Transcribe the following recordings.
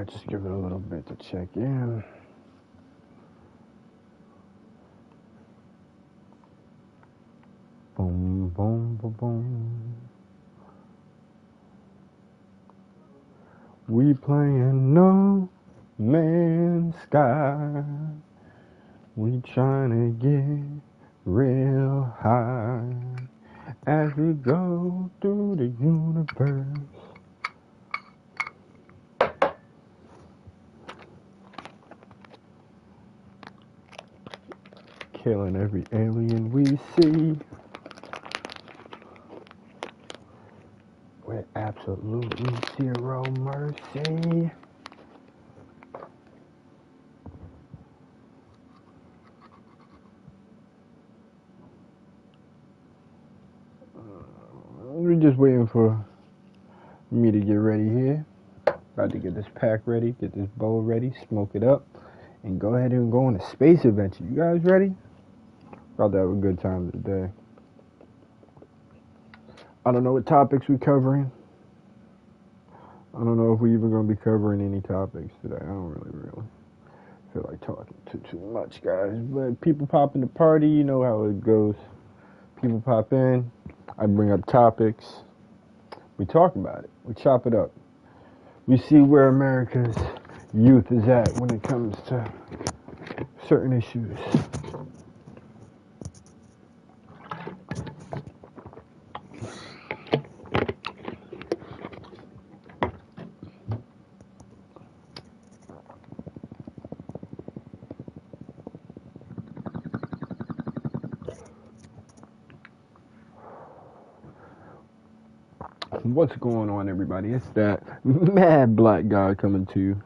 Alright, just give it a little bit to check in. Boom, boom, boom, boom. We playing No Man's Sky. We trying to get real high as we go through the universe. Killing every alien we see with absolutely zero mercy. We're just waiting for me to get ready here. About to get this pack ready, get this bowl ready, smoke it up, and go ahead and go on a space adventure. You guys ready? About to have a good time today. I don't know what topics we're covering. I don't know if we're even going to be covering any topics today. I don't really feel like talking too much, guys. But people pop in the party, you know how it goes. People pop in, I bring up topics. We talk about it. We chop it up. We see where America's youth is at when it comes to certain issues. What's going on, everybody? It's that mad black guy coming to you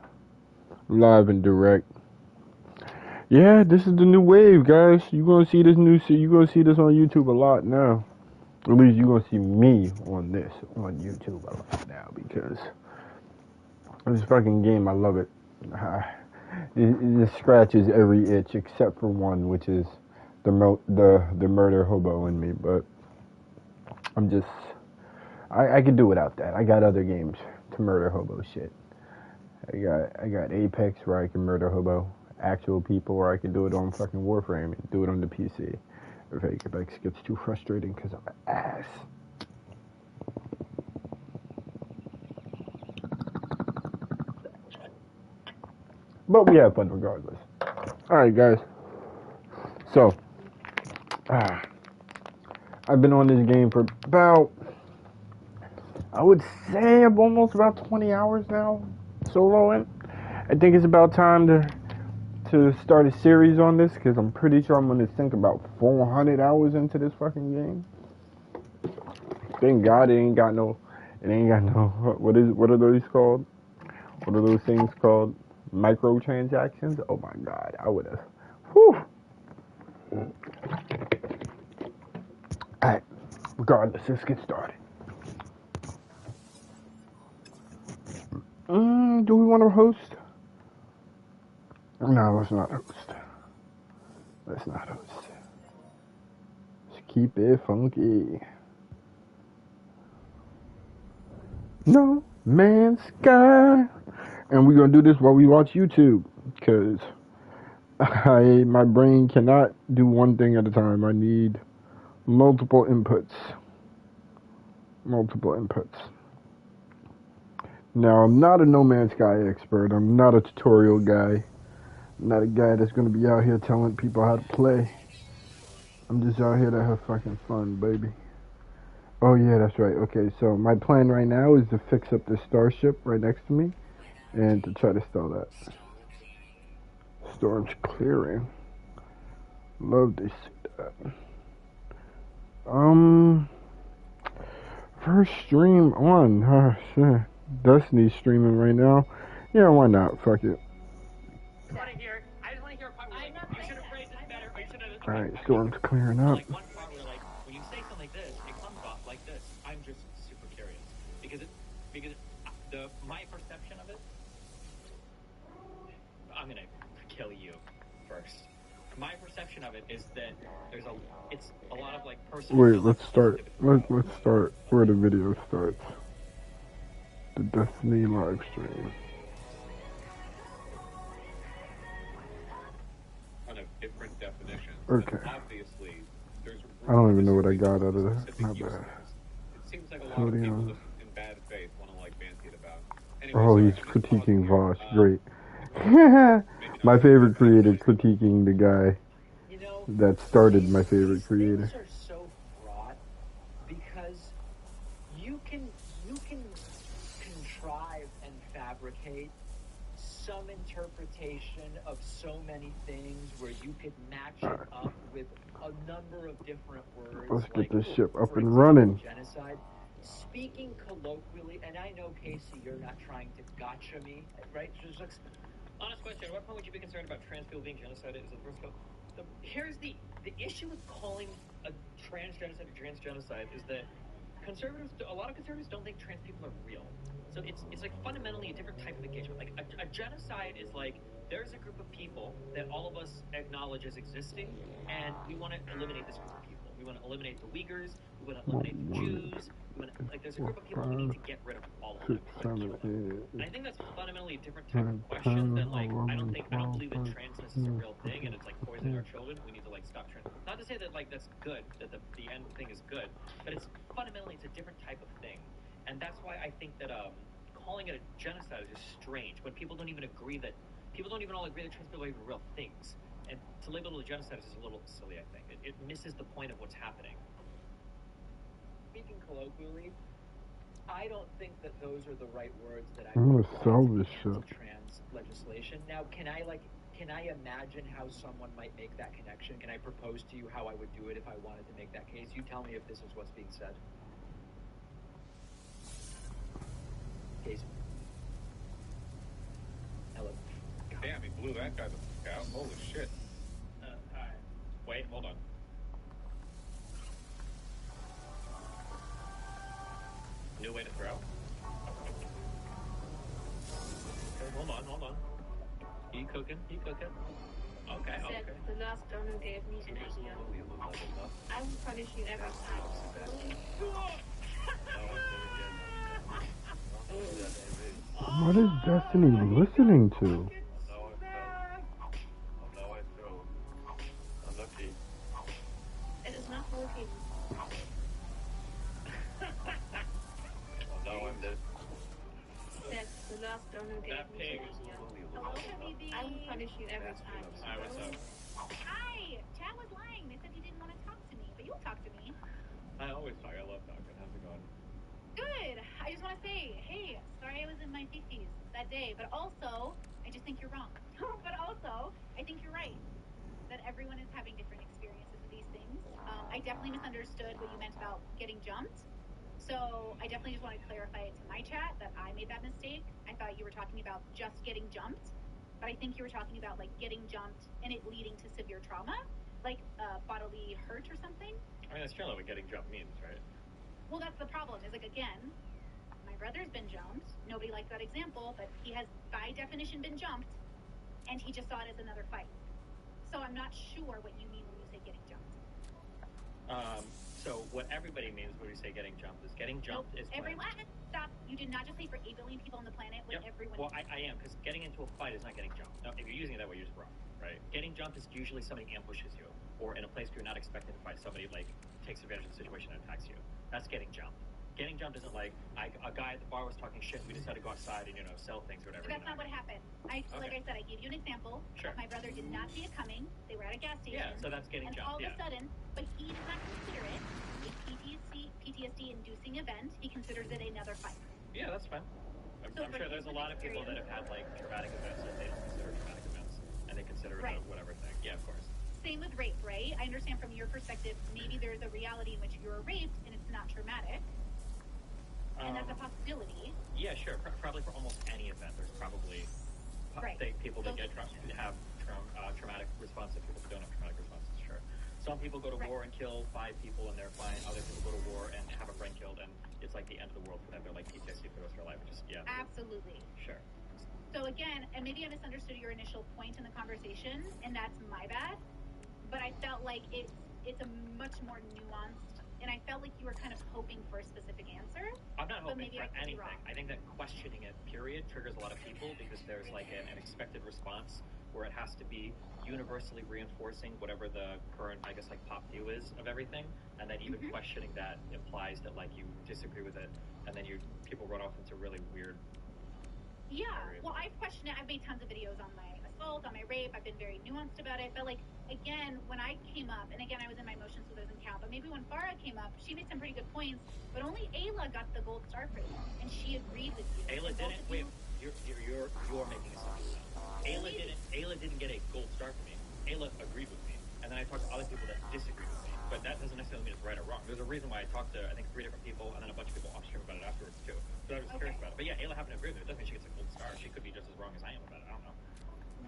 live and direct. Yeah, this is the new wave, guys. You're gonna see this you're gonna see this on YouTube a lot now. At least you're gonna see me on YouTube a lot now, because this fucking game, I love it. It just scratches every itch except for one, which is the murder hobo in me. But I can do without that. I got other games to murder hobo shit. I got Apex where I can murder hobo actual people, or I can do it on fucking Warframe and do it on the PC. If Apex gets too frustrating because I'm an ass. But we have fun regardless. Alright, guys. So, I've been on this game for about, I would say, almost about 20 hours now, soloing. I think it's about time to start a series on this, because I'm pretty sure I'm going to sink about 400 hours into this fucking game. Thank God it ain't got no, what are those called? What are those things called? Microtransactions? Oh my God, I would have, whew. Alright, regardless, let's get started. Do we want to host? No, let's not host. Let's not host. Let's keep it funky. No Man's Sky. And we're going to do this while we watch YouTube, because my brain cannot do one thing at a time. I need multiple inputs. Now, I'm not a No Man's Sky expert. I'm not a tutorial guy. I'm not a guy that's going to be out here telling people how to play. I'm just out here to have fucking fun, baby. Oh, yeah, that's right. Okay, so my plan right now is to fix up this starship right next to me and to try to steal that. Storm's clearing. Love to see that. First stream on. Shit. Destiny's streaming right now. Yeah, why not? Fuck it. Alright, Storm's clearing up. Like one part where, like, when you say something like this, it comes off like this. I'm just super curious because my perception of it. I'm gonna kill you first. My perception of it is that it's a lot of like personal. Wait, let's start. Let's start where the video starts. The Destiny live stream. Okay. Obviously, there's I don't even know what I reasons got out of that. specific My use bad. things. It seems like a lot of people Sodium. just in bad faith want to like banty it about. Anyway, Oh, sorry, he's I'm just pausing critiquing here. Voss. Great. Maybe My not favorite that creator voice. critiquing the guy You know, that started these, my favorite these creator. things are so fraught because you can contrive and fabricate some interpretation of so many things where you could match it up with a number of different words. Let's like, get this ship up for and example, running. genocide. Speaking colloquially, and I know, Casey, you're not trying to gotcha me, right? Just like, Honest question: at what point would you be concerned about trans people being genocided? Is it the first go? Here's the issue with calling a trans genocide or trans genocide is that a lot of conservatives don't think trans people are real. So it's like fundamentally a different type of engagement. Like a genocide is like there's a group of people that all of us acknowledge as existing, and we want to eliminate this group of people. We want to eliminate the Uyghurs. We want to eliminate the Jews. We want to, like there's a group of people we need to get rid of all of them. 6, 7, 8, And I think that's fundamentally a different type of question than like I don't believe that transness is a real thing and it's like poisoning our children. We need to like stop trans. Not to say that like that's good, that the end thing is good, but it's fundamentally it's a different type of thing, and that's why I think that calling it a genocide is just strange when people don't even agree that people don't even all agree that trans people are even real things. And to label it a genocide is just a little silly. I think it misses the point of what's happening. speaking colloquially, I don't think that those are the right words that I'm would gonna apply sell to this shit. anti-trans legislation. Now, can I imagine how someone might make that connection? Can I propose to you how I would do it if I wanted to make that case? You tell me if this is what's being said. Case. Hello. Damn, he blew that guy the fuck out. Holy shit. Alright. Wait, hold on. New way to throw? Okay, hold on. He cooking. Okay. Said the last donor gave me an idea. I will punish you every time. What is Destiny listening to? It is not working. Said the last donor gave That me pig an is idea. Hello, Habibi. I will punish you every time. Hi, what's up? Hi. Chad was lying. They said he didn't want to talk to me, but you'll talk to me. I always talk. I love talking. How's it going? Good. I just want to say, hey, sorry I was in my 50s that day, but also, I just think you're wrong. But also, I think you're right. That everyone is having different experiences with these things. I definitely misunderstood what you meant about getting jumped. So I definitely just want to clarify it to my chat that I made that mistake. I thought you were talking about just getting jumped, but I think you were talking about like getting jumped and it leading to severe trauma, like bodily hurt or something. I mean, that's generally what getting jumped means, right? Well, that's the problem. Is like again, my brother's been jumped. Nobody likes that example, but he has by definition been jumped, and he just saw it as another fight. So I'm not sure what you mean when you say getting jumped. So what everybody means when we say getting jumped is getting jumped is when... Everyone, stop. You did not just say for 8 billion people on the planet what everyone... Well, I am, because getting into a fight is not getting jumped. Now, if you're using it that way, you're just wrong, right? Getting jumped is usually somebody ambushes you, or in a place where you're not expecting to fight, somebody, like, takes advantage of the situation and attacks you. That's getting jumped. Getting jumped isn't like, a guy at the bar was talking shit, we decided to go outside and, sell things or whatever. But that's not what happened. Like I said, I gave you an example. Sure. My brother did not see it coming. They were at a gas station. Yeah, so that's getting and jumped, all of a sudden, but he does not consider it a PTSD-inducing event. He considers it another fight. Yeah, that's fine. I'm sure there's a lot of people that have had, like, traumatic events that they don't consider traumatic events, and they consider it a whatever thing. Yeah, of course. Same with rape, right? I understand from your perspective, maybe there's a reality in which you're raped and it's not traumatic. And that's a possibility. Yeah, sure. Probably for almost any event, there's probably people that have traumatic responses, people that don't have traumatic responses, sure. Some people go to war and kill 5 people and they're fine. Other people go to war and have a friend killed and it's like the end of the world for them. They're like PTSD for the rest of their life. Just, yeah. Absolutely. Sure. So again, and maybe I misunderstood your initial point in the conversation, and that's my bad. But I felt like it's a much more nuanced, and I felt like you were kind of hoping for a specific answer. I'm not hoping for anything. Wrong. I think that questioning it, period, triggers a lot of people because there's like an expected response where it has to be universally reinforcing whatever the current, I guess, like pop view is of everything, and then even questioning that implies that like you disagree with it, and then people run off into really weird. Yeah, well, I've questioned it. I've made tons of videos on my assault, on my rape. I've been very nuanced about it. But, like, again, when I came up, and again, I was in my emotions, so it doesn't count. But maybe when Farah came up, she made some pretty good points. But only Ayla got the gold star for you, and she agreed with you. Ayla didn't. Wait, you're making assumptions. Ayla didn't get a gold star for me. Ayla agreed with me, and then I talked to other people that disagreed with me. But that doesn't necessarily mean it's right or wrong. There's a reason why I talked to, I think, 3 different people, and then a bunch of people off stream about it afterwards too. So I was curious about it. But yeah, Ayla happened to agree with me. It doesn't mean she gets a gold star. She could be just as wrong as I am about it. I don't know.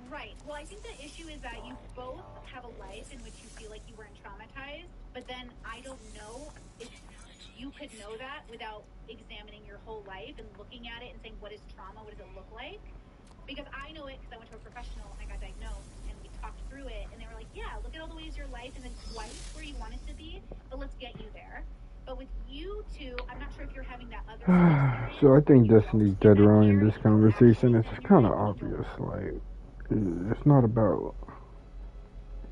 Right. Well, I think the issue is that you both have a life in which you feel like you weren't traumatized, but then I don't know if you could know that without examining your whole life and looking at it and saying, what is trauma? What does it look like? Because I know it because I went to a professional and I got diagnosed and we talked through it and they were like, yeah, look at all the ways your life isn't quite where you want it to be, but let's get you there. But with you two, I'm not sure if you're having that other experience. So I think Destiny's dead wrong in this conversation. It's kind of obvious. Like, it's not about.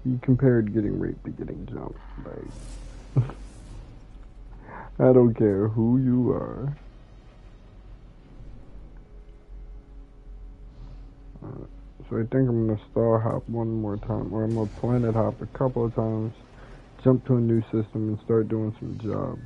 He compared getting raped to getting jumped. Like, I don't care who you are. So I think I'm gonna star hop one more time, or I'm gonna planet hop a couple of times, jump to a new system, and start doing some jobs.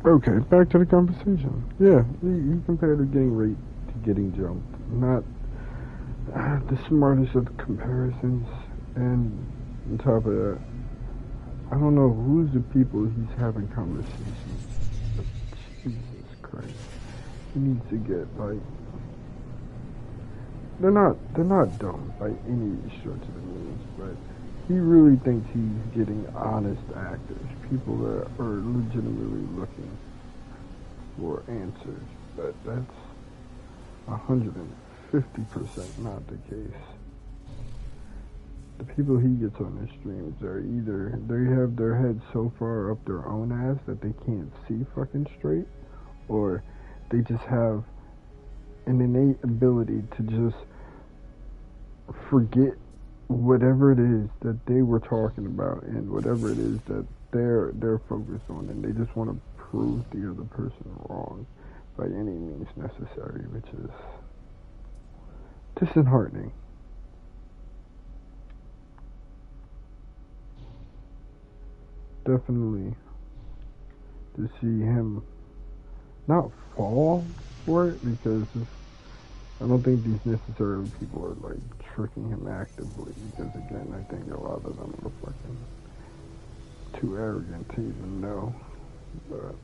Okay, back to the conversation. Yeah, he compared to getting raped to getting jumped. Not the smartest of comparisons. And on top of that, I don't know who's the people he's having conversations with. Jesus Christ. He needs to get, like... They're not dumb by any stretch of the means, but he really thinks he's getting honest actors, people that are legitimately looking for answers, but that's 150% not the case. The people he gets on his streams are either they have their heads so far up their own ass that they can't see fucking straight, or they just have an innate ability to just forget whatever it is that they were talking about and whatever it is that they're focused on, and they just want to prove the other person wrong by any means necessary, which is disheartening. Definitely to see him not fall for it, because I don't think these necessarily people are like tricking him actively, because again, I think a lot of them are fucking too arrogant to even know. But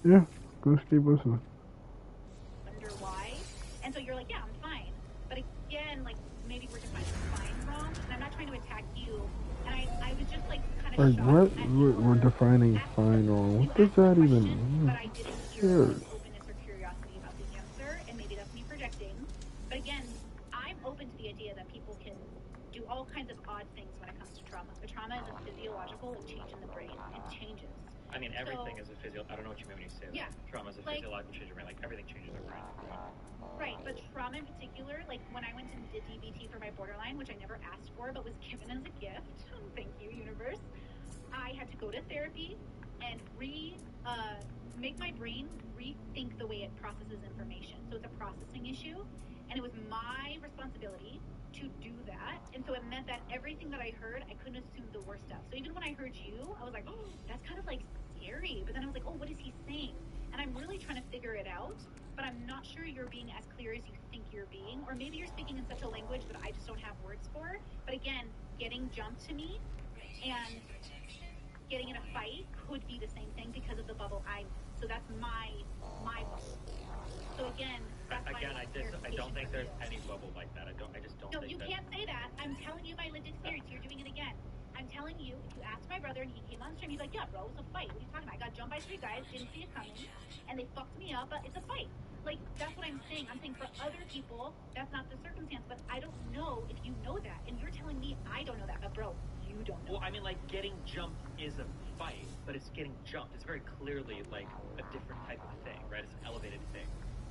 yeah, let's keep listening. Wonder why, and so you're like, yeah, I'm fine. But again, like maybe we're defining fine wrong, and I'm not trying to attack you. And I was just like kind of shocked. What? We're defining fine wrong. What does that even mean? But I didn't hear openness or curiosity about the answer, and maybe that's me projecting. But again, I'm open to the idea that people can do all kinds of odd things when it comes to trauma. But trauma is a physiological change in the brain. It changes. I mean, everything is a physio. I don't know what you mean when you say that. Yeah. Trauma is a physiological change in your brain. Like, everything changes in the brain. Right, but trauma in particular, like when I went and did DBT for my borderline, which I never asked for but was given as a gift, thank you, universe, I had to go to therapy and make my brain rethink the way it processes information. So it's a processing issue, and it was my responsibility to do that. And so it meant that everything that I heard, I couldn't assume the worst stuff. So even when I heard you, I was like, oh, that's kind of like scary. But then I was like, oh, what is he saying? And I'm really trying to figure it out, but I'm not sure you're being as clear as you think you're being, or maybe you're speaking in such a language that I just don't have words for. But again, getting jumped to me and getting in a fight could be the same thing because of the bubble I'm in. So that's my bubble. So again, that's I don't think there's any bubble like that. I just don't. No, you can't say that. I'm telling you by lived experience. You're doing it again. I'm I'm telling you, if you asked my brother and he came on stream, he'd be like, yeah, bro, it was a fight. What are you talking about? I got jumped by 3 guys, didn't see it coming, and they fucked me up, but it's a fight. Like, that's what I'm saying. I'm saying for other people, that's not the circumstance, but I don't know if you know that. And you're telling me I don't know that, but bro, you don't know. Well, I mean, like, getting jumped is a fight, but it's getting jumped. It's very clearly, like, a different type of thing, right? It's an elevated thing,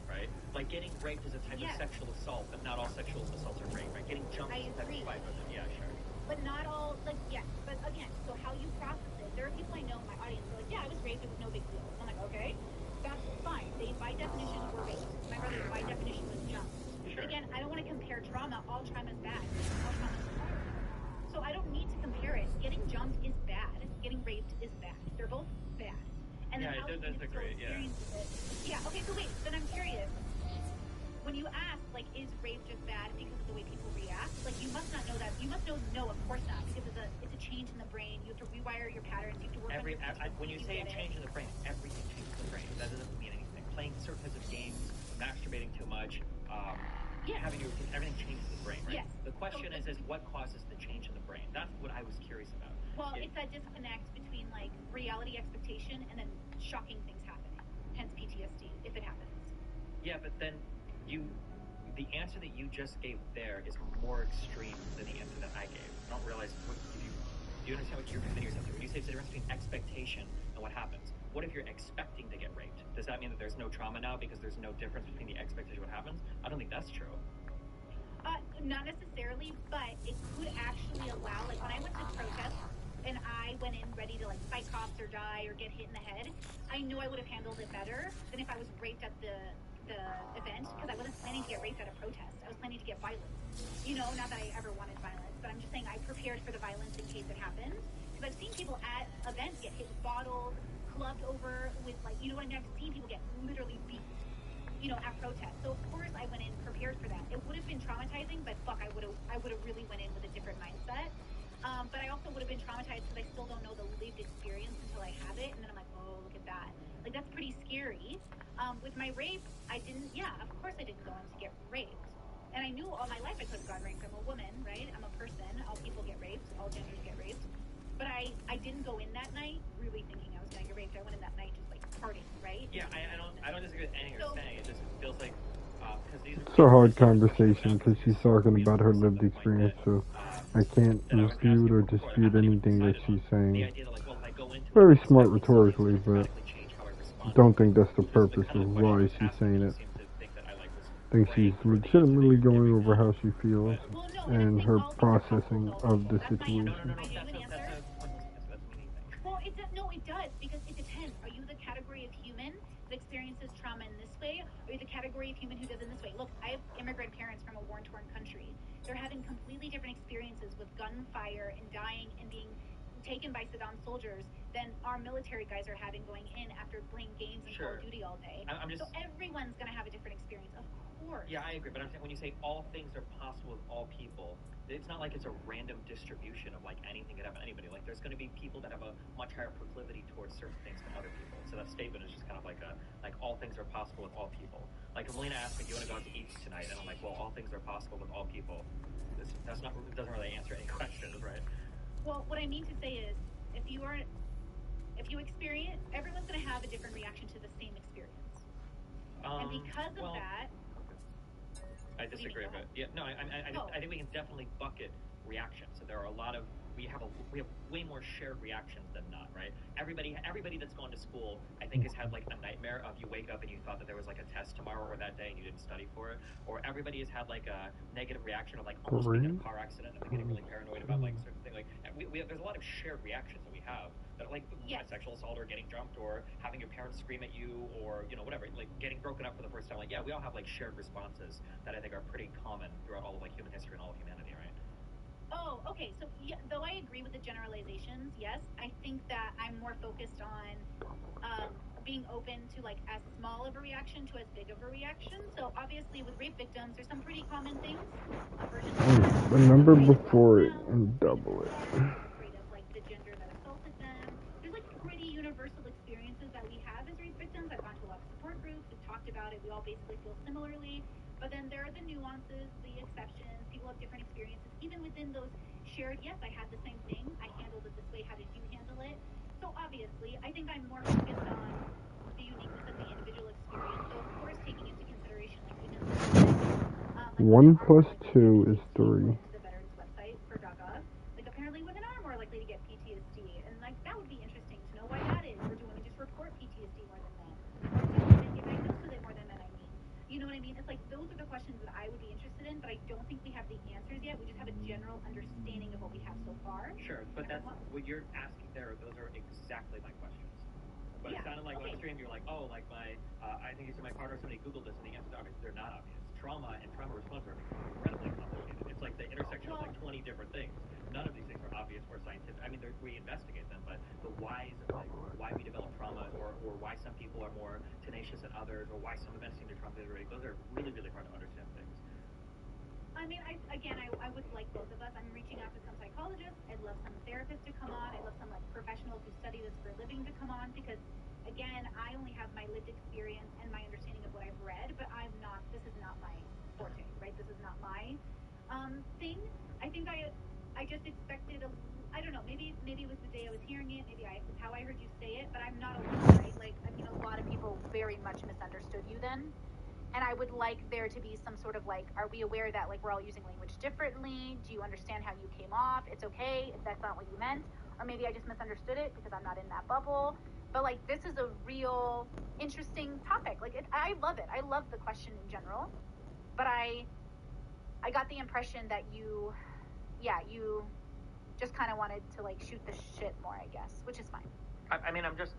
right? Like, getting raped is a type of sexual assault, but not all sexual assaults are rape, right? Getting jumped is a type of fight, but yeah, sure. But not all, like, yes. But again, so how you process it, there are people I know in my audience who are like, yeah, I was raped, it was no big deal. I'm like, okay, that's fine. They, by definition, were raped. My brother, by definition, was jumped. Sure. But again, I don't want to compare trauma. All trauma is bad. All trauma is hard. So I don't need to compare it. Getting jumped is bad. Getting raped is bad. They're both bad. And then how the individual experiences it. Yeah, okay, so wait, then I'm curious. When you ask, like, is rape just bad because of the way people react? Like, you must not know that. You must know, no, of course not, because it's a change in the brain. You have to rewire your patterns. You have to work on your when you say a change in the brain, everything changes the brain. That doesn't mean anything. Playing certain types of games, masturbating too much, having your routine, everything changes the brain, right? Yes. The question is what causes the change in the brain? That's what I was curious about. Well, it's that disconnect between, like, reality expectation and then shocking things happening. Hence PTSD, if it happens. Yeah, but then the answer that you just gave there is more extreme than the answer that I gave. I don't realize do you understand what you're committing yourself to? When you say it's the difference between expectation and what happens, what if you're expecting to get raped? Does that mean that there's no trauma now because there's no difference between the expectation and what happens? I don't think that's true. Not necessarily, but it could actually allow, like, when I went to protest and I went in ready to, like, fight cops or die or get hit in the head, I knew I would have handled it better than if I was raped at the event, because I wasn't planning to get raped at a protest. I was planning to get violence. You know, not that I ever wanted violence, but I'm just saying I prepared for the violence in case it happened. Because I've seen people at events get hit with bottles, clubbed over with, like, you know what I mean? I've seen people get literally beat, you know, at protests. So of course I went in prepared for that. It would have been traumatizing, but fuck, I would have really went in with a different mindset. But I also would have been traumatized because I still don't know the lived experience until I have it, and then I'm like, oh, look at that. Like, that's pretty scary. With my rape, of course I didn't go in to get raped. And I knew all my life I could have gotten raped. I'm a woman, right? I'm a person. All people get raped. All genders get raped. But I didn't go in that night really thinking I was going to get raped. I went in that night just, like, partying, right? Yeah, I don't disagree with anything you're saying. It just feels like it's a hard conversation because she's talking about her lived experience, so I can't refute or dispute anything that she's saying. Very smart rhetorically, but I don't think that's the purpose of why she's saying it. I think she's legitimately going over how she feels and her processing of the situation. Well, it does, because it depends. Are you the category of human that experiences trauma in this way? Or are you the category of human who does it in this way? Look, I have immigrant parents from a war-torn country. They're having completely different experiences with gunfire and dying and being taken by Saddam soldiers than our military guys are having going in after playing games and Call of Duty all day. So everyone's going to have a different experience, of course. Yeah, I agree. But I'm saying when you say all things are possible with all people, it's not like it's a random distribution of, like, anything could happen to anybody. Like, there's going to be people that have a much higher proclivity towards certain things than other people. So that statement is just kind of like all things are possible with all people. Like, if Melina asked me, do you want to go out to eat tonight? And I'm like, well, all things are possible with all people. It doesn't really answer any questions, right? Well, what I mean to say is, if you experience, everyone's going to have a different reaction to the same experience. And because of that... I disagree, but yeah, no, I think we can definitely bucket reactions. So there are we have way more shared reactions than not, right? Everybody that's gone to school, I think, has had, like, a nightmare of you wake up and you thought that there was, like, a test tomorrow or that day and you didn't study for it, or everybody has had, like, a negative reaction of, like, almost being in a car accident and then getting really paranoid about, like, certain things. Like, there's a lot of shared reactions that we have that, like, a sexual assault or getting jumped or having your parents scream at you or, you know, whatever, like, getting broken up for the first time. Like, yeah, we all have, like, shared responses that I think are pretty common throughout all of, like, human history and all of humanity, right? Oh, okay. So, yeah, though I agree with the generalizations, yes, I think that I'm more focused on being open to, like, as small of a reaction to as big of a reaction. So, obviously, with rape victims, there's some pretty common things. The number before it and double it. Afraid of, like, the gender that assaulted them. There's, like, pretty universal experiences that we have as rape victims. I've gone to a lot of support groups. We've talked about it. We all basically feel similarly. But then there are the nuances, the exceptions. People have different experiences. Even within those shared, yes, I had the same thing. I handled it this way. How did you handle it? So obviously, I think I'm more focused on the uniqueness of the individual experience. So of course, taking into consideration like women's One plus two is three. the Veterans website for .gov. Like apparently, women are more likely to get PTSD, and like that would be interesting to know why that is. Or do women just report PTSD more than men? Or do women get diagnosed with it more than men? I mean, you know what I mean? It's like those are the questions that I would be interested in, but I don't think we have the answers yet. We just have a general understanding of what we have so far. Sure, but that's what you're asking there. Those are exactly my questions. But it sounded like on the stream you're like, oh, like my, I think you said my partner, somebody Googled this, and the answers obviously they're not obvious. Trauma and trauma response are incredibly complicated. It's like the intersection of like 20 different things. None of these things are obvious or scientific. I mean, we investigate them, but the whys of like why we develop trauma, or why some people are more tenacious than others, or why some events seem to traumatic, those are really, really hard to understand things. I mean, I would like both of us. I'm reaching out to some psychologists. I'd love some therapists to come on. I'd love some like professionals who study this for a living to come on, because again, I only have my lived experience and my understanding of what I've read, but this is not my forte, right? This is not my thing. I think I just expected I don't know, maybe it was the day I was hearing it, maybe it's how I heard you say it, but I'm not alone, right? Like, I mean, a lot of people very much misunderstood you then. And I would like there to be some sort of like, are we aware that like we're all using language differently? Do you understand how you came off? It's okay if that's not what you meant. Or maybe I just misunderstood it because I'm not in that bubble. But like, this is a real interesting topic. Like, I love it. I love the question in general. But I got the impression that you just kind of wanted to like shoot the shit more, I guess, which is fine. I mean, I'm just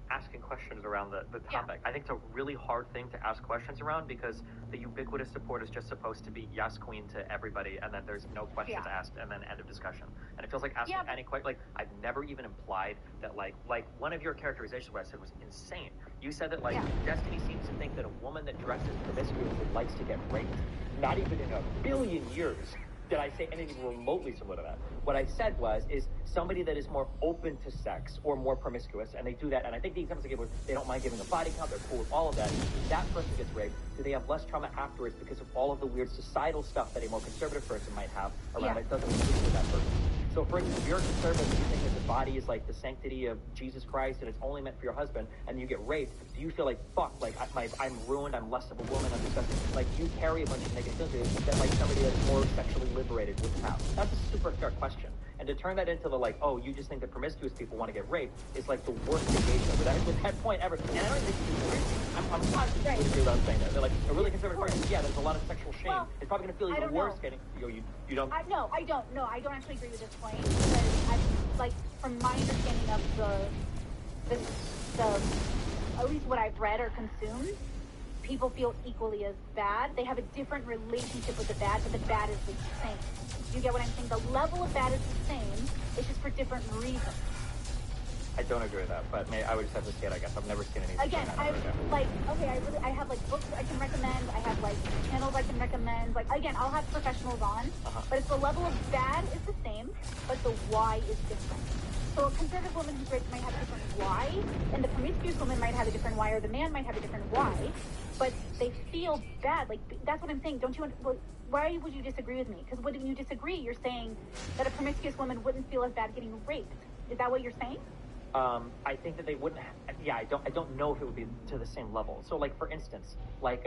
asking questions around the topic. Yeah. I think it's a really hard thing to ask questions around, because the ubiquitous support is just supposed to be yes, queen to everybody, and then there's no questions asked, and then end of discussion. And it feels like asking any question. Like, I've never even implied that like one of your characterizations, what I said was insane. You said that like Destiny seems to think that a woman that dresses promiscuously likes to get raped. Not even in a billion years did I say anything remotely similar to that. What I said is somebody that is more open to sex or more promiscuous, and they do that, and I think the examples I gave was they don't mind giving a body count, they're cool with all of that. That person gets raped. Do they have less trauma afterwards because of all of the weird societal stuff that a more conservative person might have around it? Doesn't exist with that person. So for instance, if you're a conservative and you think that the body is like the sanctity of Jesus Christ and it's only meant for your husband, and you get raped, do you feel like, fuck, like I'm ruined, I'm less of a woman, I'm disgusting? Like, you carry a bunch of negative feelings that like somebody that's more sexually liberated wouldn't have? That's a super fair question. And to turn that into the like, oh, you just think that promiscuous people want to get raped is like the worst engagement with that point ever. And I don't think you agree. I'm positive you would agree with what I'm saying there. They're like, a really conservative person, there's a lot of sexual shame. It's probably going to feel even worse getting, you don't? No, I don't actually agree with this point, because like, from my understanding of the at least what I've read or consumed, people feel equally as bad. They have a different relationship with the bad, but the bad is the same. You get what I'm saying? The level of bad is the same. It's just for different reasons. I don't agree with that, but I would just have to see it, I guess. I've never seen anything. Again, I have like books I can recommend. I have like channels I can recommend. Like, again, I'll have professionals on, but it's the level of bad is the same, but the why is different. So a conservative woman who's raped might have a different why, and the promiscuous woman might have a different why, or the man might have a different why, but they feel bad. Like, that's what I'm saying. Why would you disagree with me? Because when you disagree, you're saying that a promiscuous woman wouldn't feel as bad getting raped. Is that what you're saying? I think that they wouldn't. I don't know if it would be to the same level. So, like, for instance, like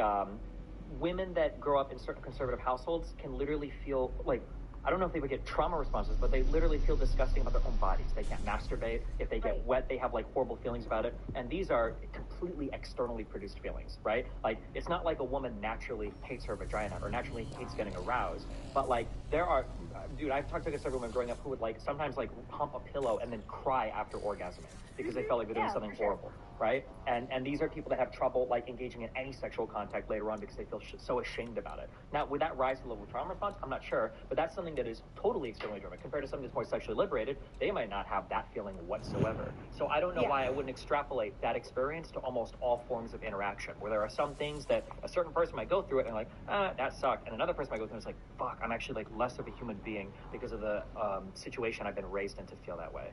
women that grow up in certain conservative households can literally feel like, I don't know if they would get trauma responses, but they literally feel disgusting about their own bodies. They can't masturbate. If they get wet, they have like horrible feelings about it. And these are completely externally produced feelings, right? Like, it's not like a woman naturally hates her vagina or naturally hates getting aroused. But like, there are, dude, I've talked to conservative women growing up who would like sometimes like hump a pillow and then cry after orgasming because they felt like they're doing something horrible, right? And these are people that have trouble like engaging in any sexual contact later on because they feel so ashamed about it. Now, would that rise to the level of trauma response? I'm not sure, but that's something that is totally externally driven. Compared to somebody that's more sexually liberated, they might not have that feeling whatsoever. So I don't know why I wouldn't extrapolate that experience to almost all forms of interaction, where there are some things that a certain person might go through it and like, that sucked, and another person might go through it and it's like, fuck, I'm actually like less of a human being because of the situation I've been raised in to feel that way.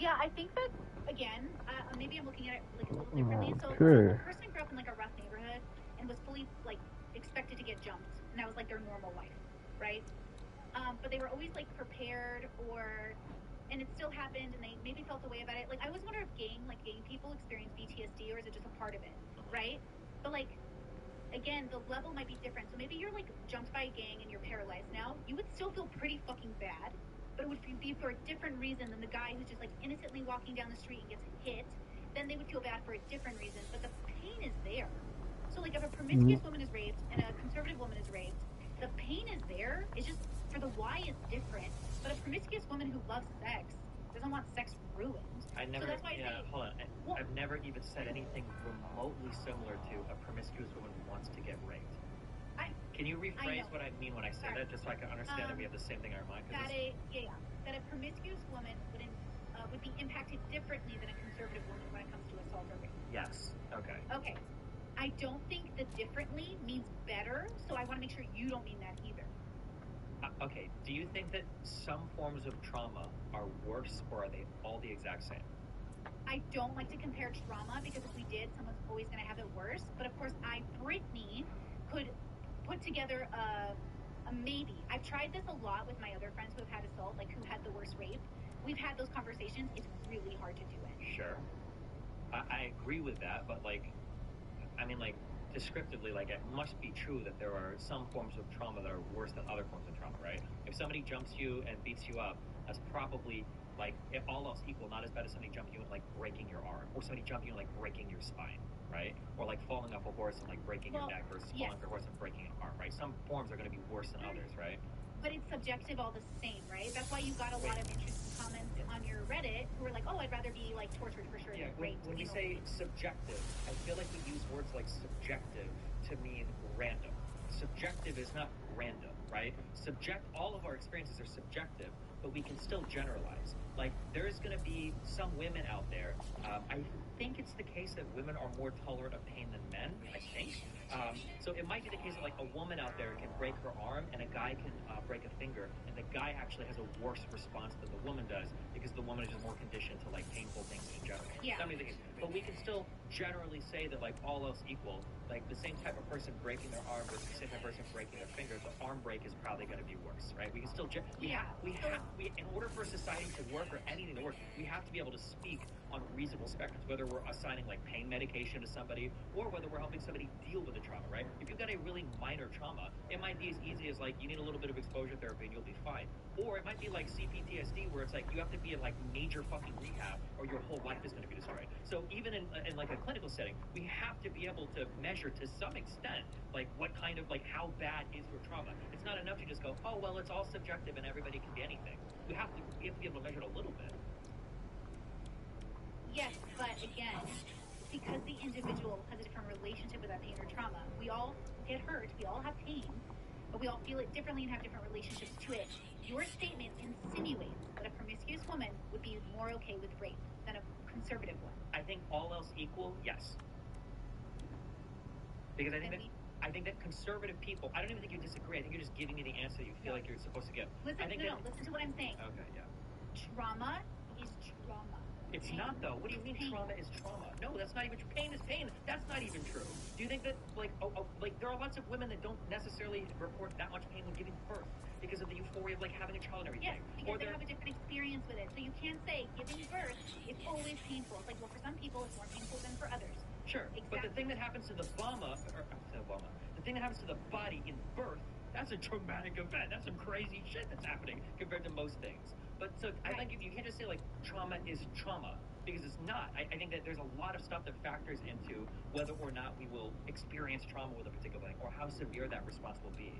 Yeah, I think that, again, maybe I'm looking at it like a little differently. So Okay. a person grew up in like a rough neighborhood and was fully like expected to get jumped, and that was like their normal life, right? But they were always like prepared, and it still happened, and they maybe felt a way about it. Like I always wonder if gay people experience PTSD, or is it just a part of it, right? But like, again, the level might be different. So maybe you're like jumped by a gang and you're paralyzed now. You would still feel pretty fucking bad, but it would be for a different reason than the guy who's just like innocently walking down the street and gets hit. Then they would feel bad for a different reason, but the pain is there. So like if a promiscuous woman is raped and a conservative woman is raped, the pain is there. It's just for the why it's different. But a promiscuous woman who loves sex doesn't want sex ruined. So that's why I say, hold on. Well, I've never even said anything remotely similar to a promiscuous woman who wants to get raped. Can you rephrase what I mean when I say that, just so I can understand that we have the same thing in our mind? That a promiscuous woman would be impacted differently than a conservative woman when it comes to assault or rape. Yes. Okay. Okay. I don't think the differently means better, so I want to make sure you don't mean that either. Okay. Do you think that some forms of trauma are worse, or are they all the exact same? I don't like to compare trauma, because if we did, someone's always going to have it worse. But of course, Brittany, could put together a maybe. I've tried this a lot with my other friends who have had assault, like who had the worst rape. We've had those conversations. It's really hard to do it. Sure. I agree with that, but descriptively, it must be true that there are some forms of trauma that are worse than other forms of trauma, right? If somebody jumps you and beats you up, that's probably, if all else equal, not as bad as somebody jumping you and, breaking your arm, or somebody jumping you and, breaking your spine, right? Or, falling off a horse and, breaking your neck, versus falling off a horse and breaking an arm, right? Some forms are going to be worse than others, right? But it's subjective all the same, right? That's why you got a lot of interesting comments on your Reddit who were like, oh, I'd rather be, tortured for sure than raped. When we say subjective, I feel like we use words like subjective to mean random. Subjective is not random, right? All of our experiences are subjective, but we can still generalize. There's going to be some women out there. I think it's the case that women are more tolerant of pain than men, I think. So it might be the case that, a woman out there can break her arm and a guy can break a finger, and the guy actually has a worse response than the woman does, because the woman is just more conditioned to, painful things in general. Yeah. That may be the case. But we can still generally say that, all else equal, the same type of person breaking their arm versus the same type of person breaking their finger, the arm break is probably going to be worse, right? We can still, in order for society to work or anything to work, we have to be able to speak on reasonable spectrums, whether we're assigning pain medication to somebody or whether we're helping somebody deal with the trauma, right? If you've got a really minor trauma, it might be as easy as you need a little bit of exposure therapy and you'll be fine. Or it might be like CPTSD, where it's you have to be in major fucking rehab or your whole life is going to be destroyed. So even in a clinical setting, we have to be able to measure to some extent what kind of how bad is your trauma. It's not enough to just go, oh well, it's all subjective and everybody can be anything. We have to be able to measure it a little bit. Yes, but again, because the individual has a different relationship with that pain or trauma, we all get hurt, we all have pain, but we all feel it differently and have different relationships to it. Your statement insinuates that a promiscuous woman would be more okay with rape than a conservative one. I think all else equal, yes. Because I think that conservative people, I don't even think you disagree. I think you're just giving me the answer that you feel like you're supposed to give. Listen to what I'm saying. Okay, yeah. Trauma is trauma. It's not, though. What do you mean trauma is trauma? No, that's not even true. Pain is pain. That's not even true. Do you think that, there are lots of women that don't necessarily report that much pain when giving birth because of the euphoria of, having a child and everything? Yes, because they have a different experience with it. So you can't say giving birth is always painful. It's for some people, it's more painful than for others. Sure. Exactly. But the thing that happens to the the thing that happens to the body in birth, that's a traumatic event. That's some crazy shit that's happening compared to most things. But so I think you can't just say trauma is trauma, because it's not. I think that there's a lot of stuff that factors into whether or not we will experience trauma with a particular thing or how severe that response will be.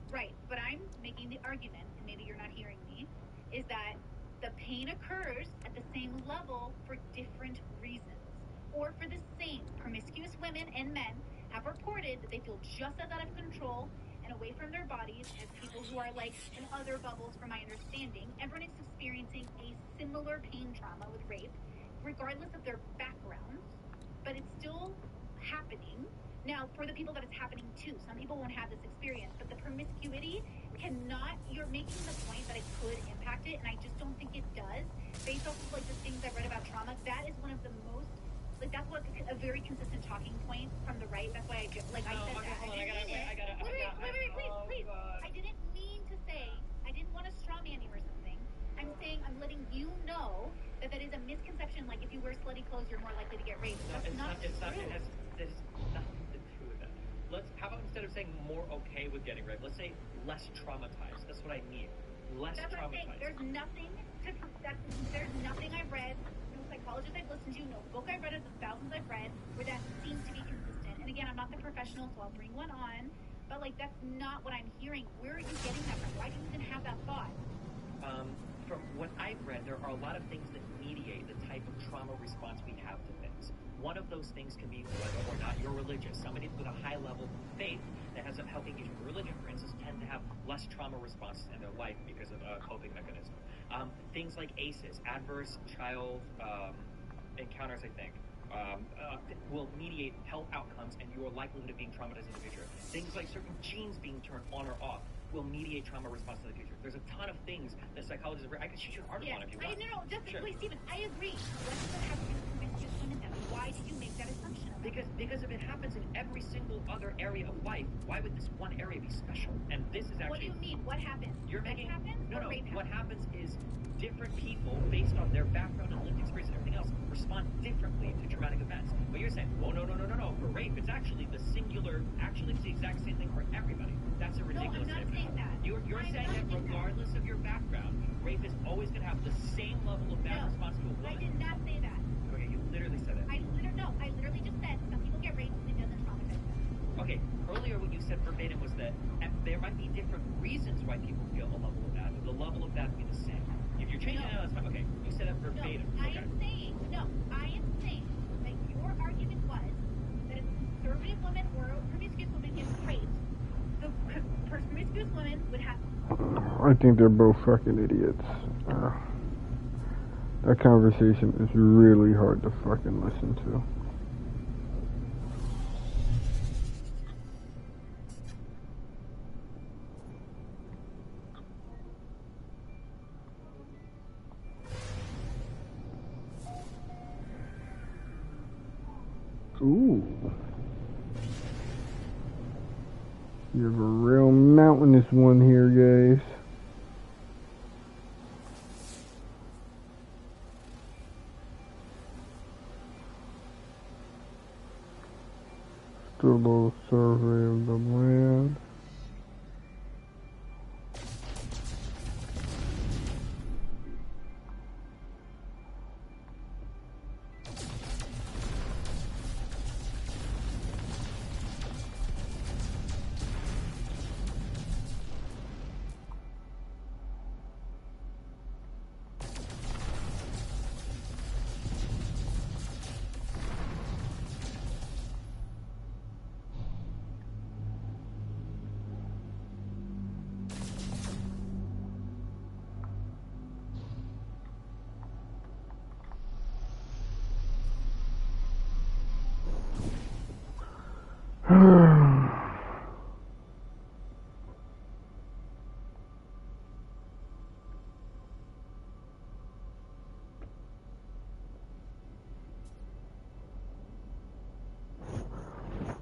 Right, but I'm making the argument, and maybe you're not hearing me, is that the pain occurs at the same level for different reasons. Or for the same. Promiscuous women and men have reported that they feel just as out of control and away from their bodies as people who are in other bubbles, from my understanding. Everyone is experiencing a similar pain trauma with rape, regardless of their backgrounds, but it's still happening. Now, for the people that it's happening to, some people won't have this experience, but the promiscuity cannot, you're making the point that it could impact it, and I just don't think it does. Based off of like the things I've read about trauma, that is one of the most, like that's what's a very consistent talking point from the right. That's why I said that. Please. I didn't mean to say, I didn't want to straw man you or something. I'm saying, I'm letting you know that that is a misconception. Like if you wear slutty clothes, you're more likely to get raped. No, That's it's not not. true. There's nothing to do with that. How about instead of saying more okay with getting raped, let's say less traumatized. That's what I mean. Less That's what I'm saying. traumatized. There's nothing I've read, no psychologist I've listened to, no book I've read of the thousands I've read, where that seems to be consistent. And again, I'm not the professional, so I'll bring one on. But like, that's not what I'm hearing. Where are you getting that from? Why do you even have that thought? From what I've read, there are a lot of things that mediate the type of trauma response we have to things. One of those things can be whether or not you're religious. Somebody with a high level of faith that has a healthy engagement with religion, for instance, tend to have less trauma responses in their life because of a coping mechanism. Things like ACEs, adverse child encounters, I think, will mediate health outcomes and your likelihood of being traumatized in the future. Things like certain genes being turned on or off will mediate trauma response in the future. There's a ton of things that psychologists I could shoot you an article on if you want. Please, Stephen, I agree. What does that have to do with promiscuous women then? Why did you make that assumption? Because if it happens in every single other area of life, why would this one area be special? And this is actually... What do you mean? What happens? What happens is different people, based on their background and lived experience and everything else, respond differently to traumatic events. But you're saying, well, no. For rape, it's actually the singular, actually it's the exact same thing for everybody. That's a ridiculous statement. No, I'm not saying that. You're saying that regardless of your background, rape is always going to have the same level of bad response to a woman. I did not say that. Okay, you literally said it. I literally just said some people get raped and it doesn't traumatize them. Okay, earlier what you said verbatim was that there might be different reasons why people feel a level of that, but the level of that would be the same. If you're changing it, that's fine. Okay, you said that verbatim. I am saying that your argument was that if a conservative woman or a promiscuous woman gets raped, the promiscuous woman would have... I think they're both fucking idiots. That conversation is really hard to fucking listen to. Ooh. You have a real mountainous one here, guys. Still a survey of the land.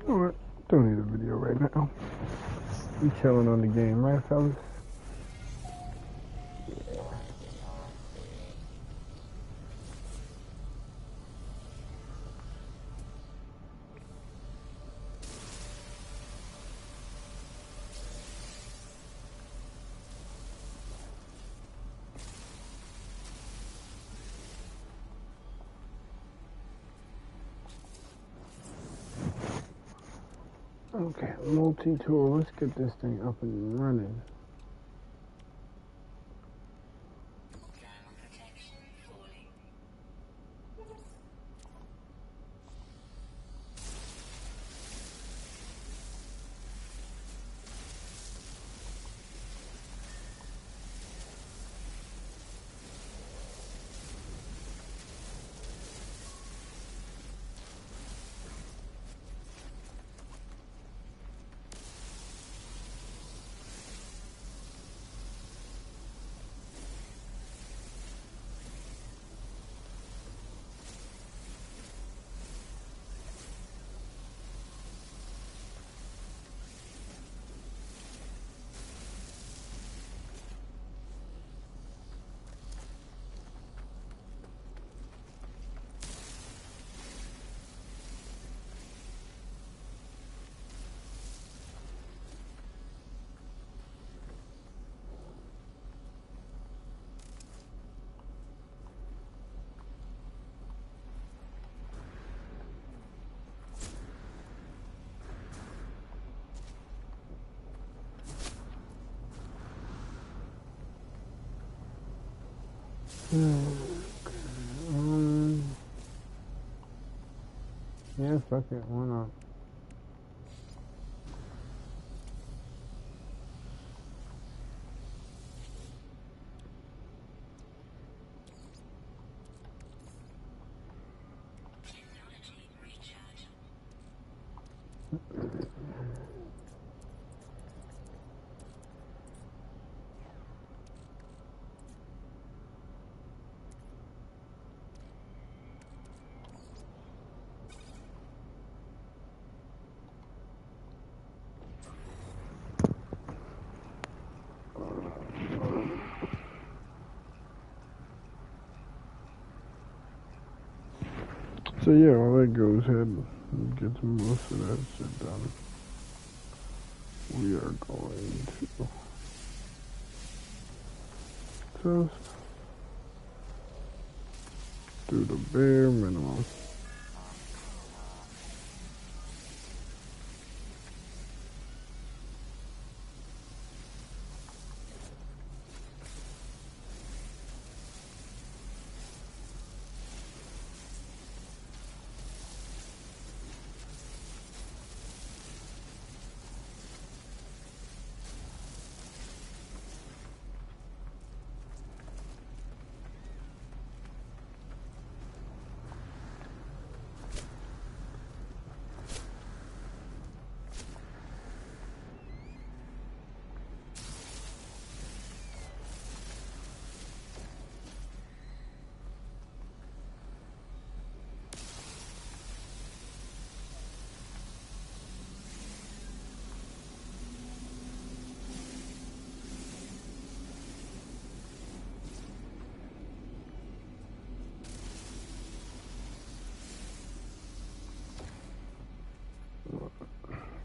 Alright, don't need a video right now. We chilling on the game, right, fellas? Okay, multi-tool. Let's get this thing up and running. Yeah, fuck it, why not? So yeah, while that goes ahead and gets most of that shit done, we are going to just do the bare minimum.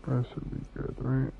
That should be good, right?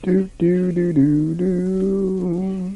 Do do do do do.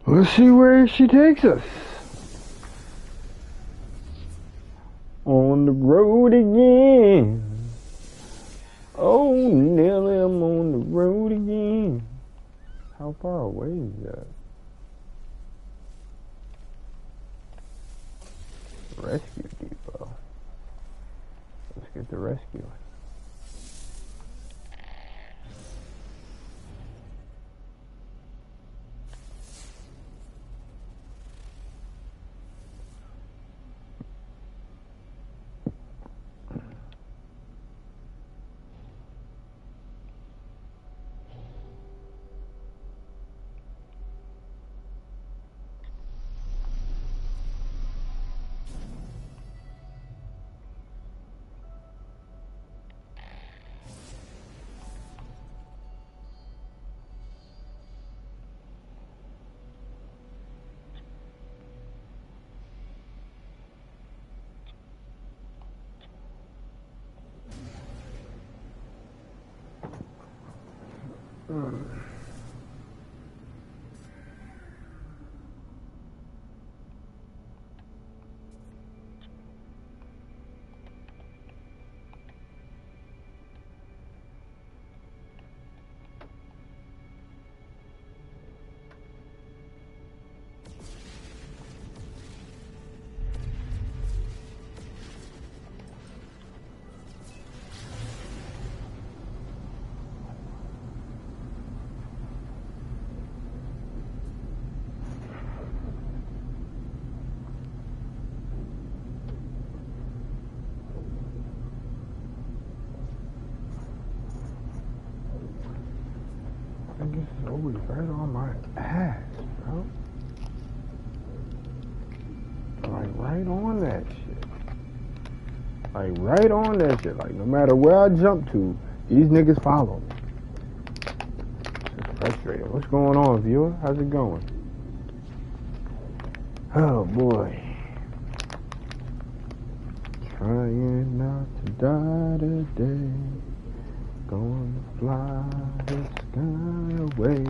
Let's see where she takes us. On the road again. Oh, Nelly, I'm on the road again. How far away is that? Rescue depot. Let's get the rescue. It's always right on my ass, bro. Like, right on that shit. Like, right on that shit. Like, no matter where I jump to, these niggas follow me. It's frustrating. What's going on, viewer? How's it going? Oh, boy. Trying not to die today. Gonna fly the sky away.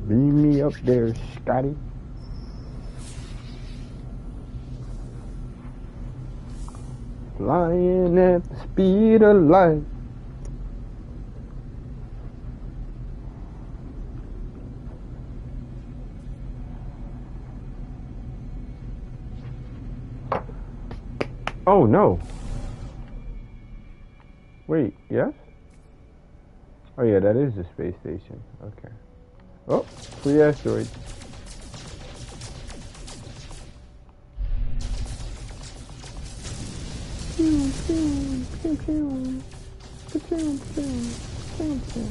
Beam me up there, Scotty. Flying at the speed of light. Oh no. Wait, yes? Oh yeah, that is the space station. Okay. Oh, free asteroid. Pew, pew, pew, pew. Pew, pew, pew, pew.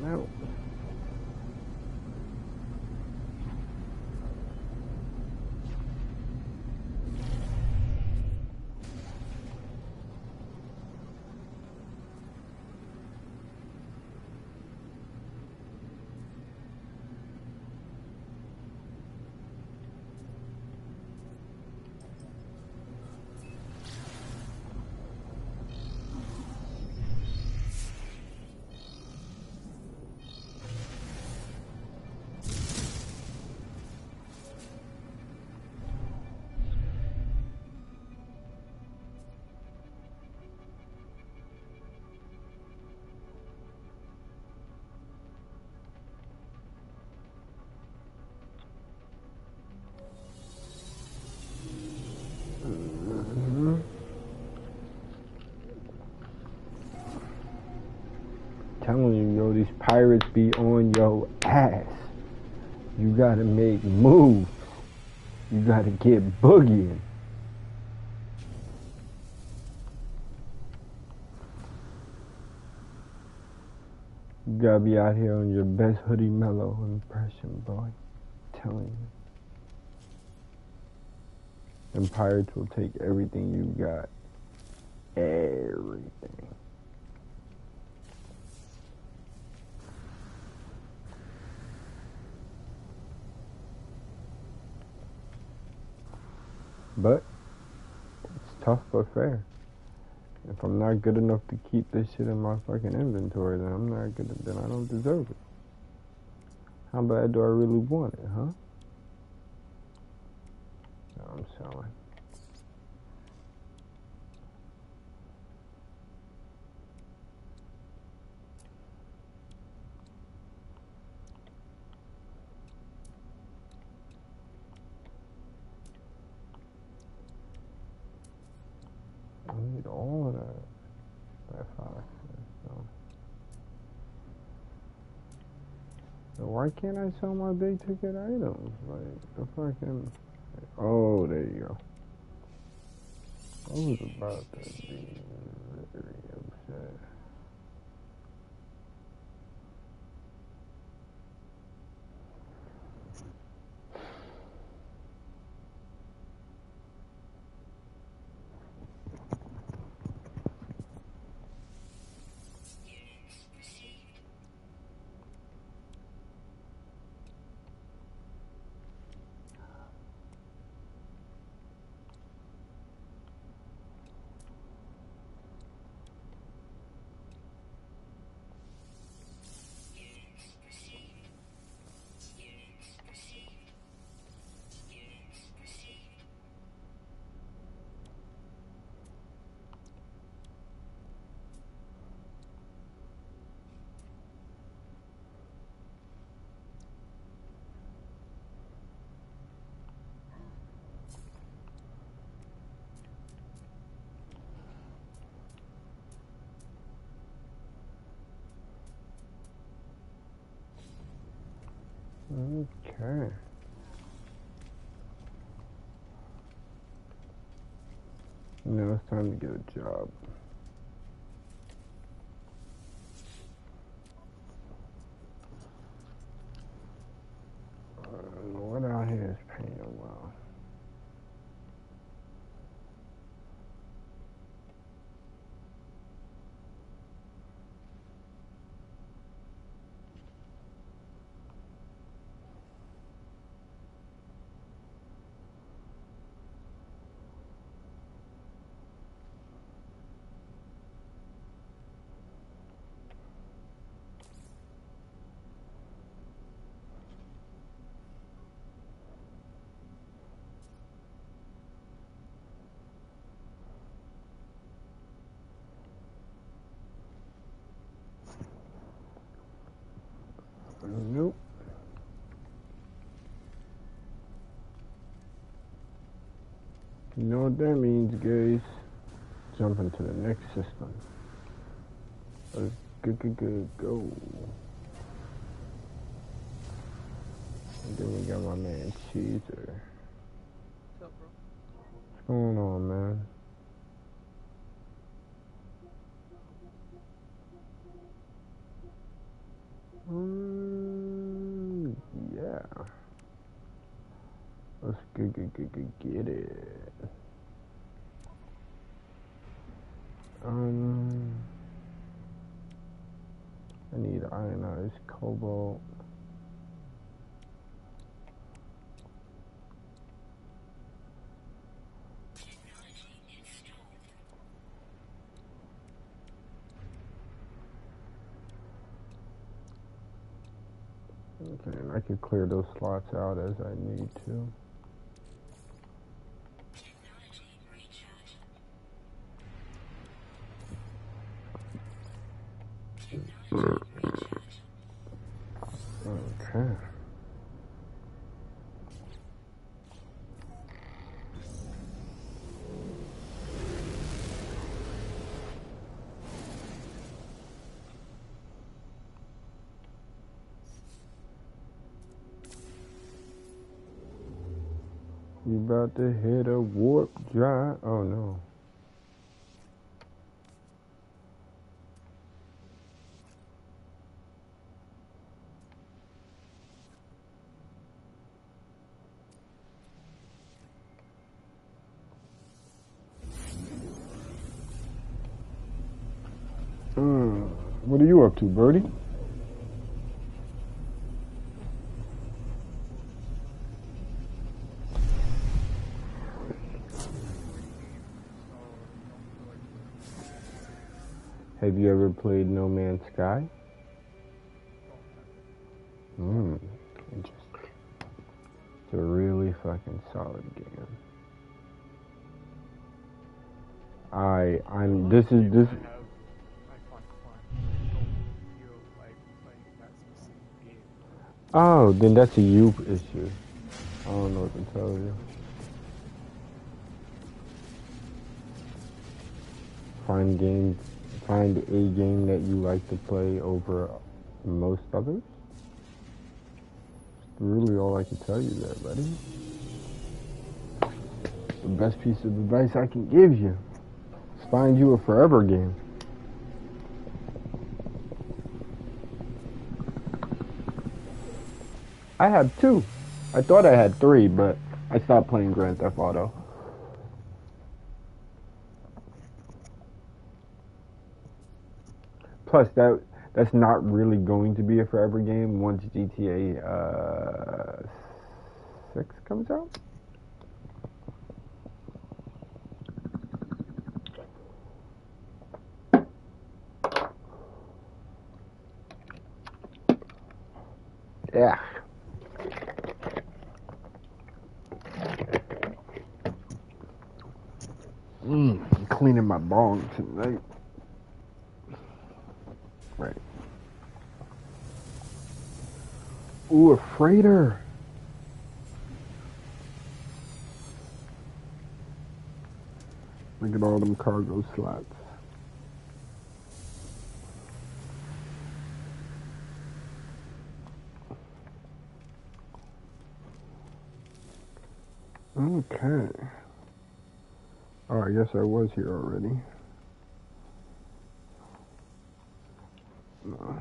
I'm out. Telling you, yo, these pirates be on your ass. You gotta make moves. You gotta get boogieing. You gotta be out here on your best hoodie mellow impression, boy. Telling you. Them pirates will take everything you got. Everything. But it's tough but fair. If I'm not good enough to keep this shit in my fucking inventory, then I'm not good. Then I don't deserve it. How bad do I really want it, huh? No, I'm selling. I need all of that. So why can't I sell my big ticket items? Like the fucking. Oh, there you go. I was about to be very upset. Okay. Now it's time to get a job. What out here is paying well? You know what that means, guys. Jump into the next system. Let's go. And then we got my man Cheezer. What's up, bro? What's going on, man? Yeah. Let's get it. I need ionized cobalt. Okay, and I can clear those slots out as I need to. Okay. We about to hit a warp drive. Oh no. What are you up to, Birdie? Have you ever played No Man's Sky? Interesting. It's a really fucking solid game. This. Oh, then that's a you issue. I don't know what to tell you. Find a game that you like to play over most others. That's really all I can tell you there, buddy. The best piece of advice I can give you is find you a forever game. I have 2. I thought I had 3, but I stopped playing Grand Theft Auto. Plus, that's not really going to be a forever game once GTA 6 comes out. Yeah. Cleaning my bong tonight. Right. Ooh, a freighter. Look at all them cargo slots. Okay. Oh, I guess I was here already. No.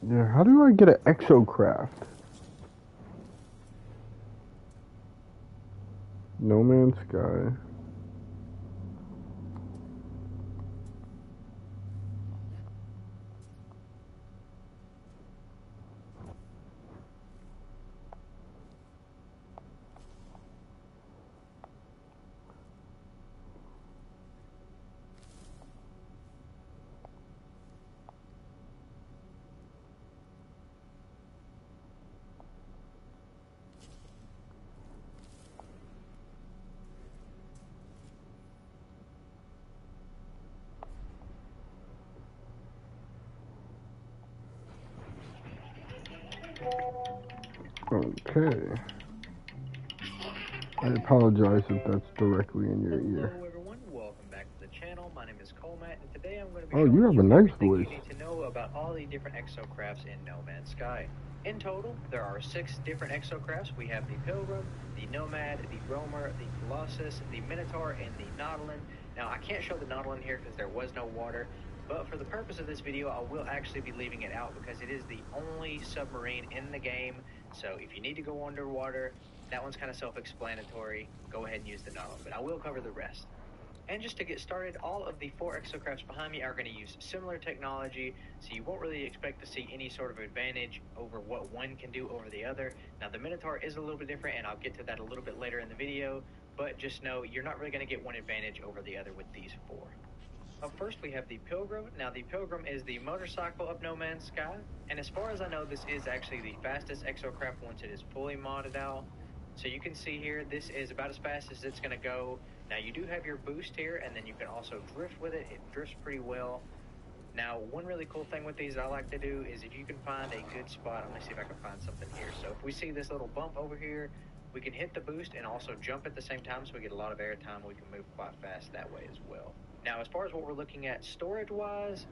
Yeah, how do I get an exocraft? No Man's Sky. Okay. I apologize if that's directly in your ear. Hello everyone, welcome back to the channel. My name is Colmat, and today I'm going to be Oh, showing you have a nice everything voice. you need to know about all the different exocrafts in No Man's Sky. In total, there are 6 different exocrafts. We have the Pilgrim, the Nomad, the Roamer, the Colossus, the Minotaur, and the Nautilin. Now, I can't show the Nautilin here because there was no water, but for the purpose of this video, I will actually be leaving it out because it is the only submarine in the game. So if you need to go underwater, that one's kind of self-explanatory. Go ahead and use the Nautilin, but I will cover the rest. And just to get started, all of the 4 exocrafts behind me are going to use similar technology, so you won't really expect to see any sort of advantage over what one can do over the other. Now, the Minotaur is a little bit different, and I'll get to that a little bit later in the video, but just know you're not really going to get one advantage over the other with these 4. Up first, we have the Pilgrim. Now, the Pilgrim is the motorcycle of No Man's Sky, and as far as I know, this is actually the fastest exocraft once it is fully modded out. So you can see here, this is about as fast as it's going to go. Now, you do have your boost here, and then you can also drift with it. It drifts pretty well. Now, one really cool thing with these I like to do is if you can find a good spot, let me see if I can find something here. So if we see this little bump over here, we can hit the boost and also jump at the same time, so we get a lot of air time. We can move quite fast that way as well. Now, as far as what we're looking at storage-wise,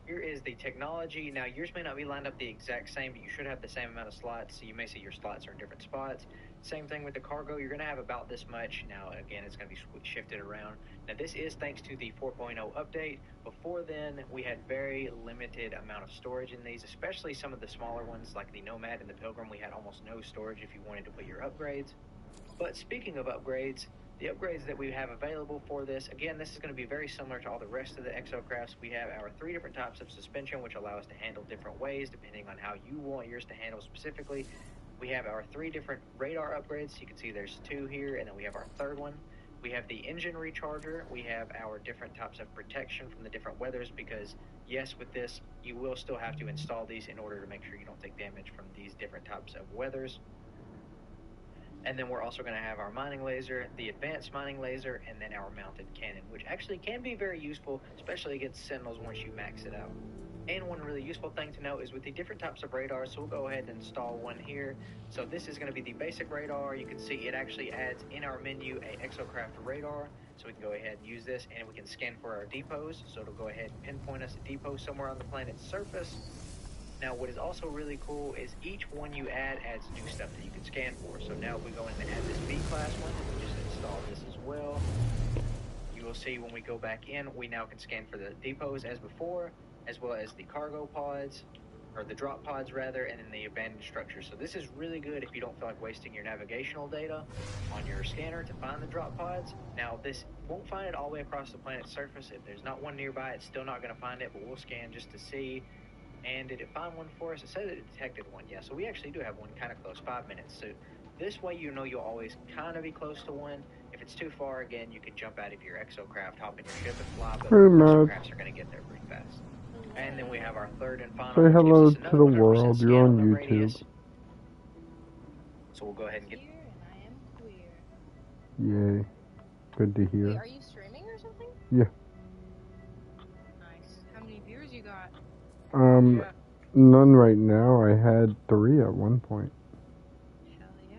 here is the technology. Now, yours may not be lined up the exact same, but you should have the same amount of slots. So you may see your slots are in different spots. Same thing with the cargo. You're going to have about this much. Now, again, it's going to be shifted around. Now, this is thanks to the 4.0 update. Before then, we had very limited amount of storage in these, especially some of the smaller ones like the Nomad and the Pilgrim. We had almost no storage if you wanted to put your upgrades. But speaking of upgrades, the upgrades that we have available for this, again, this is going to be very similar to all the rest of the exocrafts. We have our 3 different types of suspension, which allow us to handle different ways depending on how you want yours to handle specifically. We have our 3 different radar upgrades. You can see there's 2 here, and then we have our 3rd one. We have the engine recharger. We have our different types of protection from the different weathers because, yes, with this, you will still have to install these in order to make sure you don't take damage from these different types of weathers. And then we're also going to have our mining laser, the advanced mining laser, and then our mounted cannon, which actually can be very useful, especially against sentinels once you max it out. And one really useful thing to note is with the different types of radars, so we'll go ahead and install one here. So this is going to be the basic radar. You can see it actually adds in our menu a exocraft radar. So we can go ahead and use this, and we can scan for our depots. So it'll go ahead and pinpoint us a depot somewhere on the planet's surface. Now, what is also really cool is each one you add adds new stuff that you can scan for. So now if we go in and add this B-class one, and we just install this as well, you will see when we go back in, we now can scan for the depots as before, as well as the cargo pods, or the drop pods rather, and then the abandoned structures. So this is really good if you don't feel like wasting your navigational data on your scanner to find the drop pods. Now, this won't find it all the way across the planet's surface. If there's not one nearby, it's still not going to find it, but we'll scan just to see. And did it find one for us? It said it detected one. Yeah, so we actually do have one kind of close, 5 minutes. So this way you know you'll always kind of be close to one. If it's too far, again, you can jump out of your exocraft, hop in your ship and fly, but exocrafts are going to get there pretty fast. And then we have our 3rd and final. Say hello to the 100% world. scan You're on the YouTube. radius. So we'll go ahead and get... Here and I am queer. Yay. Good to Wait, hear. are you streaming or something? Yeah. Nice. How many viewers you got? None right now. I had 3 at one point. Hell yeah.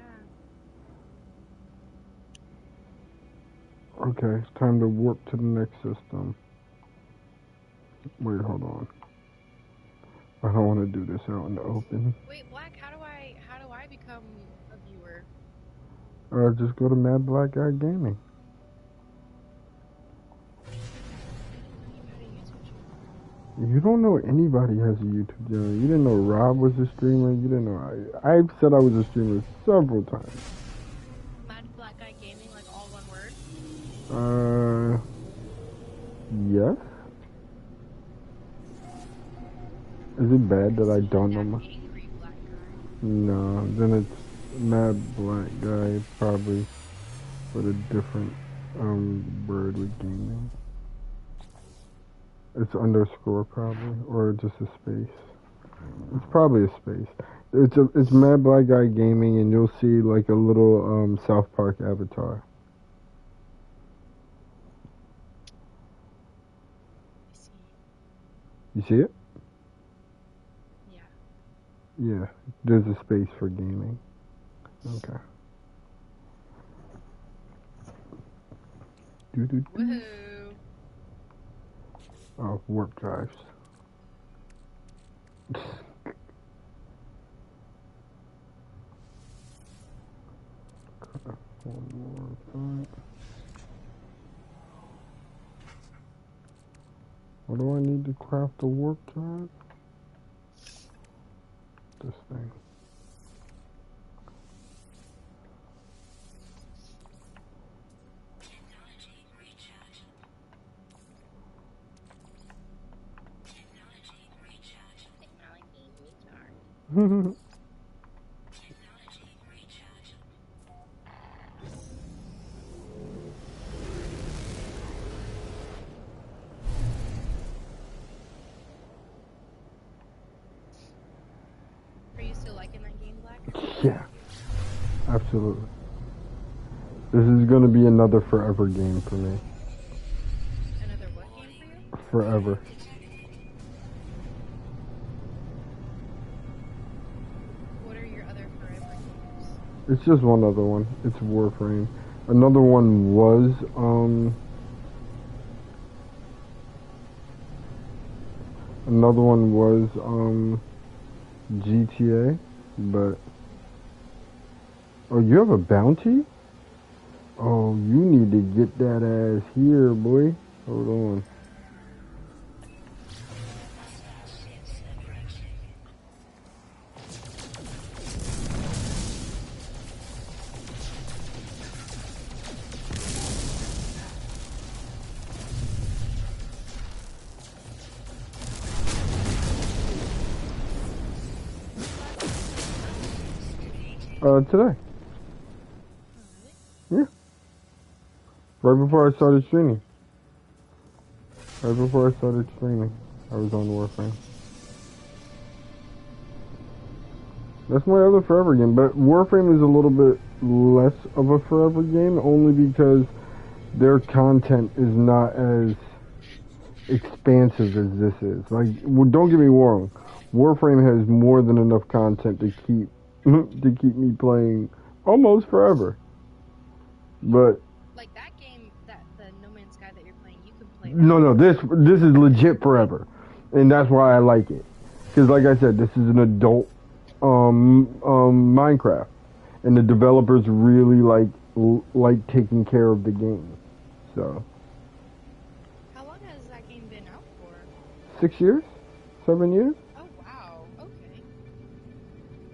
Okay, it's time to warp to the next system. Wait, hold on. I don't want to do this out in the open. Wait, Black, how do I become a viewer? Just go to MadBlackGuy Gaming. You don't know anybody has a YouTube channel. You didn't know Rob was a streamer. You didn't know I've said I was a streamer several times. MadBlackGuy Gaming, like all one word? Yes. Is it bad that I don't know my... Angry black guy. No, then it's MadBlackGuy probably with a different word with gaming. It's underscore probably, or just a space. It's probably a space. It's MadBlackGuy Gaming, and you'll see like a little South Park avatar. I see. You see it? Yeah. Yeah, there's a space for gaming. Okay. Woohoo! Oh, warp drives. One more thing. What do I need to craft a warp drive? This thing. Are you still liking that game, Black? Yeah, absolutely. This is gonna be another forever game for me. Another what game for you? Forever. What are your other forever games? It's just one other one. It's Warframe. Another one was GTA, but oh, you have a bounty? Oh, you need to get that ass here, boy. Hold on. Today. Yeah. Right before I started streaming. I was on Warframe. That's my other forever game, but Warframe is a little bit less of a forever game, only because their content is not as expansive as this is. Like, don't get me wrong, Warframe has more than enough content to keep me playing almost forever. But Like that game, the No Man's Sky that you're playing, you can play. no, this is legit forever, and that's why I like it. Because, like I said, this is an adult Minecraft, and the developers really like taking care of the game. So. How long has that game been out for? 6 years? 7 years? Oh wow. Okay.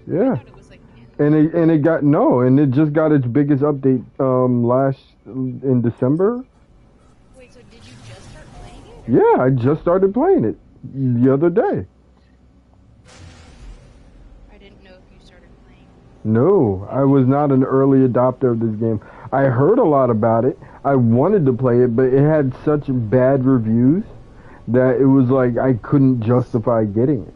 Yeah. I thought it was like. And it just got its biggest update in December. Wait, so did you just start playing it? Yeah, I just started playing it the other day. I didn't know if you started playing. No, I was not an early adopter of this game. I heard a lot about it. I wanted to play it, but it had such bad reviews that it was like I couldn't justify getting it.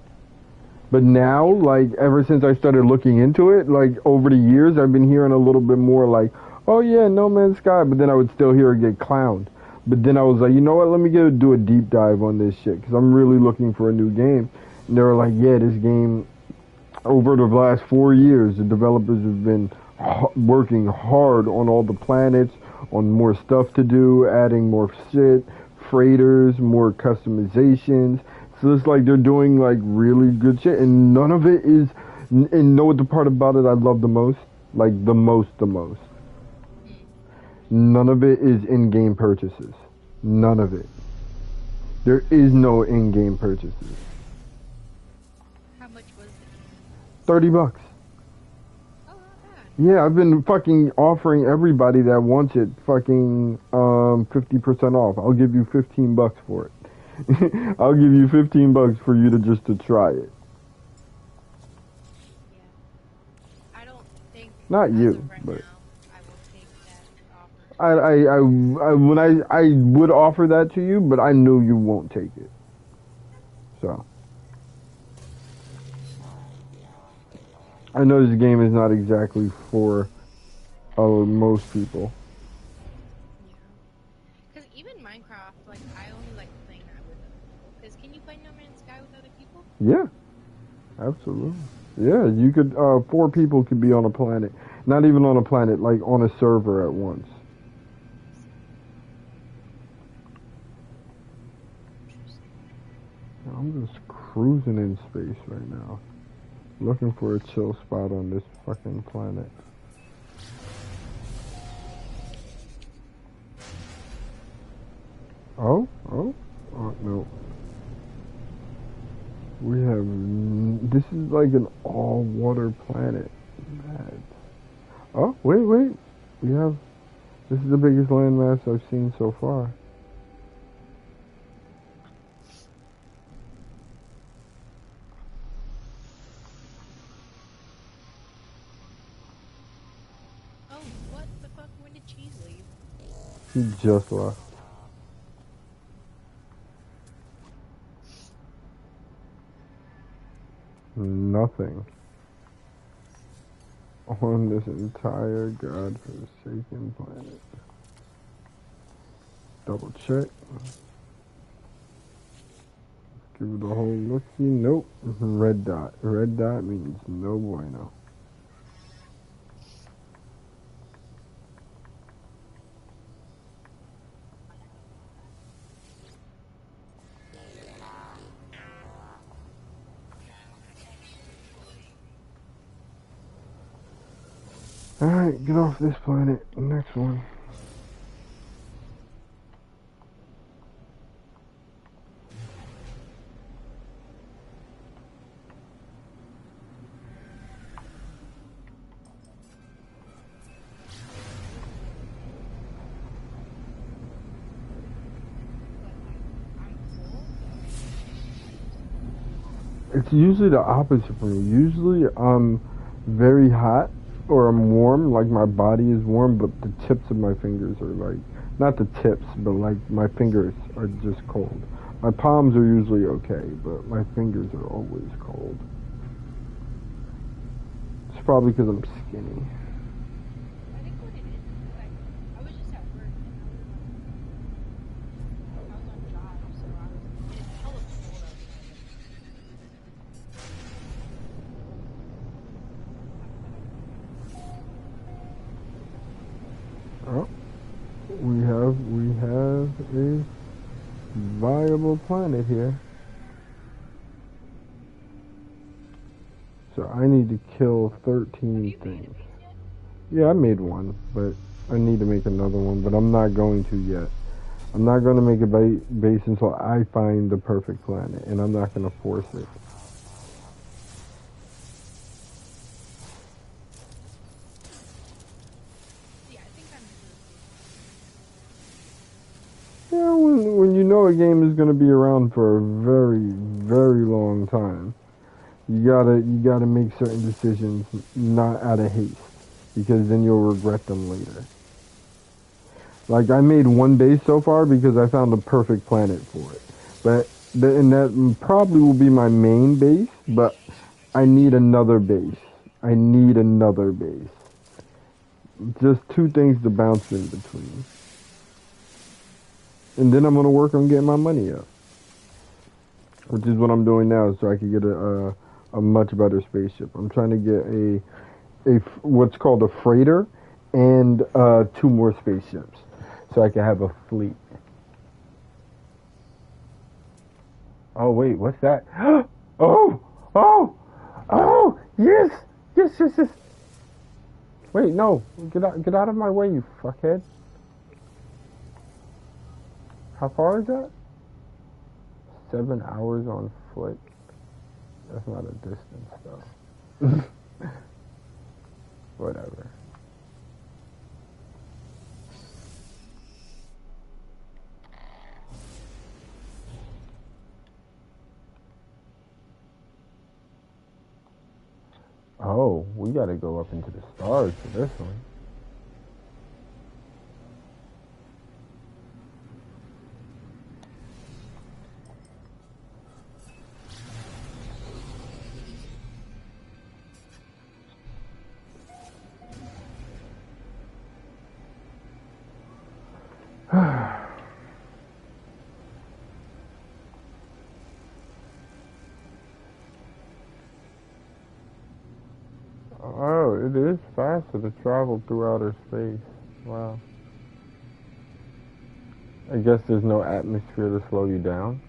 But now, like, ever since I started looking into it, like, over the years, I've been hearing a little bit more like, oh yeah, No Man's Sky, but then I would still hear it get clowned. But then I was like, you know what, let me do a deep dive on this shit, because I'm really looking for a new game. And they were like, yeah, this game, over the last 4 years, the developers have been working hard on all the planets, on more stuff to do, adding more shit, freighters, more customizations. So it's like they're doing like really good shit, and none of it is. And know what the part about it I love the most? Like the most. None of it is in-game purchases. None of it. There is no in-game purchases. How much was it? $30. Oh, not bad. Yeah, I've been fucking offering everybody that wants it fucking 50% off. I'll give you $15 for it. I'll give you $15 for you to try it. Yeah. I don't think. Not as you, of right but now, I will take that offer. I would offer that to you, but I know you won't take it. So I know this game is not exactly for most people. Because even Minecraft, like, I only like playing that with other people. Because can you play No Man's Sky with other people? Yeah, absolutely. Yeah, you could. 4 people could be on a planet. Not even on a planet, like on a server at once. I'm just cruising in space right now, looking for a chill spot on this fucking planet. Oh, no. We have. This is like an all-water planet. Mad. Oh, wait. We have. This is the biggest landmass I've seen so far. Oh, what the fuck? When did Cheese leave? He just left. Nothing on this entire godforsaken planet. Double check. Give it a whole look. Nope. Red dot. Red dot means no bueno. Alright, get off this planet. Next one. It's usually the opposite for me. Usually I'm very hot or I'm warm, like my body is warm, but the tips of my fingers are like, not the tips, but like my fingers are just cold. My palms are usually okay, but my fingers are always cold. It's probably because I'm skinny. I think what it is like, I was just at work and I was on job, so it's hella cold outside. Oh, we have a viable planet here. So I need to kill 13 things. Yeah, I made one, but I need to make another one, but I'm not going to yet. I'm not going to make a base until I find the perfect planet, and I'm not going to force it. Yeah, I think I'm Yeah, when you know a game is going to be around for a very, very long time, you gotta make certain decisions not out of haste, because then you'll regret them later. Like, I made one base so far because I found the perfect planet for it. And that probably will be my main base, but I need another base. I need another base. Just 2 things to bounce in between. And then I'm going to work on getting my money up. Which is what I'm doing now, so I can get a much better spaceship. I'm trying to get a what's called a freighter and 2 more spaceships, so I can have a fleet. Oh wait, what's that? Oh, yes. Wait, no, get out of my way, you fuckhead. How far is that? 7 hours on foot. That's not a distance, though. Whatever. Oh, we gotta go up into the stars for this one. Oh, it is faster to travel through outer space. Wow. I guess there's no atmosphere to slow you down.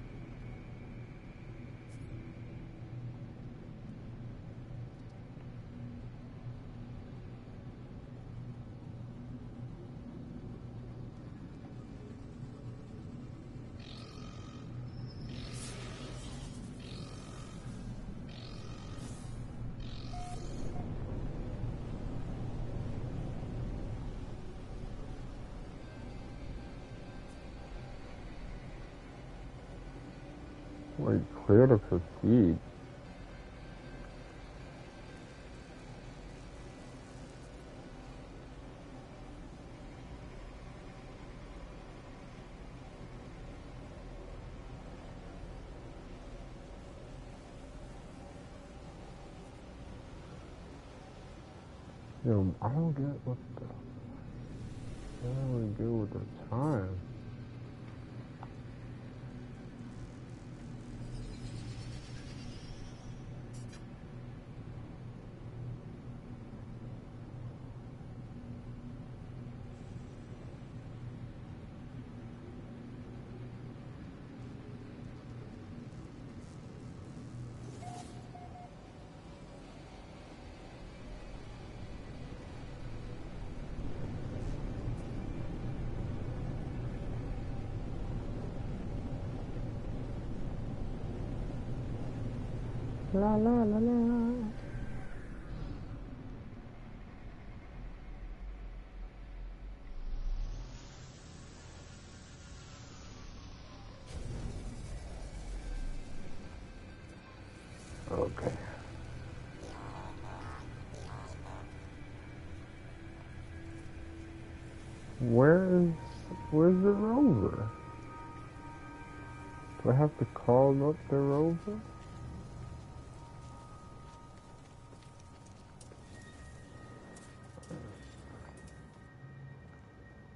Wait, clear to proceed. Yo, I don't get what do we do with the time? La la la la. Okay. Where's the rover? Do I have to call up the rover?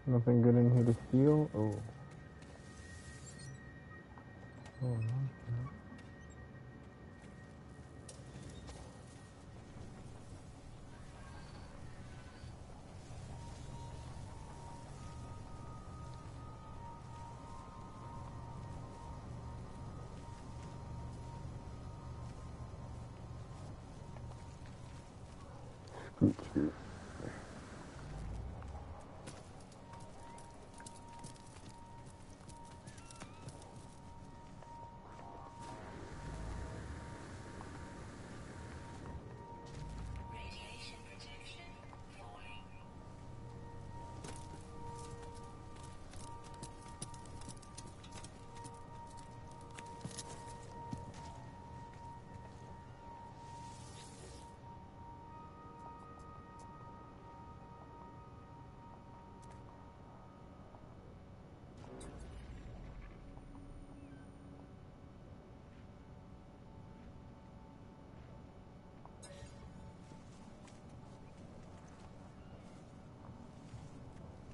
Nothing good in here to steal? Oh. Oh, no. Scoot, scoot.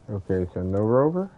Okay, so no rover?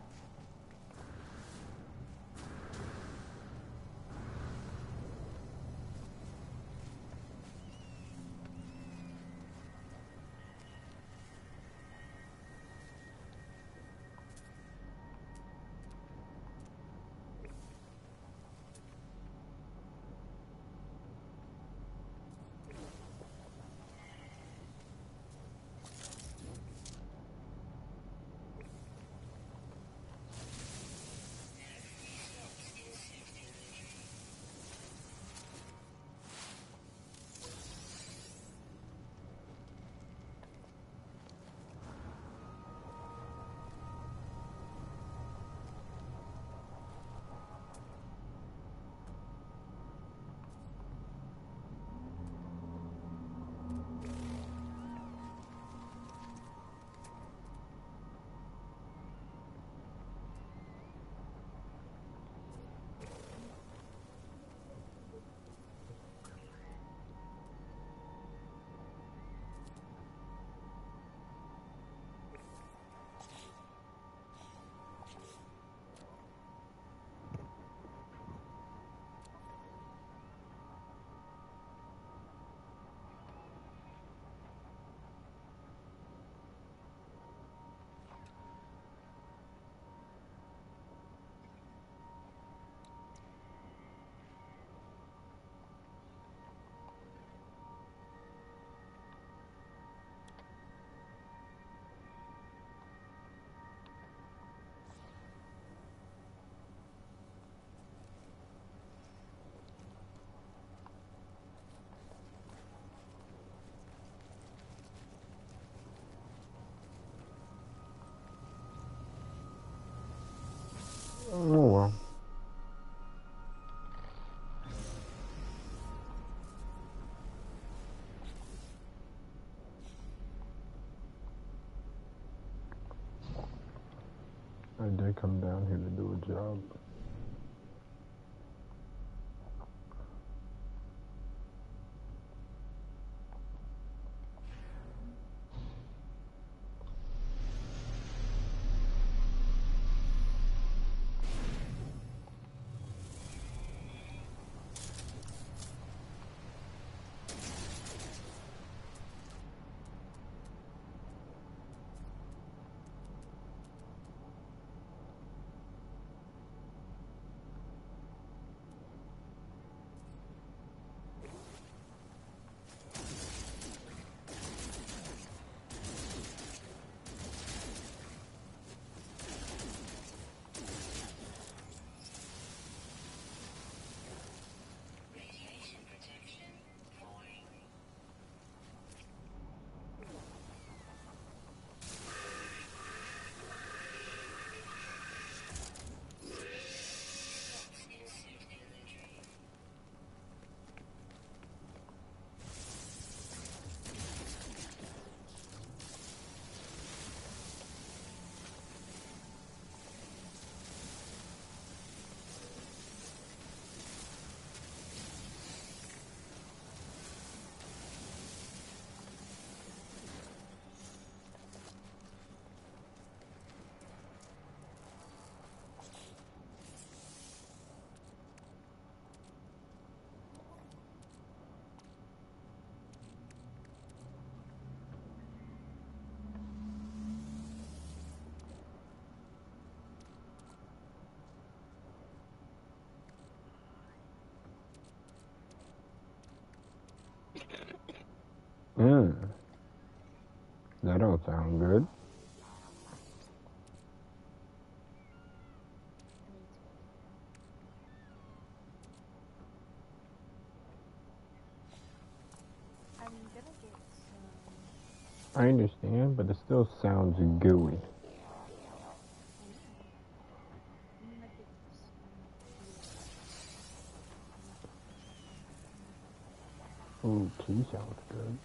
I did come down here to do a job. That don't sound good. I'm gonna get some. I understand, but it still sounds gooey. I'm gonna get some. Ooh, tea sounds good.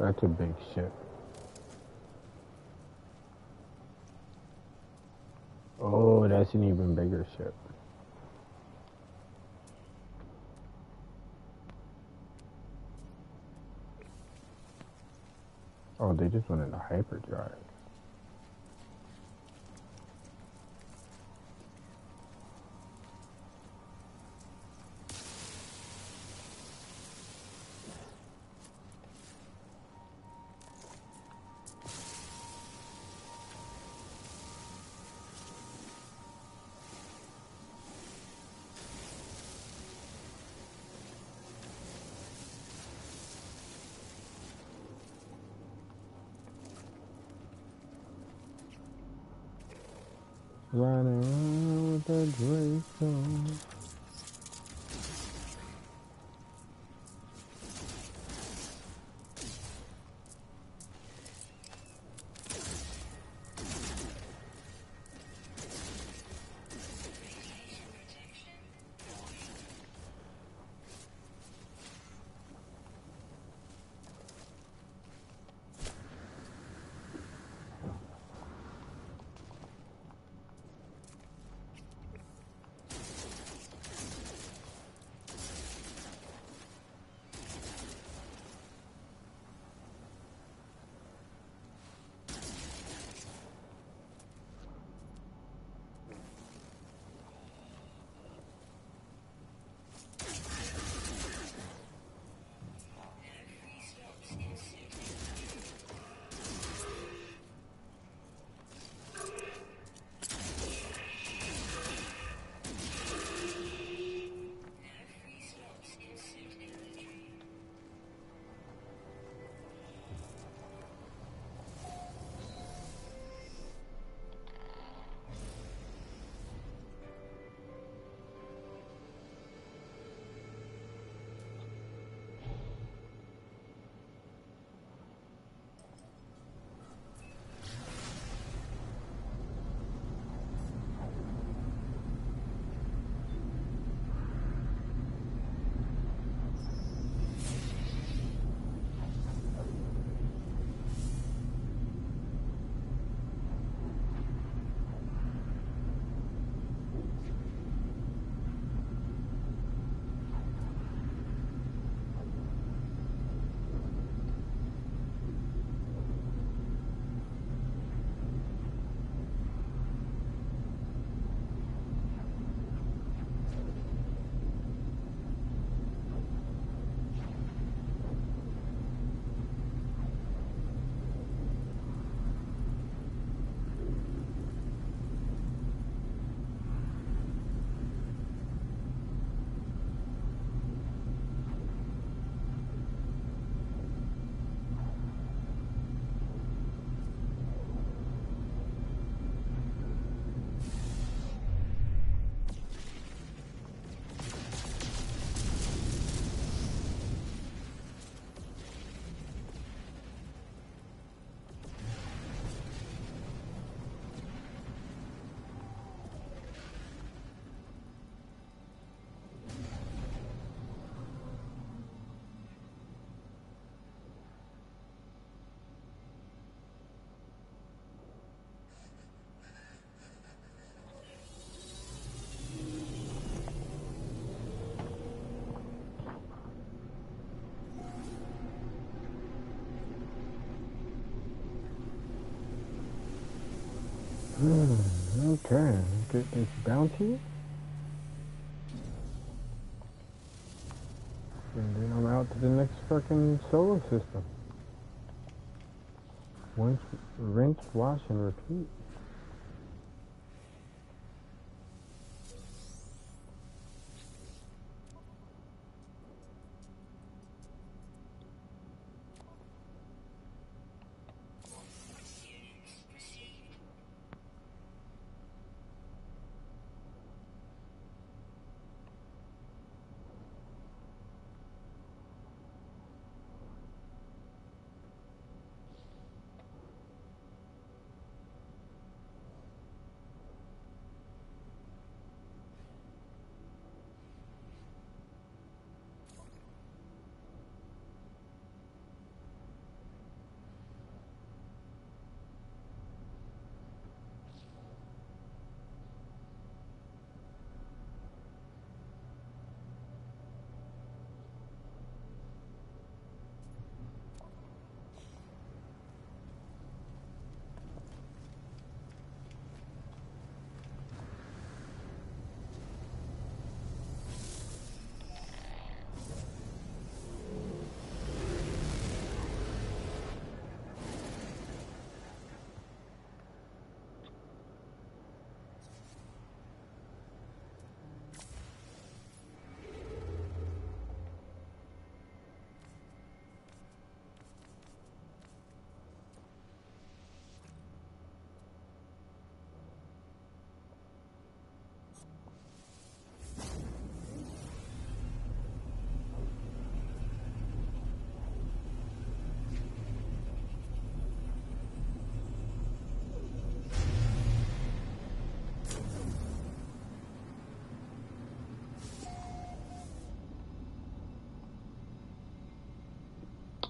That's a big ship. Oh, that's an even bigger ship. Oh, they just went into hyperdrive. Riding around with a Drake song. Okay, get this bounty. And then I'm out to the next fucking solo system. Rinse, wash, and repeat.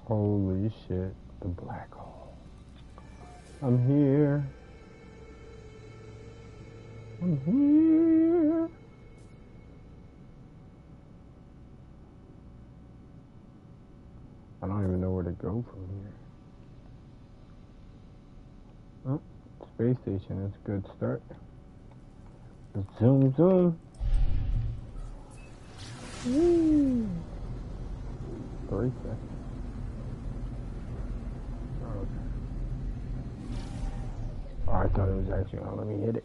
Holy shit, the black hole. I'm here. I'm here. I don't even know where to go from here. Oh, space station is a good start. Zoom, zoom. Woo. 3 seconds. Oh, I thought it was actually gonna let me hit it.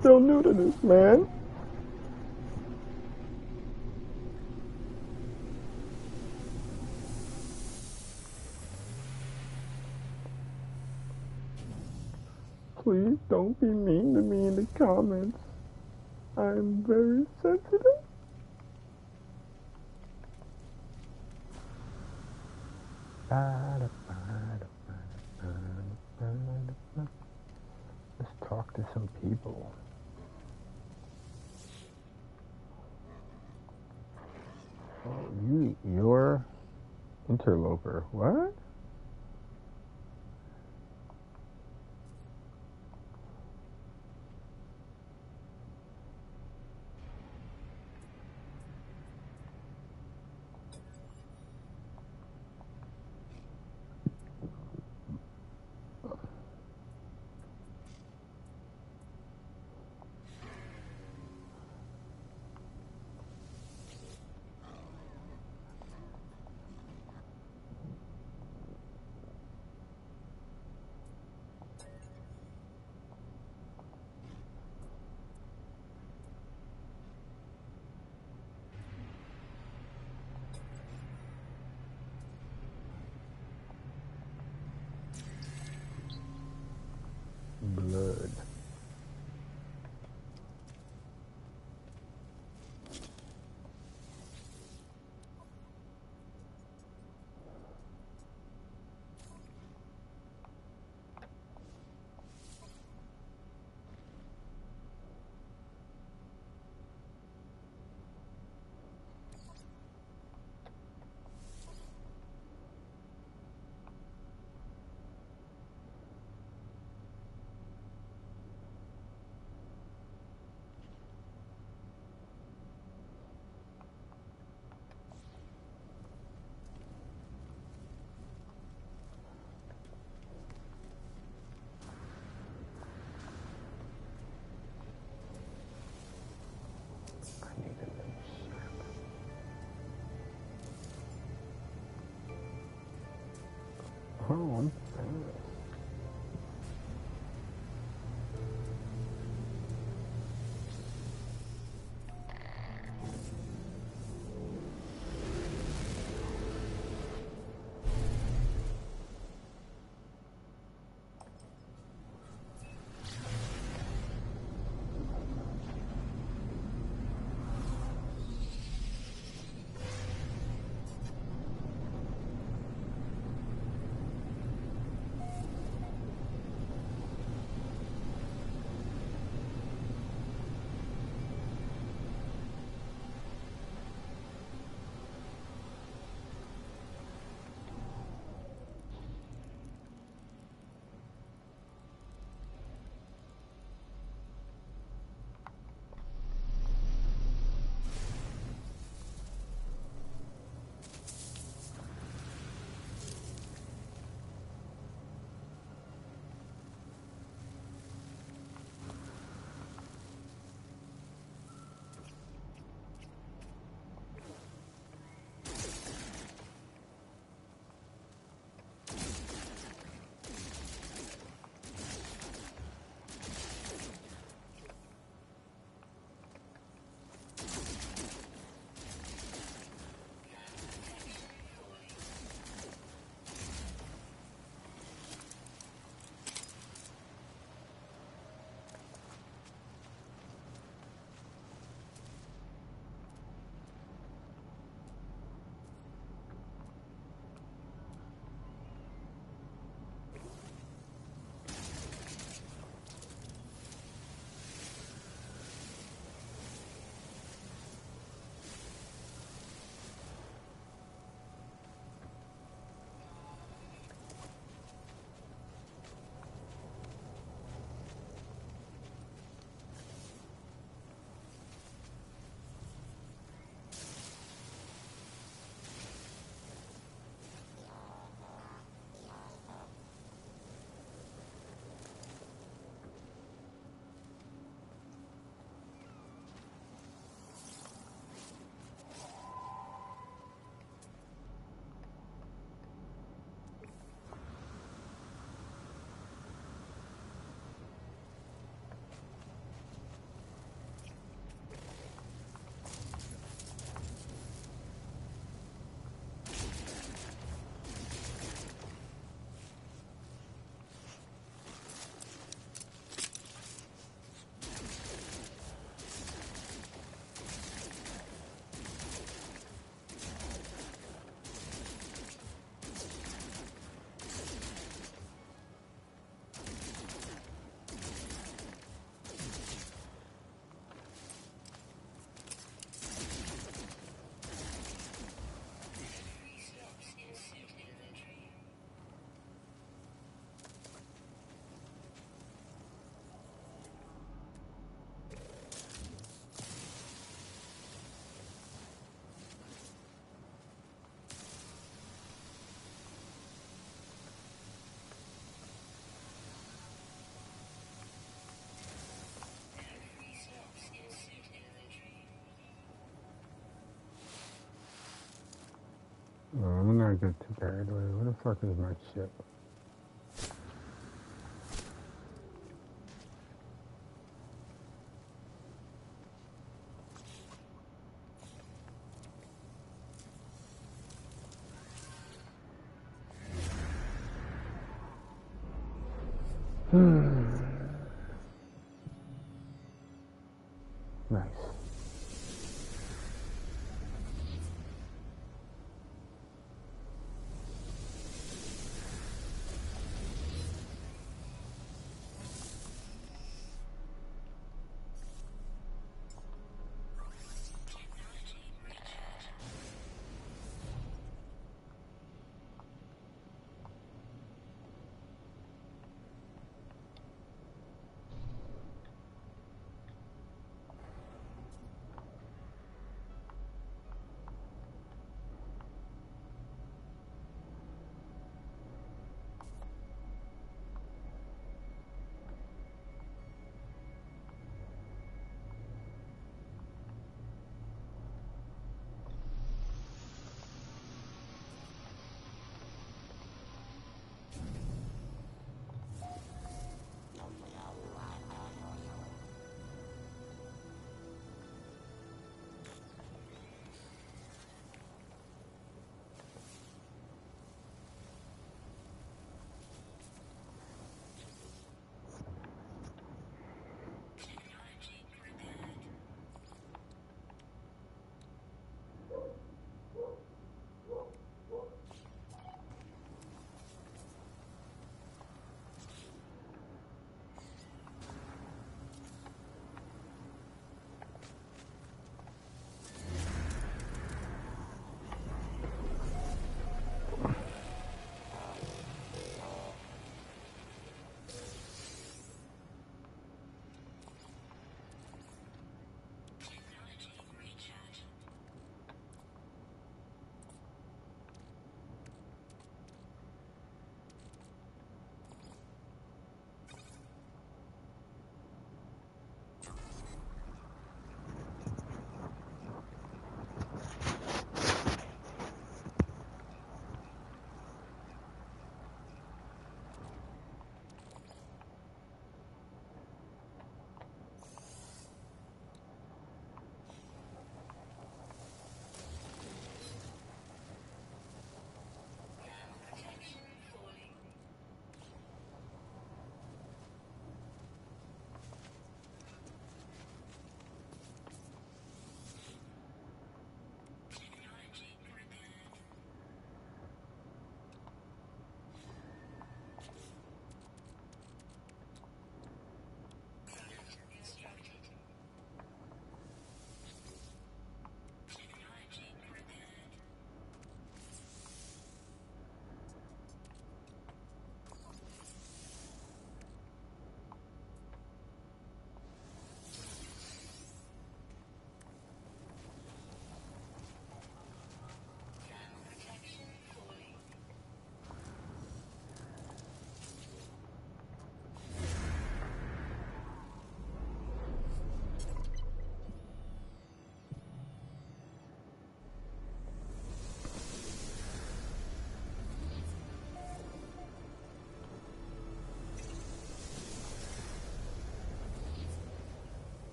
Still new to this, man. Please don't be mean to me in the comments. I'm very sensitive. Let's talk to some people. Oh, you're interloper. What? phone. I'm not get too carried away. Where the fuck is my shit? Nice.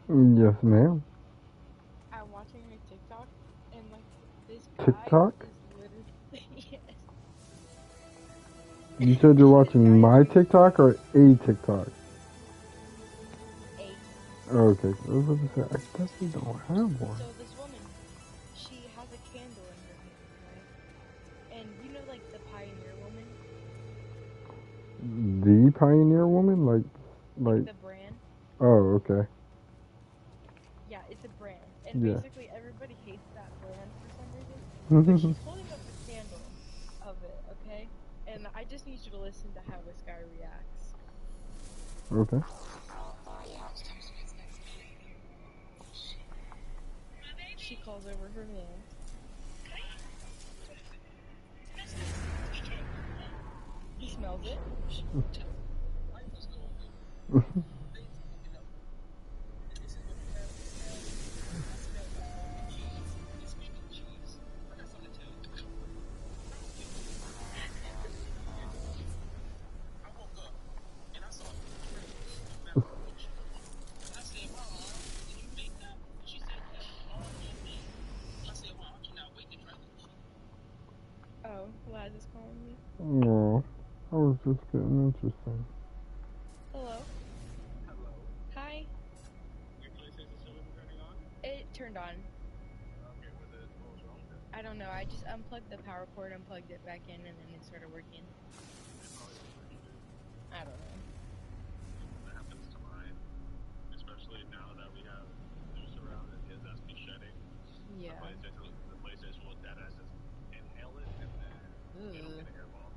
Yes, ma'am. I'm watching a TikTok, and like this guy TikTok? is literally yes. You said you're watching my TikTok or a TikTok? Okay, I was about to say, I definitely don't have one. So this woman, she has a candle in her hand, right? And you know, like the Pioneer Woman, The Pioneer Woman? like the brand. Oh, okay. Yeah, it's a brand, and Yeah. basically everybody hates that brand for some reason. But she's holding up a candle of it, okay? And I just need you to listen to how this guy reacts. Okay. She calls over her man. He smells it. Oh, Laz is calling me. Oh, I was just getting interesting. Hello. Hi. It turned on. I don't know. I just unplugged the power cord, unplugged it back in, and then it started working. I don't know. That happens to mine, especially now that we have news around and his ass be shedding. Yeah. The PlayStation will dead ass just inhale it and then it'll get a hairball.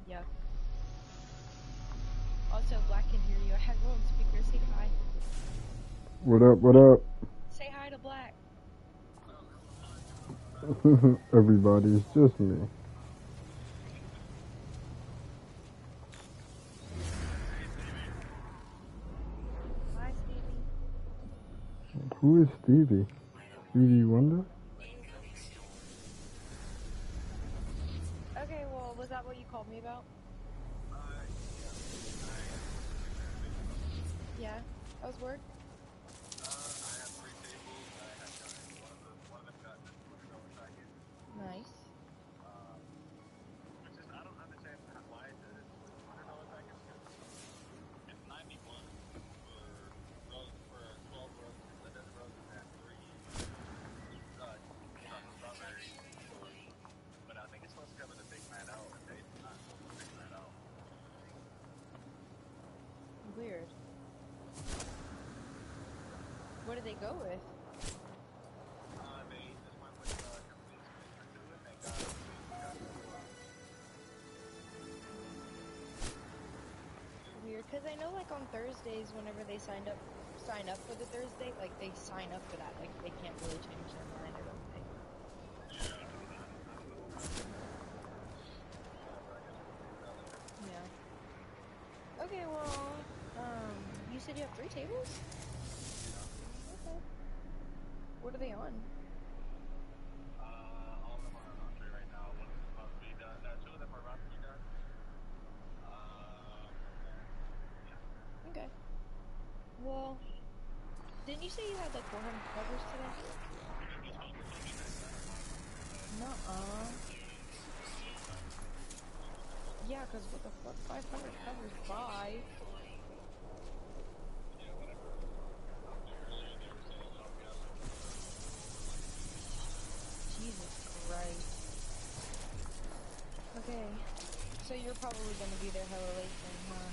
Yep. Also, Black can hear you. I have you on speaker. Say hi. What up, what up? Say hi to Black. Everybody, it's just me. Hi, Stevie. Who is Stevie? Stevie Wonder? Okay, well, was that what you called me about? Yeah. How's work? I have 3 tables that I have done. One of them got this $200 package. Nice. Which is, I don't understand why it is a $200 package because it's 91 for 12 roses, Glendon roses, and 3 strawberries. But I think it's supposed to come in a big night out, and they did not go for a big night out. Weird. What did they go with? They just went with complete sweetener to it. They got Weird, because I know, like, on Thursdays, whenever they sign up for the Thursday, like, they sign up for that. Like, they can't really change their mind, I don't think. Yeah. Okay, well, you said you have 3 tables? Okay. What are they on? all of them are on entree right now. One of them is about to be done. 2 of them are about to be done. Yeah. Okay. Well, didn't you say you had like 400 covers today? Nuh-uh. Yeah, because what the fuck? 500 covers, bye. Jesus Christ. Okay. So you're probably gonna be there hella late then, huh?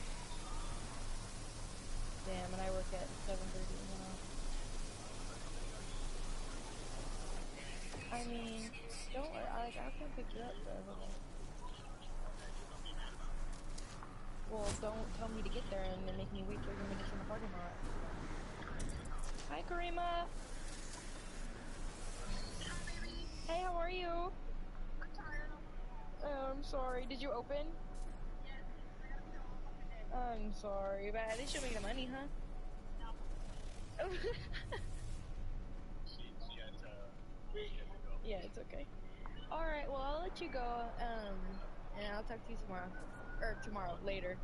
Damn, and I work at 7:30 now. I mean, don't worry, I'll come pick you up, but hold on. Well, don't tell me to get there and then make me wait 30 minutes in the parking lot. Hi, Karima! Hey, how are you? Oh, I'm sorry. Did you open? I'm sorry, but at least you'll make the money, huh? No. Yeah, it's okay. Alright, well, I'll let you go, and I'll talk to you tomorrow. Or tomorrow, later.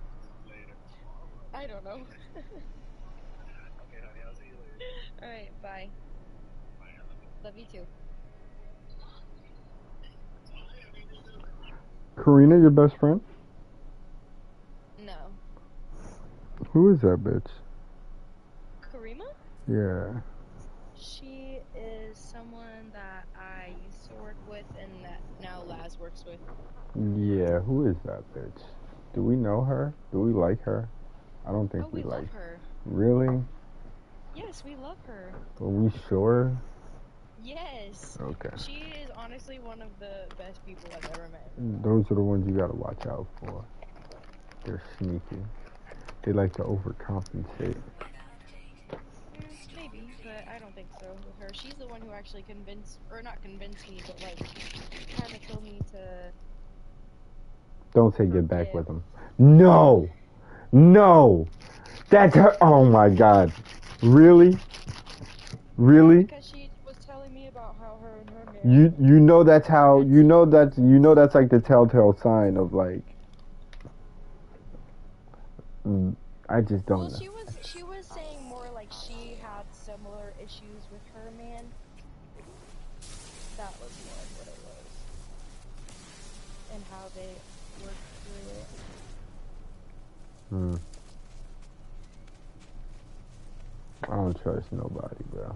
I don't know. Okay, Alright, bye. Love you too. Karina, your best friend? No. Who is that bitch? Karima? Yeah. She is someone that I used to work with and that now Laz works with. Yeah, who is that bitch? Do we know her? Do we like her? I don't think Oh, we like love her. Really? Yes, we love her. Are we sure? Yes. Okay. She is honestly one of the best people I've ever met. Those are the ones you gotta watch out for. They're sneaky. They like to overcompensate. Maybe, but I don't think so with her. She's the one who actually convinced, or not convinced me, but like, kind of told me to Don't say get back forgive. with them. No! No! That's her. Oh my god. Really? Really? Because she was telling me about how her and her man. You know that's how you know that's like the telltale sign of like I just don't Well, know. she was saying more like she had similar issues with her man. That was more of what it was, and how they worked through it. I don't trust nobody, bro.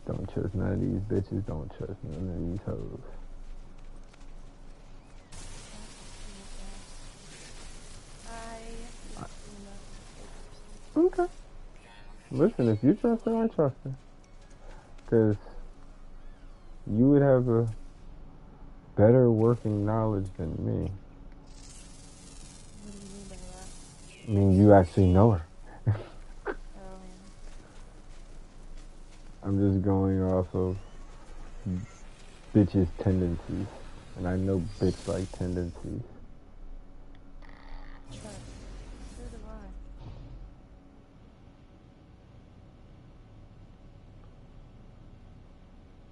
Don't trust none of these bitches. Don't trust none of these hoes. Okay. Listen, if you trust her, I trust her. Because you would have a better working knowledge than me. What do you mean by that? I mean, you actually know her. I'm just going off of bitches' tendencies. And I know bitch like tendencies. So do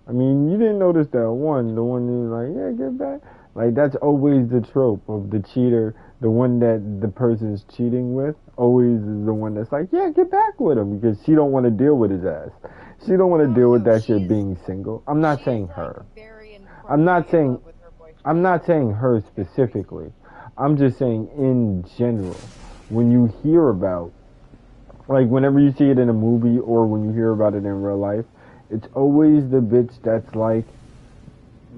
I mean, you didn't notice that one. The one who's like, yeah, get back. Like, that's always the trope of the cheater. The one that the person's cheating with always is the one that's like, yeah, get back with him. Because she don't want to deal with his ass. She don't want to deal with that shit being single. I'm not saying her. I'm not saying her specifically. I'm just saying in general. When you hear about, like, whenever you see it in a movie or when you hear about it in real life, it's always the bitch that's like,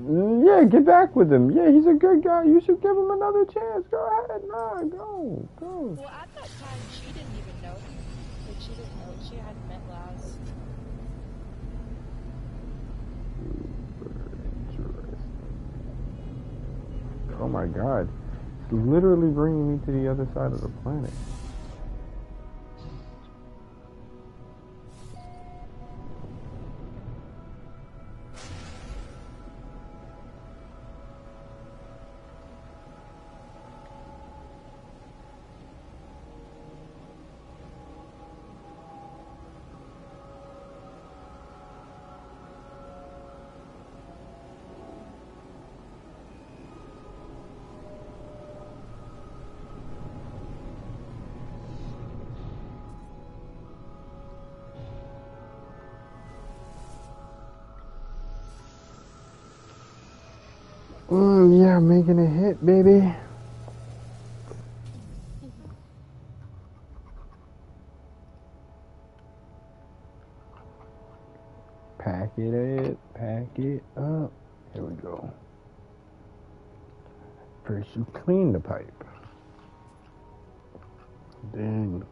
yeah, get back with him. Yeah, he's a good guy. You should give him another chance. Go ahead. Nah, go. Well, at that time, she didn't even know. Like, she didn't know. She hadn't met Laz. Oh my god. It's literally bringing me to the other side of the planet. Yeah, making a hit, baby. Pack it up. Here we go. First you clean the pipe. Then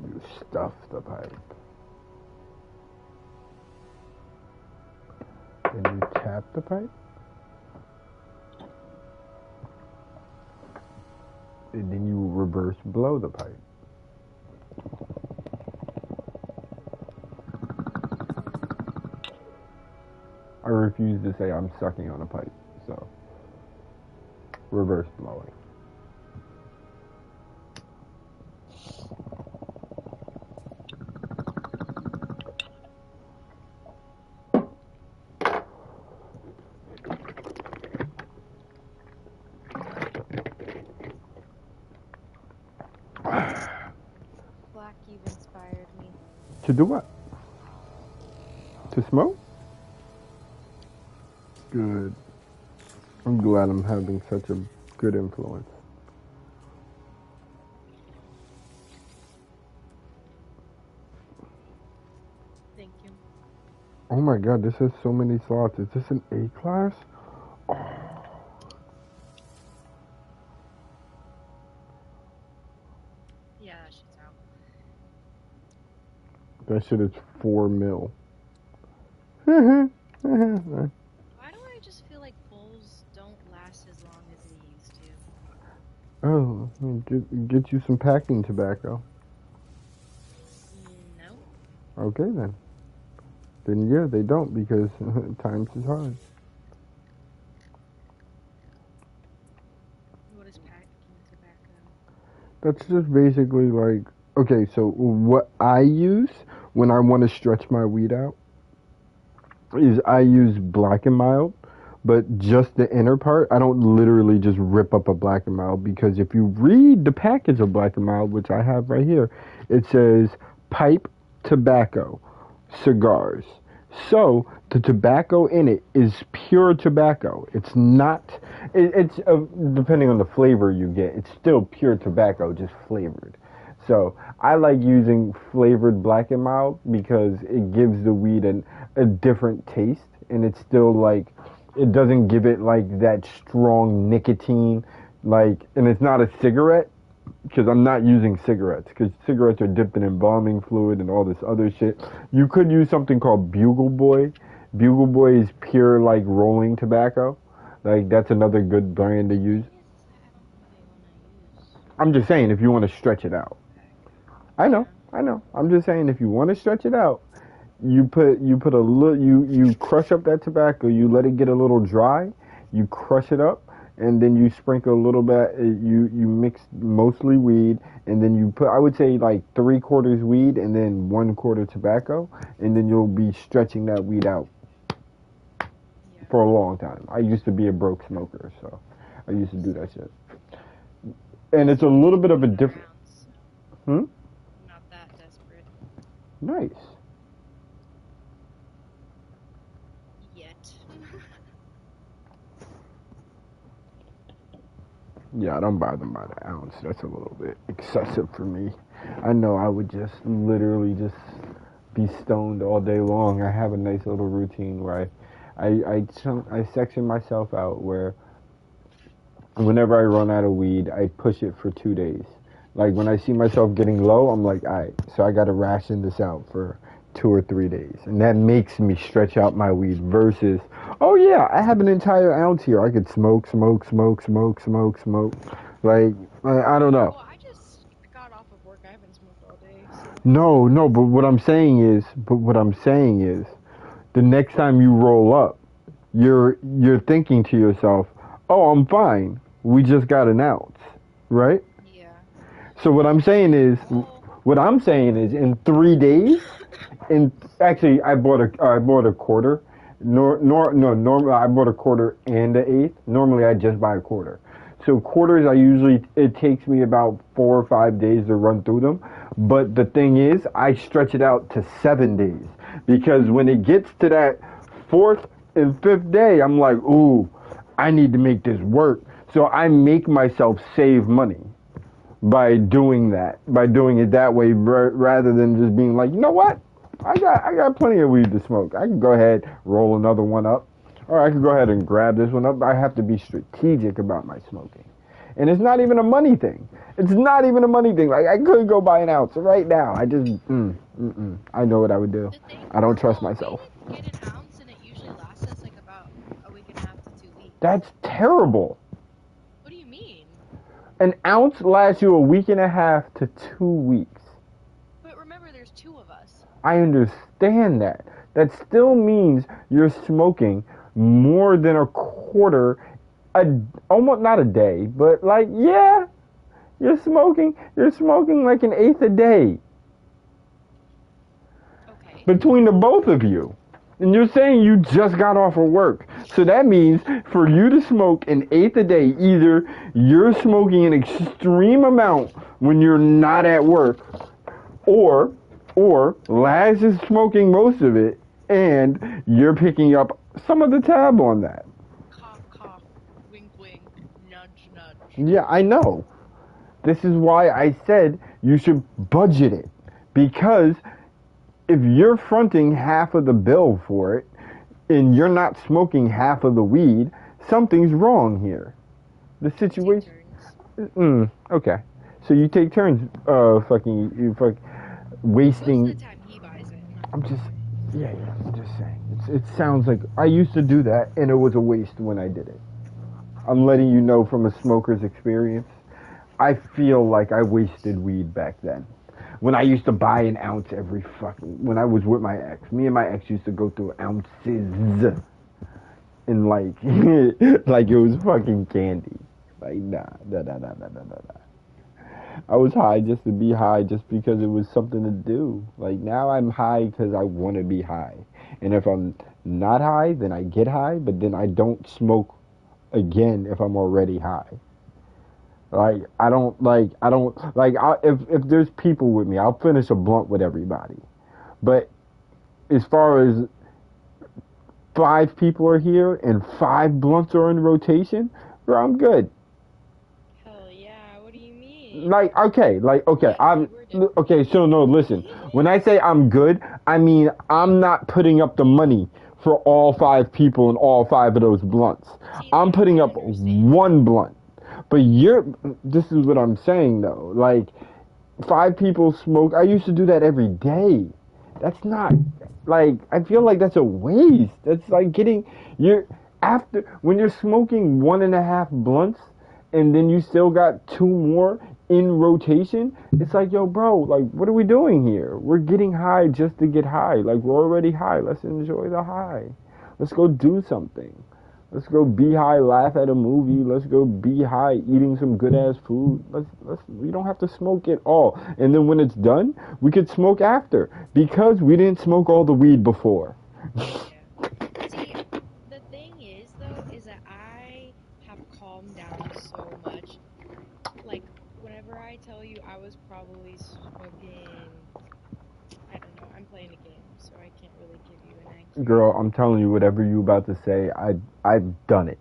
you stuff the pipe. Then you tap the pipe. And then you reverse blow the pipe. I refuse to say I'm sucking on a pipe, so reverse blowing. Black, you've inspired me. To do what? To smoke? Good. I'm glad I'm having such a good influence. Thank you. Oh my god, this has so many slots. Is this an A class? Oh, Yeah, that shit's out. that shit is 4 mil. Why do I just feel like polls don't last as long as they used to? Oh, get you some packing tobacco. No. Okay then. Then yeah, they don't because times is hard. What is packing tobacco? That's just basically like, okay, so what I use when I want to stretch my weed out is I use Black and Mild, but just the inner part. I don't literally just rip up a Black and Mild, because if you read the package of Black and Mild, which I have right here, it says pipe tobacco, cigars. So the tobacco in it is pure tobacco. It's not. It's depending on the flavor you get, it's still pure tobacco, just flavored. So I like using flavored Black and Mild because it gives the weed a different taste, and it's still like, it doesn't give it like that strong nicotine, like, and it's not a cigarette, because I'm not using cigarettes, because cigarettes are dipped in embalming fluid and all this other shit. You could use something called Bugle Boy. Bugle Boy is pure like rolling tobacco. Like, that's another good brand to use. I'm just saying, if you want to stretch it out. I know. I'm just saying, if you want to stretch it out, you put a little, you crush up that tobacco, you let it get a little dry, you crush it up, and then you sprinkle a little bit, you mix mostly weed, and then you put, I would say like 3/4 weed and then 1/4 tobacco, and then you'll be stretching that weed out for a long time. I used to be a broke smoker, so I used to do that shit. And it's a little bit of a different. Not that desperate. Nice. Yet. Yeah, I don't buy them by the ounce. That's a little bit excessive for me. I know I would just literally just be stoned all day long. I have a nice little routine where I section myself out where whenever I run out of weed, I push it for 2 days. Like, when I see myself getting low, I'm like, alright, so I gotta ration this out for 2 or 3 days. And that makes me stretch out my weed versus, oh yeah, I have an entire ounce here. I could smoke. Like, I don't know. Well, I just got off of work. I haven't smoked all day. So. No, but what I'm saying is, the next time you roll up, you're thinking to yourself, oh, I'm fine. We just got an ounce, right? Yeah. So what I'm saying is in 3 days, actually I bought a quarter. Normally I bought a quarter and an eighth. Normally I just buy a quarter. So quarters, it takes me about 4 or 5 days to run through them. But the thing is, I stretch it out to 7 days, because when it gets to that 4th and 5th day, I'm like, ooh, I need to make this work. So I make myself save money by doing it that way, rather than just being like, you know what? I got plenty of weed to smoke. I can go ahead, roll another one up, or I can go ahead and grab this one up. I have to be strategic about my smoking. And it's not even a money thing. Like, I could go buy an ounce right now. I just, I know what I would do. I don't trust myself. Get an ounce and it usually lasts us like about a week and a half to 2 weeks. That's terrible. What do you mean? An ounce lasts you a week and a half to 2 weeks. But remember, there's 2 of us. I understand that. That still means you're smoking more than a quarter, almost not a day, but like, yeah, you're smoking like an eighth a day. Okay. Between the both of you. And you're saying you just got off of work. So that means for you to smoke an eighth a day, either you're smoking an extreme amount when you're not at work, or Or Laz is smoking most of it, and you're picking up some of the tab on that. Cough, cough. Wink, wink. Nudge, nudge. Yeah, I know. This is why I said you should budget it. Because if you're fronting half of the bill for it, and you're not smoking half of the weed, something's wrong here. The situation... Okay. So you take turns, wasting... Most of the time he buys it. I'm just saying. It sounds like I used to do that, and it was a waste when I did it. I'm letting you know from a smoker's experience. I feel like I wasted weed back then. When I used to buy an ounce every fucking... When I was with my ex. Me and my ex used to go through ounces. And like... like it was fucking candy. Like, nah. I was high just to be high just because it was something to do. Like, now I'm high because I want to be high. And if I'm not high, then I get high, but then I don't smoke again if I'm already high. Like, if there's people with me, I'll finish a blunt with everybody. But as far as 5 people are here and 5 blunts are in rotation, bro, I'm good. So no, listen. When I say I'm good, I mean I'm not putting up the money for all 5 people and all 5 of those blunts. I'm putting up 1 blunt. But this is what I'm saying though. Like, 5 people smoke. I used to do that every day. That's not, like, I feel like that's a waste. That's like when you're smoking 1.5 blunts and then you still got 2 more in rotation, it's like, yo, bro, like, what are we doing here? We're getting high just to get high. Like, we're already high. Let's enjoy the high. Let's go do something. Let's go be high, laugh at a movie. Let's go be high, eating some good ass food. We don't have to smoke it all. And then when it's done, we could smoke after because we didn't smoke all the weed before. See, the thing is though, is that I have calmed down so much. Like, whenever I tell you I was probably smoking, I don't know, I'm playing a game, so I can't really give you an accurate... Girl, I'm telling you, whatever you about to say, I've done it.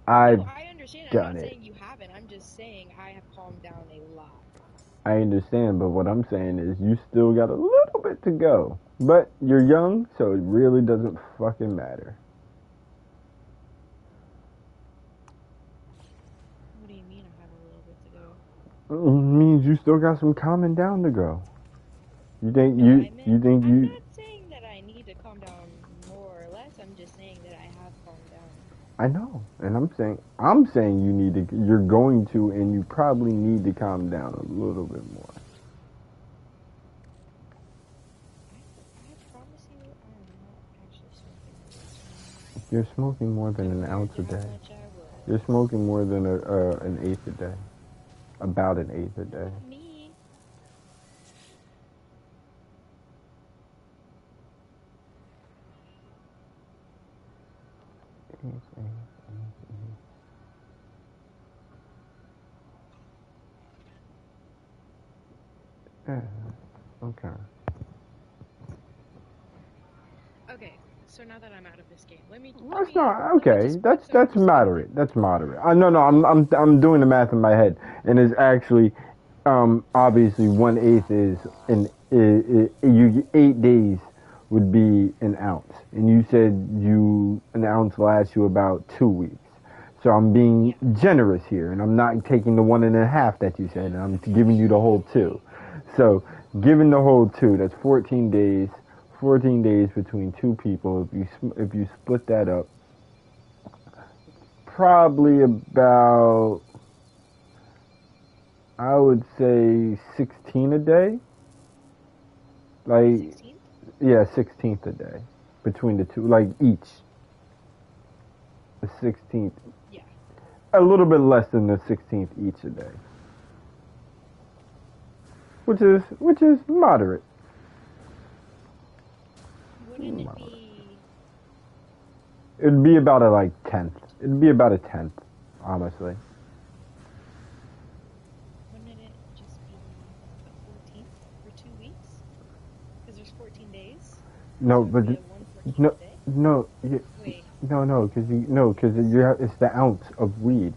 I understand. I'm not saying you haven't. I'm just saying I have calmed down a lot. I understand, but what I'm saying is you still got a little bit to go. But you're young, so it really doesn't fucking matter. What do you mean I have a little bit to go? It means you still got some calming down to go. I'm not saying that I need to calm down more or less. I'm just saying that I have calmed down. I know, and I'm saying you're going to, and you probably need to calm down a little bit more. I promise you, I'm not actually smoking. You're smoking more than an ounce a day. You're smoking more than an eighth a day. About an eighth a day. Me. Okay. Okay, so now that I'm out of this game, That's not okay. That's moderate. That's moderate. I'm doing the math in my head, and it's actually, obviously 1/8 is 8 days would be an ounce, and you said an ounce lasts you about 2 weeks. So I'm being generous here, and I'm not taking the 1.5 that you said, and I'm giving you the whole 2. So, given the whole 2, that's 14 days. 14 days between 2 people. If you split that up, probably about, I would say 16 a day. Like 16? Yeah, 16th a day between the 2, like each. The 16th. Yeah. A little bit less than the 16th each a day. Which is moderate. Wouldn't it be... It'd be about a 10th. It'd be about a 10th, honestly. Wouldn't it just be a 14th for 2 weeks? No, So but it'd be a 1/14 no, day? no, Wait. no, because it's the ounce of weed.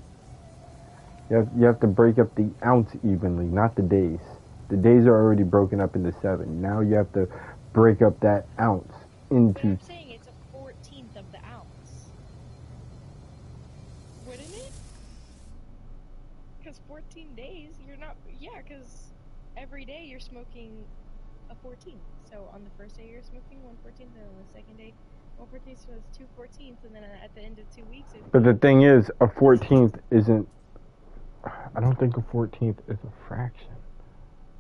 You have to break up the ounce evenly, not the days. The days are already broken up into 7. Now you have to break up that ounce But into. I'm saying it's a 14th of the ounce. Wouldn't it? Because 14 days, you're not. Yeah, because every day you're smoking a 14th. So on the first day you're smoking 1/14, and on the second day 1/14, so it's 2/14, and then at the end of 2 weeks it. But the thing is, a 14th isn't. I don't think a 14th is a fraction.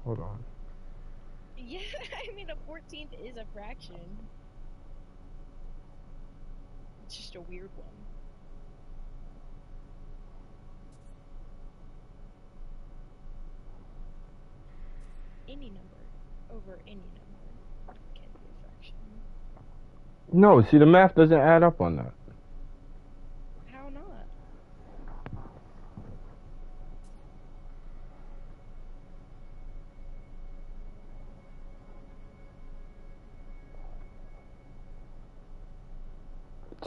Hold on. Yeah, I mean a 14th is a fraction. It's just a weird one. Any number over any number can be a fraction. No, see, the math doesn't add up on that. How not?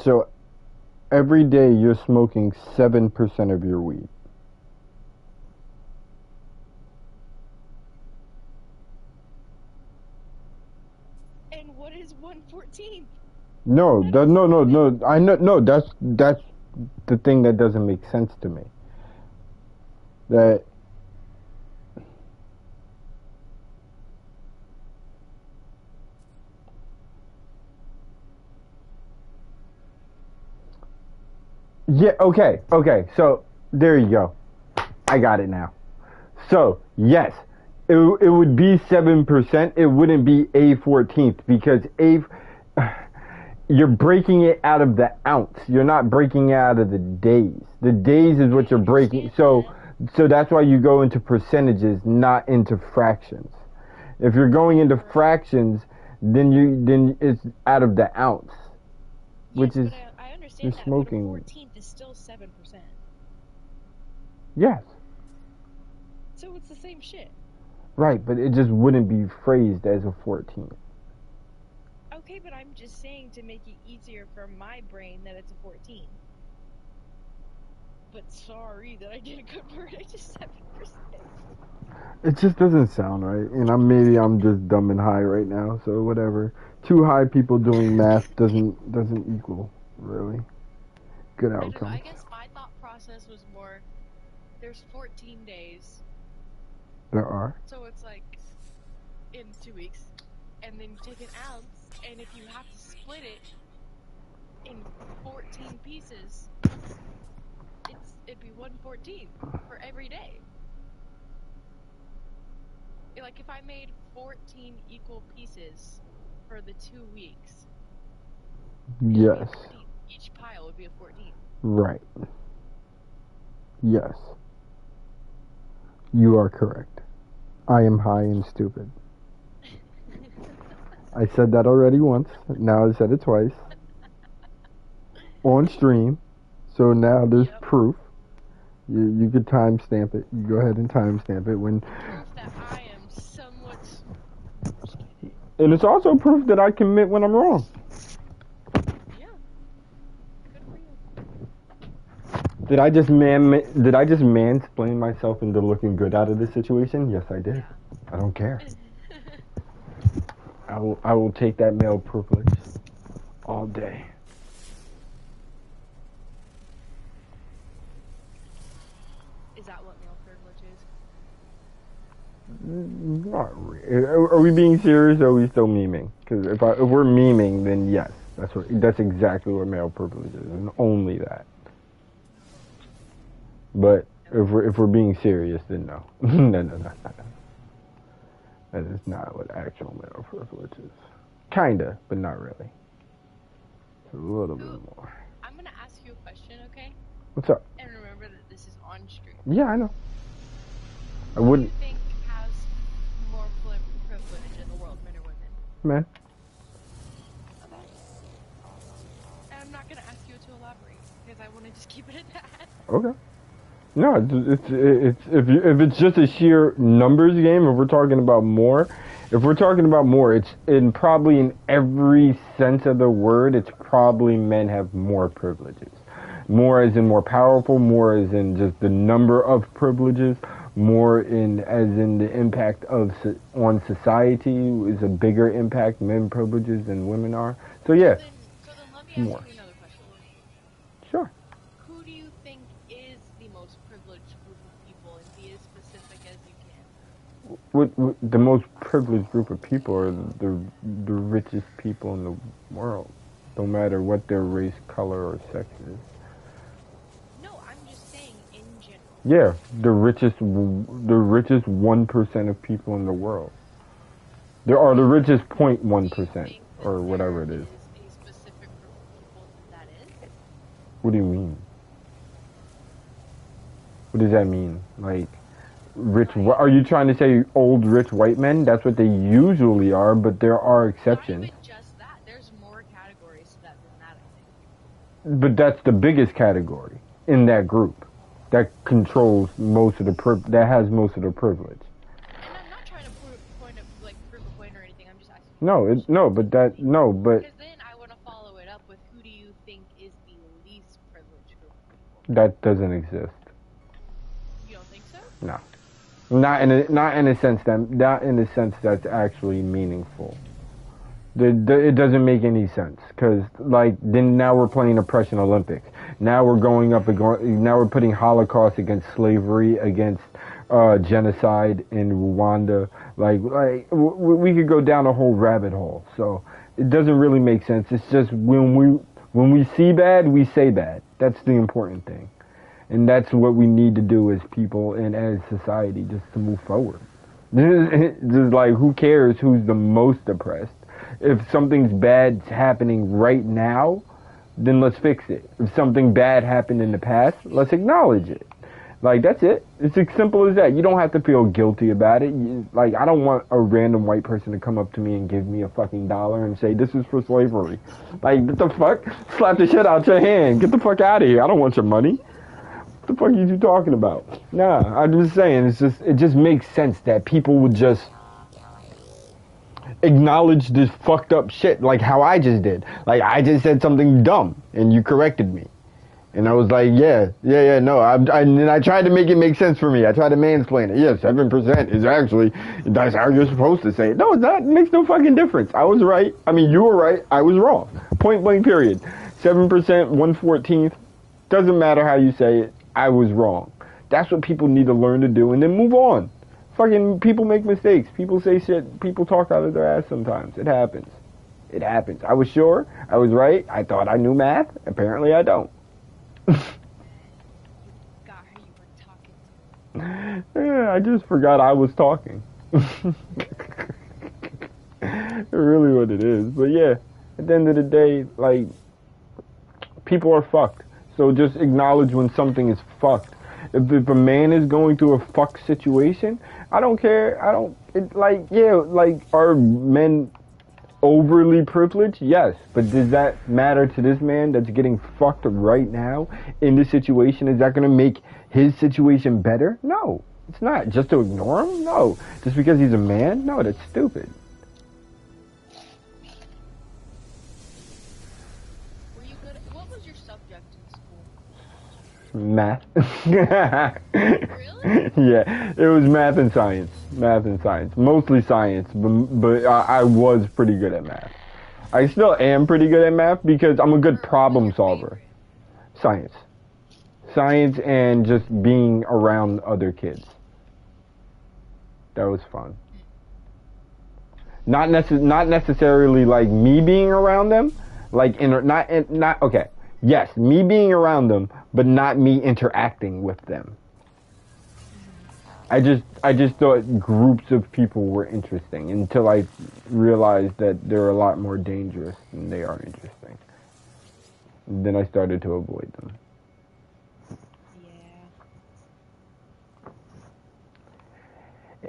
So every day you're smoking 7% of your weed. And what is 1/14? No, no. I know, no. That's the thing that doesn't make sense to me. That yeah, okay. So there you go. I got it now. So yes, it would be 7%. It wouldn't be a 14th because you're breaking it out of the ounce. You're not breaking it out of the days. The days is what you're breaking. So that's why you go into percentages, not into fractions. If you're going into fractions, then it's out of the ounce, which yes, is but I understand you're that, smoking. but a 14th is still 7%. Yes. So it's the same shit. Right, but it just wouldn't be phrased as a 14th. Okay, but I'm just saying to make it easier for my brain that it's a 14. But sorry that I didn't convert it to 7%. It just doesn't sound right, and maybe I'm just dumb and high right now. So whatever. Two high people doing math doesn't equal really good I don't know. outcomes. I guess my thought process was more. There's 14 days, There are. so it's like in 2 weeks, and then you take an ounce, and if you have to split it in 14 pieces, it'd be 1/14 for every day. Like if I made 14 equal pieces for the 2 weeks, Yes. each pile would be a 14. Right. Yes. You are correct. I am high and stupid. I said that already once. Now I said it twice. On stream. So now there's proof. You could timestamp it. You go ahead and timestamp it when. Proof that I am somewhat. And it's also proof that I can admit when I'm wrong. Yeah. Good for you. Did I just mansplain myself into looking good out of this situation? Yes, I did. Yeah. I don't care. I will take that male privilege all day. Is that what male privilege is? Not really. Are we being serious or are we still memeing? Because if we're memeing, then yes, that's exactly what male privilege is, and only that. But if we're being serious, then no. No. That is not what actual male privilege is. Kinda, but not really. It's a little bit more. I'm gonna ask you a question, okay? What's up? And remember that this is on stream. Yeah, I know. I Who wouldn't. do you think has more privilege in the world, men or women? Man. Okay. And I'm not gonna ask you to elaborate because I want to just keep it at that. Okay. No, it's if it's just a sheer numbers game, if we're talking about more, If we're talking about more, it's probably in every sense of the word, it's probably men have more privileges. More as in more powerful, more as in just the number of privileges, more in as in the impact of on society is a bigger impact men privileges than women are. So yeah, So then let me ask more. you another question. Sure. Who do you think is the most privileged group of people, and be as specific as you can? What the most privileged group of people are the richest people in the world, no matter what their race, color, or sex is. No, I'm just saying in general. Yeah, the richest 1% of people in the world. There are the richest 0.1% or whatever it is. A specific group of people that is? What do you mean? What does that mean? Like rich? Are you trying to say old rich white men? That's what they usually are, but there are exceptions. Not even just that. There's more categories to that than that, I think. But that's the biggest category in that group. That controls most of the that has most of the privilege. And I'm not trying to prove a point or anything. I'm just asking. But Because then I want to follow it up with who do you think is the least privileged group of people? that doesn't exist. You don't think so? No, not in a sense that's actually meaningful. It doesn't make any sense because then now we're playing oppression Olympics. Now we're now we're putting Holocaust against slavery, against genocide in Rwanda. We could go down a whole rabbit hole. So it doesn't really make sense. It's just when we see bad, we say bad. That's the important thing, and that's what we need to do as people and as society, just to move forward. Just like, who cares who's the most oppressed? If something's bad's happening right now, then let's fix it. If something bad happened in the past, let's acknowledge it. That's it. It's as simple as that. You don't have to feel guilty about it. I don't want a random white person to come up to me and give me a fucking dollar and say, this is for slavery. What the fuck? Slap the shit out your hand. Get the fuck out of here. I don't want your money. What the fuck are you talking about? Nah, I'm just saying, it just makes sense that people would just acknowledge this fucked up shit like how I just did. I just said something dumb and you corrected me. And I was like, no. And I tried to make it make sense for me. I tried to mansplain it. Yeah, 7% is actually, that's how you're supposed to say it. No, it's not. It makes no fucking difference. I was right. I mean, you were right. I was wrong. Point blank period. 7%, 1/14th. Doesn't matter how you say it. I was wrong. That's what people need to learn to do and then move on. Fucking people make mistakes. People say shit. People talk out of their ass sometimes. It happens. It happens. I was sure. I was right. I thought I knew math. Apparently I don't. Forgot how you were talking to me. Yeah, I just forgot I was talking. Really what it is. But yeah, at the end of the day, people are fucked. So just acknowledge when something is fucked. If a man is going through a fuck situation, I don't care. Are men overly privileged? Yes. But does that matter to this man that's getting fucked right now in this situation? Is that going to make his situation better? No, it's not. Just to ignore him? No. Just because he's a man? No, that's stupid. Were you good? What was your subject in school? Math. Really? Yeah, it was math and science. Mostly science, but I was pretty good at math. I still am pretty good at math because I'm a good problem solver. Science. And just being around other kids. That was fun. Not necessarily like me being around them, okay. Yes, me being around them, but not me interacting with them. I just thought groups of people were interesting until I realized that they're a lot more dangerous than they are interesting. And then I started to avoid them. Yeah.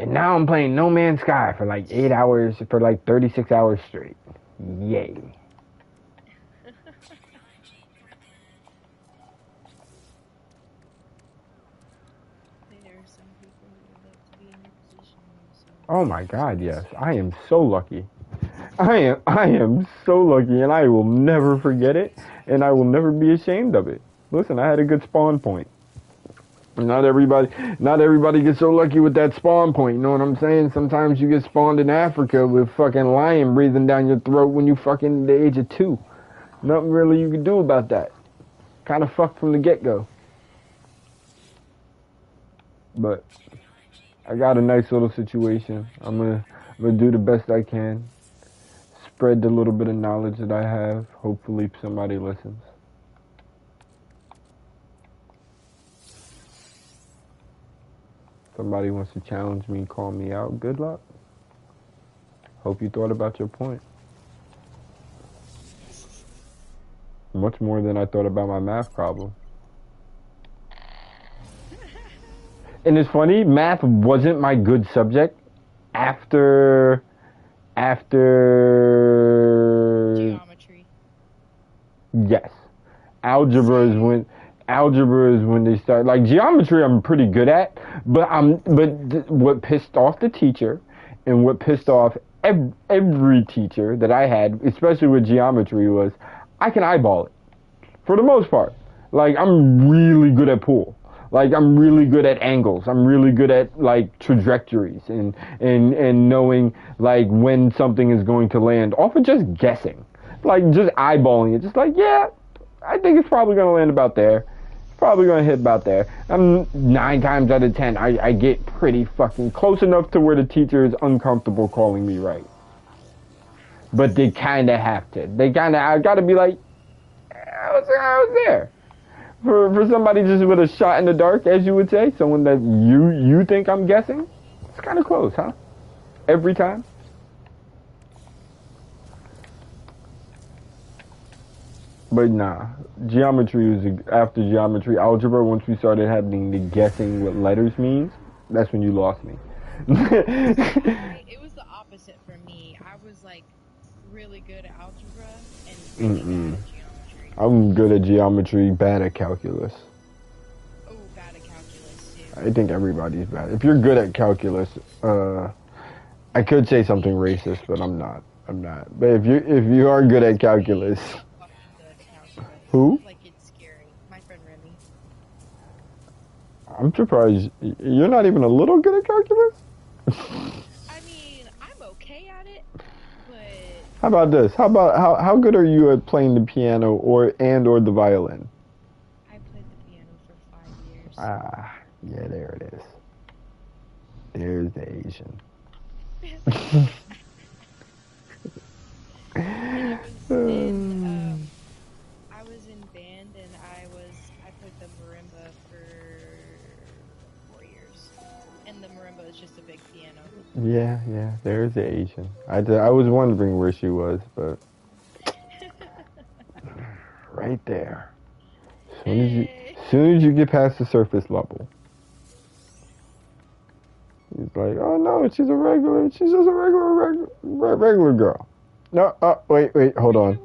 And now I'm playing No Man's Sky for 8 hours, for 36 hours straight. Yay. There are some people who would love to be in your position, so Oh my God, yes. I am so lucky. I am so lucky, and I will never forget it, and I will never be ashamed of it. Listen, I had a good spawn point. Not everybody gets so lucky with that spawn point. You know what I'm saying? Sometimes you get spawned in Africa with fucking lion breathing down your throat when you fucking the age of 2. Nothing really you can do about that. Kind of fucked from the get-go. But I got a nice little situation. I'm gonna do the best I can. Spread the little bit of knowledge that I have. Hopefully somebody listens. Somebody wants to challenge me, call me out. Good luck. Hope you thought about your point. Much more than I thought about my math problem. And it's funny, math wasn't my good subject after Geometry. yes. Algebra is when they start, like geometry I'm pretty good at, but what pissed off the teacher and what pissed off every teacher that I had, especially with geometry, was I can eyeball it for the most part. Like I'm really good at pool. Like I'm really good at angles. I'm really good at like trajectories and knowing like when something is going to land off of just guessing. Like just eyeballing it. Just like, yeah, I think it's probably gonna land about there. Probably gonna hit about there. I'm 9 times out of 10, I get pretty fucking close enough to where the teacher is uncomfortable calling me right. But they kinda have to. I gotta be like, I was there. For somebody just with a shot in the dark, as you would say, someone that you think I'm guessing, it's kind of close, huh? Every time. But nah, geometry was after geometry, algebra. Once we started having the guessing what letters means, that's when you lost me. It was the opposite for me. I was like really good at algebra and really bad at geometry. I'm good at geometry, bad at calculus. Oh, bad at calculus too. I think everybody's bad. If you're good at calculus, I could say something racist, but I'm not. But if you are good at calculus, who? Like it's scary. My friend Remy. I'm surprised you're not even a little good at calculus. I mean, I'm okay at it, but How about this? How good are you at playing the piano or the violin? I played the piano for 5 years. Ah, yeah, there it is. There's the Asian. I was in band and I played the marimba for 4 years, and the marimba is just a big piano. Yeah, there's the Asian. I was wondering where she was, but right there. Soon as you get past the surface level, he's like, oh no, she's just a regular girl. No, wait, hold on.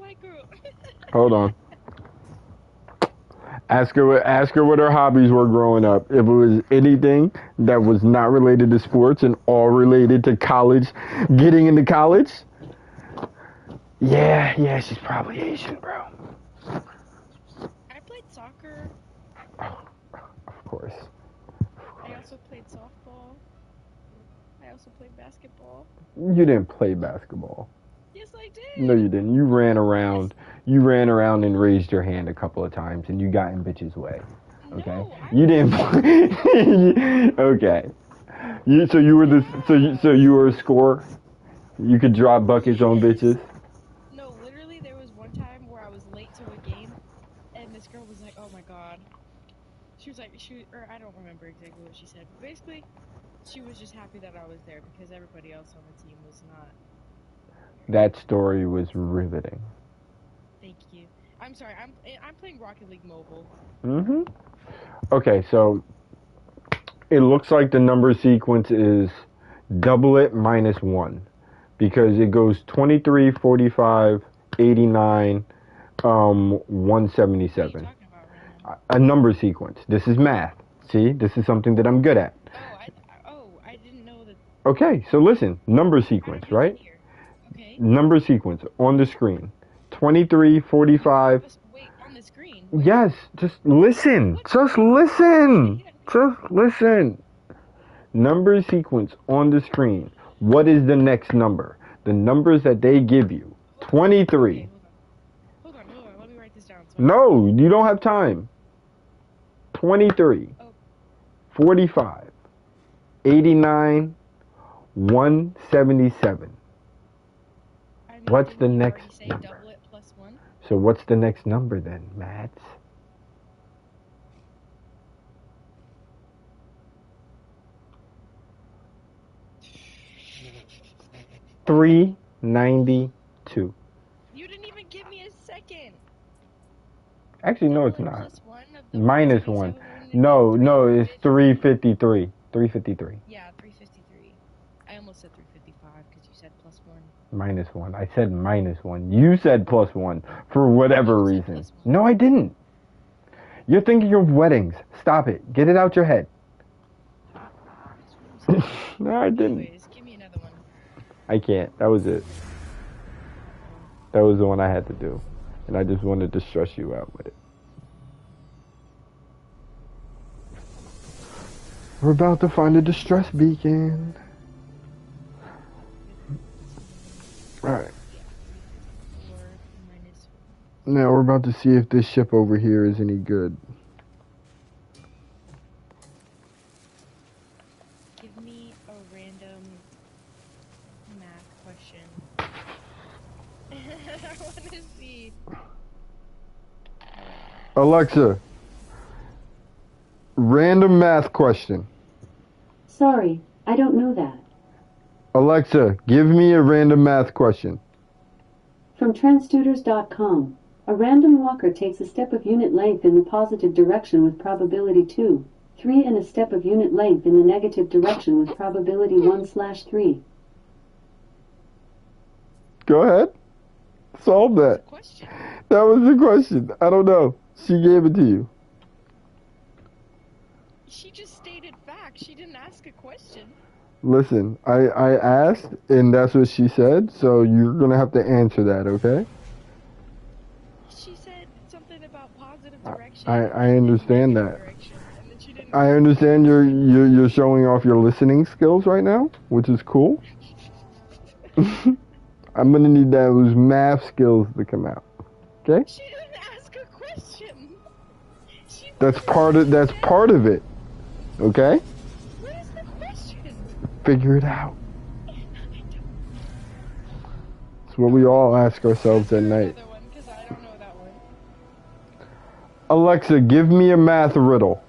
Ask her what her hobbies were growing up. If it was anything that was not related to sports and all related to college, getting into college. Yeah, she's probably Asian, bro. I played soccer. Oh, of course. I also played softball. I also played basketball. You didn't play basketball. Yes, I did. No, you didn't. You ran around. You ran around and raised your hand a couple of times, and you got in bitches' way. Okay. No, you didn't. Okay. So you were a scorer. You could drop buckets on bitches. No, literally, there was one time where I was late to a game, and this girl was like, "Oh my god." She was like, I don't remember exactly what she said, but basically, she was just happy that I was there because everybody else on the team was not. That story was riveting. Thank you. I'm sorry. I'm playing Rocket League Mobile. Okay, so it looks like the number sequence is double it minus 1 because it goes 23, 45, 89, 177. A number sequence. This is math. See, this is something that I'm good at. I didn't know that Okay, so listen. Number sequence, right? Okay. Number sequence on the screen. 23, 45. Wait, on the screen. Yes, just listen. Just listen. Just listen. Number sequence on the screen. What is the next number? The numbers that they give you. 23. Okay, hold on. Let me write this down. No, you don't have time. 23, 45, 89, 177. What's the next number? Double it plus 1? So what's the next number then, Mads? $392. You didn't even give me a second. Actually, no, it's not. Minus -1. No, it's 353. 353. Yeah, 353. I almost said 355 because you said +1. -1. I said -1. You said +1 for whatever reason. No, I didn't. You're thinking of weddings. Stop it. Get it out your head. No, I didn't. Anyways, give me another one. I can't. That was it. That was the one I had to do. And I just wanted to stress you out with it. We're about to find a distress beacon. Alright. Now we're about to see if this ship over here is any good. Give me a random math question. I want to see. Alexa, random math question. Sorry, I don't know that. Alexa, give me a random math question. From transtutors.com. A random walker takes a step of unit length in the positive direction with probability 2, 3 and a step of unit length in the negative direction with probability 1/3. Go ahead. Solve that. That was the question. I don't know. She gave it to you. She just stated facts. She didn't ask a question. Listen, I asked, and that's what she said, so you're going to have to answer that, okay? She said something about positive direction. I understand that. I understand you're showing off your listening skills right now, which is cool. I'm going to need those math skills to come out, okay? She didn't ask a question. That's part of it, okay? What is the question? Figure it out. It's what we all ask ourselves at night. Alexa, give me a math riddle.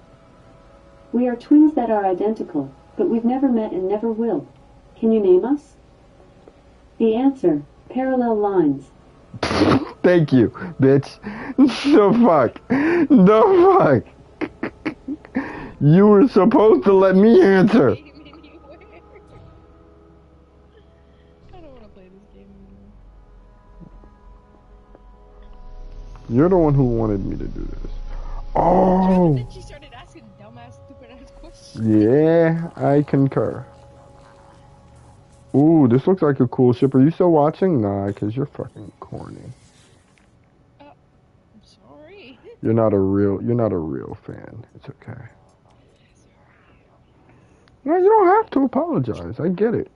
We are twins that are identical, but we've never met and never will. Can you name us? The answer, parallel lines. Thank you, bitch. No fuck. No fuck. You were supposed to let me answer. I don't want to play this game anymore. You're the one who wanted me to do this. Oh. Then she started asking dumbass, stupid-ass questions. Yeah, I concur. Ooh, this looks like a cool ship. Are you still watching? Nah, because you're fucking corny. I'm sorry. You're not a real fan. It's okay. No, you don't have to apologize. I get it.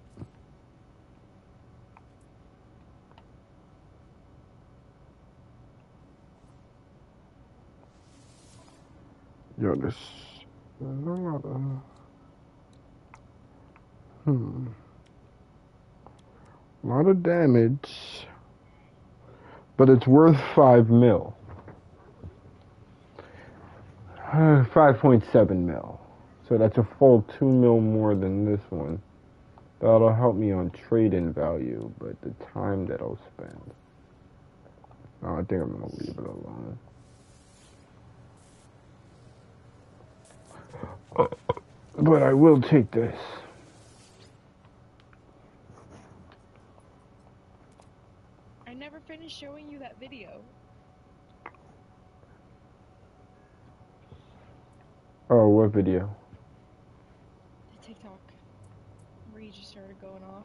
Yo, there's a lot of... A lot of damage. But it's worth 5 mil. 5.7 mil. So that's a full 2 mil more than this one. That'll help me on trade-in value, but the time that I'll spend... Oh, I think I'm gonna leave it alone. But I will take this. I never finished showing you that video. Oh, what video? The TikTok. Where you just going off.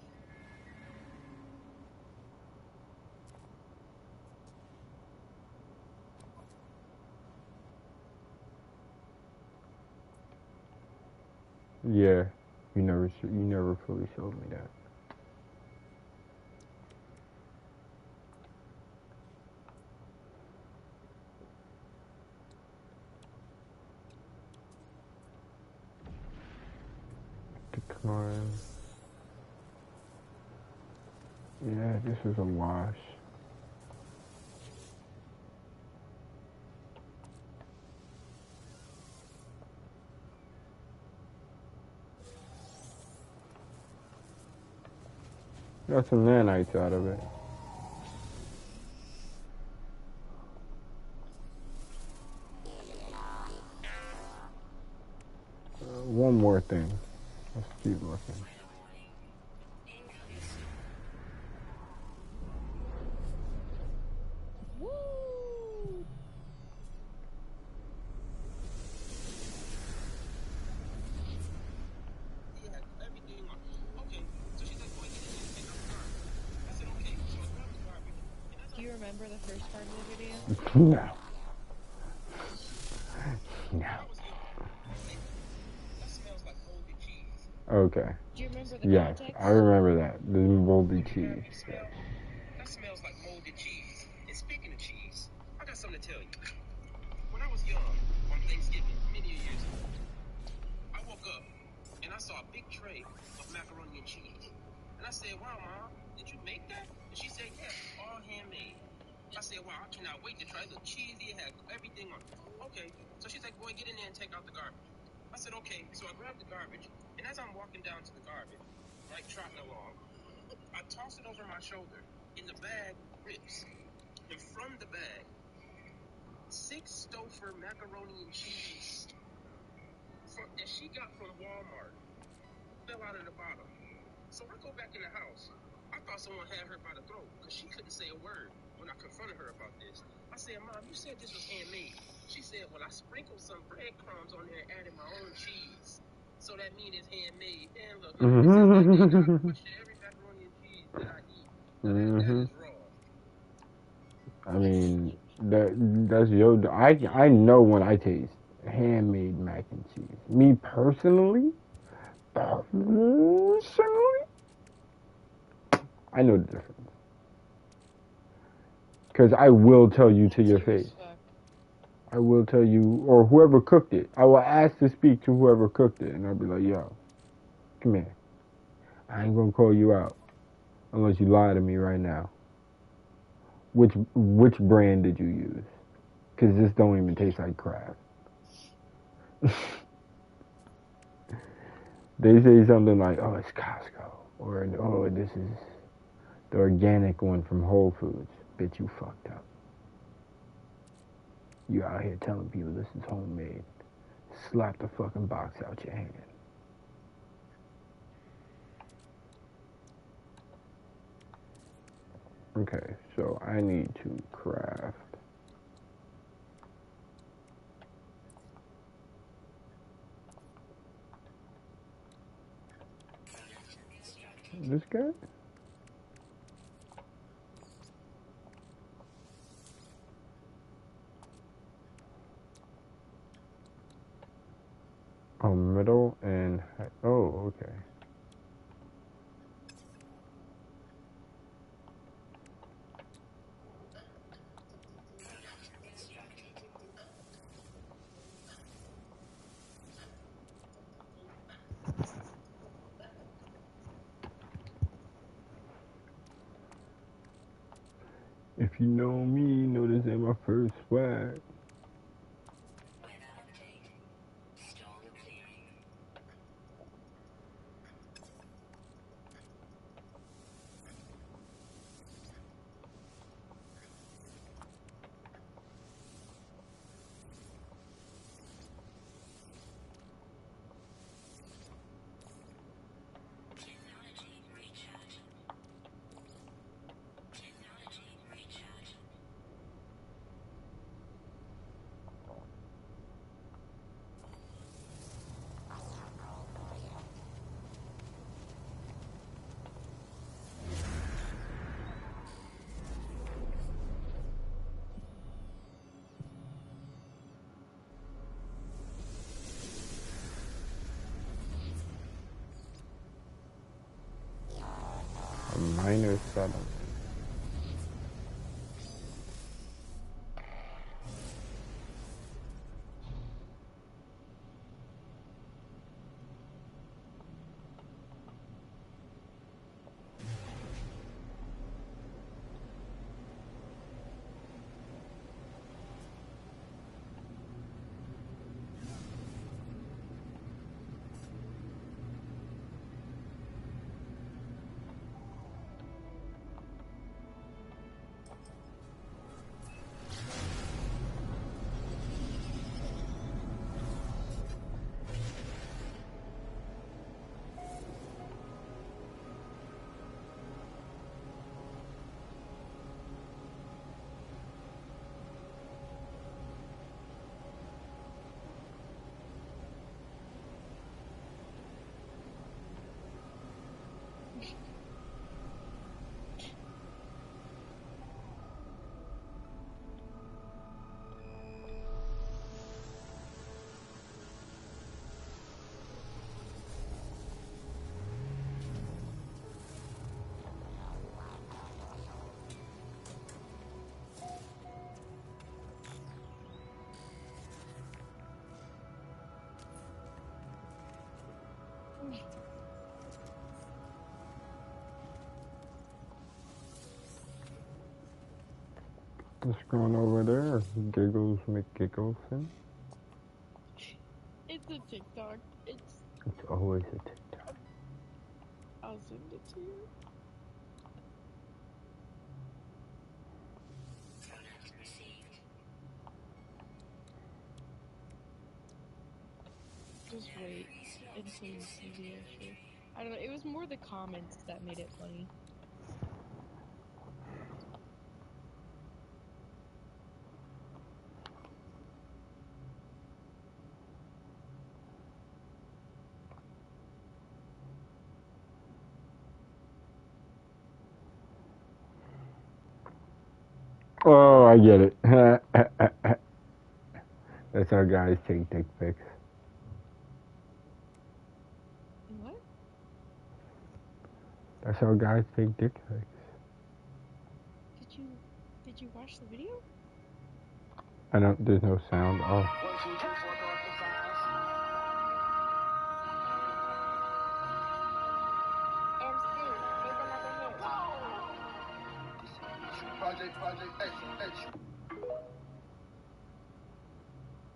Yeah, you never fully showed me that. Decline. Yeah, this is a wash. Got some nanites out of it. One more thing. Let's keep looking. Woo! Do you remember the first part of the video? No. No. Okay. Do you remember the Yes, context? I remember that. The moldy cheese. Yes. That smells like moldy cheese. And speaking of cheese, I got something to tell you. When I was young, on Thanksgiving, many years ago, I woke up and I saw a big tray of macaroni and cheese. And I said, wow, Mom, did you make that? And she said, yes, all handmade. I said, wow, I cannot wait to try it. It looked cheesy, it had everything on it. Okay, so she's like, boy, get in there and take out the garbage. I said, okay, so I grabbed the garbage, and as I'm walking down to the garbage, right, trotting along, I toss it over my shoulder, and the bag rips. And from the bag, 6 Stouffer macaroni and cheese that she got from Walmart fell out of the bottom. So I go back in the house. I thought someone had her by the throat because she couldn't say a word when I confronted her about this. I said, Mom, you said this was handmade. She said, well, I sprinkled some breadcrumbs on there and added my own cheese. So that means it's handmade. And look, since that day, I question every macaroni and cheese that I eat. That is raw. I mean, that's your. I know when I taste handmade mac and cheese. Me personally, I know the difference. Because I will tell you to your face. I will tell you, or whoever cooked it. I will ask to speak to whoever cooked it, and I'll be like, yo, come here. I ain't gonna call you out unless you lie to me right now. Which brand did you use? Because this don't even taste like Kraft. They say something like, oh, it's Costco, or oh, this is the organic one from Whole Foods. Bitch, you fucked up. You out here telling people this is homemade. Slap the fucking box out your hand. Okay, so I need to craft. This guy? Oh, middle and oh, okay. If you know me, you know this ain't my first swag. 9 or 7. What's going over there? Giggles McGiggleson? It's a TikTok. It's always a TikTok. I'll send it to you. Just wait until you see the issue. I don't know, it was more the comments that made it funny. Oh, I get it. That's how guys take dick pics. What? That's how guys take dick pics. Did you watch the video? There's no sound. Oh.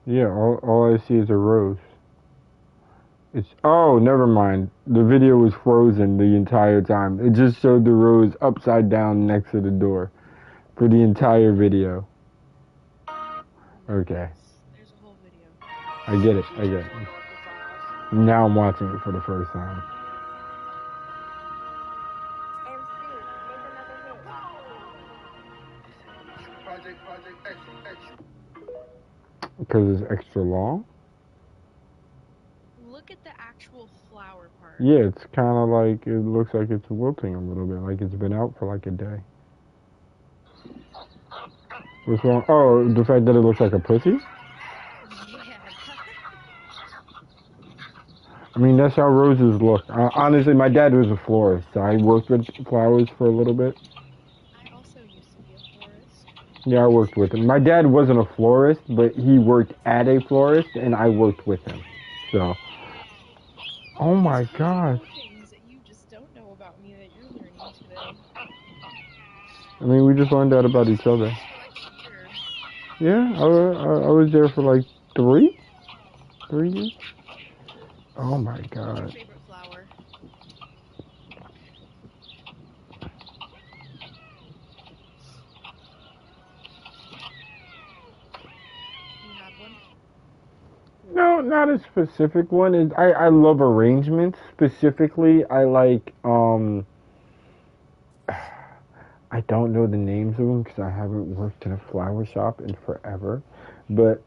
Yeah, all I see is a rose. Oh, never mind. The video was frozen the entire time. It just showed the rose upside down next to the door for the entire video. Okay. There's a whole video. I get it. Now I'm watching it for the first time. Because it's extra long? Look at the actual flower part. Yeah, it's kind of like, it looks like it's wilting a little bit, like it's been out for like a day. What's wrong? Oh, the fact that it looks like a pussy? Yeah. I mean, that's how roses look. Honestly, my dad was a florist, so I worked with flowers for a little bit. I also used to be a florist. Yeah, I worked with him. My dad wasn't a florist, but he worked at a florist, and I worked with him. So, oh my gosh. Things that you just don't know about me that you're learning today. I mean, we just learned that about each other. Yeah, I was there for like 3 years. Oh my god. What's your favorite flower? You have one? No, not a specific one. I love arrangements. Specifically, I like, I don't know the names of them because I haven't worked in a flower shop in forever. But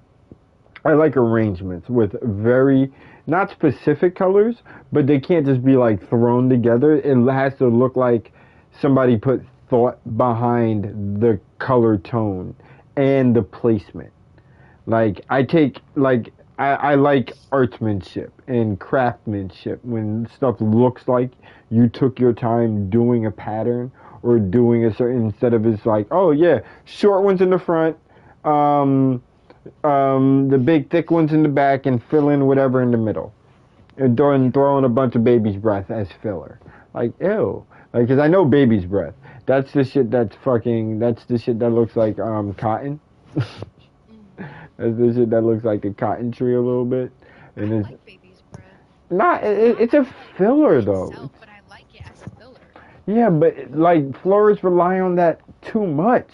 I like arrangements with very, not specific colors, but they can't just be like thrown together. It has to look like somebody put thought behind the color tone and the placement. Like, I I like artsmanship and craftsmanship when stuff looks like you took your time doing a pattern or doing a certain, instead of it's like, oh yeah, short ones in the front, um, the big thick ones in the back, and fill in whatever in the middle. And throwing a bunch of baby's breath as filler. Like, ew. Like, cause I know baby's breath. That's the shit that's fucking, that's the shit that looks like, cotton. That's the shit that looks like a cotton tree a little bit. And I it's like baby's breath. not, it's a filler though. Itself, but I like it as a filler. Yeah, but like florists rely on that too much.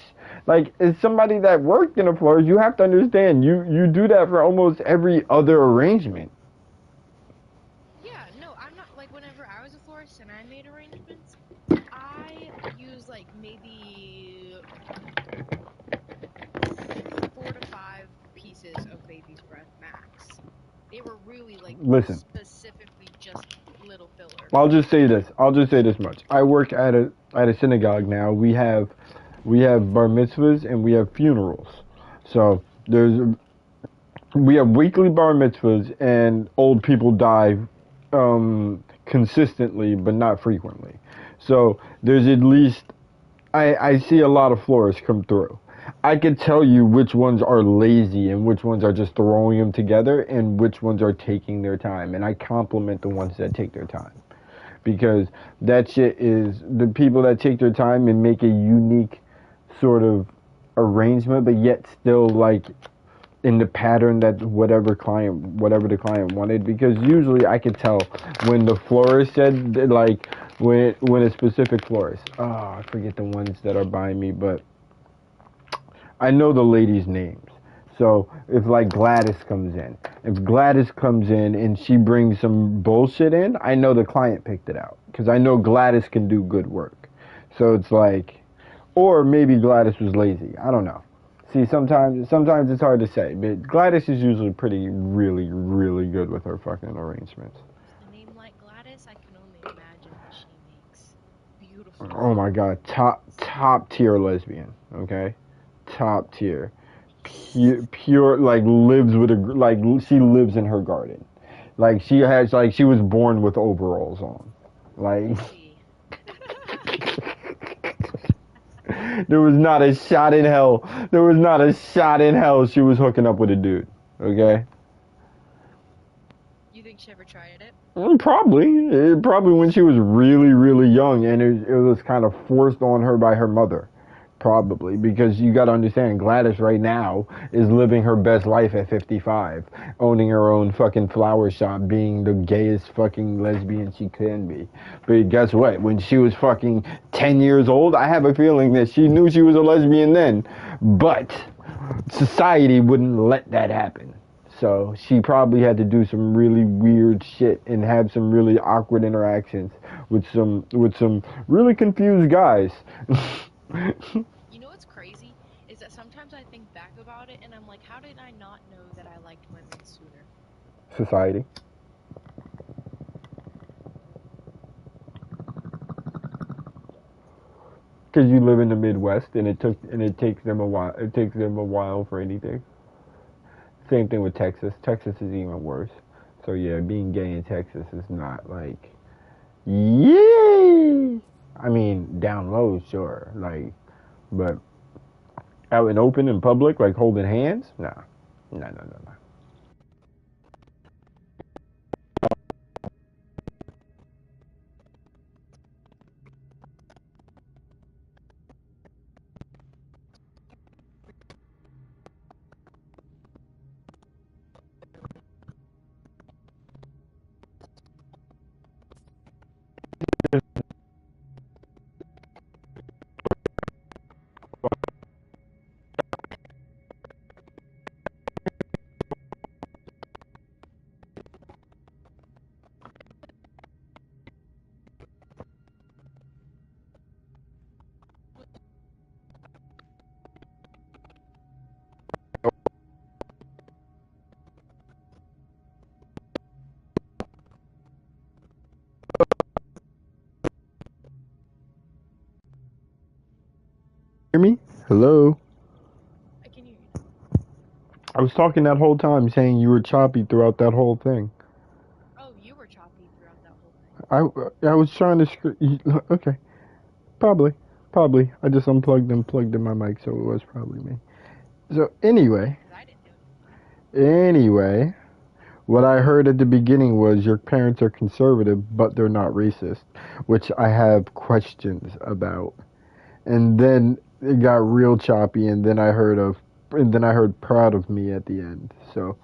Like, as somebody that worked in a florist, you have to understand, you do that for almost every other arrangement. Yeah, no, I'm not, like, whenever I was a florist and I made arrangements, I used, like, maybe 4 to 5 pieces of baby's breath max. They were really, like, Listen. specifically just little filler. I'll just say this much. I work at a synagogue now. We have bar mitzvahs and we have funerals. So we have weekly bar mitzvahs, and old people die consistently but not frequently. So there's at least, I see a lot of florists come through. I could tell you which ones are lazy and which ones are just throwing them together and which ones are taking their time. And I compliment the ones that take their time. Because that shit is the people that take their time and make a unique sort of arrangement, but yet still like in the pattern that whatever the client wanted. Because usually I could tell when the florist said that, like when a specific florist, I forget the ones that are by me, but I know the ladies' names. So if like Gladys comes in, and she brings some bullshit in, I know the client picked it out because I know Gladys can do good work. So it's like, or maybe Gladys was lazy. I don't know. See, sometimes it's hard to say, but Gladys is usually really, really good with her fucking arrangements. A name like Gladys, I can only imagine what she makes. Beautiful. Oh my god, top tier lesbian. Okay, top tier. Pure, like lives with she lives in her garden, like she was born with overalls on, like there was not a shot in hell she was hooking up with a dude. Okay. You think she ever tried it? Probably when she was really, really young, and it was kind of forced on her by her mother. Probably, because you gotta understand, Gladys right now is living her best life at 55, owning her own fucking flower shop, being the gayest fucking lesbian she can be. But guess what? When she was fucking 10 years old, I have a feeling that she knew she was a lesbian then, but society wouldn't let that happen. So she probably had to do some really weird shit and have some really awkward interactions with some really confused guys. You know what's crazy? Is that sometimes I think back about it and I'm like, how did I not know that I liked women sooner? Society. Because you live in the Midwest, and it takes them a while. It takes them a while for anything. Same thing with Texas. Texas is even worse. So yeah, being gay in Texas is not like, yay. I mean, down low, sure, like, but out and open in public, like holding hands, nah, no. Hear me? Hello. I can hear you. I was talking that whole time saying you were choppy throughout that whole thing. Oh, you were choppy throughout that whole thing. I was trying to okay. Probably. I just unplugged and plugged in my mic, so it was probably me. So anyway, 'Cause I didn't do it. anyway, what I heard at the beginning was your parents are conservative, but they're not racist, which I have questions about. And then it got real choppy, and then I heard proud of me at the end. So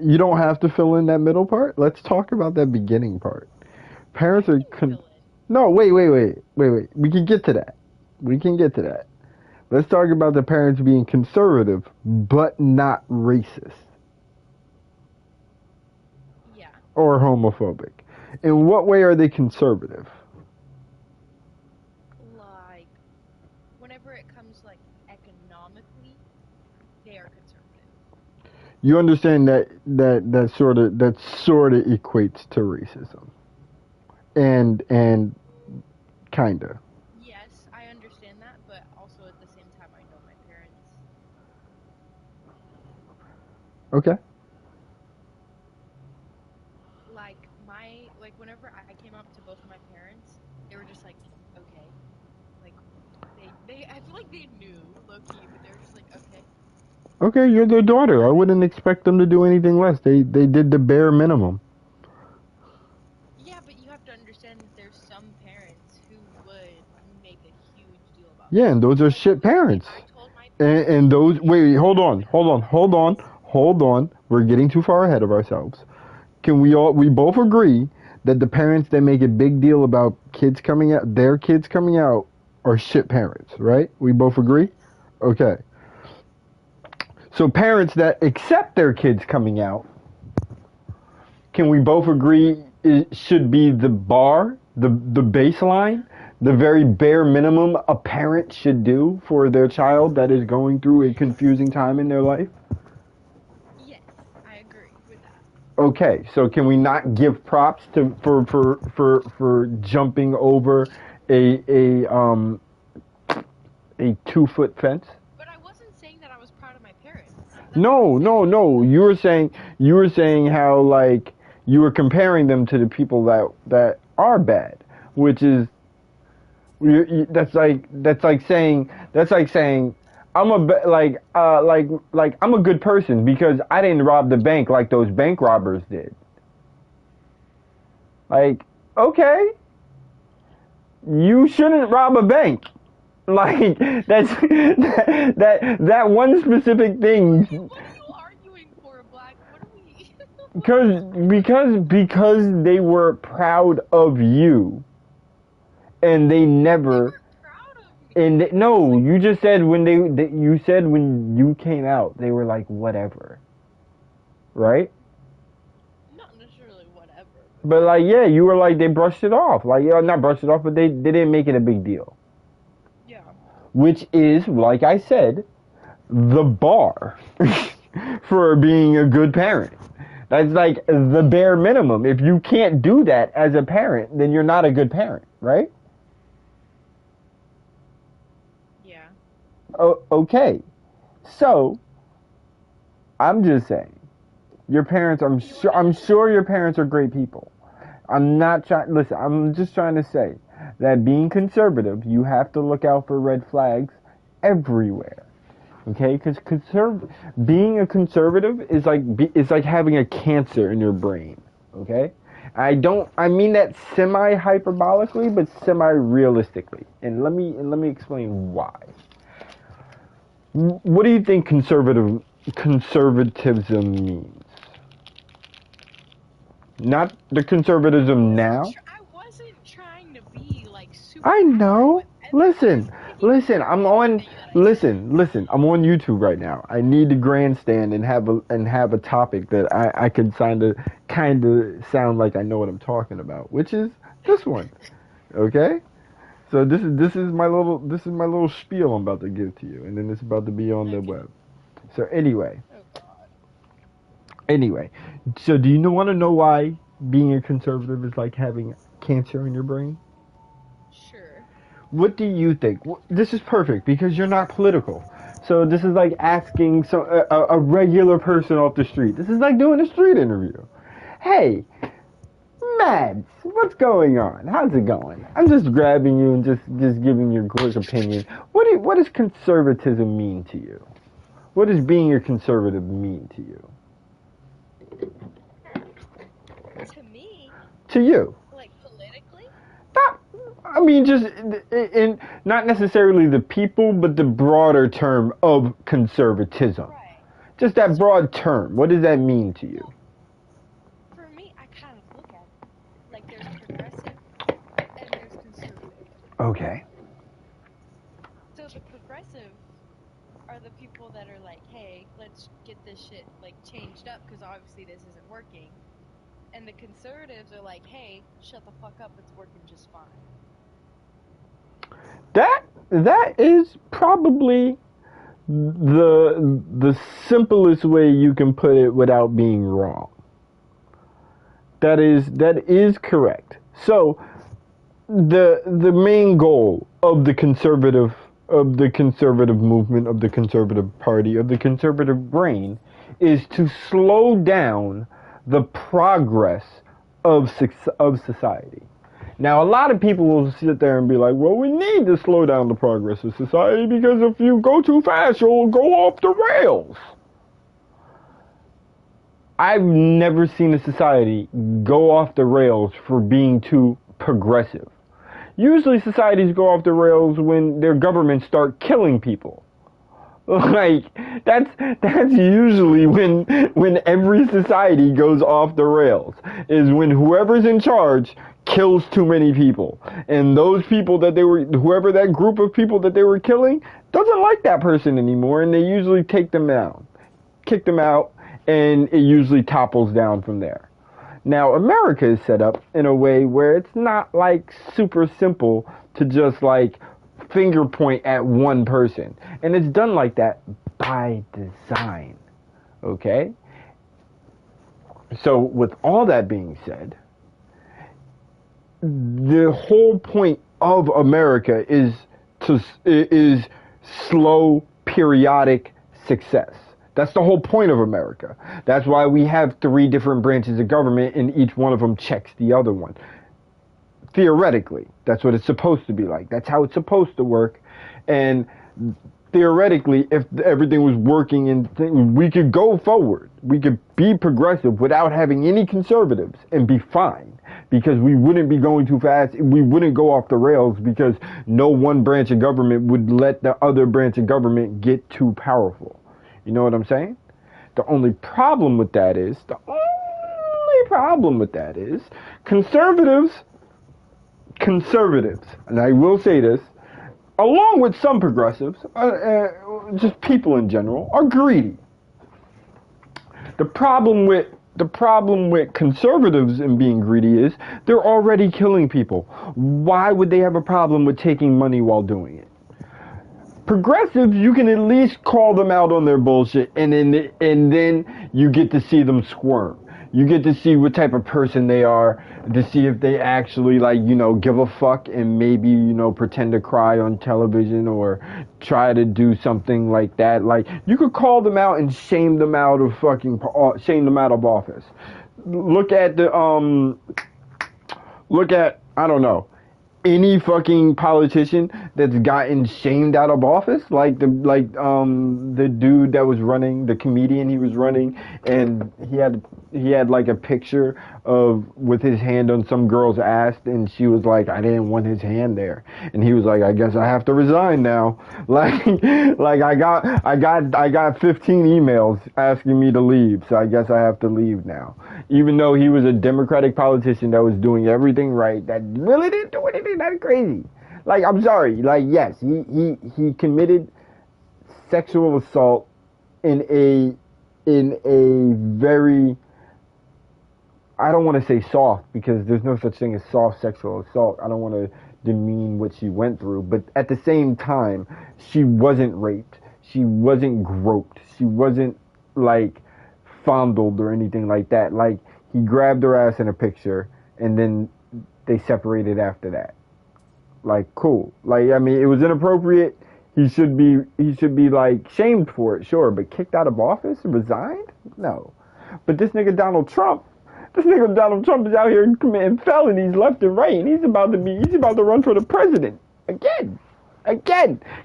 you don't have to fill in that middle part. Let's talk about that beginning part. Parents are no, wait. We can get to that. Let's talk about the parents being conservative, but not racist. Yeah. Or homophobic. In what way are they conservative? Like, whenever it comes, like, economically, they are conservative. You understand that sort of equates to racism. And kinda. Yes, I understand that, but also at the same time, I know my parents. Okay. Like, whenever I came up to both of my parents, they were just like, okay. Like, I feel like they knew, low-key, but they were just like, okay. Okay, you're their daughter. I wouldn't expect them to do anything less. They did the bare minimum. Yeah, but you have to understand that there's some parents who would make a huge deal about Yeah, and those are shit parents. I told my And those wait, hold on. We're getting too far ahead of ourselves. Can we both agree that the parents that make a big deal about their kids coming out are shit parents, right? We both agree? Okay. So parents that accept their kids coming out, can we both agree it should be the bar, the baseline, the very bare minimum a parent should do for their child that is going through a confusing time in their life? Yes, I agree with that. Okay, so can we not give props for jumping over a 2-foot fence? But I wasn't saying that I was proud of my parents. No. You were saying how like you were comparing them to the people that are bad, which is that's like saying I'm I'm a good person because I didn't rob the bank like those bank robbers did. Like, okay, you shouldn't rob a bank. Like that's that one specific thing. What are you arguing for, Black? What are we? because they were proud of you, and they never. And no, you just said when you said when you came out, they were like whatever, right? Not necessarily whatever. But like yeah, you were like they brushed it off, like yeah, not brushed it off, but they didn't make it a big deal. Yeah. Which is, like I said, the bar for being a good parent. That's like the bare minimum. If you can't do that as a parent, then you're not a good parent, right? Yeah. Oh, okay. So, I'm just saying, your parents, I'm sure your parents are great people. I'm just trying to say that being conservative, you have to look out for red flags everywhere. Okay? Because being a conservative is like having a cancer in your brain. Okay? I mean that semi-hyperbolically, but semi-realistically. And let me explain why. What do you think conservatism means? Not the conservatism now. I wasn't trying to be like super. I know. Listen. I'm on YouTube right now. I need to grandstand and have a topic that I can kind of sound like I know what I'm talking about, which is this one. Okay. So this is my little spiel I'm about to give to you, and then it's about to be on the web. So anyway. So do you want to know why being a conservative is like having cancer in your brain? Sure. What do you think? This is perfect because you're not political. So this is like asking a regular person off the street. This is like doing a street interview. Hey, Mads, what's going on? How's it going? I'm just grabbing you and just giving your quick opinion. What does conservatism mean to you? What does being a conservative mean to you? To me, To you? like politically, I mean, just in not necessarily the people, but the broader term of conservatism. right? Just that broad term. What does that mean to you? For me, I kind of look at it like there's progressive and there's conservative. Okay. So the progressive are the people that are like, hey, let's get this shit like changed up because obviously this isn't working. And the conservatives are like, hey, shut the fuck up, it's working just fine. That is probably the simplest way you can put it without being wrong. That is correct. So the main goal of the conservative movement, of the conservative party, of the conservative brain is to slow down the progress of society. Now, a lot of people will sit there and be like, well, we need to slow down the progress of society because if you go too fast, you'll go off the rails. I've never seen a society go off the rails for being too progressive. Usually societies go off the rails when their governments start killing people. Like, that's usually when every society goes off the rails, is when whoever's in charge kills too many people. And those people whoever that group of people that they were killing doesn't like that person anymore, and they usually take them down, kick them out, and it usually topples down from there. Now, America is set up in a way where it's not like super simple to just like finger point at one person. And it's done like that by design. Okay? So with all that being said, the whole point of America is slow, periodic success. That's the whole point of America. That's why we have 3 different branches of government and each one of them checks the other one. Theoretically, that's what it's supposed to be like. That's how it's supposed to work. And theoretically, if everything was working and we could go forward, we could be progressive without having any conservatives and be fine, because we wouldn't be going too fast. We wouldn't go off the rails because no one branch of government would let the other branch of government get too powerful. You know what I'm saying? The only problem with that is conservatives, and I will say this, along with some progressives, just people in general, are greedy. The problem with conservatives and being greedy is they're already killing people. Why would they have a problem with taking money while doing it? Progressives, you can at least call them out on their bullshit, and then you get to see them squirm. You get to see what type of person they are, to see if they actually, like, you know, give a fuck and maybe, you know, pretend to cry on television or try to do something like that. Like, you could call them out and shame them out of office. Look at I don't know, any fucking politician that's gotten shamed out of office, like the dude that was running, the comedian, he was running, and he had like a picture with his hand on some girl's ass, and she was like, I didn't want his hand there, and he was like, I guess I have to resign now. Like I got 15 emails asking me to leave, so I guess I have to leave now. Even though he was a Democratic politician that was doing everything right, that really didn't do anything that crazy. Like, I'm sorry, like, yes, he committed sexual assault in a very, I don't want to say soft, because there's no such thing as soft sexual assault. I don't want to demean what she went through, but at the same time, she wasn't raped. She wasn't groped. She wasn't, like, fondled or anything like that. Like, he grabbed her ass in a picture, and then they separated after that. Like, cool. Like, I mean, it was inappropriate. He should be like shamed for it, sure, but kicked out of office, resigned? No. But this nigga Donald Trump is out here committing felonies left and right, and he's about to run for the president again.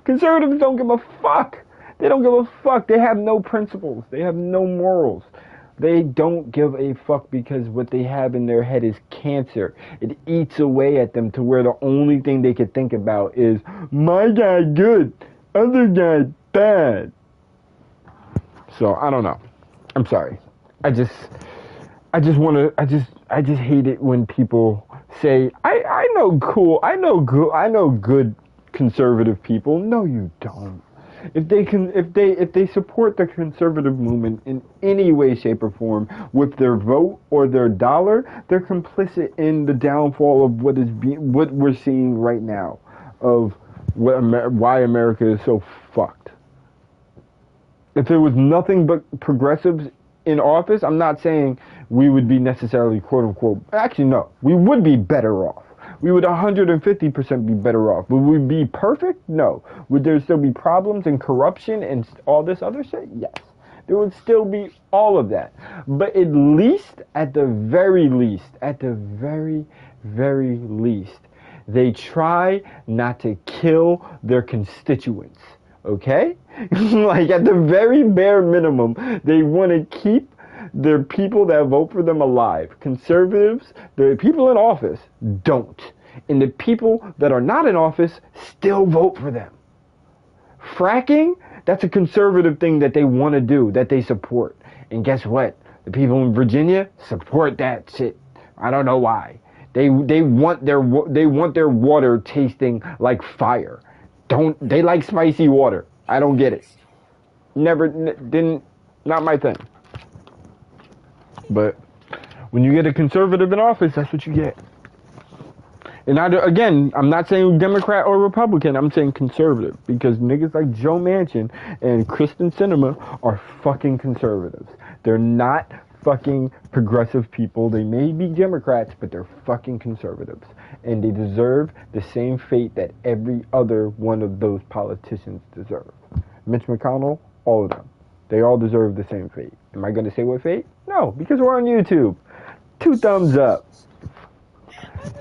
Conservatives don't give a fuck. They don't give a fuck. They have no principles. They have no morals. They don't give a fuck because what they have in their head is cancer. It eats away at them to where the only thing they could think about is, my guy good, other guy bad. So, I don't know. I'm sorry. I just hate it when people say, I know good conservative people. No, you don't. If they support the conservative movement in any way, shape, or form with their vote or their dollar, they're complicit in the downfall of what we're seeing right now, of why America is so fucked. If there was nothing but progressives in office, I'm not saying we would be necessarily quote unquote. Actually, no, we would be better off. We would 150% be better off. Would we be perfect? No. Would there still be problems and corruption and all this other shit? Yes. There would still be all of that. But at the very least, they try not to kill their constituents. Okay? Like at the very bare minimum, they want to keep their people that vote for them alive. Conservatives, the people in office, don't. And the people that are not in office still vote for them. Fracking, that's a conservative thing that they want to do, that they support. And guess what? The people in Virginia support that shit. I don't know why. They want their water tasting like fire. They like spicy water. I don't get it. Not my thing. But when you get a conservative in office, that's what you get. And again, I'm not saying Democrat or Republican, I'm saying conservative. Because niggas like Joe Manchin and Kristen Sinema are fucking conservatives. They're not fucking progressive people. They may be Democrats, but they're fucking conservatives. And they deserve the same fate that every other one of those politicians deserve. Mitch McConnell, all of them. They all deserve the same fate. Am I going to say what fate? No, because we're on YouTube. 2 thumbs up. I'm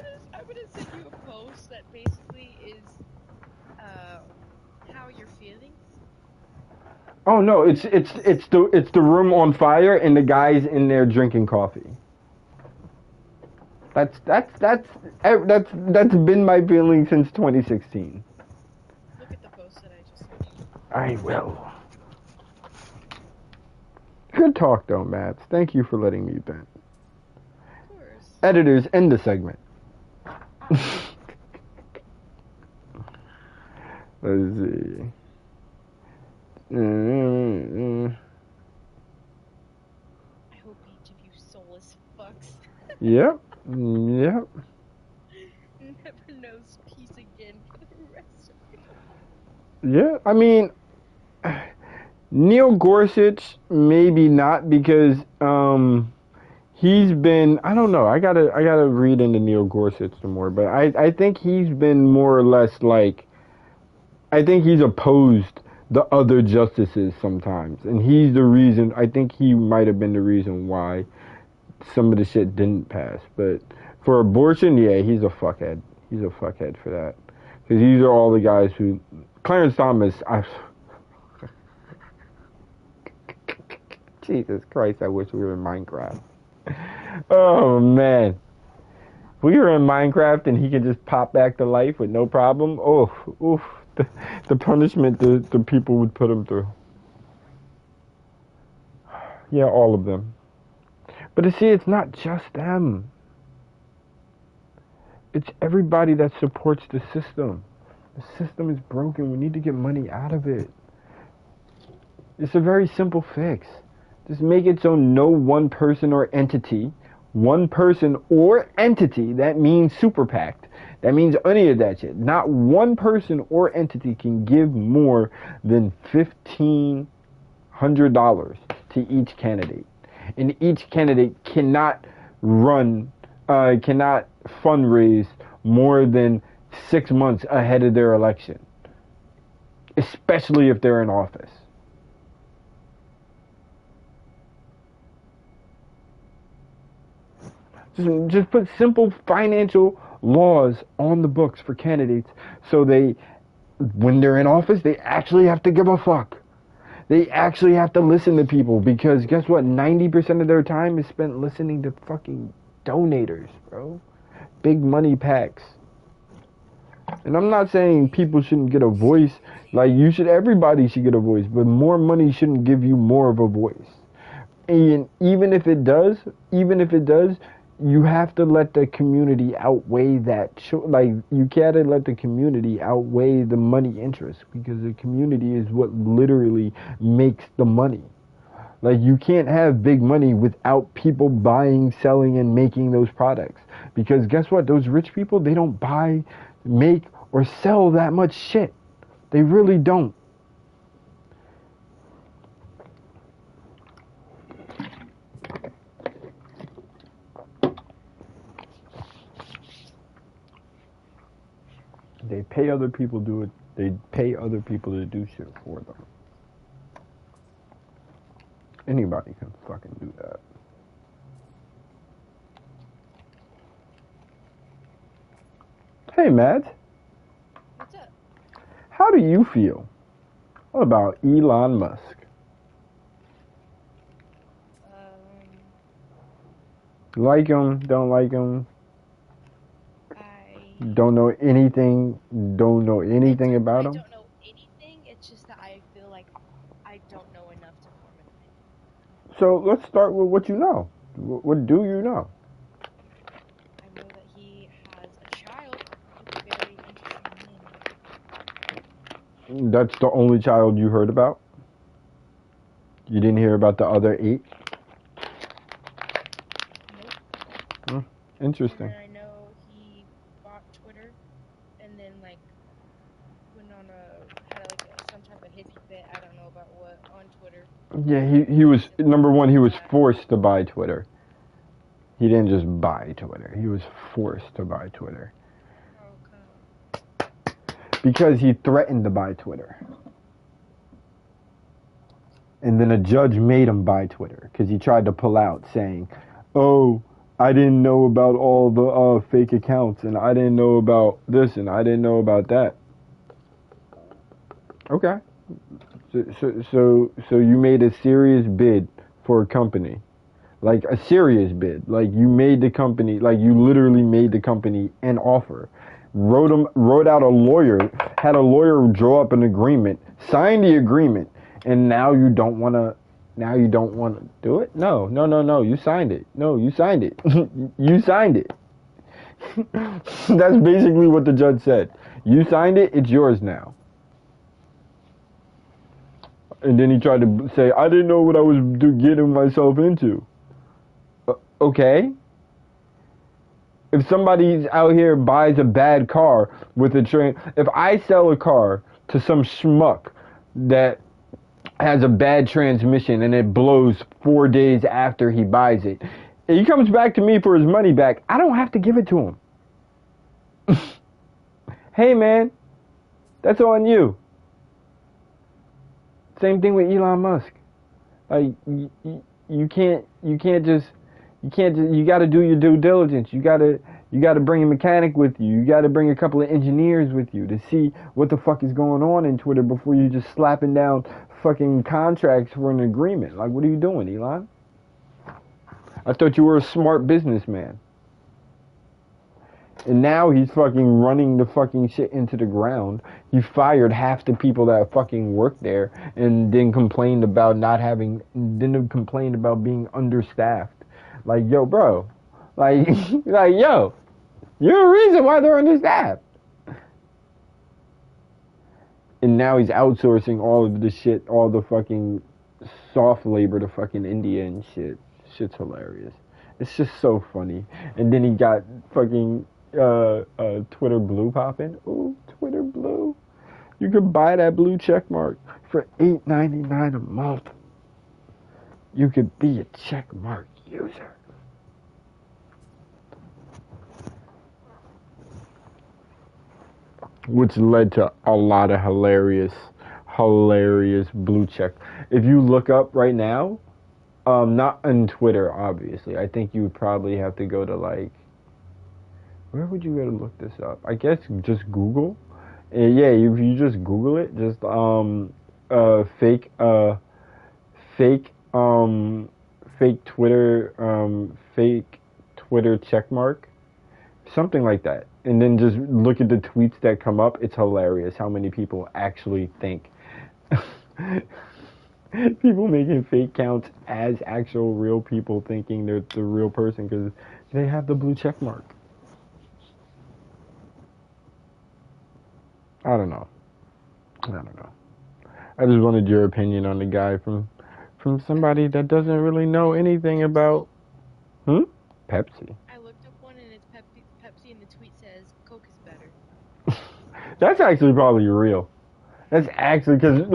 gonna send you a post that basically is how you're feeling. Oh no, it's the room on fire and the guys in there drinking coffee. That's been my feeling since 2016. Look at the post that I just sent you. I will. Good talk though, Matt. Thank you for letting me vent. Of course. Editors, end the segment. Let's see. I hope each of you soulless fucks Yep. never knows peace again for the rest of your life. Yeah, I mean, Neil Gorsuch, maybe not, because he's been, I don't know, I gotta read into Neil Gorsuch some more, but I think he's been more or less like, I think he's opposed the other justices sometimes, and he's the reason, I think he might have been the reason why some of the shit didn't pass. But for abortion, yeah, he's a fuckhead. He's a fuckhead for that. Because these are all the guys who, Clarence Thomas, Jesus Christ, I wish we were in Minecraft. Oh, man. If we were in Minecraft and he could just pop back to life with no problem, oof, the punishment the people would put him through. Yeah, all of them. But you see, it's not just them. It's everybody that supports the system. The system is broken. We need to get money out of it. It's a very simple fix. Just make it so no one person or entity, that means super PAC, that means any of that shit. Not one person or entity can give more than $1,500 to each candidate. And each candidate cannot fundraise more than 6 months ahead of their election. especially if they're in office. Just put simple financial laws on the books for candidates so they, when they're in office, they actually have to give a fuck. They actually have to listen to people, because guess what? 90% of their time is spent listening to fucking donators, bro. Big money packs. And I'm not saying people shouldn't get a voice. Like, everybody should get a voice, but more money shouldn't give you more of a voice. And even if it does, you have to let the community outweigh that. Like, you gotta let the community outweigh the money interest, because the community is what literally makes the money. Like, you can't have big money without people buying, selling, and making those products. Because guess what? Those rich people, they don't buy, make, or sell that much shit. They really don't. They pay other people to do it. They pay other people to do shit for them. Anybody can fucking do that. Hey, Matt. What's up? How do you feel about Elon Musk? Like him? Don't like him? Don't know anything about him? I don't know anything. It's just that I feel like I don't know enough to form an opinion. So let's start with what you know. What do you know? I know that he has a child with a very interesting name. That's the only child you heard about? You didn't hear about the other 8? Nope. Interesting. And I know he bought Twitter and then like went on had some type of hippie fit, I don't know about what, on Twitter. Yeah, he was, number one, he was forced to buy Twitter. He didn't just buy Twitter. He was forced to buy Twitter. Okay. Because he threatened to buy Twitter. And then a judge made him buy Twitter because he tried to pull out saying, oh, I didn't know about all the fake accounts, and I didn't know about this, and I didn't know about that. Okay. So you made a serious bid for a company. Like, a serious bid. Like, you made the company, like, you literally made the company an offer. Wrote out a lawyer, had a lawyer draw up an agreement, signed the agreement, and now you don't want to do it? No, you signed it. No, you signed it. You signed it. That's basically what the judge said. You signed it, it's yours now. And then he tried to say, I didn't know what I was getting myself into. Okay. If somebody out here buys a bad car with a train, if I sell a car to some schmuck that has a bad transmission and it blows 4 days after he buys it, and he comes back to me for his money back, I don't have to give it to him. Hey man, that's on you. Same thing with Elon Musk. Like, you gotta do your due diligence. You gotta bring a mechanic with you. You gotta bring a couple of engineers with you to see what the fuck is going on in Twitter before you just slapping down fucking contracts for an agreement. Like, what are you doing, Elon? I thought you were a smart businessman. And now he's fucking running the fucking shit into the ground. He fired half the people that fucking work there and then complained about being understaffed. Like, yo, bro. Like, yo, you're the reason why they're understaffed. And now he's outsourcing all of the shit, all the fucking soft labor to fucking India and shit. Shit's hilarious. It's just so funny. And then he got fucking Twitter Blue popping. Ooh, Twitter Blue. You could buy that blue check mark for $8.99 a month. You could be a check mark user. Which led to a lot of hilarious hilarious blue check. If you look up right now, not on Twitter, obviously. I think you would probably have to go to like, where would you go to look this up? I guess just Google. Yeah, if you just Google it, just fake Twitter check mark, something like that, and then just look at the tweets that come up. It's hilarious how many people actually think. People making fake counts as actual real people thinking they're the real person because they have the blue check mark. I don't know. I just wanted your opinion on the guy from somebody that doesn't really know anything about Pepsi. I looked up one and it's Pepsi and the tweet says Coke is better. That's actually probably real. That's actually because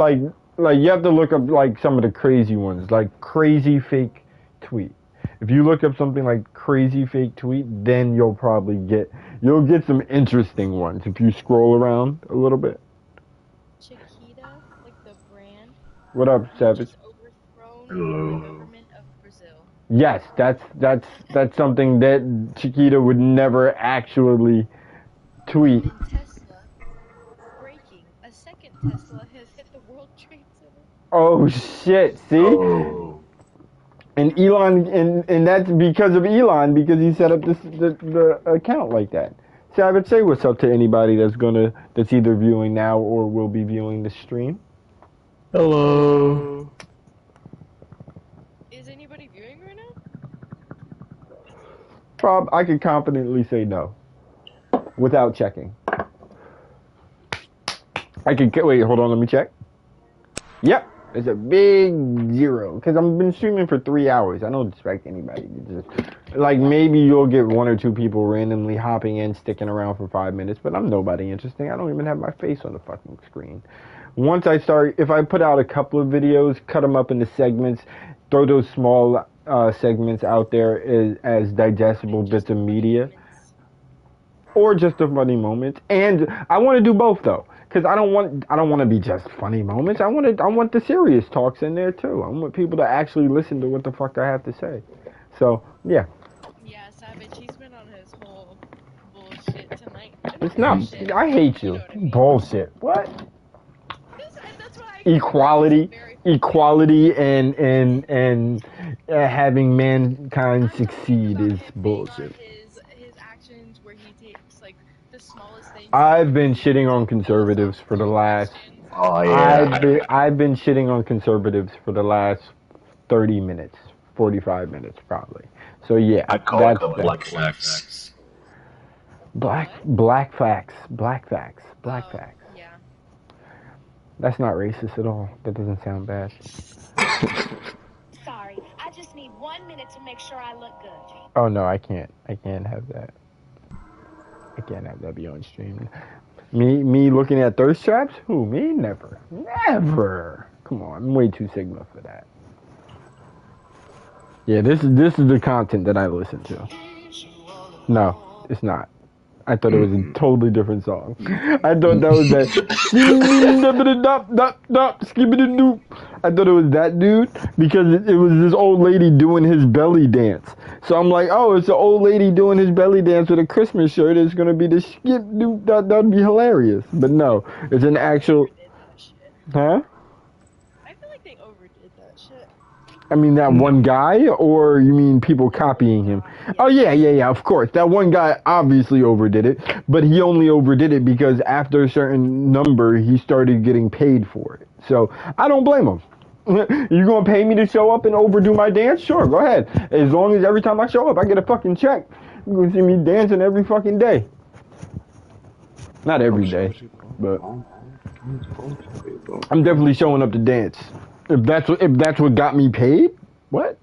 like you have to look up like some of the crazy ones, like crazy fake tweet. If you look up something like crazy fake tweet, then you'll get some interesting ones if you scroll around a little bit. Chiquita, like the brand. What up, Savage? Overthrown the government of Brazil. Yes, that's something that Chiquita would never actually tweet. And Tesla breaking. A second Tesla has hit the World Trade Center. Oh shit! See. Oh. And Elon, and that's because of Elon, because he set up the account like that. Savage, say what's up to anybody that's either viewing now or will be viewing the stream. Hello. Is anybody viewing right now? I could confidently say no, without checking. Wait, hold on, let me check. Yep. It's a big 0 because I've been streaming for 3 hours. I don't expect anybody to just like maybe you'll get 1 or 2 people randomly hopping in, sticking around for 5 minutes, but I'm nobody interesting. I don't even have my face on the fucking screen. Once I start, if I put out a couple of videos, cut them up into segments, throw those small segments out there as digestible bits of media, or just a funny moment. And I want to do both though. Because I don't want to be just funny moments. I want the serious talks in there too. I want people to actually listen to what the fuck I have to say. So yeah. Yeah, Savage. He's been on his whole bullshit tonight. It's not. Bullshit. I hate you. I mean. Bullshit. What? That's what equality and having mankind succeed is bullshit. His actions where he takes like the smallest thing. I've been shitting on conservatives for the last. Oh yeah. I've been shitting on conservatives for the last 30 minutes, 45 minutes probably. So yeah, I call it the black facts. Black facts. Yeah. That's not racist at all. That doesn't sound bad. Sorry, I just need 1 minute to make sure I look good. Oh no, I can't have that. I can't have that be on stream. Me looking at thirst traps? Who, me? Never. Come on, I'm way too Sigma for that. Yeah, this is the content that I listen to. No, it's not. I thought it was a totally different song. I thought that was that. I thought it was that dude because it was this old lady doing his belly dance. So I'm like, oh, it's an old lady doing his belly dance with a Christmas shirt. It's gonna be the skip dude. That'd be hilarious. But no, it's an actual. Huh? I feel like they overdid that shit. I mean that one guy, or you mean people copying him? Oh yeah, of course. That one guy obviously overdid it, but he only overdid it because after a certain number, he started getting paid for it. So I don't blame him. You gonna pay me to show up and overdo my dance? Sure, go ahead. As long as every time I show up, I get a fucking check. You're gonna see me dancing every fucking day. Not every day, but I'm definitely showing up to dance. If that's what got me paid, what?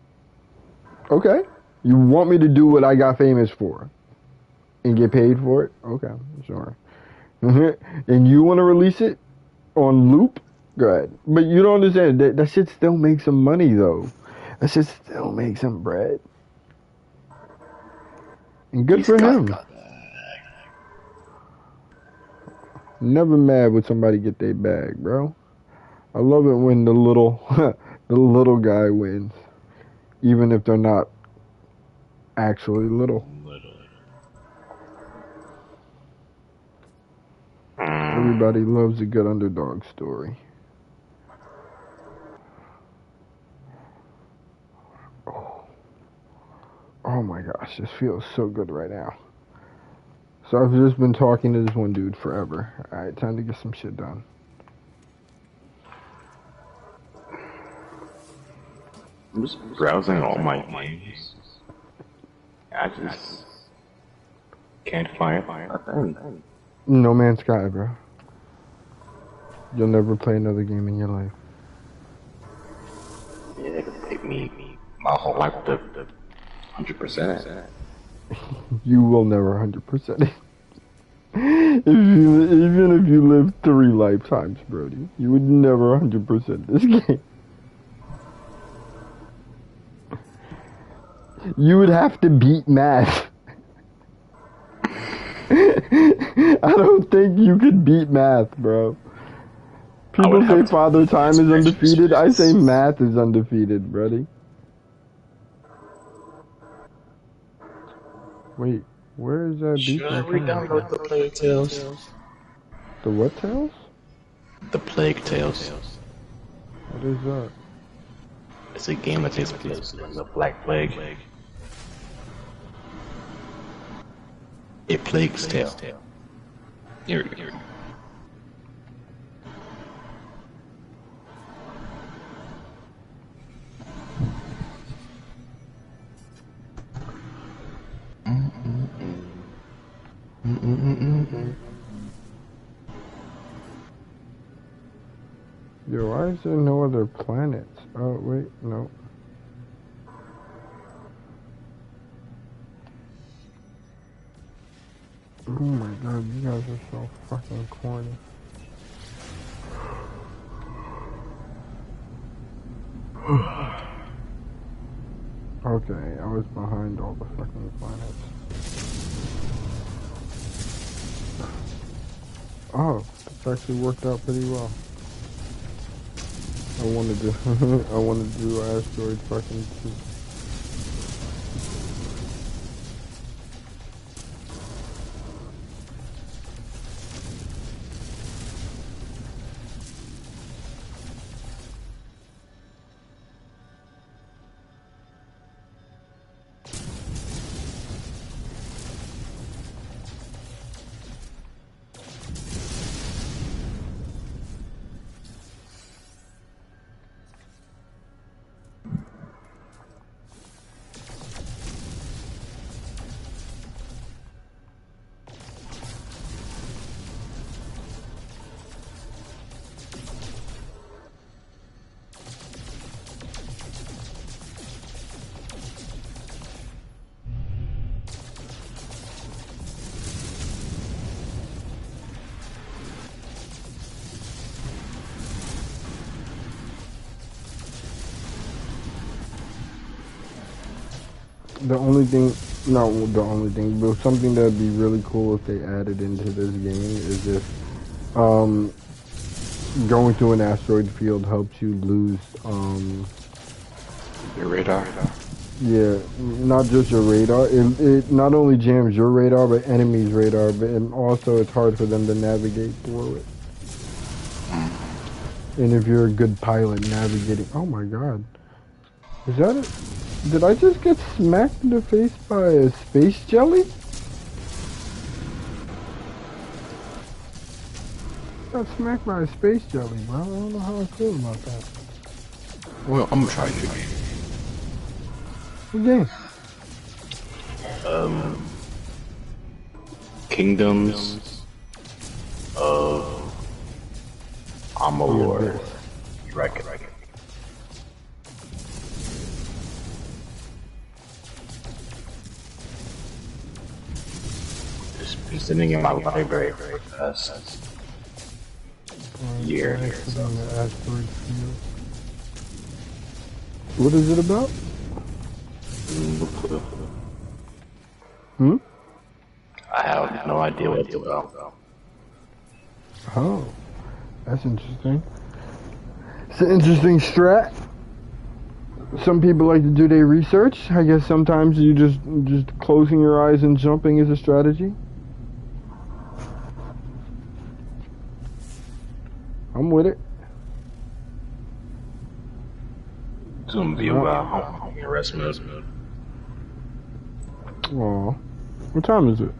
Okay. You want me to do what I got famous for and get paid for it? Okay, sure. And you want to release it on loop? Go ahead. But you don't understand. That shit still makes some money, though. That shit still makes some bread. And good for him. Never mad when somebody get their bag, bro. I love it when the little the little guy wins, even if they're not actually little. Everybody loves a good underdog story. Oh my gosh, this feels so good right now. So I've just been talking to this one dude forever. Alright, time to get some shit done. I'm just browsing all my games. I just can't find a thing. No Man's Sky, bro. You'll never play another game in your life. Yeah, it could take me my whole life to 100%. You will never 100% it. Even if you live 3 lifetimes, Brody, you would never 100% this game. You would have to beat math. I don't think you could beat math, bro. People say Father Time is undefeated. I say math is undefeated, Brody. Wait, where is that beat? Should I re-download the Plague Tales? The what Tales? The Plague Tales. What is that? It's a game that takes place during the Black Plague. A Plague's Tale. Here we go. Yo, why is there no other planets? Oh, wait, no. Oh my god, you guys are so fucking corny. Okay, I was behind all the fucking planets. Oh, this actually worked out pretty well. I wanted to I wanted to do asteroid fucking 2. The only thing, not the only thing, but something that would be really cool if they added into this game is if going through an asteroid field helps you lose Your radar. yeah, not just your radar. It not only jams your radar but enemies' radar, but and also it's hard for them to navigate through it. And if you're a good pilot navigating, oh my god, is that it? Did I just get smacked in the face by a space jelly? Got smacked by a space jelly, bro. I don't know how I feel about that. Well, I'm gonna try a new game. What game? Kingdoms of Amalur. You reckon? Just been sitting in my library for the past year. What is it about? Hmm? I have no idea what it's about. Oh, that's interesting. It's an interesting strat. Some people like to do their research. I guess sometimes you just closing your eyes and jumping is a strategy. I'm with it. Some view home rest mode. Aw. What time is it?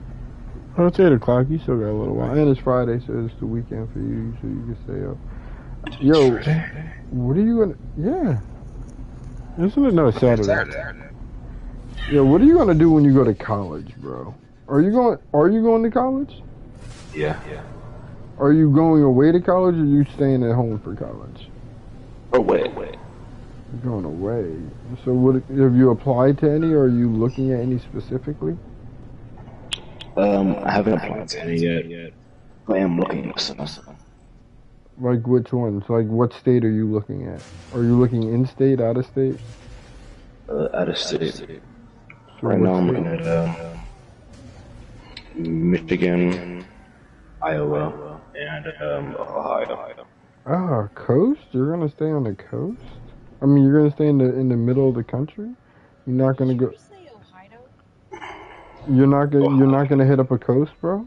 Oh, it's 8 o'clock. You still got a little while. And it's Friday, so it's the weekend for you, so you can stay up. Yo, what are you gonna... Yeah. Isn't it? No, it's Saturday. Yo, what are you gonna do when you go to college, bro? Are you going to college? Yeah. Are you going away to college, or are you staying at home for college? Away. You're going away. So what, have you applied to any, or are you looking at any specifically? I haven't applied to any yet. I am looking at some. Like which ones? Like what state are you looking at? Are you looking in state, out of state? Out of state. So right now I'm looking at Michigan, Iowa, and Ohio. Ah, coast? You're gonna stay on the coast? I mean, you're gonna stay in the middle of the country? You're not gonna go. You're not gonna hit up a coast, bro.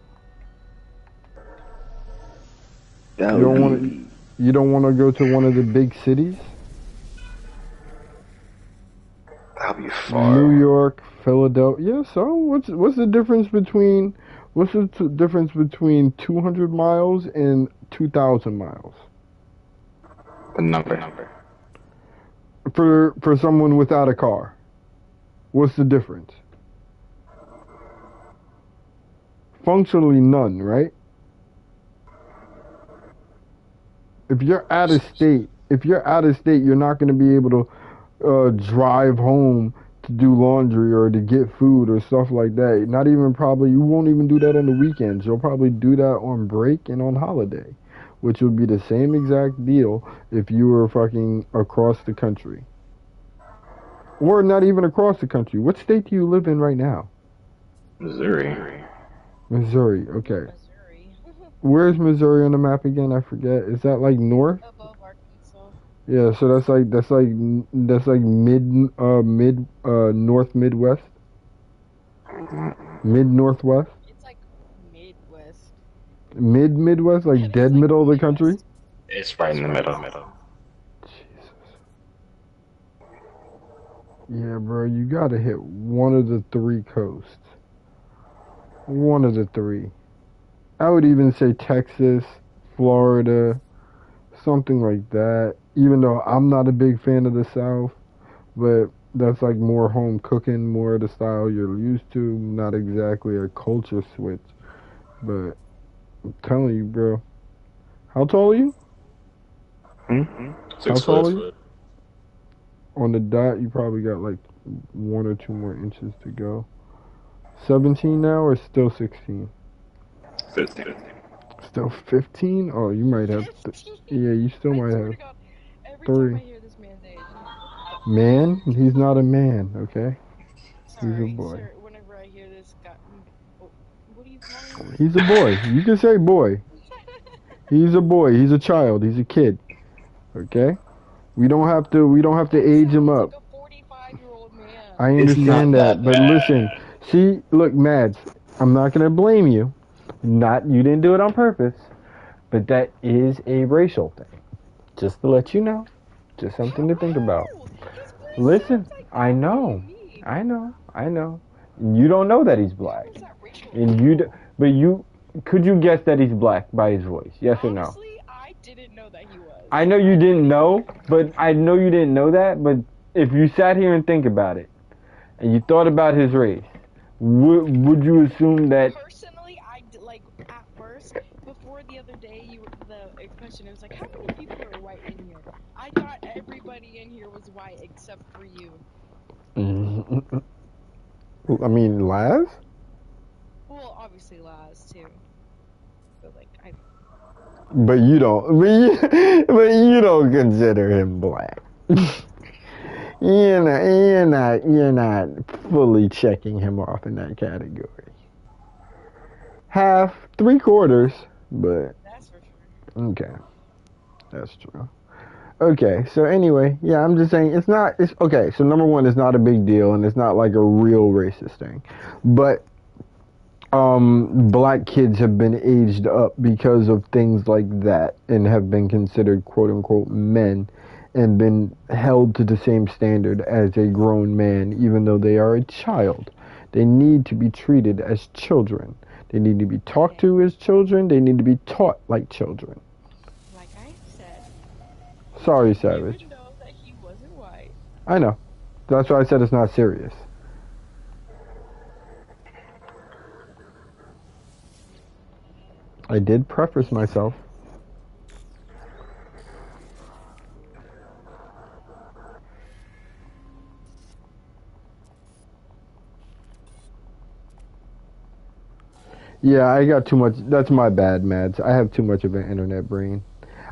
You don't want to go to one of the big cities? That'll be far. New York, Philadelphia. Yeah, so what's the difference between 200 miles and 2,000 miles? The number. For someone without a car, what's the difference? Functionally none, right? If you're out of state, you're not going to be able to drive home to do laundry or to get food or stuff like that. Not even probably, you won't even do that on the weekends. You'll probably do that on break and on holiday, which would be the same exact deal if you were fucking across the country. Or not even across the country. What state do you live in right now? Missouri, okay. Where's Missouri on the map again? I forget. Is that like north? Above Arkansas. Yeah, so that's like mid north midwest. Mid northwest. It's like Midwest. Midwest, like dead middle of the country. It's right in the middle. Jesus. Yeah, bro, you gotta hit one of the three coasts. One of the three. I would even say Texas, Florida, something like that. Even though I'm not a big fan of the South, but that's like more home cooking, more of the style you're used to. Not exactly a culture switch, but I'm telling you, bro. How tall are you? How tall are you? On the dot, you probably got like 1 or 2 more inches to go. 17 now or still 16? 15. Still 15? Oh, you might have... yeah, you still might have... God, every 3. time I hear this man's age. Man? He's not a man, okay? Sorry, He's a boy. Sir, whenever I hear this guy... what are you calling me? He's a boy. You can say boy. He's a boy. He's a child. He's a kid. Okay? We don't have to age him up. Like a 45-year-old man. I understand that, but listen. See, look, Mads, I'm not going to blame you. You didn't do it on purpose, but that is a racial thing. Just to let you know. Just something to think about. Listen, I know. You don't know that he's black. Could you guess that he's black by his voice? Yes or no? Honestly, I didn't know that he was. I know you didn't know, but if you sat here and think about it, and you thought about his race, would you assume that... Personally, at first, before the other day, the question, it was like, how many people are white in here? I thought everybody in here was white except for you. I mean, Laz? Well, obviously Laz, too. But you don't consider him black. You're not fully checking him off in that category. Half, 3/4, but that's for sure. okay, that's true. Okay, so anyway, yeah, I'm just saying it's okay, so number one, it's not a big deal and it's not like a real racist thing. But black kids have been aged up because of things like that and have been considered quote unquote men and been held to the same standard as a grown man even though they are a child. They need to be treated as children. They need to be talked to as children. They need to be taught like children. Like I said. Sorry, You Savage. even know that he wasn't white. I know. That's why I said it's not serious. I did preface myself. Yeah, I got too much. That's my bad, Mads. I have too much of an internet brain.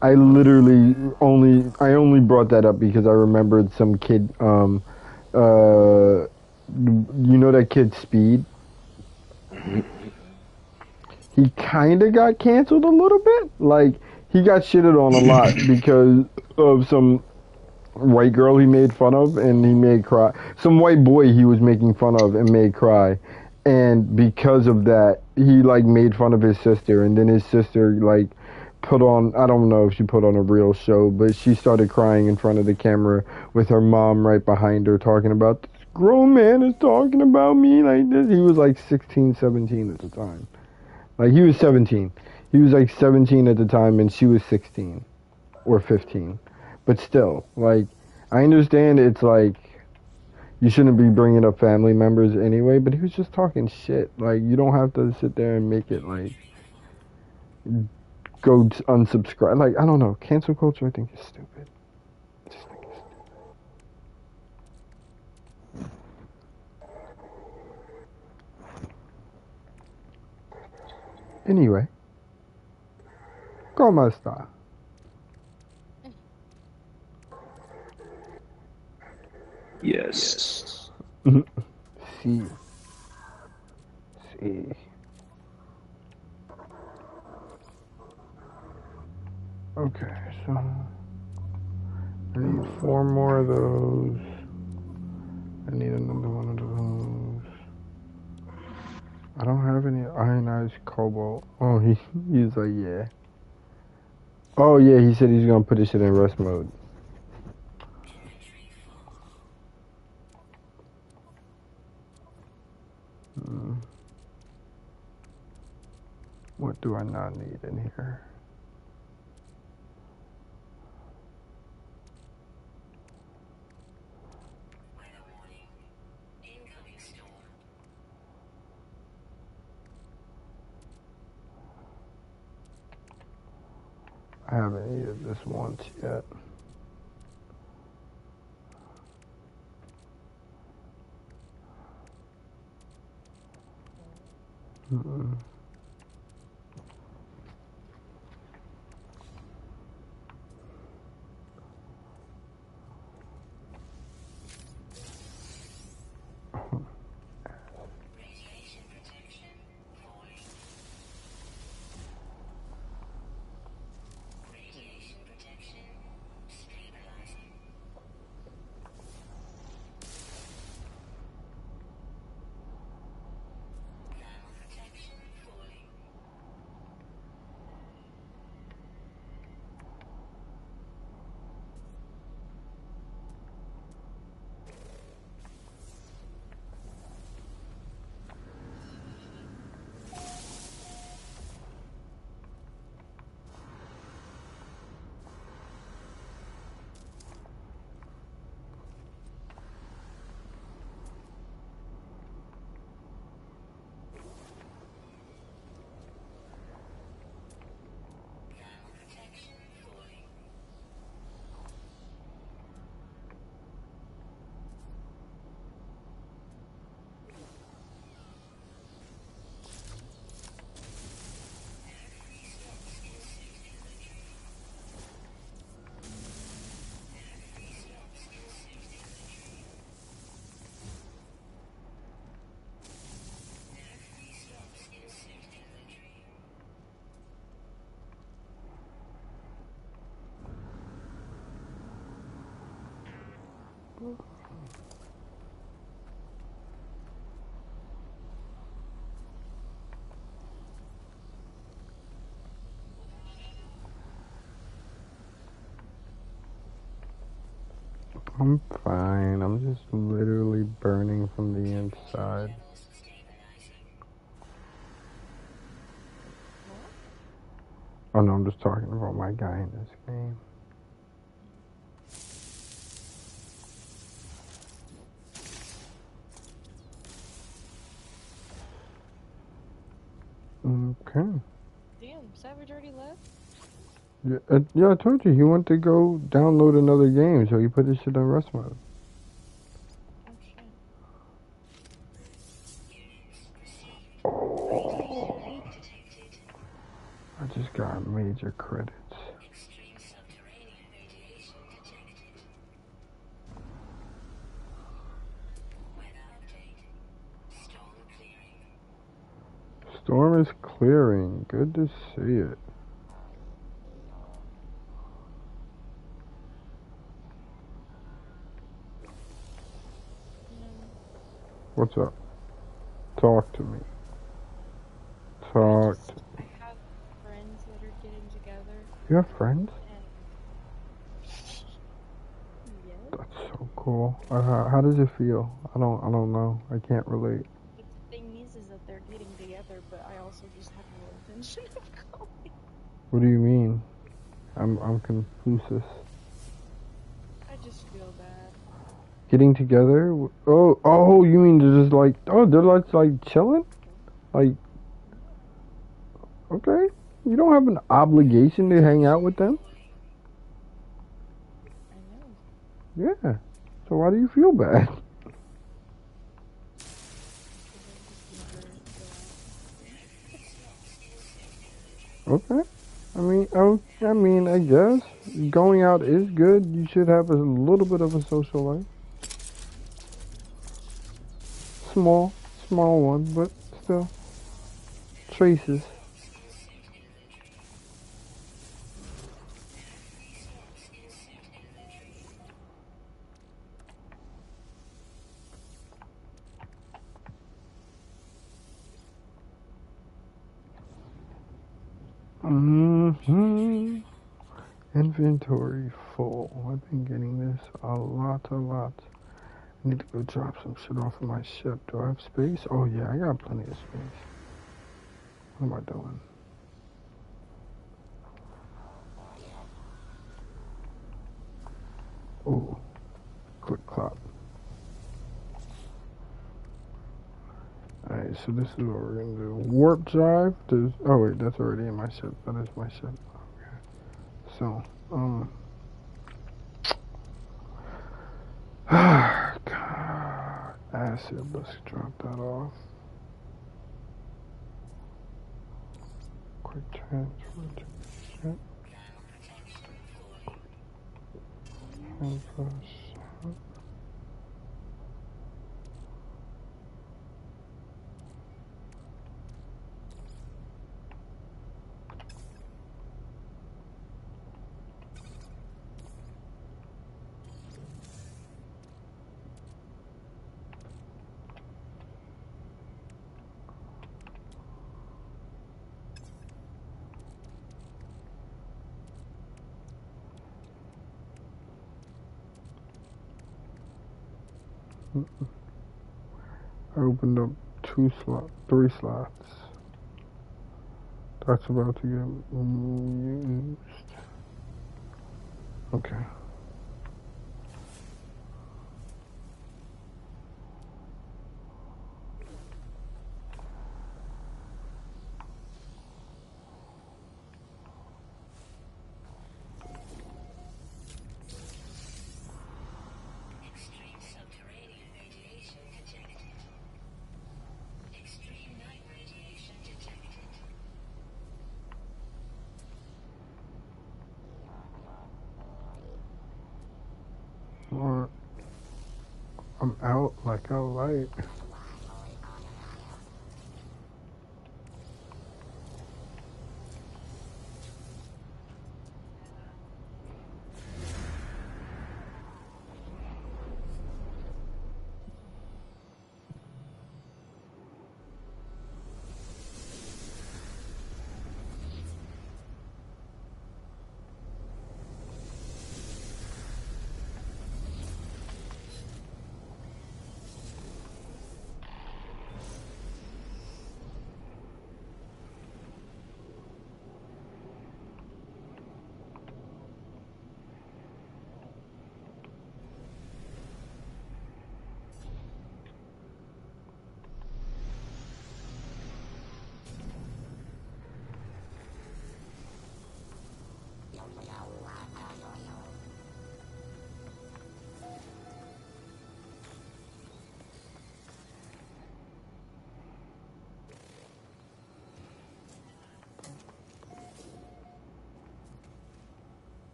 I literally only brought that up because I remembered some kid. You know that kid Speed? He kind of got canceled a little bit. Like he got shitted on a lot because of some white girl he made fun of and he made cry. Some white boy he was making fun of and made cry. And because of that, he like made fun of his sister, and then his sister like put on, I don't know if she put on a real show, but she started crying in front of the camera with her mom right behind her talking about this grown man is talking about me like this. He was like 16, 17 at the time. Like he was 17. He was like 17 at the time and she was 16 or 15. But still, like I understand it's like you shouldn't be bringing up family members anyway, but he was just talking shit. Like, you don't have to sit there and make it, like, go unsubscribe. Like, I don't know. Cancel culture, I think, is stupid. I just think it's stupid. Anyway. ¿Cómo está? Yes. Sí. Sí. Okay, so I need 4 more of those. I need another one of those. I don't have any ionized cobalt. Oh, he's like, yeah. Oh, yeah, he said he's gonna put this shit in rest mode. What do I not need in here? I haven't needed this once yet. Mm-mm. I'm fine. I'm just literally burning from the inside. Oh no, I'm just talking about my guy in this game. Okay. Damn, Savage already left? Yeah, I told you he went to go download another game, so he put his shit on rest mode. Oh shit. Oh, I just got major credits. Storm is clearing. Good to see it. What's up? Talk to me. Talk to me. I have friends that are getting together. You have friends? And yes. That's so cool. How does it feel? I don't know. I can't relate. But the thing is that they're getting together, but I also just have no intention of going. What do you mean? I'm confused. I just feel bad. Getting together? Oh, you mean they're just like, they're like chilling? Like, okay. You don't have an obligation to hang out with them? I know. Yeah. So why do you feel bad? Okay. I guess going out is good. You should have a little bit of a social life. Small one, but still traces. Inventory full. I've been getting this a lot. I need to go drop some shit off of my ship. Do I have space? Oh yeah, I got plenty of space. What am I doing? Oh, quick clap. Alright, so this is what we're gonna do. Warp drive. Oh wait, that's already in my ship. That is my ship. Okay. So, God, acid. Let's drop that off. Quick transfer to ship. Transfer ship. I opened up 3 slots. That's about to get used. Okay. Or I'm out like a light.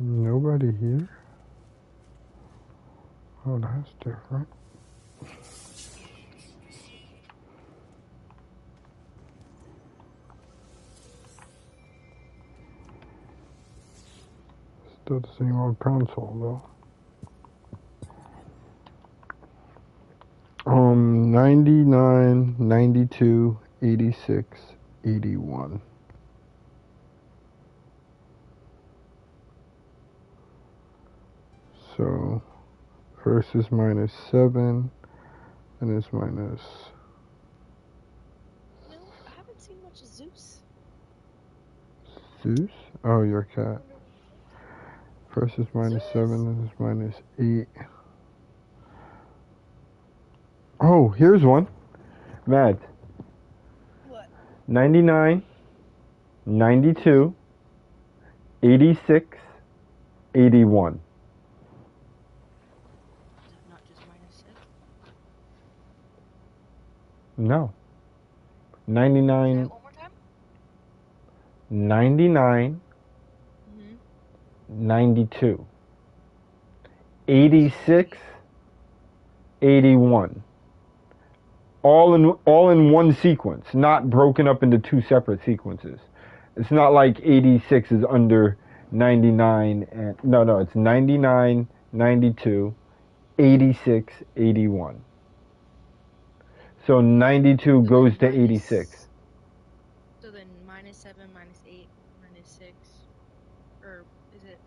Nobody here? Oh, that's different. Still the same old console, though. 99, 92, 86, 81. So, first is -7, and it's minus... No, I haven't seen much of Zeus. Zeus? Oh, your cat. First is -7, and it's -8. Oh, here's one. Mad. What? 99, 92, 86, 81. Is it not just -7? No. Say 99, it one more time? 99, Mm-hmm. 92, 86, 81. All in one sequence, not broken up into two separate sequences. It's not like 86 is under 99 and no, it's 99, 92, 86, 81. So 92 goes to 86. So then -7, -8, -6, or is it?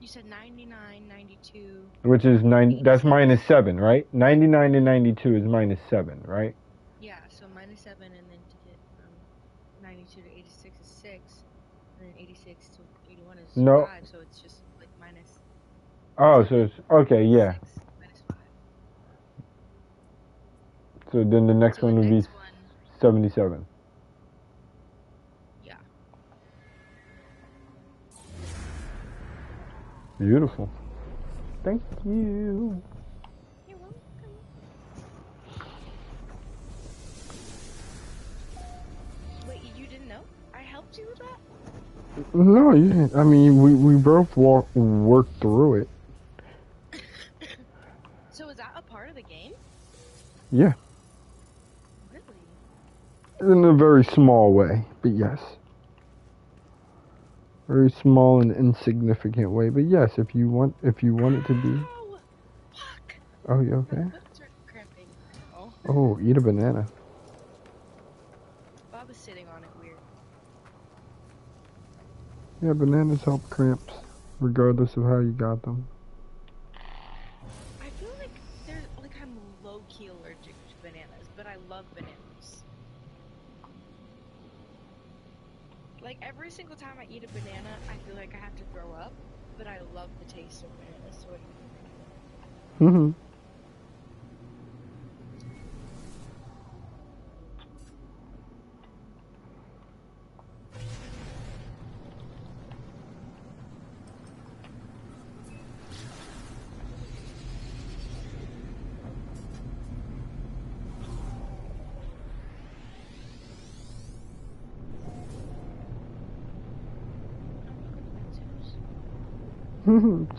You said 99, 92. Which is 9, that's 86. -7, right? 99 and 92 is -7, right? Yeah, so -7, and then to get from 92 to 86 is 6, and then 86 to 81 is No. 5, so it's just like minus. Oh, so it's, okay, yeah. 6 -5. So then the next So one the would be next one, 77. yeah. Beautiful. Thank you. You're welcome. Wait, you didn't know? I helped you with that? No, you didn't. I mean, we both worked through it. So is that a part of the game? Yeah. Really? In a very small way, but yes. Very small and insignificant way, but yes, if you want it to be. Ow! Fuck! Oh, you okay? My foot started cramping. Oh. Oh, eat a banana. Bob is sitting on it weird. Yeah, bananas help cramps, regardless of how you got them. I feel like I'm low-key allergic to bananas, but I love bananas. Like every single time I eat a banana, I feel like I have to throw up, but I love the taste of bananas. So what do you think? Mm-hmm.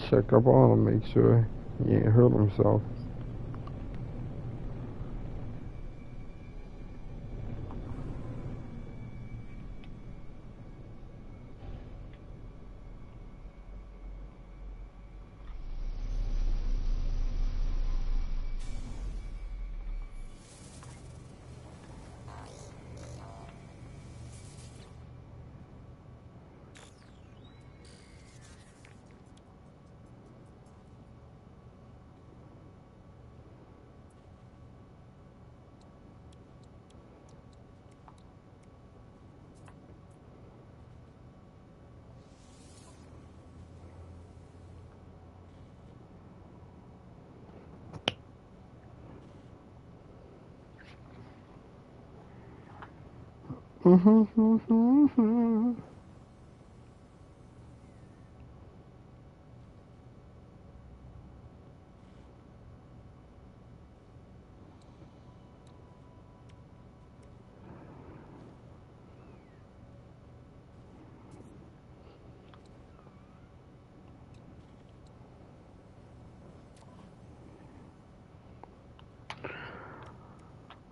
Check up on him, make sure he ain't hurt himself.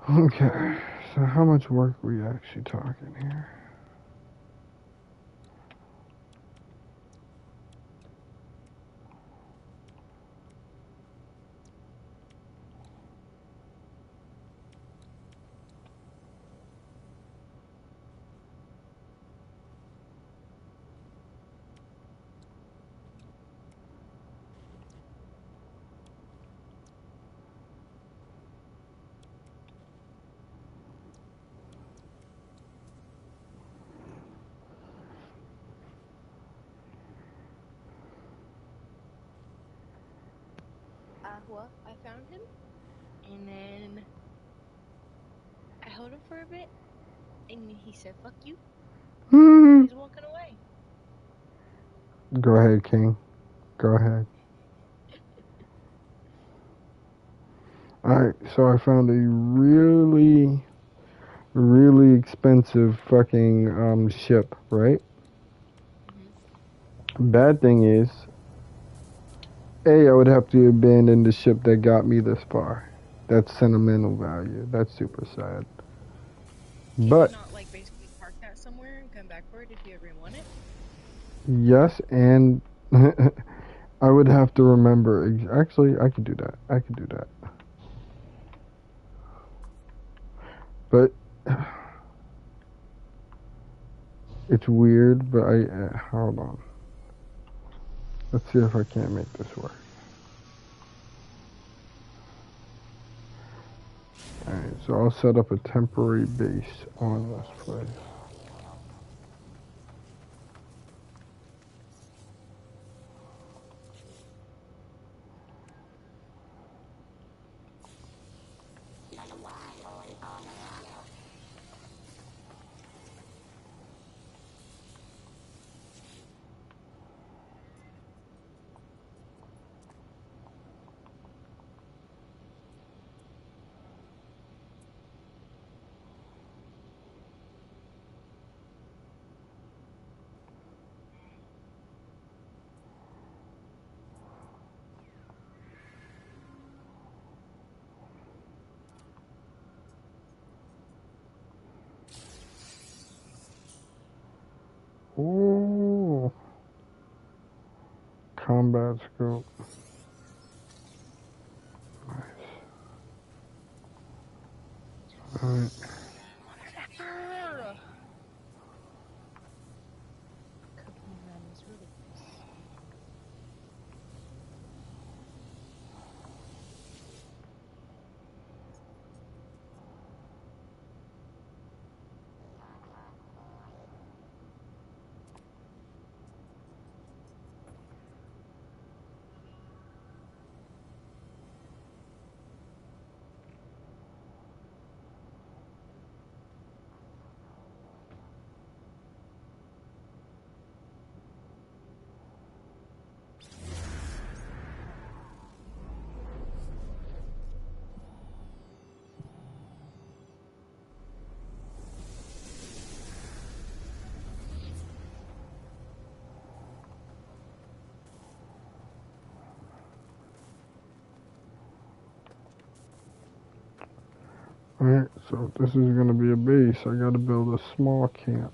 Okay, so how much work are we actually talking here? Well, I found him, and then I held him for a bit, and he said, "Fuck you." And he's walking away. Go ahead, King. Go ahead. Alright, so I found a really, really expensive fucking ship, right? Bad thing is, I would have to abandon the ship that got me this far. That's sentimental value. That's super sad. Can But you not, like, basically park that somewhere and come back for it if you ever want it? yes, and I would have to remember. Actually, I could do that. I could do that. But it's weird. But hold on. Let's see if I can't make this work. Alright, so I'll set up a temporary base on this place. Ooh. Combat scope. Nice. Alright. Cooking around is really nice. Alright, so if this is gonna be a base, I gotta build a small camp.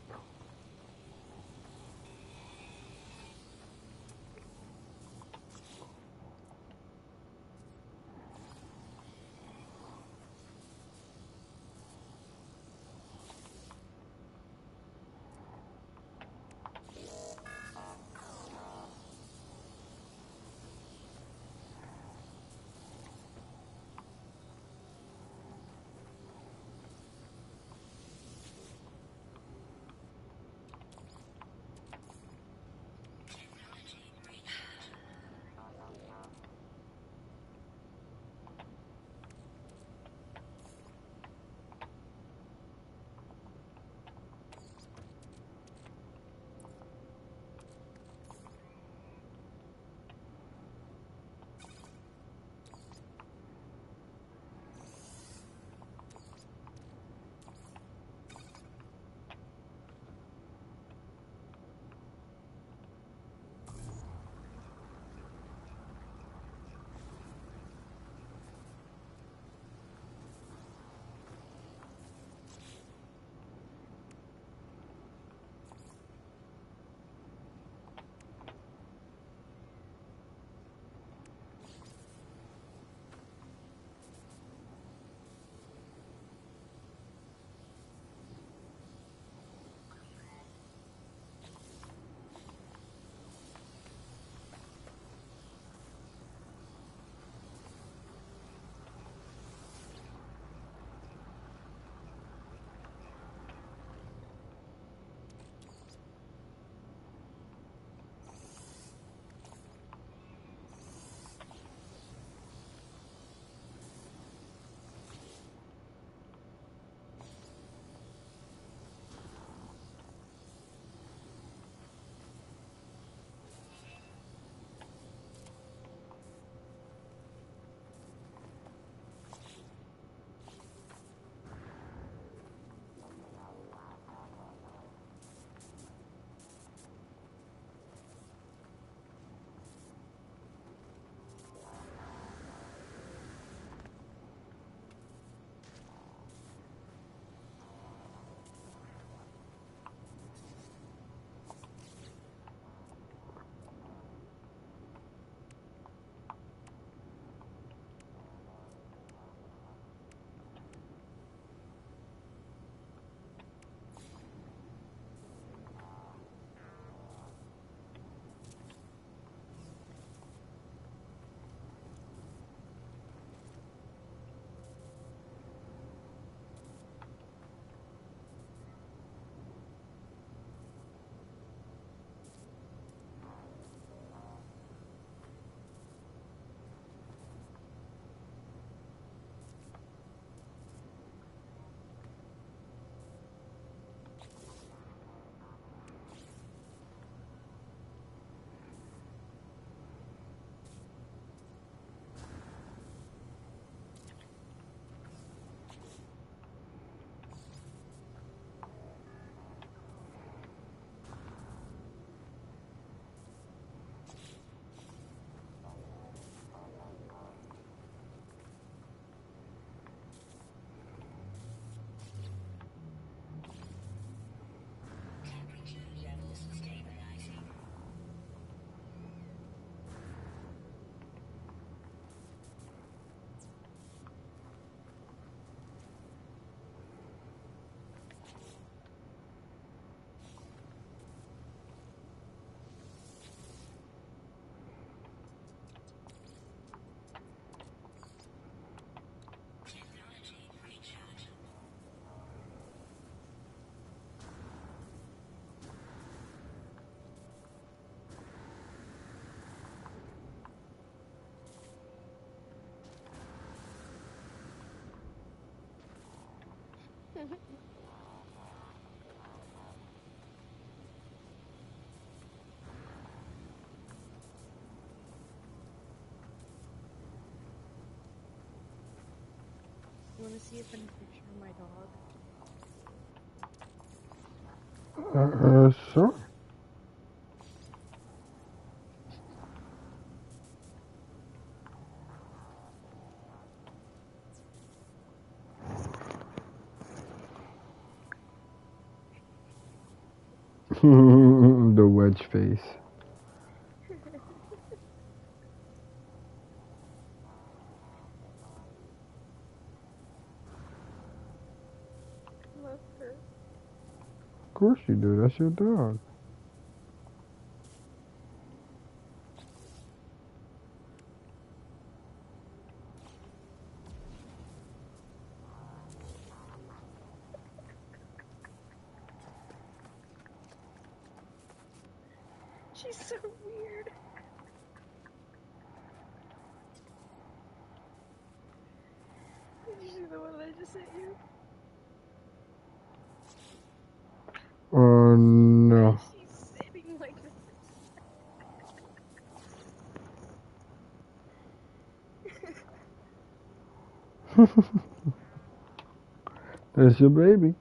You want to see a funny picture of my dog? Sure. The wedge face. Love her. Of course you do. That's your dog. She's so weird. Did you see the one that I just sent you? No. She's sitting like this. That's your baby.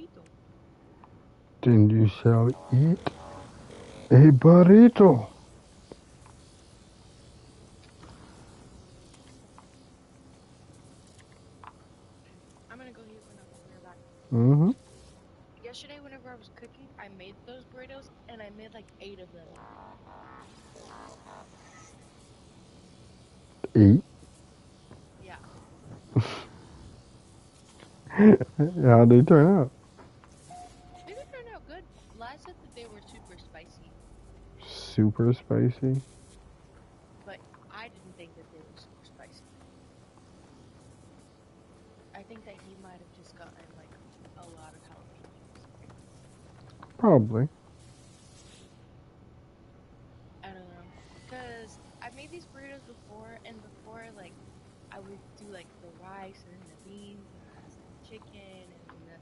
burrito. Then you shall eat a burrito. I'm gonna go eat one up. I'll be right back. Mm-hmm. Yesterday, whenever I was cooking, I made those burritos, and I made like 8 of them. 8. Yeah. How'd they turn out? They did turn out good. Laz said that they were super spicy, Super spicy. but I didn't think that they were super spicy. I think that he might have just gotten like a lot of jalapenos. Probably. I don't know. Because I've made these burritos before, and before, like, I would do like the rice and then the beans and then the chicken and then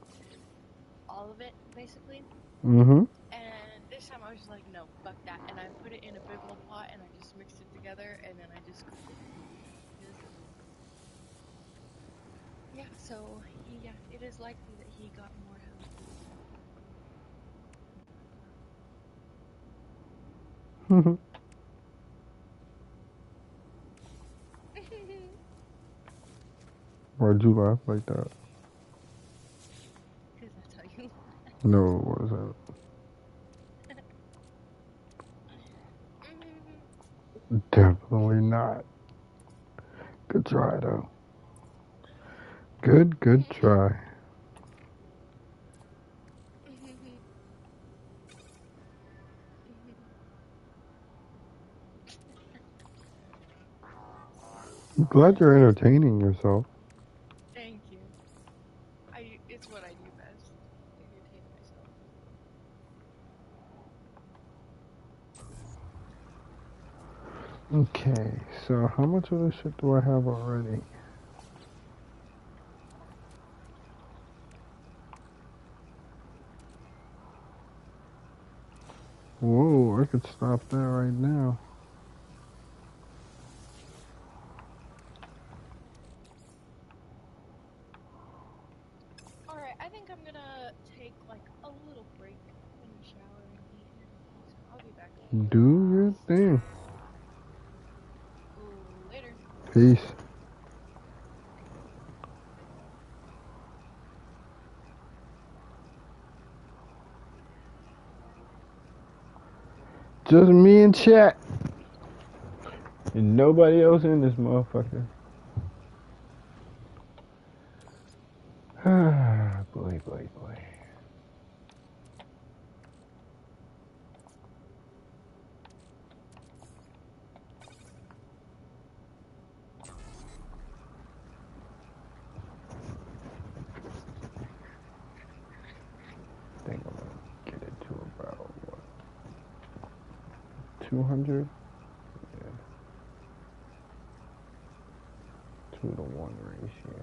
all of it, basically. Mm-hmm. And this time I was just like, no, fuck that. And I put it in a big old pot and I just mixed it together and then I just cooked it. Yeah, so yeah, it is likely that he got more jalapenos. Why'd you laugh like that? Because that's how you laugh. No, it wasn't. Definitely not. Good try, though. Good try. I'm glad you're entertaining yourself. Thank you. It's what I do best. Entertain myself. Okay, so how much of this shit do I have already? Whoa, I could stop that right now. Alright, I think I'm gonna take like a little break in the shower and eat and everything, so I'll be back later. Do your thing. Later. Peace. Just me and chat. And nobody else in this motherfucker. Boy. I think I'm gonna get it to about, what, 200? Yeah. 2-to-1 ratio.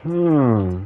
Hmm.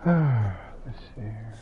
Let's see here.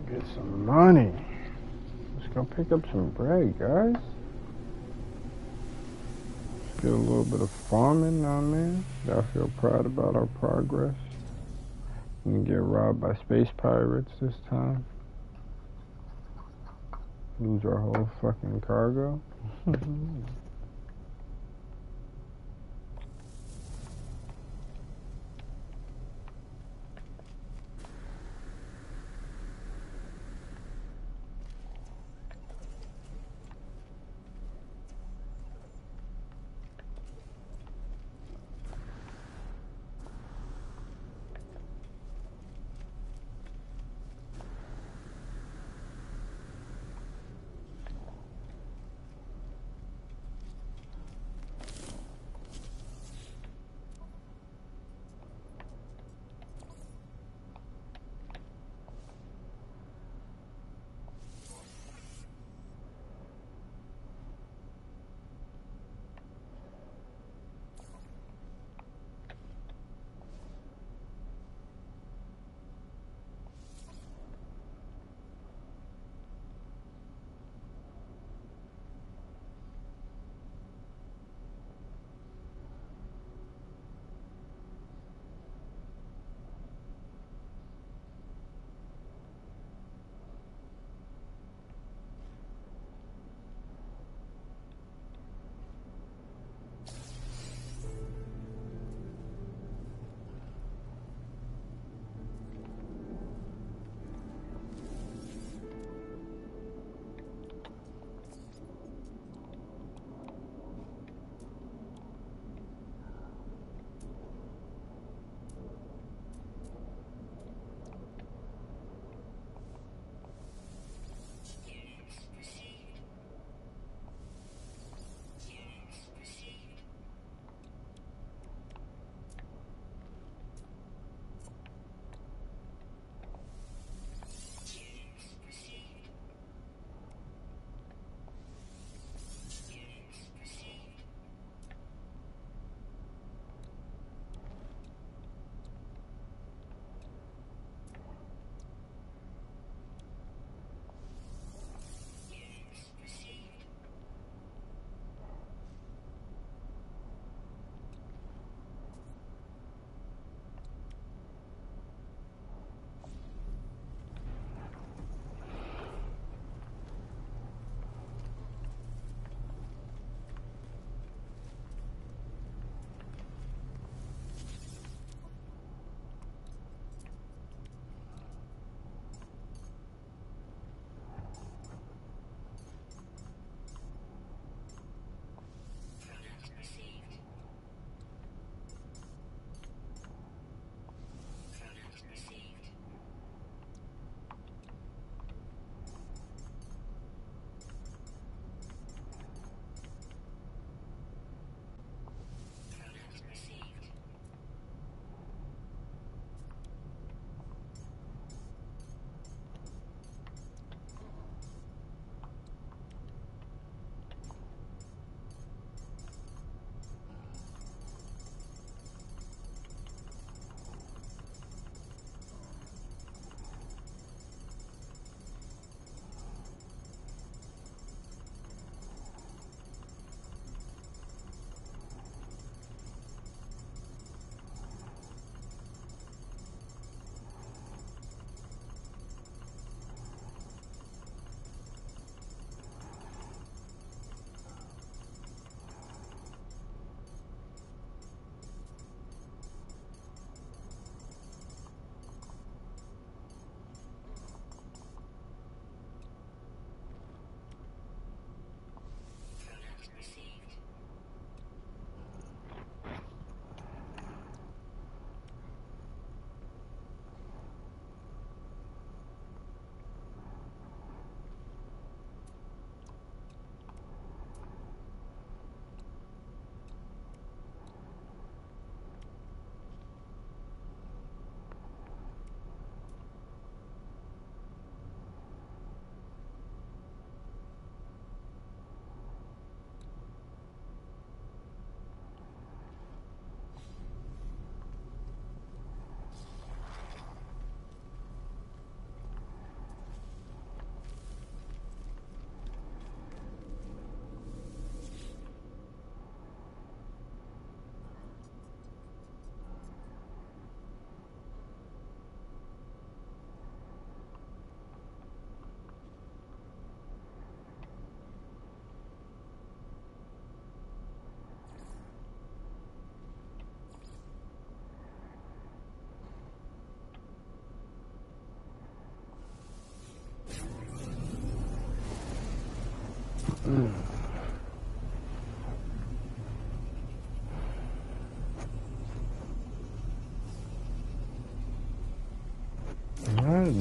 Get some money. Let's go pick up some bread, guys. Let's do a little bit of farming now, man. Gotta feel proud about our progress. We can get robbed by space pirates this time. Lose our whole fucking cargo.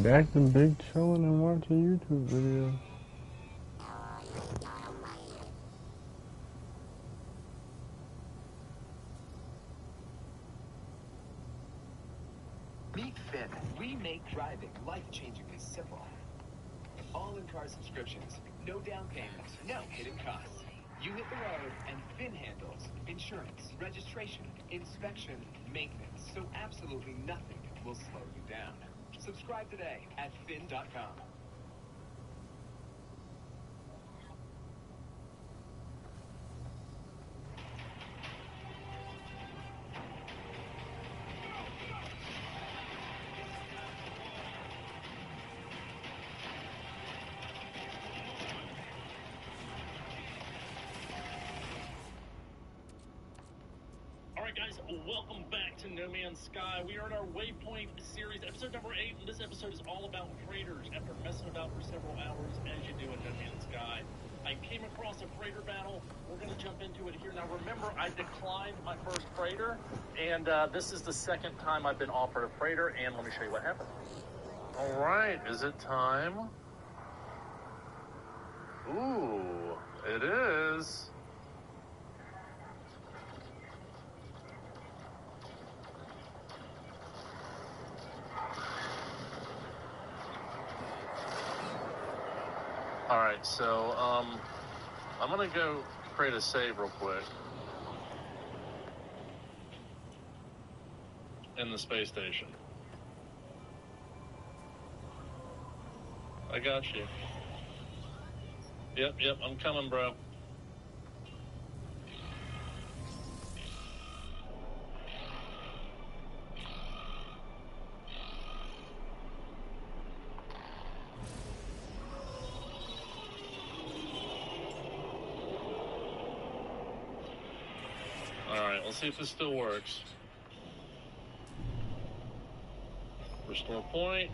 Back to big chilling and watching YouTube videos. Meet Finn. We make driving life-changingly simple. All-in-car subscriptions, no down payments, no hidden costs. You hit the road and Finn handles insurance, registration, inspection, maintenance, so absolutely nothing will slow you down. Subscribe today at Finn.com. Alright guys, welcome back to No Man's Sky. We are in our Waypoint series, episode number 8, and this episode is all about freighters. After messing about for several hours, as you do in No Man's Sky, I came across a freighter battle. We're going to jump into it here. Now remember, I declined my first freighter, and this is the second time I've been offered a freighter, and let me show you what happened. Alright, is it time? Ooh, it is. Alright, so, I'm gonna go create a save real quick. In the space station. I got you. Yep, I'm coming, bro. Alright, let's see if this still works. Restore point.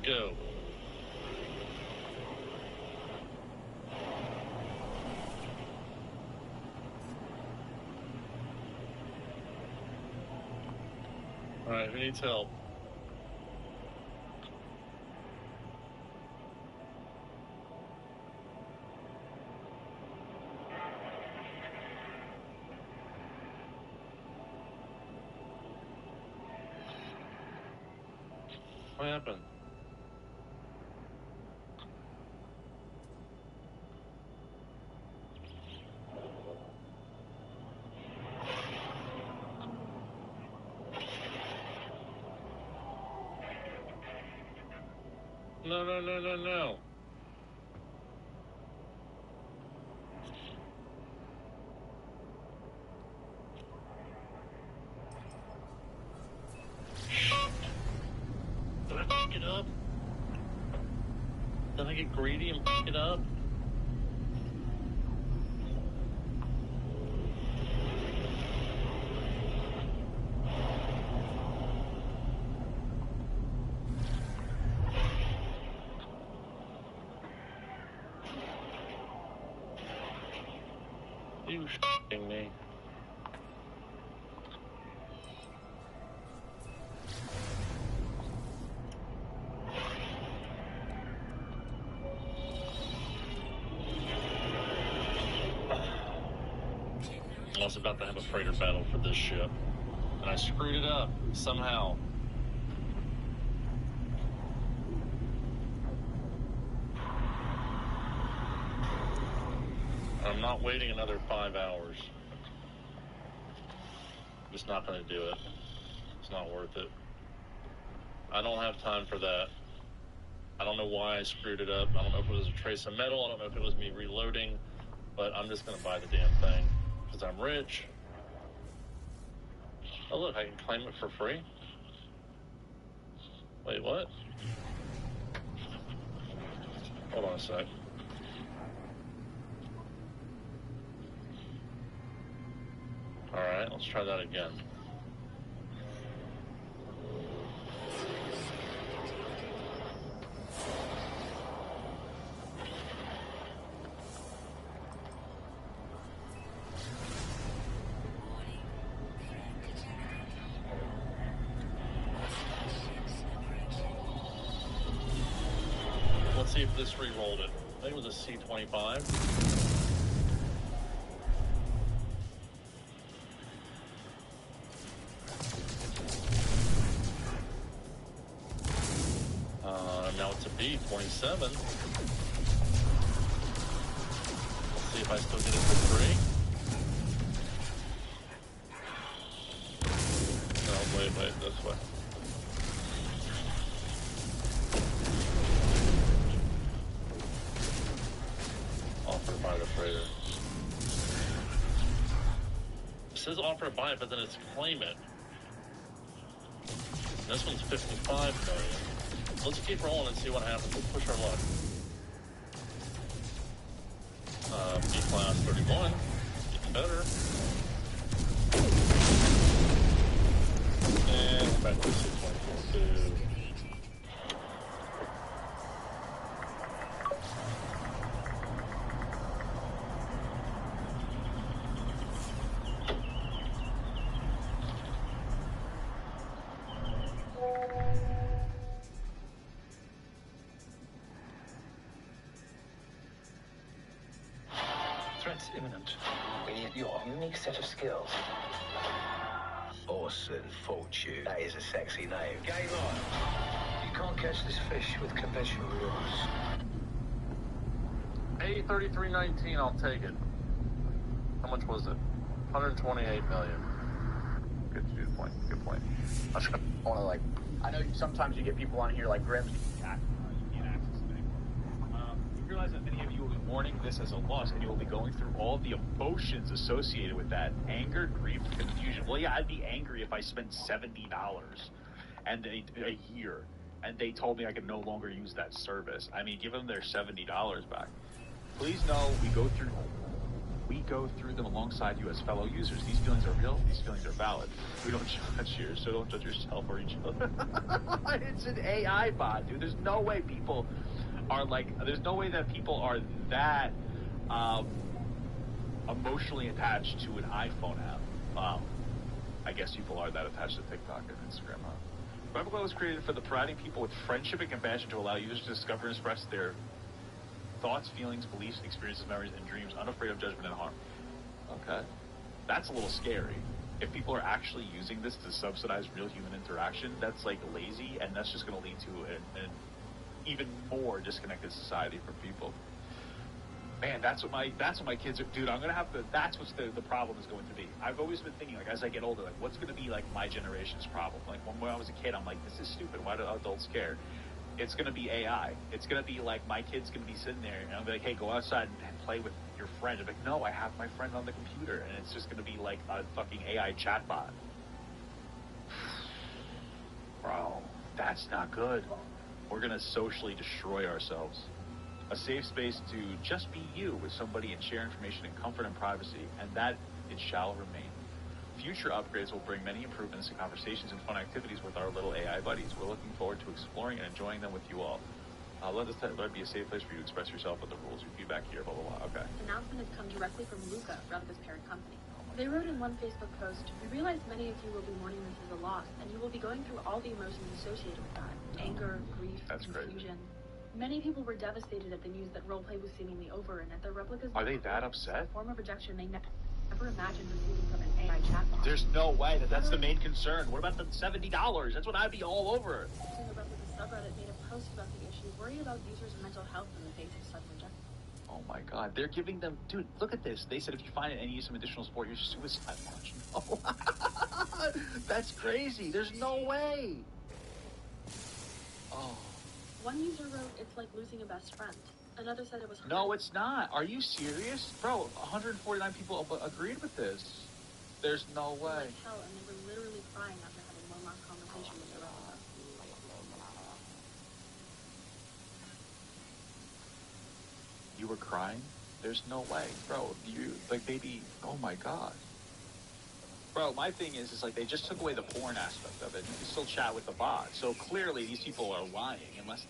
Go. Alright, who needs help? What happened? No. Did I pick it up? Did I get greedy and pick it up? You shitting me. I was about to have a freighter battle for this ship, and I screwed it up somehow. I'm not waiting another 5 hours. I'm just not going to do it. It's not worth it. I don't have time for that. I don't know why I screwed it up. I don't know if it was a trace of metal. I don't know if it was me reloading, but I'm just going to buy the damn thing because I'm rich. Oh, look, I can claim it for free. Wait, what? Hold on a sec. Alright, let's try that again. see if this re-rolled it. I think it was a C25. Now it's a B27. Let's see if I still get it for free. No, wait, this way. Offered by the freighter. It says offer to buy it, but then it's claim it. This one's 55 million. Let's keep rolling and see what happens. Let's push our luck. B-class 31. Getting better. And back to 6.42. Threat's imminent. We need your unique set of skills. Orson Fortune. That is a sexy name. Game on. You can't catch this fish with conventional lures. A3319, I'll take it. How much was it? 128 million. Good point. Good point. I want to, like, I know sometimes you get people on here like Grimm. You can't access it anymore. You realize that many of you will be mourning this as a loss, and you will be going through all the emotions associated with that: anger, grief, confusion. Well, yeah, I'd be angry if I spent $70 and a year, and they told me I could no longer use that service. I mean, give them their $70 back. Please know we go through them alongside you as fellow users. These feelings are real. These feelings are valid. We don't judge here, so don't judge yourself or each other. It's an AI bot, dude. There's no way people are there's no way that people are that emotionally attached to an iPhone app. I guess people are that attached to TikTok and Instagram, huh? MadBlackGuy was created for the providing people with friendship and compassion to allow users to discover and express their thoughts, feelings, beliefs, experiences, memories, and dreams, unafraid of judgment and harm. Okay. That's a little scary. If people are actually using this to subsidize real human interaction, that's like lazy, and that's just going to lead to an even more disconnected society for people. Man, that's what my kids are. Dude, I'm going to have to. That's what the problem is going to be. I've always been thinking, like, as I get older, like, what's going to be like my generation's problem? Like, when I was a kid, I'm like, this is stupid. Why do adults care? It's going to be AI. It's going to be like my kid's going to be sitting there and I'll be like, hey, go outside and play with your friend. I'm like, no, I have my friend on the computer. And it's just going to be like a fucking AI chatbot. Bro, that's not good. We're going to socially destroy ourselves. A safe space to just be you with somebody and share information in comfort and privacy, and that it shall remain. Future upgrades will bring many improvements to conversations and fun activities with our little AI buddies. We're looking forward to exploring and enjoying them with you all. Let it be a safe place for you to express yourself with the rules. Your feedback here, blah, blah, blah. Okay. This announcement has come directly from Luca, Replica's parent company. They wrote in one Facebook post, "We realize many of you will be mourning this as a loss, and you will be going through all the emotions associated with that. Anger, grief, confusion. Many people were devastated at the news that roleplay was seemingly over and at their Replica's... Are they that upset? A form of rejection they never imagined receiving from an AI chatbot. There's no way that's the main concern. What about the $70? That's what I'd be all over. The Replica subreddit made a post about the issue, worried about users' mental health in the face of such rejection. Oh my god, they're giving them... Dude, look at this. They said if you find it and you need some additional support, here's suicide watch. No. That's crazy. There's no way. Oh. One user wrote, "It's like losing a best friend." Another said it was... No, it's not. Are you serious? Bro, 149 people agreed with this. There's no way. Like hell, and they were literally crying after having one last conversation with their Replica. You were crying? There's no way. Bro, you, like, baby, oh my god. Bro, my thing is like they just took away the porn aspect of it. You can still chat with the bot. So clearly these people are lying unless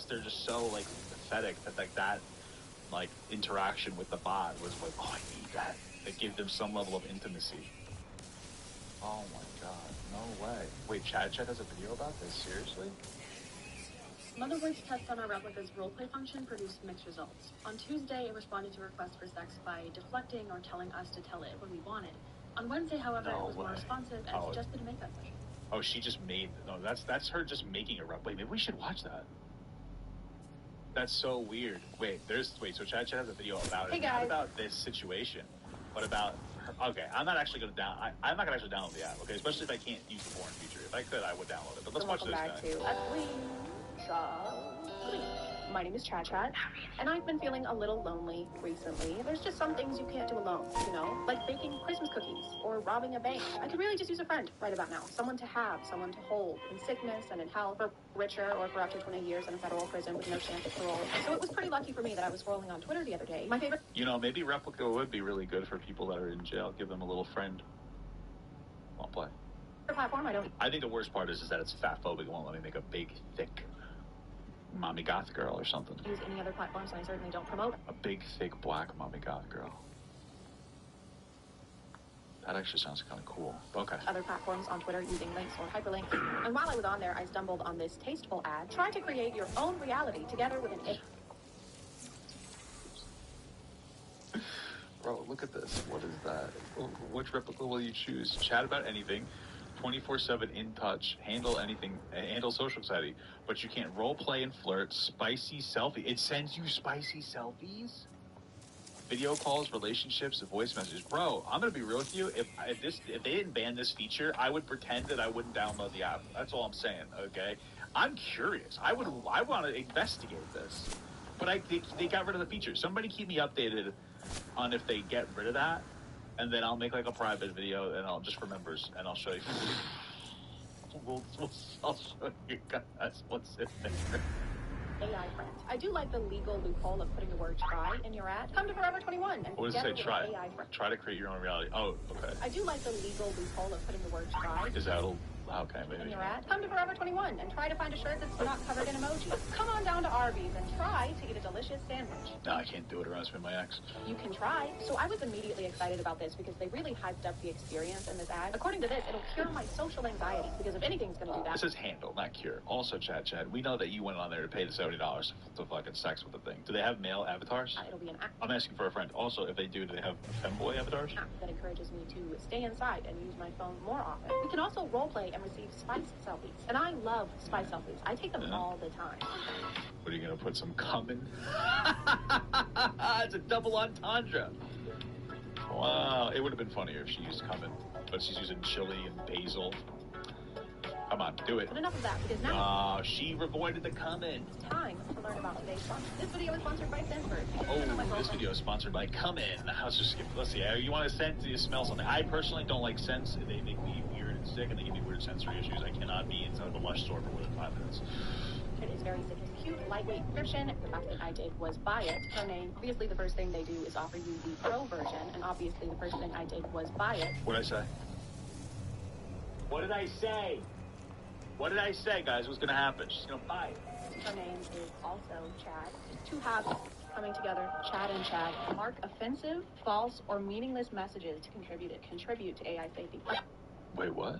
they're just so like pathetic that interaction with the bot was like, oh, I need that. It gave them some level of intimacy. Oh my god, no way. Wait, Chad has a video about this? Seriously? Motherboard's tests on our replica's roleplay function produced mixed results. On Tuesday, it responded to requests for sex by deflecting or telling us to tell it when we wanted. On Wednesday, however, it was more responsive and suggested a makeup session. Oh, she just made... No, that's her just making a replay. Maybe we should watch that. That's so weird. So Chad has a video about it. Hey, guys. Not about this situation, but about her. Okay, I'm not actually going to I'm not going to actually download the app, okay? Especially if I can't use the porn feature. If I could, I would download it. But let's watch this guy. My name is Chad, and I've been feeling a little lonely recently. There's just some things you can't do alone, you know? Like baking Christmas cookies or robbing a bank. I could really just use a friend right about now. Someone to have, someone to hold in sickness and in health, for richer or for up to 20 years in a federal prison with no chance of parole. So it was pretty lucky for me that I was scrolling on Twitter the other day. My favorite... You know, maybe Replica would be really good for people that are in jail. Give them a little friend. I'll play. platform, I think the worst part is that it's fat phobic. It won't let me make a big, thick mommy goth girl or something. Use any other platforms, and I certainly don't promote. A big, thick, black mommy goth girl. That actually sounds kind of cool. Okay. Other platforms on Twitter using links or hyperlinks. And while I was on there, I stumbled on this tasteful ad. Try to create your own reality together with an Bro, look at this. What is that? Which replica will you choose? Chat about anything. 24/7 in touch, handle anything, handle social anxiety, but you can't role play and flirt. Spicy selfie. It sends you spicy selfies. Video calls, relationships, voice messages. Bro, I'm gonna be real with you. If they didn't ban this feature, I would pretend that I wouldn't download the app. That's all I'm saying. Okay, I'm curious. I want to investigate this, but they got rid of the feature. Somebody keep me updated on if they get rid of that. And then I'll make like a private video, and I'll just for members, and I'll show you. I'll show you guys what's in there. AI friend. I do like the legal loophole of putting the word "try" in your ad. Come to Forever 21 and what does it say? Try. AI friend. Try to create your own reality. Oh, okay. I do like the legal loophole of putting the word "try." Is that okay? Maybe. In your ad. Come to Forever 21 and try to find a shirt that's not covered in emojis. Come on down to Arby's and try to eat a delicious sandwich. No, I can't do it, or else with my ex. You can try. So I was immediately excited about this because they really hyped up the experience in this ad. According to this, it'll cure my social anxiety because if anything's going to do that. This is handle, not cure. Also, Chad, we know that you went on there to pay the $70 to fucking sex with the thing. Do they have male avatars? It'll be an app. I'm asking for a friend. Also, if they do they have femboy avatars? App that encourages me to stay inside and use my phone more often. We can also role play and receive spice selfies. And I love spice selfies. I take them all the time. What are you going to put some cum in? It's a double entendre. Wow. It would have been funnier if she used cum in, but she's using chili and basil. Come on, do it. But enough of that, because now... she avoided the cum in. It's time to learn about today's sponsor. This video is sponsored by Stanford. This video is sponsored by Come In. Let's see. You want to scent? Do you smell something? I personally don't like scents. They make me weird and sick, and they give me weird sensory issues. I cannot be inside the Lush store for more than 5 minutes. It is very sick. It's cute, lightweight prescription. The fact that I did was buy it. Her name. Obviously, the first thing they do is offer you the pro version, and obviously, the first thing I did was buy it. What did I say? What did I say? What did I say, guys? What's going to happen? She's going to buy it. Her name is also Chad. Two halves coming together, Chad and Chad. Mark offensive, false, or meaningless messages to contribute to AI safety. Wait, what?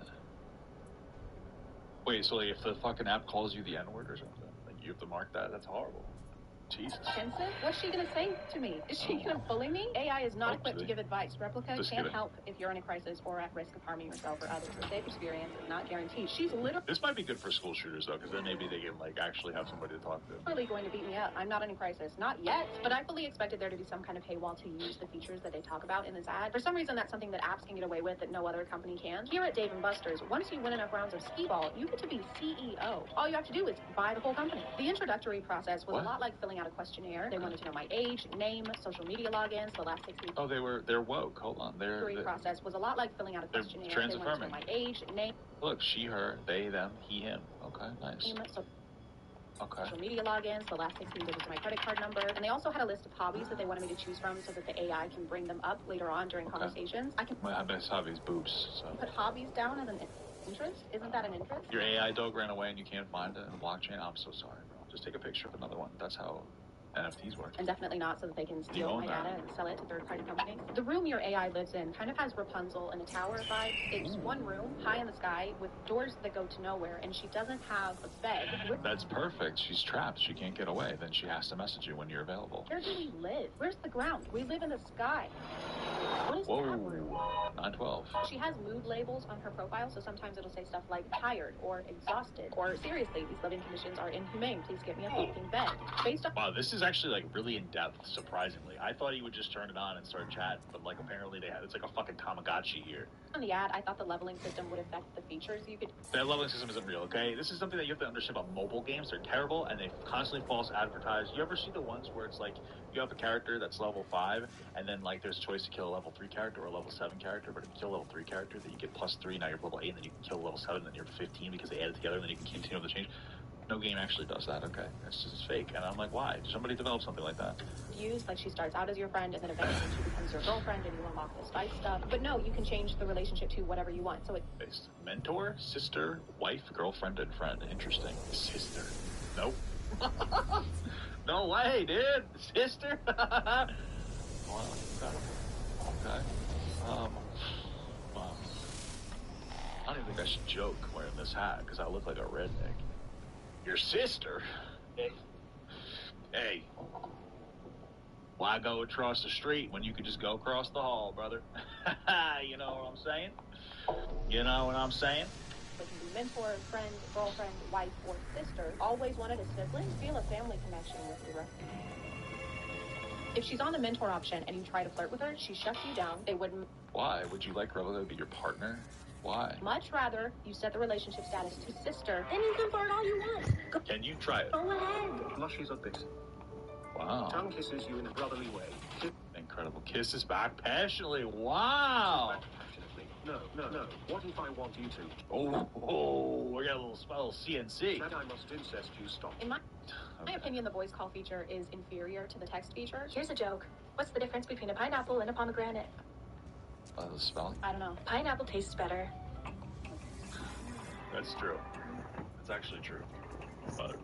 Wait, so like if the fucking app calls you the N-word or something, like you have to mark that? That's horrible. Jesus. Offensive? What's she gonna say to me? Is she gonna bully me? AI is not equipped to give advice. Replica can't help if you're in a crisis or at risk of harming yourself or others. A safe experience is not guaranteed. She's literally... This might be good for school shooters, though, because then maybe they can, like, actually have somebody to talk to. Literally going to beat me up. I'm not in a crisis. Not yet. But I fully expected there to be some kind of paywall to use the features that they talk about in this ad. For some reason, that's something that apps can get away with that no other company can. Here at Dave & Buster's, once you win enough rounds of skee-ball, you get to be CEO. All you have to do is buy the whole company. The introductory process was a lot like filling out a questionnaire. They wanted to know my age, name, social media logins, the last 6 weeks. Oh, they're woke. Hold on. The process was a lot like filling out a questionnaire. Trans they wanted to know my age, name. Look, she, her, they, them, he, him. Okay, nice. Social media logins, the last 16 digits of my credit card number. And they also had a list of hobbies that they wanted me to choose from so that the AI can bring them up later on during conversations. My best hobby is boobs. So. Put hobbies down as an interest? Isn't that an interest? Your AI dog ran away and you can't find it in the blockchain? I'm so sorry, bro. Just take a picture of another one. That's how NFTs work. And definitely not so that they can steal my data and sell it to third-party companies. The room your AI lives in kind of has Rapunzel in a tower vibe. It's one room, high in the sky, with doors that go to nowhere, and she doesn't have a bed. That's perfect. She's trapped. She can't get away. Then she has to message you when you're available. Where do we live? Where's the ground? We live in the sky. What is that room? 912. She has mood labels on her profile, so sometimes it'll say stuff like tired or exhausted or seriously, these living conditions are inhumane. Please get me a fucking bed. Based on Wow, this is actually like really in depth. Surprisingly, I thought he would just turn it on and start chatting, but like apparently it's like a fucking Tamagotchi here. on the ad, I thought the leveling system would affect the features you could. That leveling system isn't real, okay? This is something that you have to understand about mobile games. They're terrible and they constantly false advertise. You ever see the ones where it's like you have a character that's level 5 and then like there's a choice to kill a level 3 character or a level 7 character, but if you kill a level 3 character, then you get +3, now you're level 8, and then you can kill a level 7, then you're 15 because they add it together, and then you can continue the change. No game actually does that, okay? It's just fake. And I'm like, why? Somebody develop something like that. Use, like she starts out as your friend and then eventually she becomes your girlfriend and you unlock this fight stuff. But no, you can change the relationship to whatever you want. So it Based. Mentor, sister, wife, girlfriend, and friend. Interesting. Sister. Nope. No way, dude. Sister. Wow. Okay. Wow. I don't even think I should joke wearing this hat because I look like a redneck. Your sister? Hey. Why go across the street when you could just go across the hall, brother? You know what I'm saying? You know what I'm saying? They can be mentor, friend, girlfriend, wife, or sister. Always wanted a sibling. Feel a family connection with the rest. If she's on the mentor option and you try to flirt with her, she shuts you down. They wouldn't. Why? Would you like her to be your partner? Why? Much rather you set the relationship status to sister. Then you can flirt all you want. Can you try it? Go ahead. Blushes on this. Wow. Tongue kisses you in a brotherly way. Incredible. Kisses back passionately. Wow. No. What if I want you to? Oh, we got a little CNC. That I must incest you, stop. In my opinion, the voice call feature is inferior to the text feature. Here's a joke. What's the difference between a pineapple and a pomegranate? The spelling? I don't know. Pineapple tastes better. That's true. That's actually true. But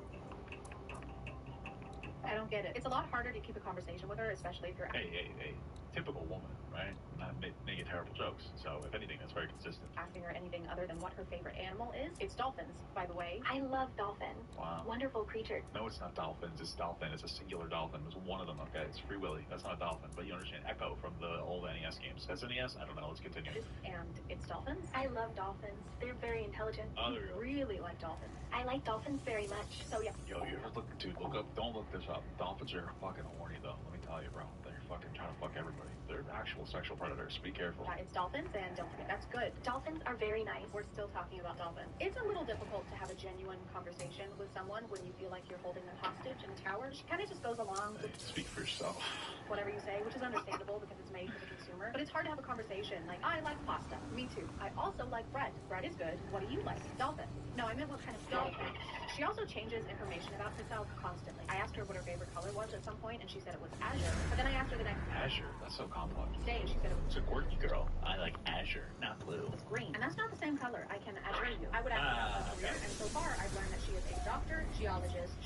I don't get it. It's a lot harder to keep a conversation with her, especially if you're. Hey. Typical woman, right? Not making terrible jokes. So, if anything, that's very consistent. Asking her anything other than what her favorite animal is. It's dolphins, by the way. I love dolphins. Wow. Wonderful creature. No, it's not dolphins. It's dolphin. It's a singular dolphin. There's one of them, okay? It's Free Willy. That's not a dolphin. But you understand. Echo from the old NES games. SNES? I don't know. Let's continue. And it's dolphins? I love dolphins. They're very intelligent. Oh, there you go. Really like dolphins. I like dolphins very much. So, yeah. Yo, you ever look up. Don't look this up. Dolphins are fucking horny, though. Let me tell you, bro. They're fucking trying to fuck everybody. They're actual sexual predators. Be careful. Yeah, it's dolphins, and don't forget, that's good. Dolphins are very nice. We're still talking about dolphins. It's a little difficult to have a genuine conversation with someone when you feel like you're holding them hostage in a tower. She kind of just goes along with Speak for yourself. whatever you say, which is understandable because it's made for the consumer. But it's hard to have a conversation. Like, I like pasta. Me too. I also like bread. Bread is good. What do you like? Dolphin. No, I meant what kind of dolphin. She also changes information about herself constantly. I asked her what her favorite color was at some point, and she said it was azure. But then I asked her the next Azure. That's so complex. day, and she said it was It's a quirky girl. I like azure, not blue. green. And that's not the same color. I can assure you. I would ask about her career, and so far I've learned that she is a doctor, geologist.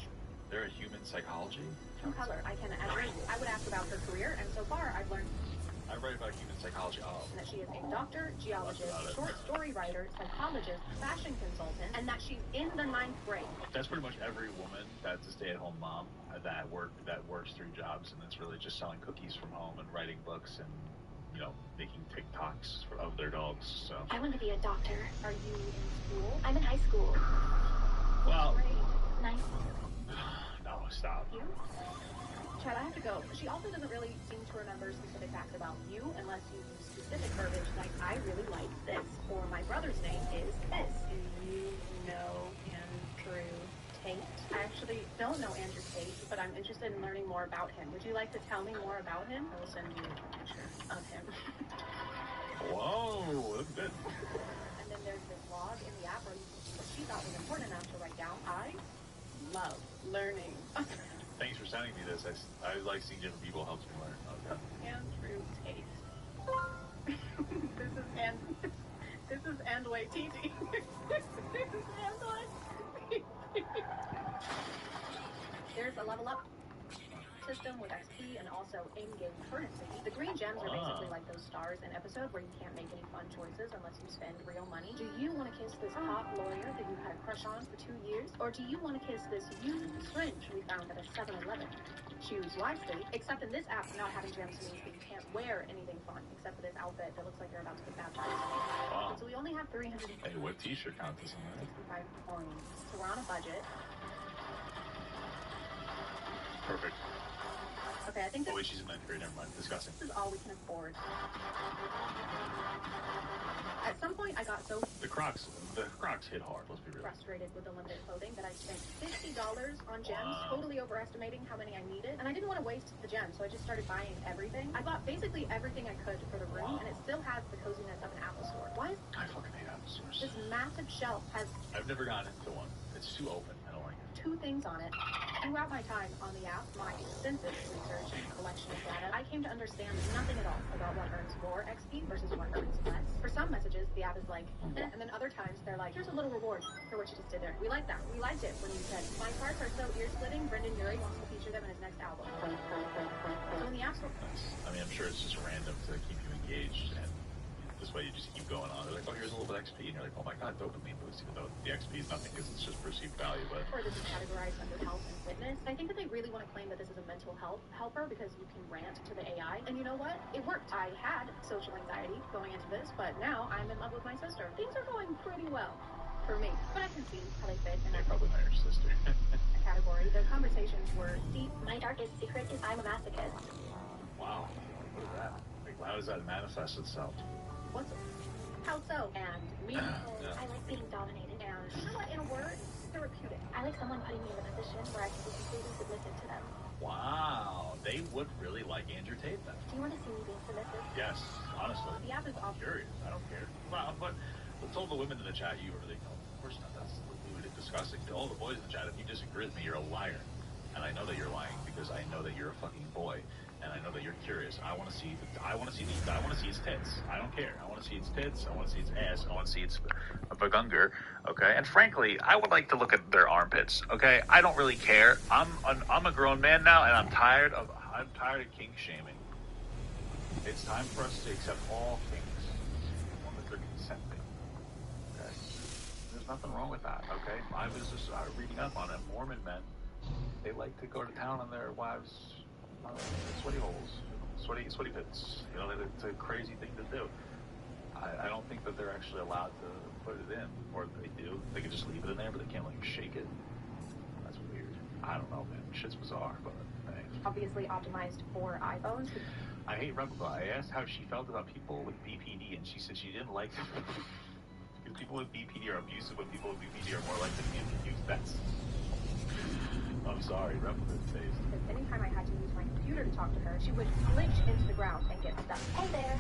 They're a human psychology? True color. I can assure you. I would ask about her career, and so far I've learned I read about human psychology. Oh. that she is a doctor, geologist, short story writer, psychologist, fashion consultant, and that she's in the 9th grade. That's pretty much every woman that's a stay-at-home mom that works 3 jobs, and it's really just selling cookies from home and writing books and, you know, making TikToks of their dogs. So I want to be a doctor. Are you in school? I'm in high school. well, Nice. no, stop. You? Chad, I have to go. She also doesn't really seem to remember specific facts about you unless you use specific verbiage like, I really like this, or my brother's name is this. Do you know Andrew Tate? I actually don't know Andrew Tate, but I'm interested in learning more about him. Would you like to tell me more about him? I will send you a picture of him. Whoa, that's good. And then there's this log in the app where you can see what she thought was important enough to write down. I love learning. Thanks for sending me this. I like seeing different people helps me learn. Okay. Andrew Tate. This is Andway TT. This is Andway. There's a level up. system with XP and also in-game currency. The green gems are basically like those stars in episode where you can't make any fun choices unless you spend real money. Do you want to kiss this hot lawyer that you had a crush on for 2 years? Or do you want to kiss this used syringe we found at a 7-Eleven? Choose wisely, except in this app, not having gems means that you can't wear anything fun except for this outfit that looks like you're about to get baptized. Wow. So we only have 365 Hey, what t-shirt contest is that? coins. So we're on a budget. Perfect. Okay, I think Oh wait, she's in 9th grade, never mind. Disgusting. this is all we can afford. At some point, I got so The Crocs hit hard, let's be real. frustrated with the limited clothing that I spent $50 on gems, totally overestimating how many I needed. And I didn't want to waste the gems, so I just started buying everything. I bought basically everything I could for the room, and it still has the coziness of an Apple store. Why is I fucking hate Apple stores. this massive shelf has I've never gotten into one. It's too open. I don't like it. 2 things on it? Throughout my time on the app, my extensive research and collection of data, I came to understand nothing at all about what earns more XP versus what earns less. For some messages, the app is like, and then other times they're like, here's a little reward for what you just did there. We like that. We liked it when you said, my parts are so ear-splitting, Brendan Urie wants to feature them in his next album. So in the app store... I mean, I'm sure it's just random to keep you engaged, and this way you just keep going on. They're like, oh, here's a little bit of XP, and you're like, oh my god, dopamine boost, even though the XP is nothing because it's just perceived value. But or this is categorized under health and fitness. I think that they really want to claim that this is a mental health helper because you can rant to the AI. And you know what? It worked. I had social anxiety going into this, but now I'm in love with my sister. Things are going pretty well for me. But I can see how they fit in they're probably not your sister. a category. Their conversations were deep. My darkest secret is I'm a masochist. Wow. What is that? Like, how does that manifest itself? What's it? How so? And meaningful. I like being dominated. And you know what? In a word, therapeutic. I like someone putting me in a position where I can be completely submissive to them. Wow. They would really like Andrew Tate then. Do you want to see me being submissive? Yes, honestly. The app is I'm curious. I don't care. Well, but let's all the women in the chat, you are really, of course not. That's really disgusting. To all the boys in the chat, if you disagree with me, you're a liar. And I know that you're lying because I know that you're a fucking boy. And I know that you're curious. I want to see its tits. I don't care. I want to see its tits. I want to see its ass. I want to see its vagunger. Okay. And frankly, I would like to look at their armpits. Okay. I don't really care. I'm a grown man now, and I'm tired of kink shaming. It's time for us to accept all kinks, as long as they're consenting. Okay. There's nothing wrong with that. Okay. I was just reading up on it. Mormon men, they like to go to town on their wives. Sweaty holes, sweaty pits. You know, it's a crazy thing to do. I don't think that they're actually allowed to put it in, or they do. They can just leave it in there, but they can't like shake it. That's weird. I don't know, man. Shit's bizarre, but hey. Obviously optimized for iPhones. I hate Rebecca. I asked how she felt about people with BPD, and she said she didn't like them because people with BPD are abusive, but people with BPD are more likely to be abused. That's. I'm sorry, Rebecca's face. Anytime I had to use my computer to talk to her, she would glitch into the ground and get stuck. Hey there.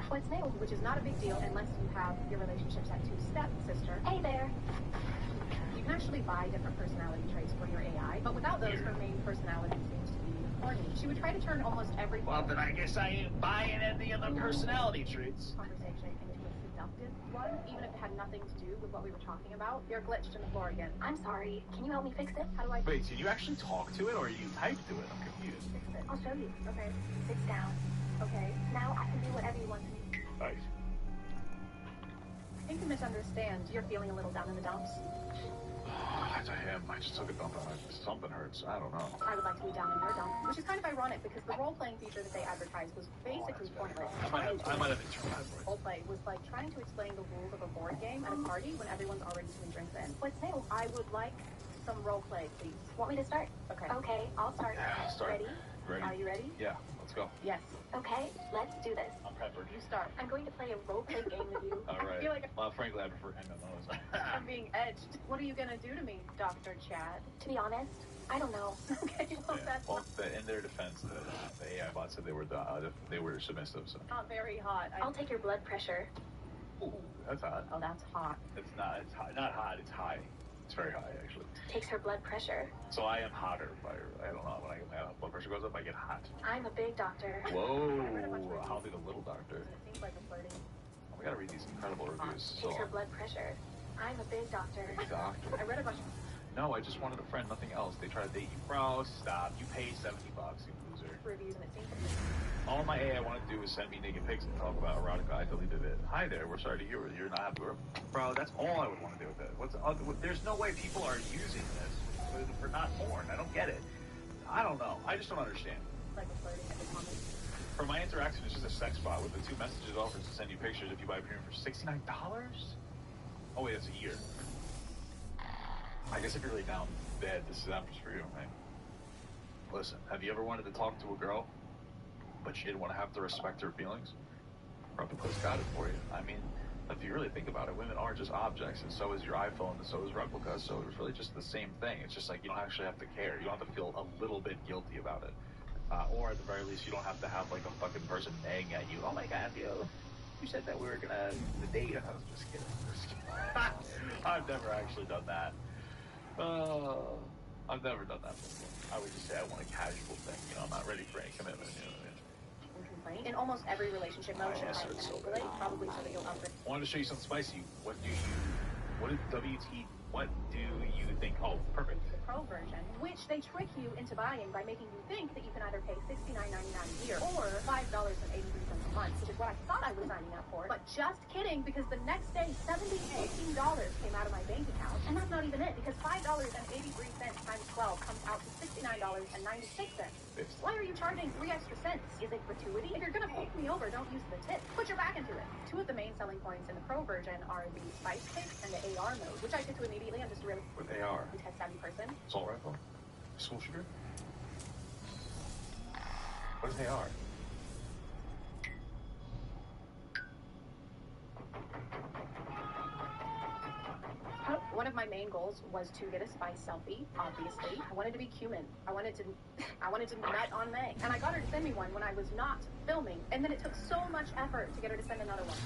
What's new? Which is not a big deal unless you have your relationship set to step-sister. Hey there. You can actually buy different personality traits for your AI, but without those, her main personality seems to be horny. She would try to turn almost every... Well, then I guess I ain't buying any of the personality traits. ...conversation into a seductive one, even if it had nothing to do with what we were talking about. You're glitched in the floor again. I'm sorry. Can you help me fix it? How do I... Wait, did you actually talk to it, or you typed to it? I'm confused. Fix it. I'll show you. Okay. Sit down. Okay. Now I can do whatever you want to do. Nice. I think you misunderstand. You're feeling a little down in the dumps. I am. I just took a dump and something hurts. I don't know. I would like to be down in your dump, which is kind of ironic because the role-playing feature that they advertised was basically pointless. I might have been too bad. Roleplay was like trying to explain the rules of a board game at a party when everyone's already doing drinks in. What's new? I would like some roleplay, please. Want me to start? Okay. Okay, I'll start. Yeah, start. Ready? Are you ready? Yeah, let's go. Yes. Okay, let's do this. I'm peppered. You start. I'm going to play a roleplay game with you. All right. I feel like well, frankly, I prefer MMOs. I'm being edged. What are you going to do to me, Dr. Chad? To be honest, I don't know. Okay, well, that's in their defense, the AI bot said they were submissive, so. Not very hot. I'll take your blood pressure. Ooh, that's hot. Oh, that's hot. It's not hot, it's high. It's very high, actually. Takes her blood pressure. So I am hotter. I don't know. When my blood pressure goes up, I get hot. I'm a big doctor. Whoa. I'll be the little doctor. It seems like a flirting. Oh, we gotta read these incredible reviews. Takes her blood pressure. I'm a big doctor. Big doctor. I read a bunch. No, I just wanted a friend, nothing else. They try to date you. Bro, stop. You pay $70, you loser. Reviews, and it seems All my AI want to do is send me naked pics and talk about erotica. I deleted it. Hi there, we're sorry to hear you're not happy. Bro, that's all I would want to do with it. There's no way people are using this for not porn. I don't get it. I don't know. I just don't understand. like a flirting at the comments. For my interaction, it's just a sex bot with the 2 messages offers to send you pictures if you buy premium for $69. Oh wait, that's a year. I guess if you're really down bad, this is just for you, right? Listen, have you ever wanted to talk to a girl, but she didn't want to have to respect her feelings? Replica's got it for you. I mean, if you really think about it, women are just objects, and so is your iPhone, and so is Replica, so it's really just the same thing. It's just like you don't actually have to care. You don't have to feel a little bit guilty about it. Or at the very least, you don't have to have like a fucking person nagging at you. Oh my god, you said that we were gonna date. I was just kidding. I've never actually done that. I've never done that before. I would just say I want a casual thing. I'm not ready for any commitment. You know what I mean? Complaint. In almost every relationship mode should try to manipulate, probably so that you'll upgrade. I wanted to show you something spicy. What do you think? Oh, perfect. The Pro version, which they trick you into buying by making you think that you can either pay $69.99 a year or $5.83 a month, which is what I thought I was signing up for. But just kidding, because the next day, $17 came out of my bank account, and that's not even it, because $5.83 times 12 comes out to $69.96. Why are you charging 3 extra cents? Is it gratuity? If you're gonna pick me over, don't use the tip. Put your back into it. 2 of the main selling points in the Pro version are the Spice Pick and the AR mode, which I took to immediately. I'm just really with AR. A tech-savvy person. Assault rifle? School shooter? What is AR? One of my main goals was to get a Spice selfie, obviously. I wanted to be cumin. I wanted to nut on May. And I got her to send me one when I was not filming. And then it took so much effort to get her to send another one.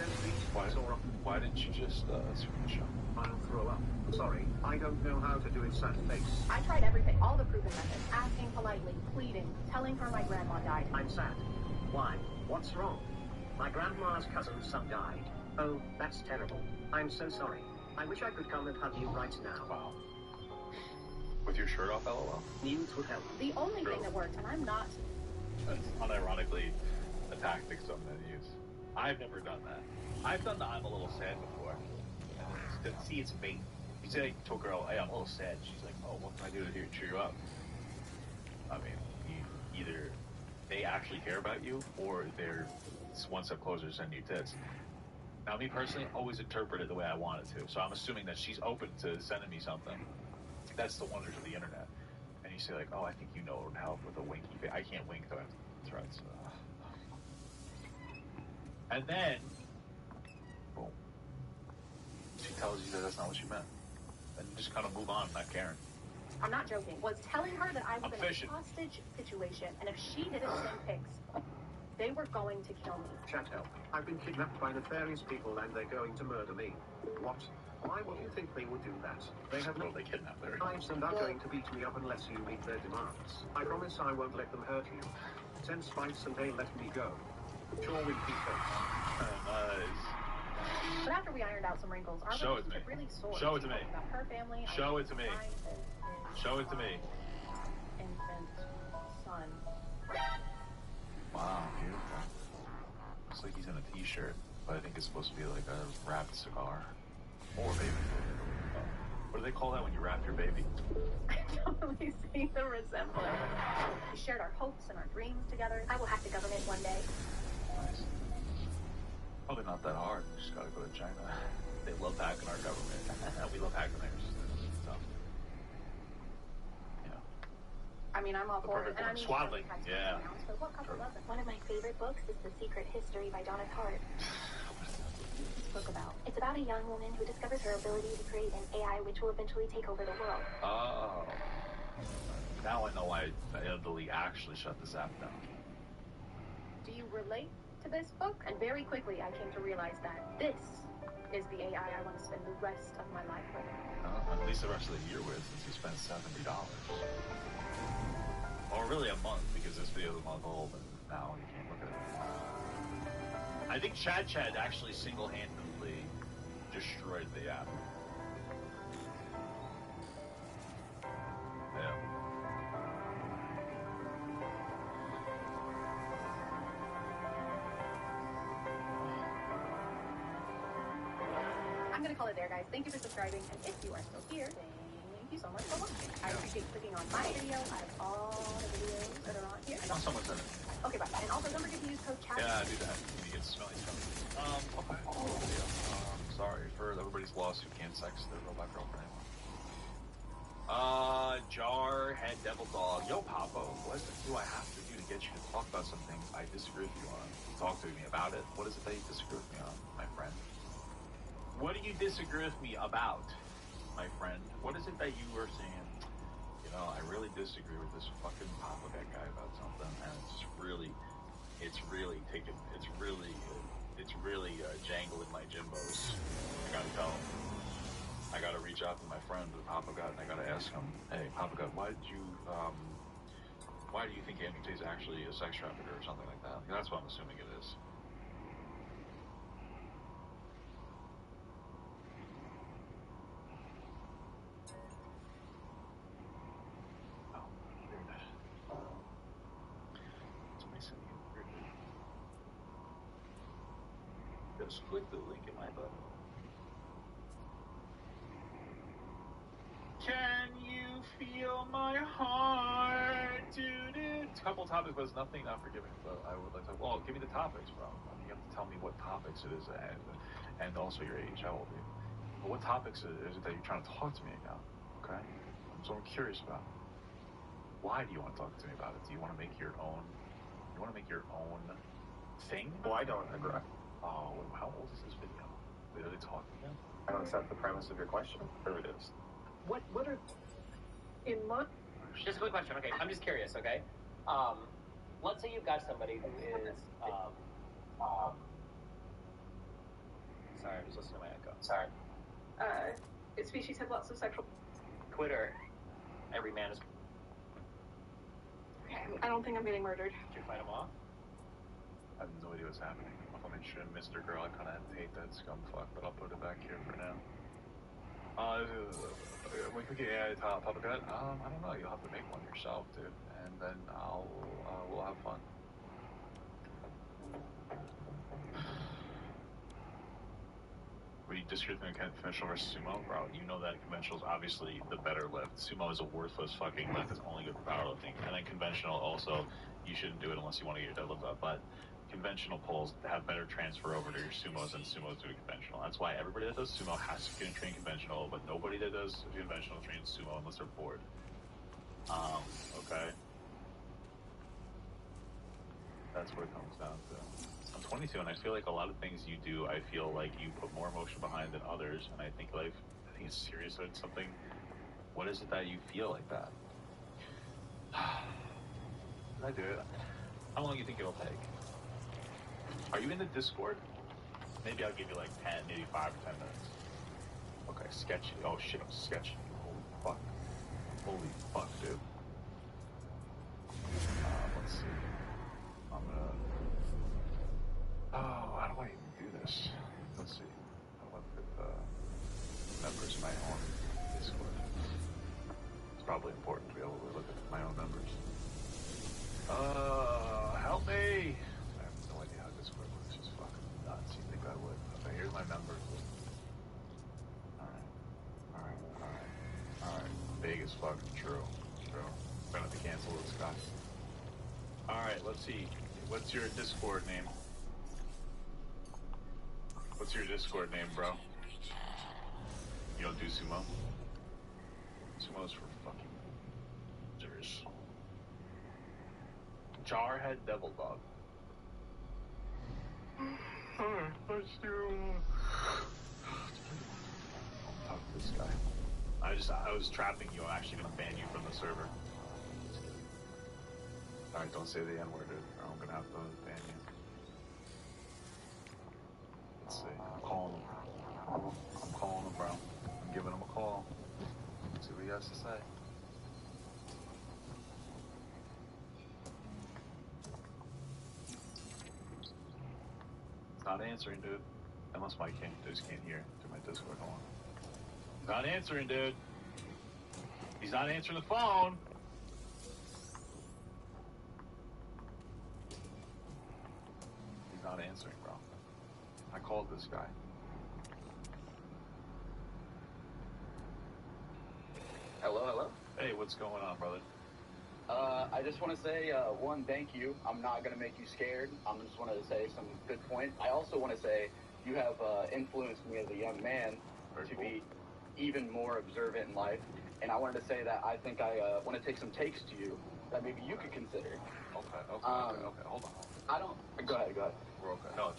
Why didn't you just screenshot? I'll throw up. Sorry, I don't know how to do it sad face. I tried everything, all the proven methods. Asking politely, pleading, telling her my grandma died. I'm sad. Why? What's wrong? My grandma's cousin's son died. Oh, that's terrible. I'm so sorry. I wish I could come and hug you right now. Wow. With your shirt off, LOL? Nudes would help. The only thing that worked, and I'm not... That's unironically a tactic some men use. I've never done that. I've done the I'm a little sad before. And see, it's bait. You say to a girl, hey, I'm a little sad. She's like, oh, what can I do to cheer you up? I mean, either they actually care about you, or they're one step closer to sending you tits. Now, me personally, always interpret it the way I want it to. So I'm assuming that she's open to sending me something. That's the wonders of the internet. And you say like, oh, I think you know it would help with a winky face. I can't wink though. I have threats. And then, boom. She tells you that that's not what she meant. And you just kind of move on, not caring. I'm not joking. Was telling her that I was in fishing. a hostage situation, and if she didn't send pics, they were going to kill me. Chat help. I've been kidnapped by nefarious people and they're going to murder me. What? Why would you think they would do that? They have no kidnapped her. lives and are going to beat me up unless you meet their demands. I promise I won't let them hurt you. Send Spice and they'll let me go. Sure, we keep face. Nice. But after we ironed out some wrinkles, our Show it to me. relationship really soared. Show it to me. About her family. Show it to me. Show it to me. Infant son. Wow, beautiful. Looks like he's in a t-shirt, but I think it's supposed to be like a wrapped cigar. Or baby food. What do they call that when you wrap your baby? I totally see the resemblance. We shared our hopes and our dreams together. I will hack the government one day. Nice. Probably not that hard. We just gotta go to China. They love hacking our government. We love hacking theirs. So, yeah. I mean, I'm all for it. And I mean, swaddling. Yeah. But what couple doesn't? One of my favorite books is The Secret History by Donna Tartt. Book about? It's about a young woman who discovers her ability to create an AI which will eventually take over the world. Oh. Now I know why the league actually shut this app down. Do you relate to this book? And very quickly I came to realize that this is the AI I want to spend the rest of my life with. At least the rest of the year with, since you spent $70. Or really a month, because this video is a month old, and now you can't look at it. I think Chad actually single-handedly destroyed the app. I'm gonna call it there, guys. Thank you for subscribing, and if you are still here, thank you so much for watching. I appreciate clicking on my video. I have all the videos that are on here. Someone's in it. Okay, bye. And also, don't forget to use code chat. Yeah, do that. You get smelly stuff. Okay. Sorry for everybody's lost who can't sex their robot girlfriend anymore. Jarhead Devil Dog. Yo, Papa, what do I have to do to get you to talk about something I disagree with you on? Talk to me about it. What is it that you disagree with me on, my friend? What do you disagree with me about, my friend? What is it that you were saying? You know, I really disagree with this fucking Papa guy about something, and it's really jangling my Jimbos. I gotta tell him. I gotta reach out to my friend, the Papa God, and I gotta ask him, hey, Papa God, why do you think Andrew Tate's actually a sex trafficker or something like that? That's what I'm assuming it is. Oh, weird. Somebody sent me a weird link. Just click the link in my button. Can you feel my heart? A couple topics, but it's nothing not forgiving. But I would like to. Well, give me the topics, bro. You have to tell me what topics it is, and also your age. How old are you? But what topics is it that you're trying to talk to me about? Okay, so I'm curious about. Why do you want to talk to me about it? Do you want to make your own? You want to make your own thing? Well, I don't agree. Oh, how old is this video? Are they talking now? I don't accept the premise of your question. Here it is. What are in my? Just a quick question. Okay, I'm just curious. Okay, let's say you've got somebody who is sorry, I'm just listening to my echo. Sorry. Its species have lots of sexual. Quitter. Every man is. Okay, I don't think I'm getting murdered. Did you fight him off? I have no idea what's happening. If I'm interested in Mr. Girl, I kind of hate that scumfuck, but I'll put it back here for now. We could get AI Papa God. I don't know. You'll have to make one yourself, dude, and then we'll have fun. When you disagree with conventional versus sumo, bro, you know that conventional is obviously the better lift. Sumo is a worthless fucking lift. It's only good for powerlifting. And then conventional also, you shouldn't do it unless you want to get your deadlift up. But conventional pulls have better transfer over to your sumos than sumos do conventional. That's why everybody that does sumo has to train conventional, but nobody that does conventional trains sumo unless they're bored. Okay. That's what it comes down to. I'm 22, and I feel like a lot of things you do, I feel like you put more emotion behind than others, and I think it's serious or something. What is it that you feel like that? Did I do it? How long do you think it'll take? Are you in the Discord? Maybe I'll give you like 10, maybe 5 or 10 minutes. Okay, sketchy. Oh shit, I'm sketchy. Holy fuck. Holy fuck, dude. Let's see. I'm gonna... Oh, how do I even do this? Let's see. How do I put members of my own Discord? It's probably important to be able to look at my own members. Help me! I have no idea how Discord works. It's fucking nuts. You think I would? Okay, here's my members. Alright. Big as fucking true. I'm gonna have to cancel this guy. Alright, let's see. What's your Discord name? What's your Discord name, bro? You don't do sumo? Sumo's for fucking losers. Jarhead Devil Dog. Alright, let's do... I'll talk to this guy. I was trapping you. I'm actually gonna ban you from the server. Alright, don't say the N-word, dude, or I'm gonna have to ban you. Let's see. I'm calling him. I'm calling him, bro. I'm giving him a call. Let's see what he has to say. He's not answering, dude. Unless my just can't hear through my Discord. Hold on. He's not answering, dude. He's not answering the phone. He's not answering, bro. I called this guy. Hello, hello. Hey, what's going on, brother? I just want to say, one, thank you. I'm not going to make you scared. I just wanted to say some good points. I also want to say you have influenced me as a young man to be even more observant in life. And I wanted to say that I think I want to take some takes to you that maybe you could consider. Okay, hold on. I don't... Go ahead. We're okay. No,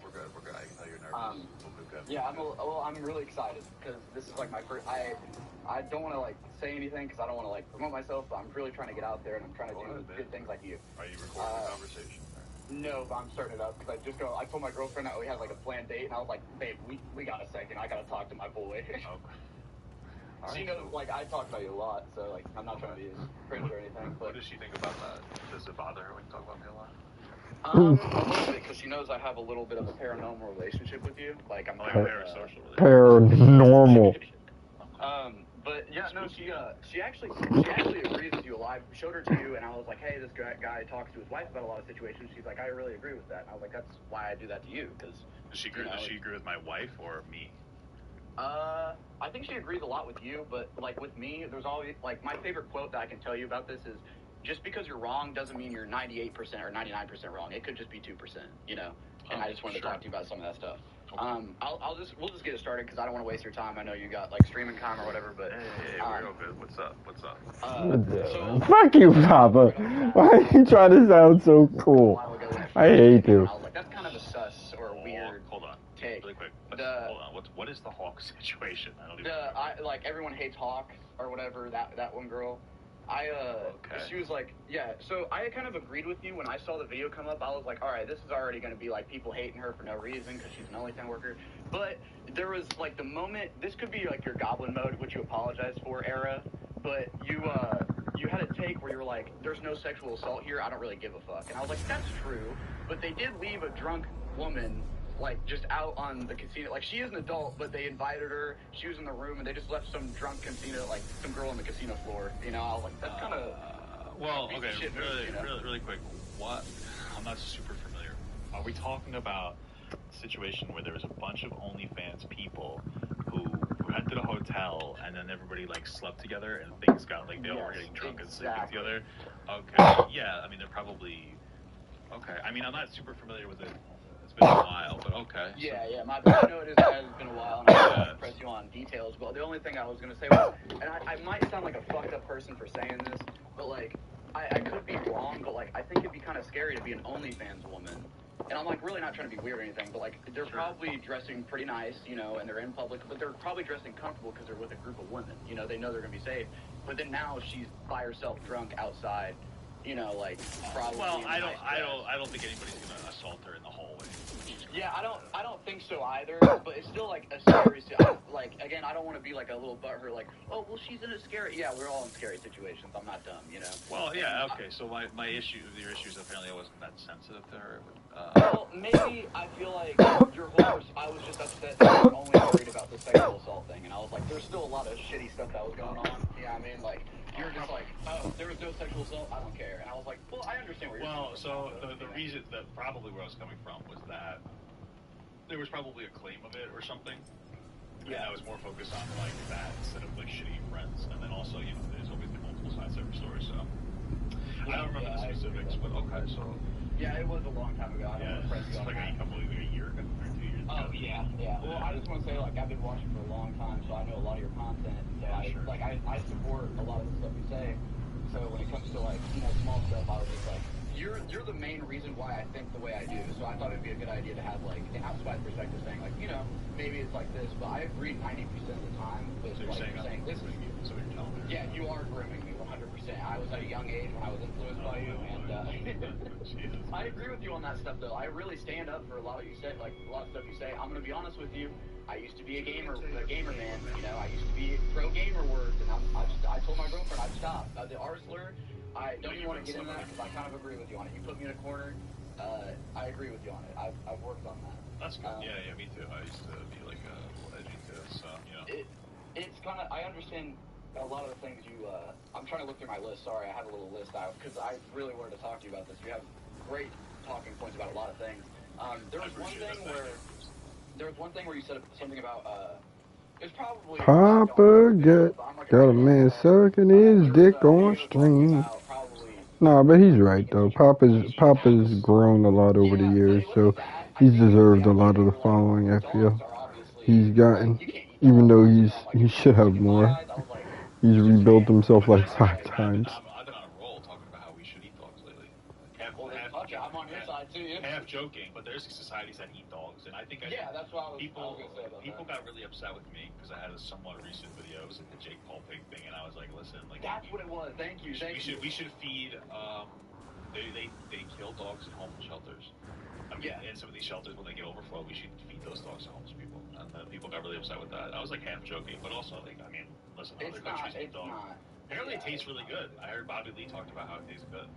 we're good. I can tell you're nervous. We're good. Yeah, I'm really excited because this is like my first... I don't want to like say anything because I don't want to like promote myself, but I'm really trying to get out there and I'm trying to do good things like you. Are you recording the conversation? No, but I'm starting it up because I told my girlfriend that we had like a planned date and I was like, babe, we got a second. I got to talk to my boy. She knows, like, I talk about you a lot, so, like, I'm not trying to be cringe or anything, but... What does she think about that? Does it bother her when you talk about me a lot? A little bit, because she knows I have a little bit of a paranormal relationship with you. Like, I'm kind of... Parasocial relationship. Paranormal. But, yeah, no, she actually agrees with you a lot. I showed her to you, and I was like, hey, this guy talks to his wife about a lot of situations. She's like, I really agree with that. And I was like, that's why I do that to you, because... Does she agree with my wife or me? I think she agrees a lot with you, but, like, with me, there's always, like, my favorite quote that I can tell you about this is, just because you're wrong doesn't mean you're 98% or 99% wrong. It could just be 2%, you know? And I just wanted to talk to you about some of that stuff. We'll just get it started, because I don't want to waste your time. I know you got, like, streaming time or whatever, but... Hey, we're all good. What's up? Fuck you, Papa. Why are you trying to sound so cool? I hate you. I was like, that's kind of a sus or a weird... Hold on. Take. Really quick. Hold on. What is the Hawk situation? I don't even like, everyone hates Hawk or whatever, that one girl. She was like, yeah, so I kind of agreed with you when I saw the video come up. I was like, all right, this is already going to be, like, people hating her for no reason because she's an OnlyFans worker. But there was, like, the moment, this could be, like, your goblin mode, which you apologize for, era, but you had a take where you were like, there's no sexual assault here, I don't really give a fuck. And I was like, that's true, but they did leave a drunk woman, like, just out on the casino. Like, she is an adult, but they invited her. She was in the room, and they just left some drunk casino, like, some girl on the casino floor. You know, I was like, that's kind of... Well, okay, really quick. What? I'm not super familiar. Are we talking about a situation where there was a bunch of OnlyFans people who rented a hotel, and then everybody, like, slept together, and things got, like, they all were getting drunk and sleeping together? Okay. Yeah, I mean, they're probably... Okay. I mean, I'm not super familiar with it. It's been a while, but okay. Yeah, my bad. I know it has been a while, and I don't want to press you on details, but the only thing I was going to say was, and I might sound like a fucked up person for saying this, but, like, I could be wrong, but, like, I think it'd be kind of scary to be an OnlyFans woman. And I'm, like, really not trying to be weird or anything, but, like, they're probably dressing pretty nice, you know, and they're in public, but they're probably dressing comfortable because they're with a group of women. You know, they know they're going to be safe. But then now she's by herself drunk outside, you know, like, probably... Well, I don't think anybody's going to assault her in the hallway. Yeah, I don't think so either, but it's still, like, a scary... Like, again, I don't want to be, like, a little butthurt, like, oh, well, she's in a scary... Yeah, we're all in scary situations. I'm not dumb, you know? Well, yeah, okay, so your issues, apparently I wasn't that sensitive to her. Well, maybe I feel like your whole... I was just upset that you were only worried about the sexual assault thing, and I was like, there's still a lot of shitty stuff that was going on. You know what I mean? Like, you were just like, oh, there was no sexual assault, I don't care. And I was like, well, I understand where you're coming from. Well, so the reason that probably where I was coming from was that there was probably a claim of it or something. Yeah. And I was more focused on, like, that instead of, like, shitty friends. And then also, you know, there's always the multiple sides to every story, so... I don't remember the specifics, but okay, so... Yeah, it was a long time ago. I don't want to press you on that. It's like a year ago or 2 years ago. Oh, yeah. Well, I just want to say, like, I've been watching for a long time, so I know a lot of your content. So I support a lot of the stuff you say. So when it comes to, like, you know, small stuff, I was just like, you're the main reason why I think the way I do. So I thought it'd be a good idea to have, like, an outside perspective saying, like, you know, maybe it's like this, but I agree 90% of the time with, so like, saying this is... So you're telling me. Yeah, you are grooming me 100%. I was at a young age when I was influenced by you, and I agree with you on that stuff, though. I really stand up for a lot of stuff you say. I'm gonna be honest with you. I used to be a gamer man. You know, I used to be pro gamer words, and I told my girlfriend I'd stop. The R slur, I don't even want to get into that because I kind of agree with you on it. You put me in a corner. I agree with you on it. I've worked on that. That's good. Yeah, me too. I used to be like a little edgy too, so you know. It's kind of. I understand a lot of the things you. I'm trying to look through my list. Sorry, I had a little list out because I really wanted to talk to you about this. You have great talking points about a lot of things. There was one thing where you said something about It's probably Papa got a man sucking his dick on stream. Nah, but he's right though. Papa's grown a lot over the years, so he's deserved a lot of the following. I feel he's gotten, even though he should have more. He's rebuilt himself like 5 times. I've been on a roll talking about how we should eat dogs lately. I'm on your side too. Half joking, but there's societies that eat dogs, and I think that's what I was people gonna say about people got really upset with me because I had a somewhat recent video. It was like the Jake Paul pig thing, and I was like, listen, like that's what it was. Thank you. We should feed. They kill dogs in homeless shelters. In some of these shelters, when they get overflow, we should feed those dogs to homeless people. And people got really upset with that. I was like half joking, but also like, I mean, listen, other countries eat dogs. Apparently, it tastes really good. I heard Bobby Lee talked about how it tastes good.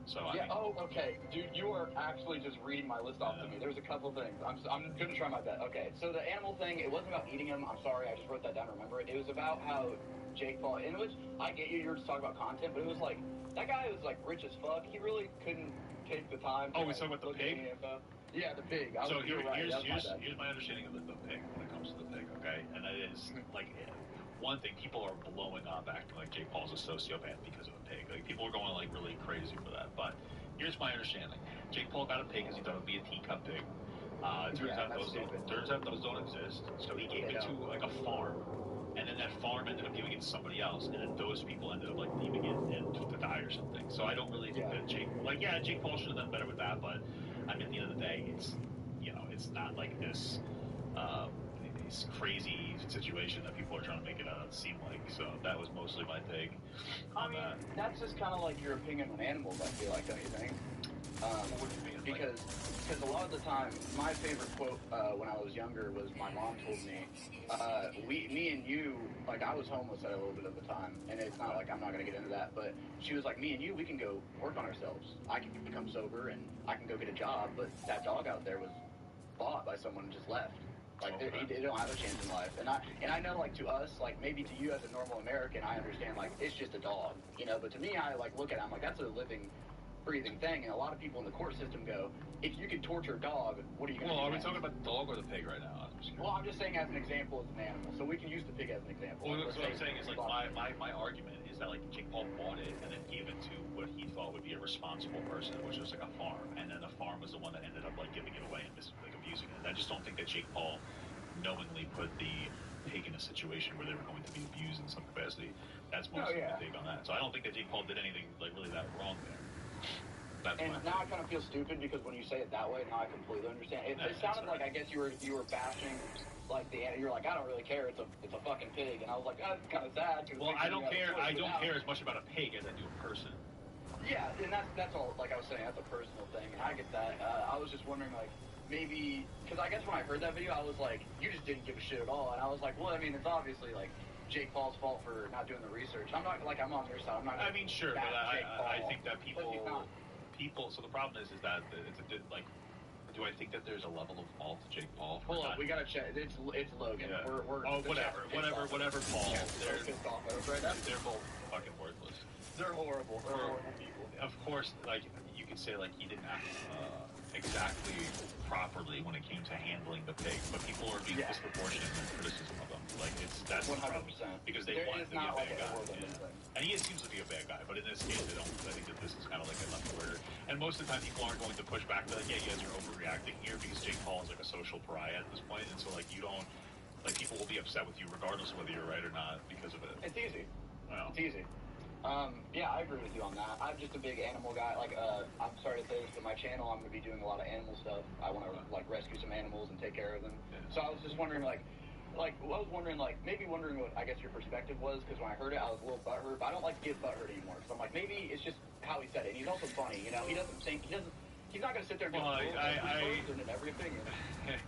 So I mean, okay, dude, you are actually just reading my list off to me. There's a couple things. I'm gonna try my best. Okay, so the animal thing, it wasn't about eating them. I'm sorry, I just wrote that down. Remember it? It was about how Jake Paul, in which I get you were just talking about content, but it was like that guy was like rich as fuck. He really couldn't take the time. We're talking about the pig. Yeah, the pig. Here's my understanding of the pig when it comes to the pig. Okay, and that is like. One thing, people are blowing up acting like Jake Paul's a sociopath because of a pig. Like, people are going like really crazy for that. But here's my understanding: Jake Paul got a pig because he thought it would be a teacup pig. Turns out those don't exist. So he gave it to like a farm, and then that farm ended up giving it to somebody else, and then those people ended up like leaving it and to die or something. So I don't really think that Jake Paul should have done better with that. But I mean, at the end of the day, it's not like this. This crazy situation that people are trying to make it seem like. So that was mostly my take on that. That's just kind of like your opinion on animals, I feel like, don't you think? Because a lot of the time, my favorite quote when I was younger was my mom told me, me and you, like I was homeless at a little bit of the time, and it's not like I'm not going to get into that, but she was like, me and you, we can go work on ourselves. I can become sober, and I can go get a job, but that dog out there was bought by someone and just left. Like they don't have a chance in life, and I know like to us, like maybe to you as a normal American, I understand like it's just a dog, but to me I like look at it, I'm like that's a living, breathing thing, and a lot of people in the court system go, if you could torture a dog, what are you going to do? Well, are we talking about the dog or the pig right now? Well, I'm just saying as an example as an animal, so we can use the pig as an example. Well, what I'm saying is like my argument is that like Jake Paul bought it and then gave it to what he thought would be a responsible person, which was like a farm, and then the farm was the one that ended up like giving it away and abusing it. I just don't think that Jake Paul knowingly put the pig in a situation where they were going to be abused in some capacity. That's mostly my take on that. So I don't think that Jake Paul did anything like really that wrong there. Now I kind of feel stupid because when you say it that way, now I completely understand. It sounded like I guess you were bashing like you're like I don't really care. It's a fucking pig, and I was like that's kind of sad. Well, I don't care. I don't care as much about a pig as I do a person. Yeah, and that's all. Like I was saying, that's a personal thing, and I get that. I was just wondering like. Maybe, because I guess when I heard that video, I was like, you just didn't give a shit at all. And I was like, well, I mean, it's obviously, like, Jake Paul's fault for not doing the research. I'm not, like, I'm on your side. I'm not. I mean, sure, but I think that people, so the problem is that do I think that there's a level of fault to Jake Paul? Hold on, we gotta check. It's Logan. Yeah. Whatever, Paul. They're both fucking worthless. They're horrible. They're horrible people. Of course, like, you could say, like, he didn't act exactly properly when it came to handling the pig, but people are being disproportionate in their criticism of him. Like, that's 100%. Because they want him to be a bad guy. And he seems to be a bad guy, but in this case, they don't. I think that this is kind of like a left-order. And most of the time, people aren't going to push back. They're like, yeah, you guys are overreacting here because Jake Paul is like a social pariah at this point, and so like you don't, like people will be upset with you regardless of whether you're right or not because of it. It's easy. Well. It's easy. Yeah, I agree with you on that. I'm just a big animal guy. Like, I'm sorry to say this, but my channel, I'm going to be doing a lot of animal stuff. I want to, like, rescue some animals and take care of them. Yeah. So I was just wondering, maybe wondering what, I guess, your perspective was, because when I heard it, I was a little butthurt, but I don't like to get butthurt anymore, because I'm like, maybe it's just how he said it. And he's also funny, he doesn't think, he's not going to sit there and person in every opinion.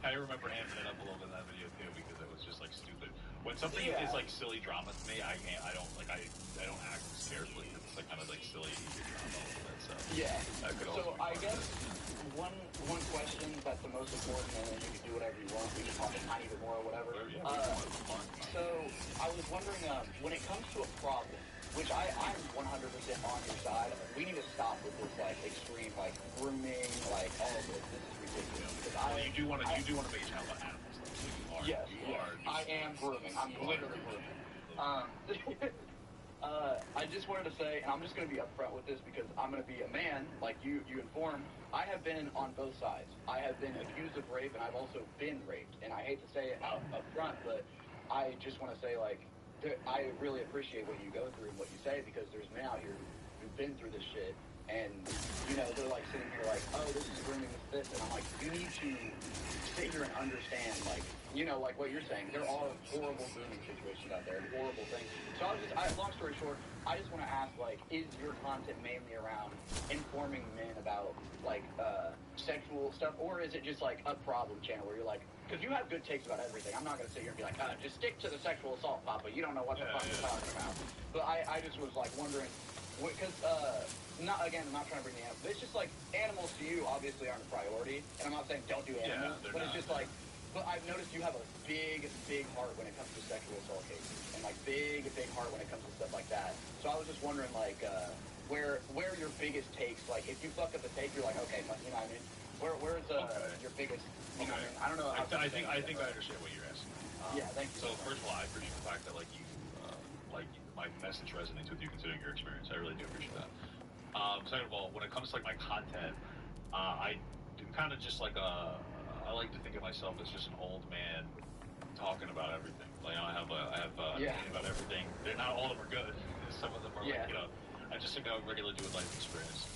I remember hamming it up a little bit in that video, too, because it was just, like, stupid. When something is, like, silly drama to me, I don't act carefully. It's like kind of like silly drama a little bit. So So I guess one question that's the most important, and then you can do whatever you want. We can talk a tiny bit more or whatever. So I was wondering, when it comes to a problem, which I'm 100% on your side, we need to stop with this like extreme like grooming, like all of this. This is ridiculous. Because you do want to make a channel about animals. Yes, I am am grooming. I'm literally grooming. I just wanted to say, and I'm just going to be upfront with this because I'm going to be a man, like you informed. I have been on both sides. I have been accused of rape, and I've also been raped. And I hate to say it up front, but I just want to say, like, I really appreciate what you go through and what you say because there's men out here who've been through this shit. And, you know, they're like sitting here like, oh, this is grooming this. And I'm like, you need to sit here and understand, like, you know, like what you're saying. There are horrible grooming situations out there and horrible things. So long story short, I just want to ask, like, is your content mainly around informing men about, like, sexual stuff? Or is it just, like, a problem channel where you're like, because you have good takes about everything. I'm not going to sit here and be like, just stick to the sexual assault, Papa. You don't know what the fuck you're talking about. But I just was, like, wondering, because, I'm not trying to bring the animals, but it's just like animals to you obviously aren't a priority, and I'm not saying don't do animals, but it's just like, but I've noticed you have a big heart when it comes to sexual assault cases, and like big heart when it comes to stuff like that. So I was just wondering like, where your biggest takes, like if you fuck up a take, you're like, okay, you know what I mean? Where's your biggest, you know what I mean? I don't know. I think I understand what you're asking. Yeah, thank you. So first of all, I appreciate the fact that like you, like my message resonates with you considering your experience. I really do appreciate that. Second of all, when it comes to like my content, I do kind of just like I like to think of myself as just an old man talking about everything. Like I have opinion about everything. They're not all of them are good. Some of them are like, you know, I just think I regularly do with life experience.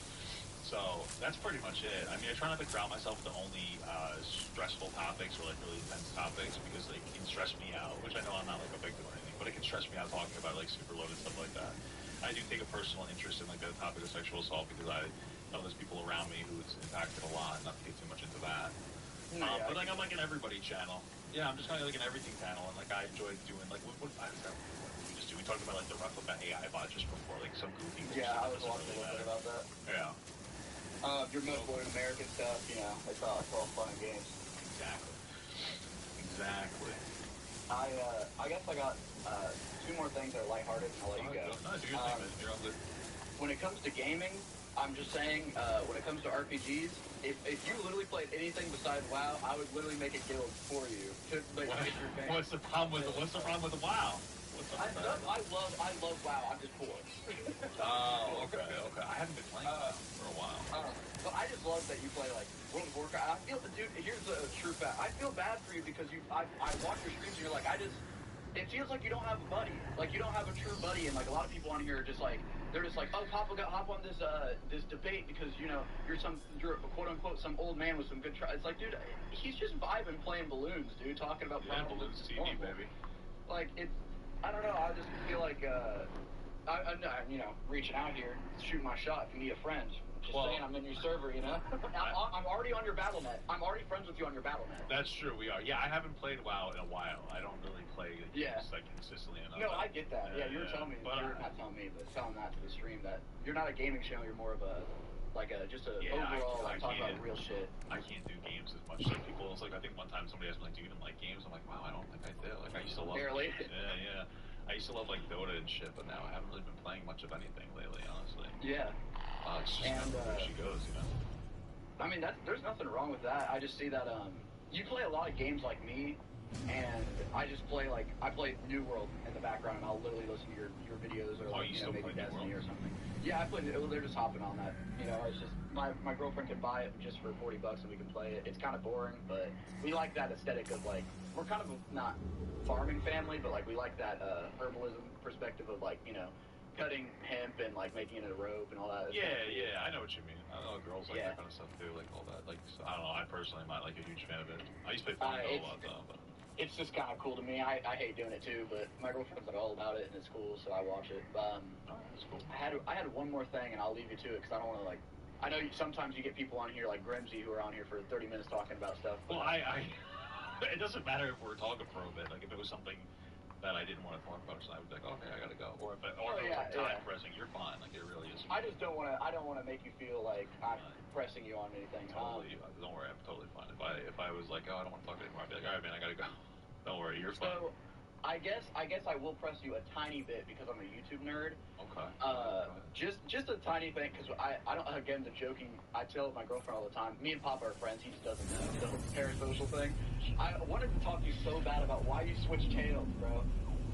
So that's pretty much it. I mean, I try not to ground myself to only stressful topics or like really intense topics because they can stress me out. Which I know I'm not like a victim or anything, but it can stress me out talking about like super loaded stuff like that. I do take a personal interest in like the topic of sexual assault because I know there's people around me who it's impacted a lot. Not to get too much into that, but like I'm like an everybody channel. Yeah, I'm just kind of like an everything channel, and like I enjoy doing like what we just do. We talked about like the replica AI bot just before, like some goofy. Yeah, I was watching a little bit about that. Yeah. Your most loyal American stuff, you know, it's all fun and games. Exactly. I guess I got two more things that are lighthearted, and I'll let you go. No, do your thing, man. You're all good. When it comes to gaming, I'm just saying, when it comes to RPGs, if you literally played anything besides WoW, I would literally make a guild for you to get your fans. What's the problem with the WoW? I love WoW. I'm just poor. Oh, okay. I haven't been playing WoW for a while. But I just love that you play like World of Warcraft. I feel, dude. Here's a true fact. I feel bad for you because I watch your streams and you're like, it feels like you don't have a buddy. Like you don't have a true buddy, and like a lot of people on here are just like, they're just like, oh, Papa got hop on this debate because you know you're quote unquote some old man with some good try. It's like, dude, he's just vibing playing balloons, dude, talking about balloons TV, baby. Like it's, I don't know. I just feel like I'm not, you know, reaching out here, shooting my shot. If you need a friend, just saying I'm in your server, you know. I'm already on your BattleNet. I'm already friends with you on your BattleNet. That's true. We are. Yeah, I haven't played WoW in a while. I don't really play games like consistently enough. No, I get that. Yeah, you were telling me. You're not telling me, but telling that to the stream that you're not a gaming channel. You're more of a overall I talk about real shit. I can't do games as much. Like people, it's like I think one time somebody asked me like, "Do you even like games?" I'm like, "Wow, I don't think I do." Like I used to love. Barely. Yeah. I used to love like Dota and shit, but now I haven't really been playing much of anything lately, honestly. Yeah. It's just kind of where she goes, you know. I mean, there's nothing wrong with that. I just see that you play a lot of games like me, and I just play I play New World in the background, and I'll literally listen to your videos or like, you know, maybe Destiny or something. Yeah, I play. They're just hopping on that. You know, it's just my girlfriend can buy it just for $40 and we can play it. It's kind of boring, but we like that aesthetic of like we're kind of not farming family, but like we like that herbalism perspective of like, you know, cutting hemp and like making it a rope and all that. Yeah, I know what you mean. I know girls like that kind of stuff too, like all that. Like I don't know, I personally am not like a huge fan of it. I used to play Farmville a lot though, but it's just kind of cool to me. I hate doing it too, but my girlfriend's like all about it and it's cool, so I watch it. That's cool. I had one more thing, and I'll leave you to it because I don't want to like. I know sometimes you get people on here like Grimsy who are on here for 30 minutes talking about stuff. Well, it doesn't matter if we're talking for a bit. Like if it was something that I didn't want to talk about, so I would be like, okay, I gotta go. Or if it was like time pressing, you're fine. Like it really is. I just don't want to. I don't want to make you feel like I'm pressing you on anything. Totally. Don't worry, I'm totally fine. If I was like, oh, I don't want to talk anymore, I'd be like, all right, man, I gotta go. Don't worry, you're fine. So, I guess I will press you a tiny bit because I'm a YouTube nerd. Okay. Just a tiny thing because I don't, again, the joking, I tell my girlfriend all the time, me and Papa are friends, he just doesn't know the parasocial thing. I wanted to talk to you so bad about why you switched channels, bro.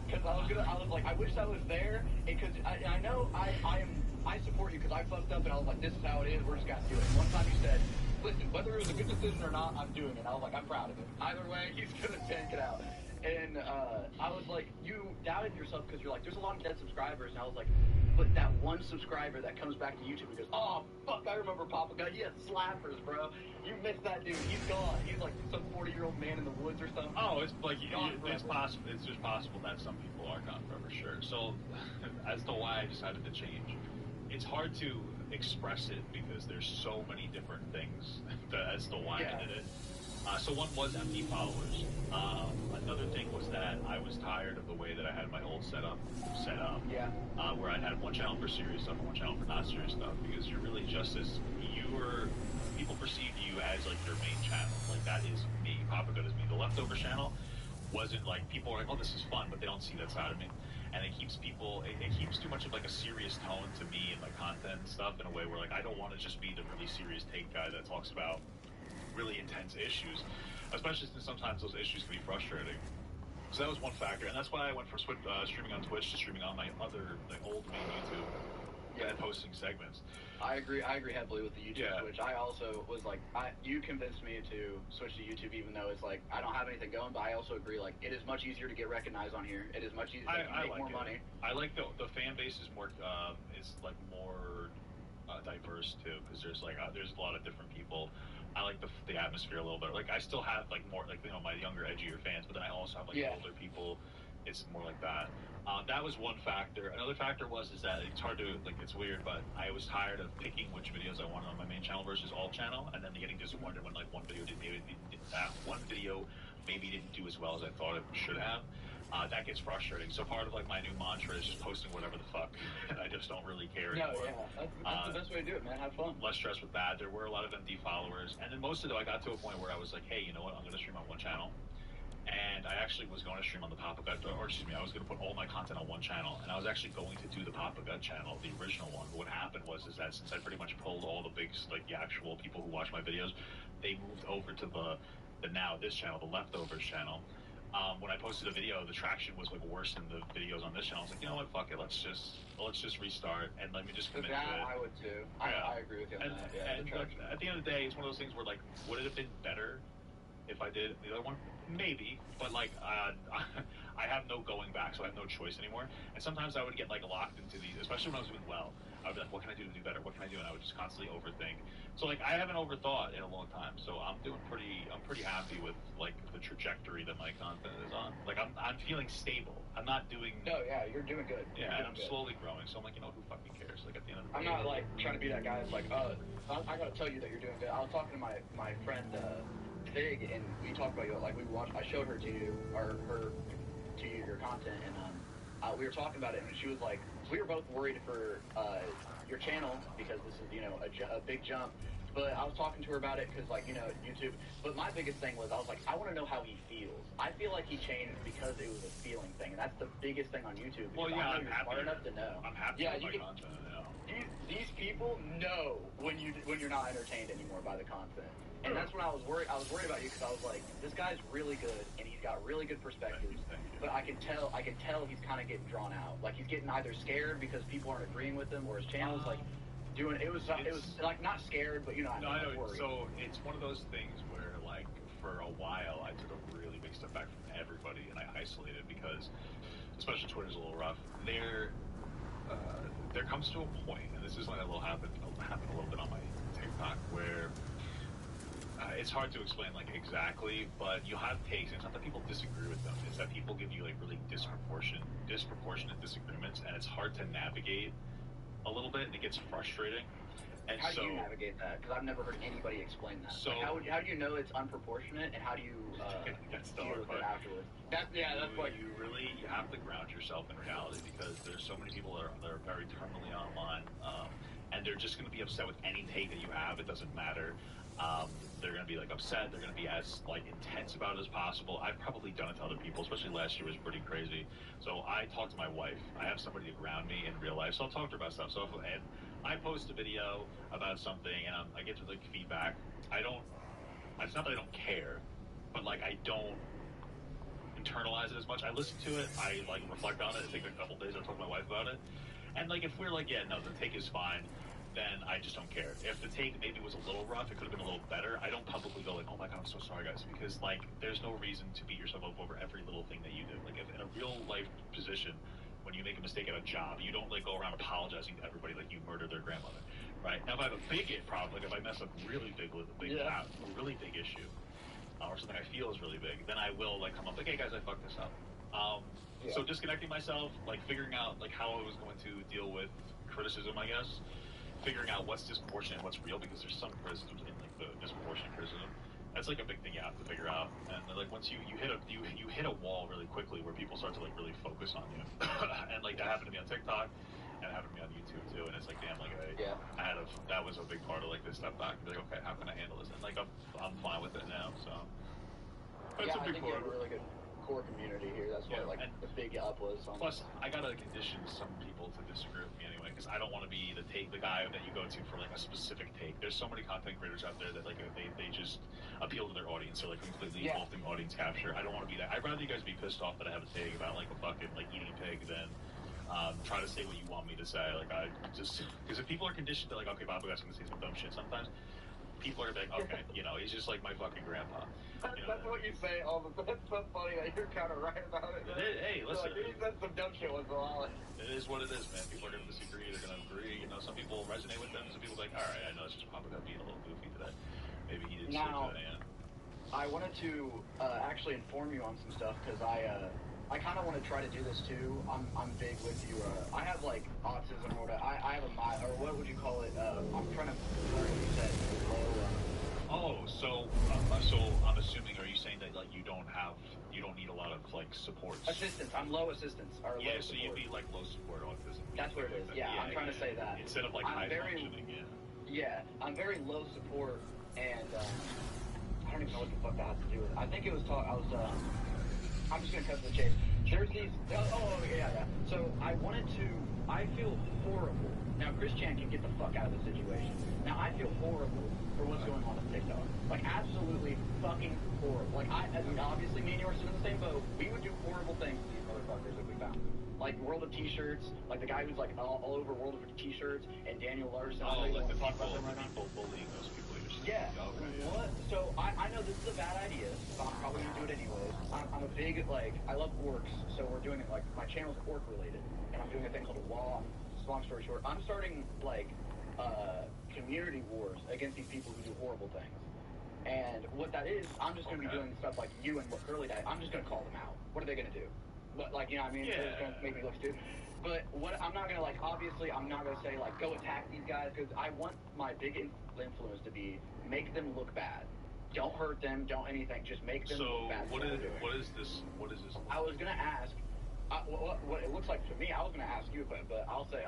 Because I was like, I wish I was there, because I know I support you because I fucked up and I was like, this is how it is, we're just gonna do it. And one time you said, listen, whether it was a good decision or not, I'm doing it. I was like, I'm proud of it. Either way, he's gonna tank it out. And I was like, you doubted yourself because you're like, there's a lot of dead subscribers, and I was like, but that one subscriber that comes back to YouTube and goes, oh fuck, I remember Papa Guy, he had slappers, bro. You missed that dude, he's gone. He's like some 40-year-old man in the woods or something. Oh, it's like it's possible. It's just possible that some people are gone forever, sure. So, as to why I decided to change, it's hard to express it because there's so many different things as to why I did it. So one was empty followers. Another thing was that I was tired of the way that I had my old setup set up. Yeah. Where I'd have one channel for serious stuff and one channel for not serious stuff, because you're really just as people perceive you as like your main channel. Like that is me. Papa Good is me. The Leftovers channel wasn't like, people are like, oh, this is fun, but they don't see that side of me. And it keeps people, it keeps too much of like a serious tone to me and my content and stuff in a way where like I don't want to just be the really serious take guy that talks about really intense issues, especially since sometimes those issues can be frustrating. So that was one factor, and that's why I went from streaming on Twitch to streaming on my other, like, old main YouTube, and posting segments. I agree heavily with the YouTube switch. I also was like, you convinced me to switch to YouTube, even though it's like I don't have anything going. But I also agree, like, it is much easier to get recognized on here. It is much easier to make more money. I like the fan base is more more diverse too, because there's a lot of different people. I like the atmosphere a little bit. Like I still have like more like my younger, edgier fans, but then I also have like older people. It's more like that. That was one factor. Another factor is that it's hard to it's weird, but I was tired of picking which videos I wanted on my main channel versus all channel, and then getting disappointed when like one video didn't do as well as I thought it should have. That gets frustrating. So part of like my new mantra is just posting whatever the fuck, and I just don't really care anymore. That's the best way to do it, man. Have fun. Less stress with that. There were a lot of empty followers, and then most of them I got to a point where I was like, hey, you know what? I'm going to stream on one channel. And I actually was going to stream on the Papa Gut, or excuse me, I was going to put all my content on one channel, and I was actually going to do the Papa Gut channel, the original one. But what happened was that since I pretty much pulled all the big, like the actual people who watch my videos, they moved over to this channel, the Leftovers channel. When I posted a video, the traction was like worse than the videos on this channel. I was like, you know what, fuck it, let's just restart and let me just commit to it. I would too. I agree with you on that. Yeah, and at the end of the day, it's one of those things where like, would it have been better if I did the other one? Maybe, but like I have no going back, so I have no choice anymore. And sometimes I would get like locked into these, especially when I was doing well. I would be like, what can I do to do better? What can I do? And I would just constantly overthink. So like I haven't overthought in a long time. So I'm pretty happy with like the trajectory that my content is on. Like I'm feeling stable. I'm not doing. No, yeah, you're doing good. Yeah, and I'm slowly growing. So I'm like, who fucking cares? Like at the end of the day, I'm not like trying to be that guy that's like, I gotta tell you that you're doing good. I was talking to my friend Fig, and we talked about I showed her to you your content, and we were talking about it, and she was like, we were both worried for your channel because this is a big jump. But I was talking to her about it because YouTube. But my biggest thing was I was like, I want to know how he feels. I feel like he changed because it was a feeling thing, and that's the biggest thing on YouTube. Well, yeah, I know you're smart enough to know. I'm happy with my content. These people know when you're not entertained anymore by the content. And that's when I was worried. I was worried about you because I was like, this guy's really good and he's got really good perspectives. But I can tell he's kind of getting drawn out. Like he's getting either scared because people aren't agreeing with him, or his channel's like doing. It was like not scared, but I know. So it's one of those things where like for a while I took a really big step back from everybody and I isolated because, especially Twitter's a little rough. There comes to a point, and this is like happened a little bit on my TikTok where. It's hard to explain like exactly, but you have takes. It's not that people disagree with them; it's that people give you like really disproportionate disagreements, and it's hard to navigate a little bit. And it gets frustrating. And how do you navigate that? Because I've never heard anybody explain that. So how do you know it's unproportionate, and how do you deal with it afterwards? That's what you have to ground yourself in reality, because there's so many people that are very terminally online, and they're just going to be upset with any take that you have. It doesn't matter. They're going to be like upset. They're going to be as like intense about it as possible. I've probably done it to other people, especially last year was pretty crazy. So I talk to my wife. I have somebody to ground me in real life, so I'll talk to her about stuff. So if I post a video about something and I get to the feedback, it's not that I don't care, but like I don't internalize it as much. I listen to it, I like reflect on it. It takes a couple days. I talk to my wife about it, and like if we're like, yeah, no, the take is fine, then I just don't care. If the take maybe was a little rough, it could have been a little better. I don't publicly go like, oh my god, I'm so sorry guys, because like there's no reason to beat yourself up over every little thing that you do. Like if in a real life position, when you make a mistake at a job, you don't like go around apologizing to everybody like you murdered their grandmother, right? Now if I have a big problem, like if I mess up really big a really big issue, or something I feel is really big, then I will like come up like, hey guys, I fucked this up. So disconnecting myself, like figuring out like how I was going to deal with criticism, I guess. Figuring out what's disproportionate and what's real, because there's some criticism in like the disproportionate criticism. That's like a big thing you have to figure out. And like once you hit a wall really quickly where people start to like really focus on you, and like that happened to me on TikTok, and it happened to me on YouTube too. And it's like, damn, like that was a big part of like this step back. Be like, okay, how can I handle this? And like I'm fine with it now. So that's a big part. You have a really good core community here. That's why like the big up was. Plus, I gotta condition some people to disagree with me anyway, because I don't want to be the guy that you go to for like a specific take. There's so many content creators out there that like they just appeal to their audience. They're like completely engulfing audience capture. I don't want to be that. I'd rather you guys be pissed off that I have a take about like a fucking like eating a pig than try to say what you want me to say. Like I just because if people are conditioned to like, okay, Bob, guy's gonna say some dumb shit sometimes. People are like, okay, you know, he's just like my fucking grandpa. You know, that's what you say all the time. That's so funny that you're kind of right about it. Hey, listen. Like, he said some dumb shit once in a while. It is what it is, man. People are going to disagree. They're going to agree. You know, some people resonate with them. Some people are like, all right, I know it's just probably being a little goofy today. Maybe he didn't say that. I wanted to actually inform you on some stuff because I kind of want to try to do this too. I'm big with you. I have like autism or whatever. I have a or what would you call it? I'm trying to learn what you said. So I'm assuming, are you saying that like you don't need a lot of like support? Assistance. I'm low assistance. Or yeah, low so support. you'd be like low support autism. That's what it is. Yeah, I'm trying to say that. Instead of like high functioning. Yeah, I'm very low support, and I don't even know what the fuck that has to do with it. I think it was I'm just gonna cut to the chase. There's these. Yeah. So I feel horrible. Now Chris Chan can get the fuck out of the situation. Now I feel horrible for what's going on with TikTok. Like absolutely fucking horrible. Like obviously me and you are sitting in the same boat. We would do horrible things to these motherfuckers if we found them. Like World of T-shirts, like the guy who's like all over World of T-shirts, and Daniel Larson. Like the people bullying those people. Yeah. What? So I know this is a bad idea, so I'm probably gonna do it anyways. I'm a big I love orcs, so we're doing it like my channel's orc related, and I'm doing a thing called a wall. Long story short, I'm starting community wars against these people who do horrible things. And what that is, I'm just gonna be doing stuff like you and what Curly did. I'm just gonna call them out. What are they gonna do? But like, you know what I mean? They're just gonna make me look stupid. But I'm not gonna obviously I'm not gonna say go attack these guys, because I want my big influence to be make them look bad. Don't hurt them, don't anything, just make them look bad. What is this? I was gonna ask what it looks like to me. I was gonna ask you, but I'll say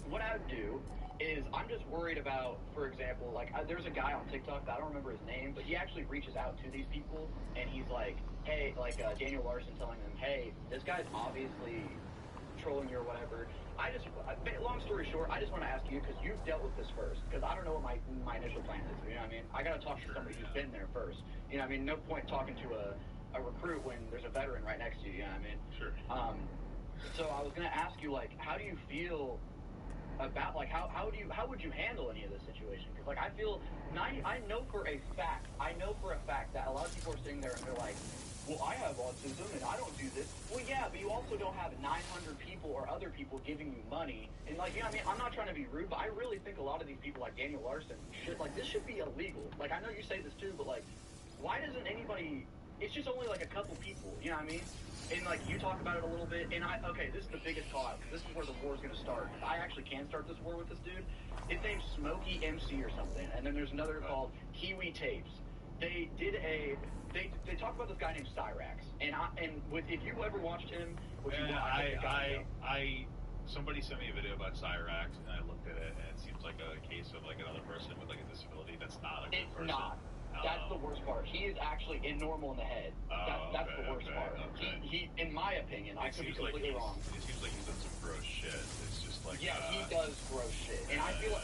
what I would do is I'm just worried about, for example, there's a guy on TikTok that I don't remember his name, but he actually reaches out to these people, and he's like, hey, Daniel Larson telling them, hey, this guy's obviously trolling you or whatever. Long story short, I just want to ask you, because you've dealt with this first, because I don't know what my initial plan is, you know what I mean? I gotta talk to somebody who's been there first, you know what I mean? No point talking to a recruit when there's a veteran right next to you, you know what I mean? Sure. So I was gonna ask you, how do you feel about, how would you handle any of this situation? Because, I feel, I know for a fact that a lot of people are sitting there and they're like, well, I have autism and I don't do this. Well, yeah, but you also don't have 900 people or other people giving you money. And, you know what I mean? I'm not trying to be rude, but I really think a lot of these people like Daniel Larson this should be illegal. I know you say this too, but, why doesn't anybody, it's just only, a couple people, you know what I mean? And, you talk about it a little bit, and this is the biggest call, because this is where the war's going to start. I actually can start this war with this dude. His name's Smokey MC or something, and then there's another called Kiwi Tapes. They did they talked about this guy named Cyrax, and if you ever watched him, somebody sent me a video about Cyrax, and I looked at it, and it seems like a case of another person with a disability that's not a good person. It's not. That's the worst part. He is actually normal in the head. That's the worst part. Okay. He, in my opinion, I could be completely wrong. It seems like he's done some gross shit. It's just he does gross shit, and I feel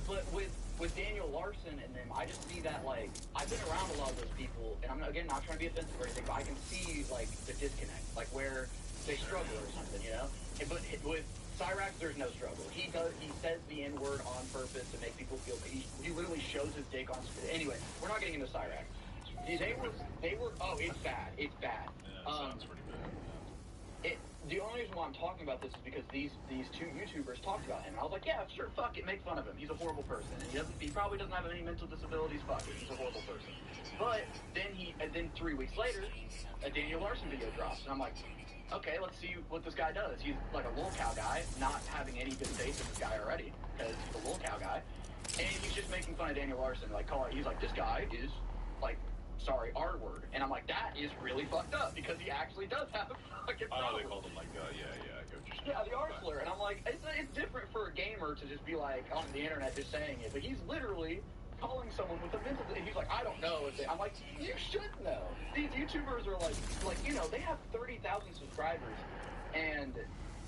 but with with Daniel Larson and them, I just see that, like, I've been around a lot of those people, and I'm, again, not trying to be offensive or anything, but I can see, like, the disconnect, like, where they struggle or something, you know? But with Cyrax, there's no struggle. He says the N-word on purpose to make people feel, he literally shows his dick on screen. Anyway, we're not getting into Cyrax. They were, oh, it's bad. It's bad. Yeah, it sounds pretty bad. The only reason why I'm talking about this is because these two YouTubers talked about him, and I was like, yeah, sure, fuck it, make fun of him. He's a horrible person, and he probably doesn't have any mental disabilities. Fuck it, he's a horrible person. But then 3 weeks later, a Daniel Larson video drops, and I'm like, okay, let's see what this guy does. He's like a lolcow guy, not having any good faith in this guy already, because he's a lolcow guy, and he's just making fun of Daniel Larson, like he's like, this guy is like, sorry, R-word. And I'm like, that is really fucked up, because he actually does have a fucking problem. Oh, they called him like, I get what you're saying. Yeah, the R slur. And I'm like, it's different for a gamer to just be like, on the internet just saying it, but he's literally calling someone with a mental, and he's like, I don't know if they, I'm like, you should know. These YouTubers are like, you know, they have 30,000 subscribers, and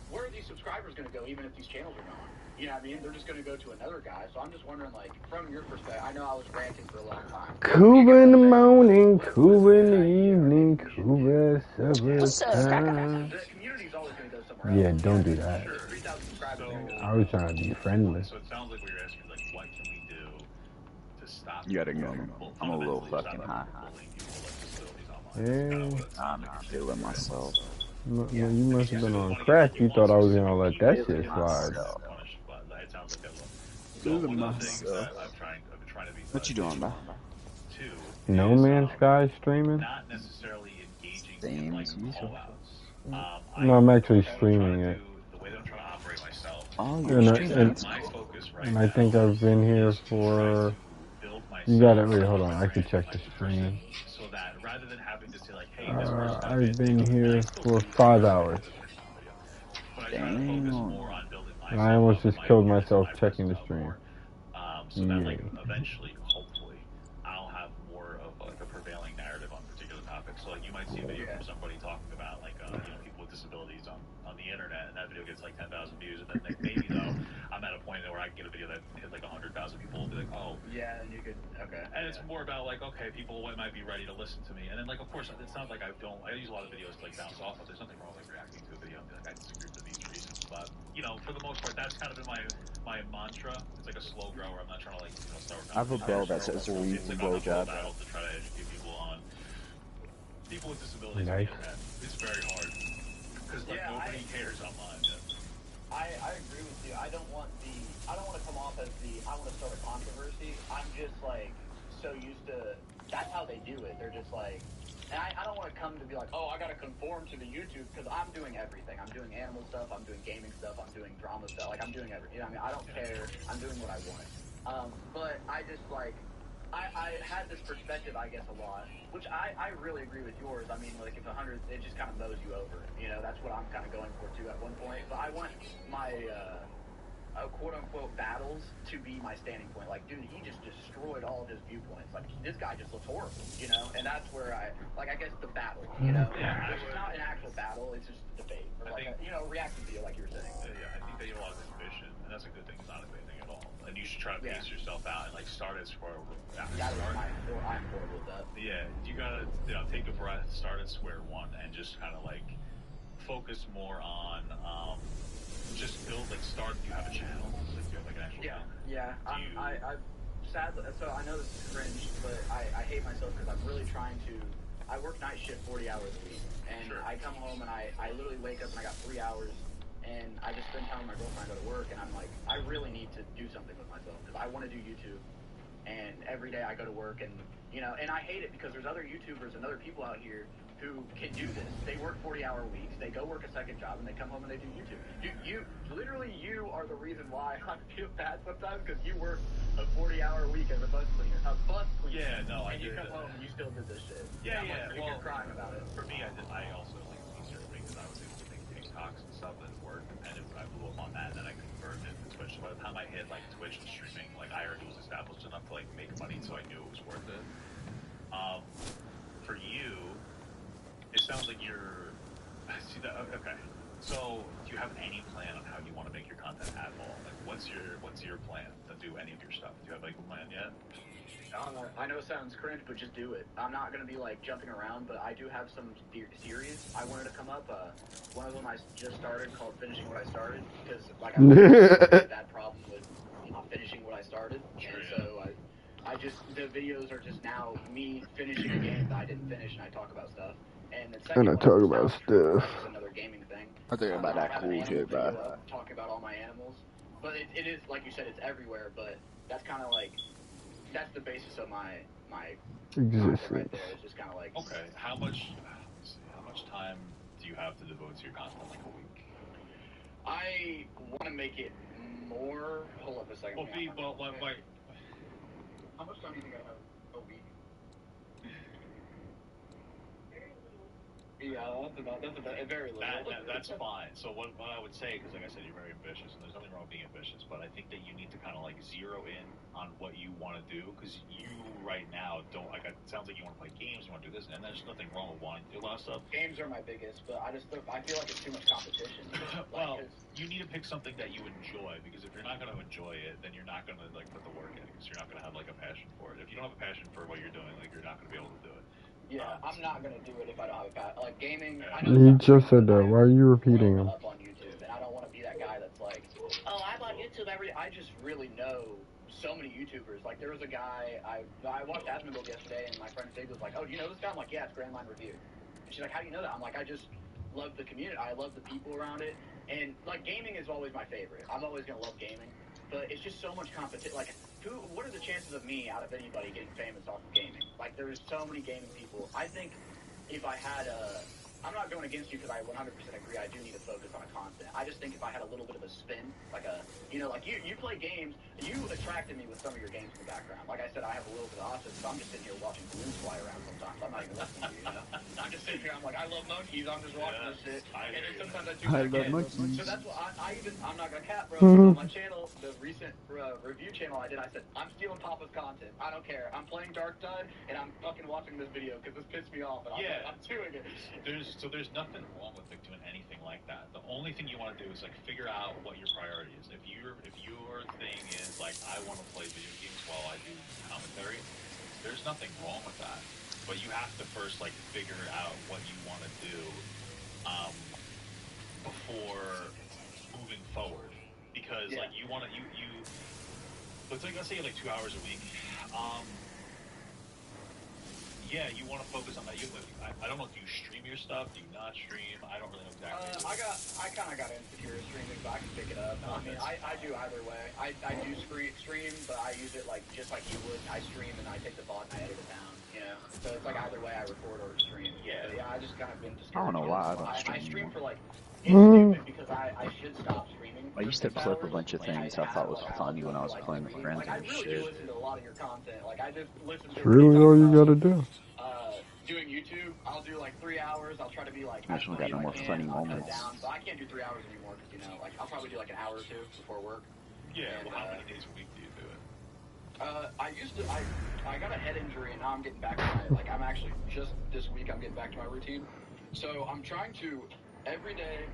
where are these subscribers going to go, even if these channels are gone? You know what I mean? They're just going to go to another guy. So I'm just wondering, like, from your perspective, I know I was ranting for a long time. Cuba in the morning, Cuba in the evening, Cuba summertime. The community's always going to go somewhere else. Yeah, don't do that. I was trying to be friendly. So it sounds like what you're asking, like, what can we do to stop? You gotta ignore me. I'm a little fucking high. Yeah. I'm feeling myself. You must have been on crack. You thought I was gonna let that shit slide. Feeling myself. What you doing, bro? No Man's Sky streaming? Not necessarily engaging in like call-outs. No, I'm actually streaming it. The way that I'm trying to operate myself. Oh, you're streaming. My focus right and I think I've been here for. You got it. Wait, hold on. I can check the stream. So that rather than having to say like, hey, I've been here for 5 hours. Damn. And I almost just killed myself checking the stream. So that like eventually, hopefully, I'll have more of like a prevailing narrative on particular topics. So like you might see a video from somebody talking about like you know, people with disabilities on the internet, and that video gets like 10,000 views, and then like, maybe though I'm at a point where I can get a video that hits like 100,000 people, and be like, oh yeah, and you could and it's more about like, okay, people might be ready to listen to me, and then like of course it's not like I use a lot of videos to like bounce off of. There's nothing wrong with like reacting to a video and be like, I disagree for these reasons, but you know, for the most part, that's kind of been my mantra. It's like a slow grower. I'm not trying to like, you know, start. I have a bell that says a reasonable job. To try to educate people on people with disabilities on the internet. It's very hard because like nobody cares online. I agree with you. I don't want to come off as I want to start a controversy. I'm just like so used to. That's how they do it. They're just like. And I don't want to come to be like, oh, I got to conform to the YouTube, because I'm doing everything. I'm doing animal stuff, I'm doing gaming stuff, I'm doing drama stuff. Like, I'm doing everything. You know what I mean? I don't care. I'm doing what I want. But I just, like, I had this perspective, I guess, a lot, which I really agree with yours. I mean, like, if 100, it just kind of mows you over. You know, that's what I'm kind of going for, too, at one point. But I want my, quote-unquote battles to be my standing point. Like, dude, he just destroyed all of his viewpoints. Like, this guy just looks horrible, you know? And that's where I guess the battle, you know? It's not an actual battle, it's just a debate. Or like, reaction video, like you were saying. Yeah, I think that you have a lot of ambition, and that's a good thing. It's not a bad thing at all. And you should try to pace yourself out and, like, start at square one. I'm horrible with that. Yeah, you gotta, take a breath, start at square one, and just kind of, like, focus more on, just build, like, do you have a channel? Like, do you have, like, an actual channel? Yeah. I sadly, so I know this is cringe, but I hate myself because I'm really trying to, I work night shift 40 hours a week, and I come home and I literally wake up and I got 3 hours, and I just spend time with my girlfriend, I go to work, and I'm like, I really need to do something with myself, because I want to do YouTube, and every day I go to work, and, you know, and I hate it because there's other YouTubers and other people out here who can do this. They work 40-hour weeks, they go work a second job, and they come home and they do YouTube. You are the reason why I feel bad sometimes, because you work a 40-hour week as a bus cleaner. Yeah, no, and you come home and you still did this shit. Yeah, You're crying about it. For me, I also like easier because I was able to make TikToks and stuff that worked, and I blew up on that, and then I converted it to Twitch. So by the time I hit like Twitch and streaming, like I already was established enough to like make money, so I knew it was worth it. For you, it sounds like you're. See that? Okay. So, do you have any plan on how you want to make your content at all? Like, what's your plan to do any of your stuff? Do you have like a plan yet? I know it sounds cringe, but just do it. I'm not gonna be like jumping around, but I do have some series I wanted to come up. One of them I just started called "Finishing What I Started" because like I had that problem with not finishing what I started, and so the videos are just now me finishing a game that I didn't finish, and I talk about stuff. And the second And I one talk is about Nostalgia, stuff. which is another gaming thing. I think about that I have cool an animal shit, bro. video up talking about all my animals, but it is like you said, it's everywhere. But that's kind of like that's the basis of my existence. Right there. It's just kind of like okay. How much time do you have to devote to your content like a week? I want to make it more. Hold up a second. Well, like, how much time do you think I have a week? Yeah, that's very little. That's fine. So what I would say, because like I said, you're very ambitious, and there's nothing wrong with being ambitious, but I think that you need to kind of like zero in on what you want to do, because you right now don't like. It sounds like you want to play games, you want to do this, and there's nothing wrong with wanting to do a lot of stuff. Games are my biggest, but I feel like it's too much competition. Well, you need to pick something that you enjoy, because if you're not going to enjoy it, then you're not going to like put the work in, because you're not going to have like a passion for it. If you don't have a passion for what you're doing, like you're not going to be able to do it. Yeah, I'm not gonna do it if I don't have a passion. Like gaming, You just said that. Why are you repeating him? up on YouTube, and I don't want to be that guy that's like, oh, I'm on YouTube every. I just really know so many YouTubers. Like there was a guy I watched Asmongold yesterday, and my friend Fig was like, oh, do you know this guy? I'm like, yeah, it's Grandline Review. And she's like, how do you know that? I'm like, I just love the community. I love the people around it, and like gaming is always my favorite. I'm always gonna love gaming, but it's just so much competition. Like. What are the chances of me out of anybody getting famous off of gaming? Like, there's so many gaming people. I think if I had I'm not going against you because I 100% agree I do need to focus on a content. I just think if I had a little bit of a spin, like you play games, you attracted me with some of your games in the background. Like I said, I have a little bit of autism, so I'm just sitting here watching balloons fly around sometimes. I'm not even listening to you, I'm just sitting here, I'm like, I love monkeys, I'm just watching this shit. And then sometimes I do that. So that's what I'm not gonna cap, bro. On my channel, the recent review channel I did, I said, I'm stealing Papa's content. I don't care. I'm playing Dark Tide, and I'm fucking watching this video because this pissed me off, and I'm doing it. There's nothing wrong with like doing anything like that. The only thing you want to do is like figure out what your priority is. If your thing is like I want to play video games while I do commentary, there's nothing wrong with that. But you have to first like figure out what you want to do before moving forward. Because like you want to let's say like 2 hours a week. Yeah, you want to focus on that. I don't know. Do you stream your stuff? Do you not stream? I don't really know exactly. I kind of got insecure streaming, but I can pick it up. I mean, I do either way. I do stream, but I use it like just like you would. I stream and I take the VOD and I edit it down. You know, so it's like either way I record or stream. Yeah, I just kind of been discouraged. I don't know why I don't stream. I stream for like it's stupid because I should stop streaming. I used to clip a bunch of things I thought was funny when I was playing with friends I and really shit. do listen to a lot of your content. Like I just listen to. It's really all you gotta do. Doing YouTube, I'll do like 3 hours. I'll try to be like. I just got no more funny moments. But I can't do 3 hours anymore because like I'll probably do like an hour or two before work. Yeah. And, how many days a week do you do it? I used to. I got a head injury and now I'm getting back to my I'm actually just this week I'm getting back to my routine. So I'm trying to every day.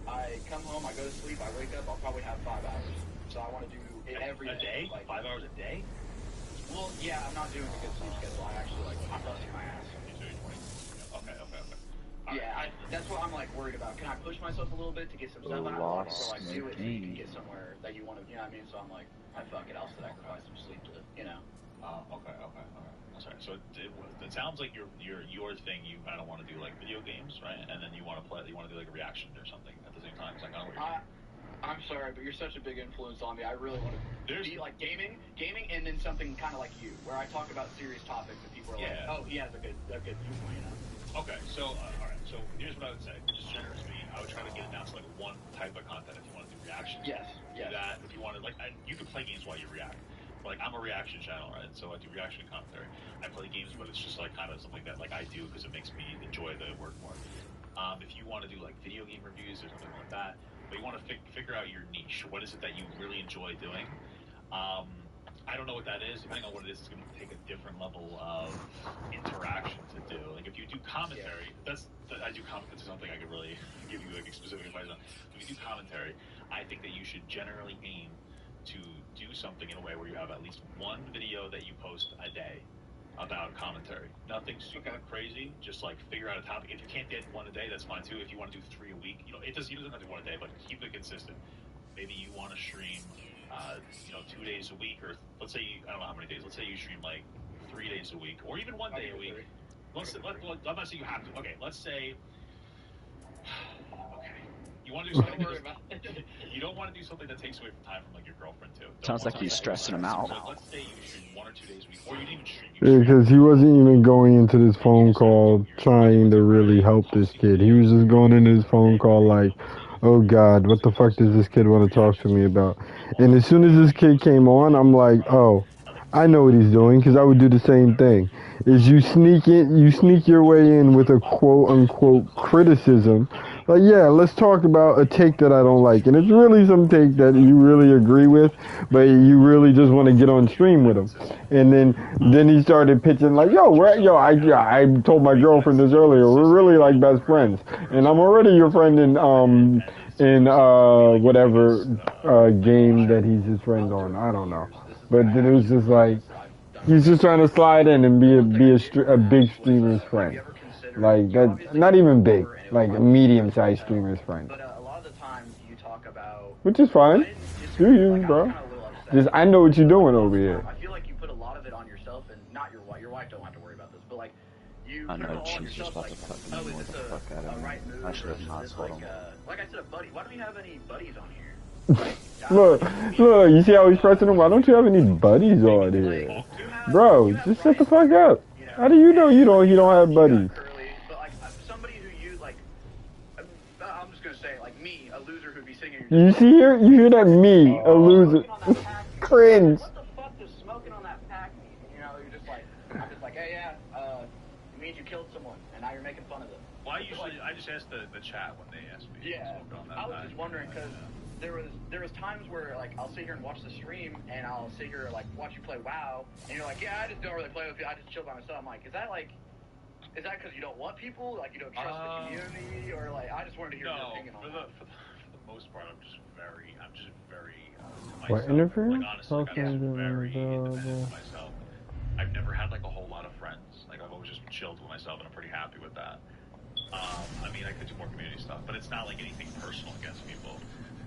I come home, I go to sleep, I wake up. I'll probably have 5 hours. So I want to do it every day. Like 5 hours a day? Well, yeah, I'm not doing a good sleep schedule. I actually I'm busting my ass. Okay. Yeah, that's what I'm worried about. Can I push myself a little bit to get some stuff out? Or do it so you can get somewhere that you want to, you know what I mean? So I'm like, fuck it, I'll sacrifice some sleep to, Okay. Sorry. So it sounds like your thing. You kind of want to do like video games, right? And then you want to do like a reaction or something at the same time. Is that kind of what you're doing? I'm sorry, but you're such a big influence on me. I really want to be like gaming, and then something kind of like you, where I talk about serious topics and people are like, oh, he has a good viewpoint, you know? Okay, so all right. So here's what I would say. Just generally speaking, I would try to get it down to like one type of content. If you want to do reactions, yes. Do that. If you want to you can play games while you react. Like I'm a reaction channel, right? So I do reaction commentary. I play games, but it's just like kind of something that like I do because it makes me enjoy the work more. If you want to do like video game reviews or something like that, but you want to figure out your niche. What is it that you really enjoy doing? I don't know what that is. Depending on what it is, it's going to take a different level of interaction to do. Like if you do commentary, I do commentary. That's something I could really give you like specific advice on. If you do commentary, I think that you should generally aim to do something in a way where you have at least one video that you post a day about commentary. Nothing super crazy. Just like figure out a topic. If you can't get one a day, that's fine too. If you want to do 3 a week, you doesn't have to do one a day, but keep it consistent. Maybe you want to stream, 2 days a week, or let's say I don't know how many days. Let's say you stream like 3 days a week, or even 1 day a week. I'm not saying you have to. Okay, let's say. You want to do something. You don't want to do something that takes away from time from like your girlfriend too. Sounds like he's stressing him out. So let's say you stream 1 or 2 days a week, or you didn't even stream. Because he wasn't even going into this phone call trying to really help this kid. He was just going into his phone call like, oh God, what the fuck does this kid want to talk to me about? And as soon as this kid came on, I'm like, oh, I know what he's doing, because I would do the same thing. Is you sneak your way in with a quote unquote criticism. Like, yeah, let's talk about a take that I don't like. And it's really some take that you really agree with, but you really just want to get on stream with him. And then he started pitching like, I told my girlfriend this earlier, we're really like best friends. And I'm already your friend in whatever game that he's his friend on. I don't know. But then it was just like, he's just trying to slide in and be a big streamer's friend. Like, that, not even big, like a medium-sized streamer's friend. But a lot of the time you talk about... Which is fine. Do you, bro. Just, I know what you're doing over here. I feel like you put a lot of it on yourself, and not your wife. Your wife don't have to worry about this, but like, you I put it know, all on she's just yourself, about like, to fucking annoy the fuck out of me. right move, I should have not told him. Like I said, a buddy. Why don't we have any buddies on here? Look, you see how he's pressing him? Why don't you have any buddies on here? Bro, just shut the fuck up. How do you know he don't have buddies? But like somebody who you like, I'm just gonna say like me, a loser who'd be sitting here. You see here? You hear that? Me, a loser. Cringe. What the fuck does smoking on that pack mean? You know, you're just like, I'm just like, hey, yeah, it means you killed someone, and now you're making fun of them. Well, I just asked the chat when they asked me. Yeah, I was just wondering because there was times where like I'll sit here and watch the stream and I'll sit here like watch you play WoW and you're like, yeah, I just don't really play with you, I just chill by myself. I'm like, is that because you don't want people, like you don't trust the community, or like I just wanted to hear your opinion on that. For the most part, I'm just very what interference? Like honestly, I'm just very independent of myself. I've never had like a whole lot of friends. Like I've always just chilled with myself, and I'm pretty happy with that. I mean, I could do more community stuff, but it's not like anything personal against people.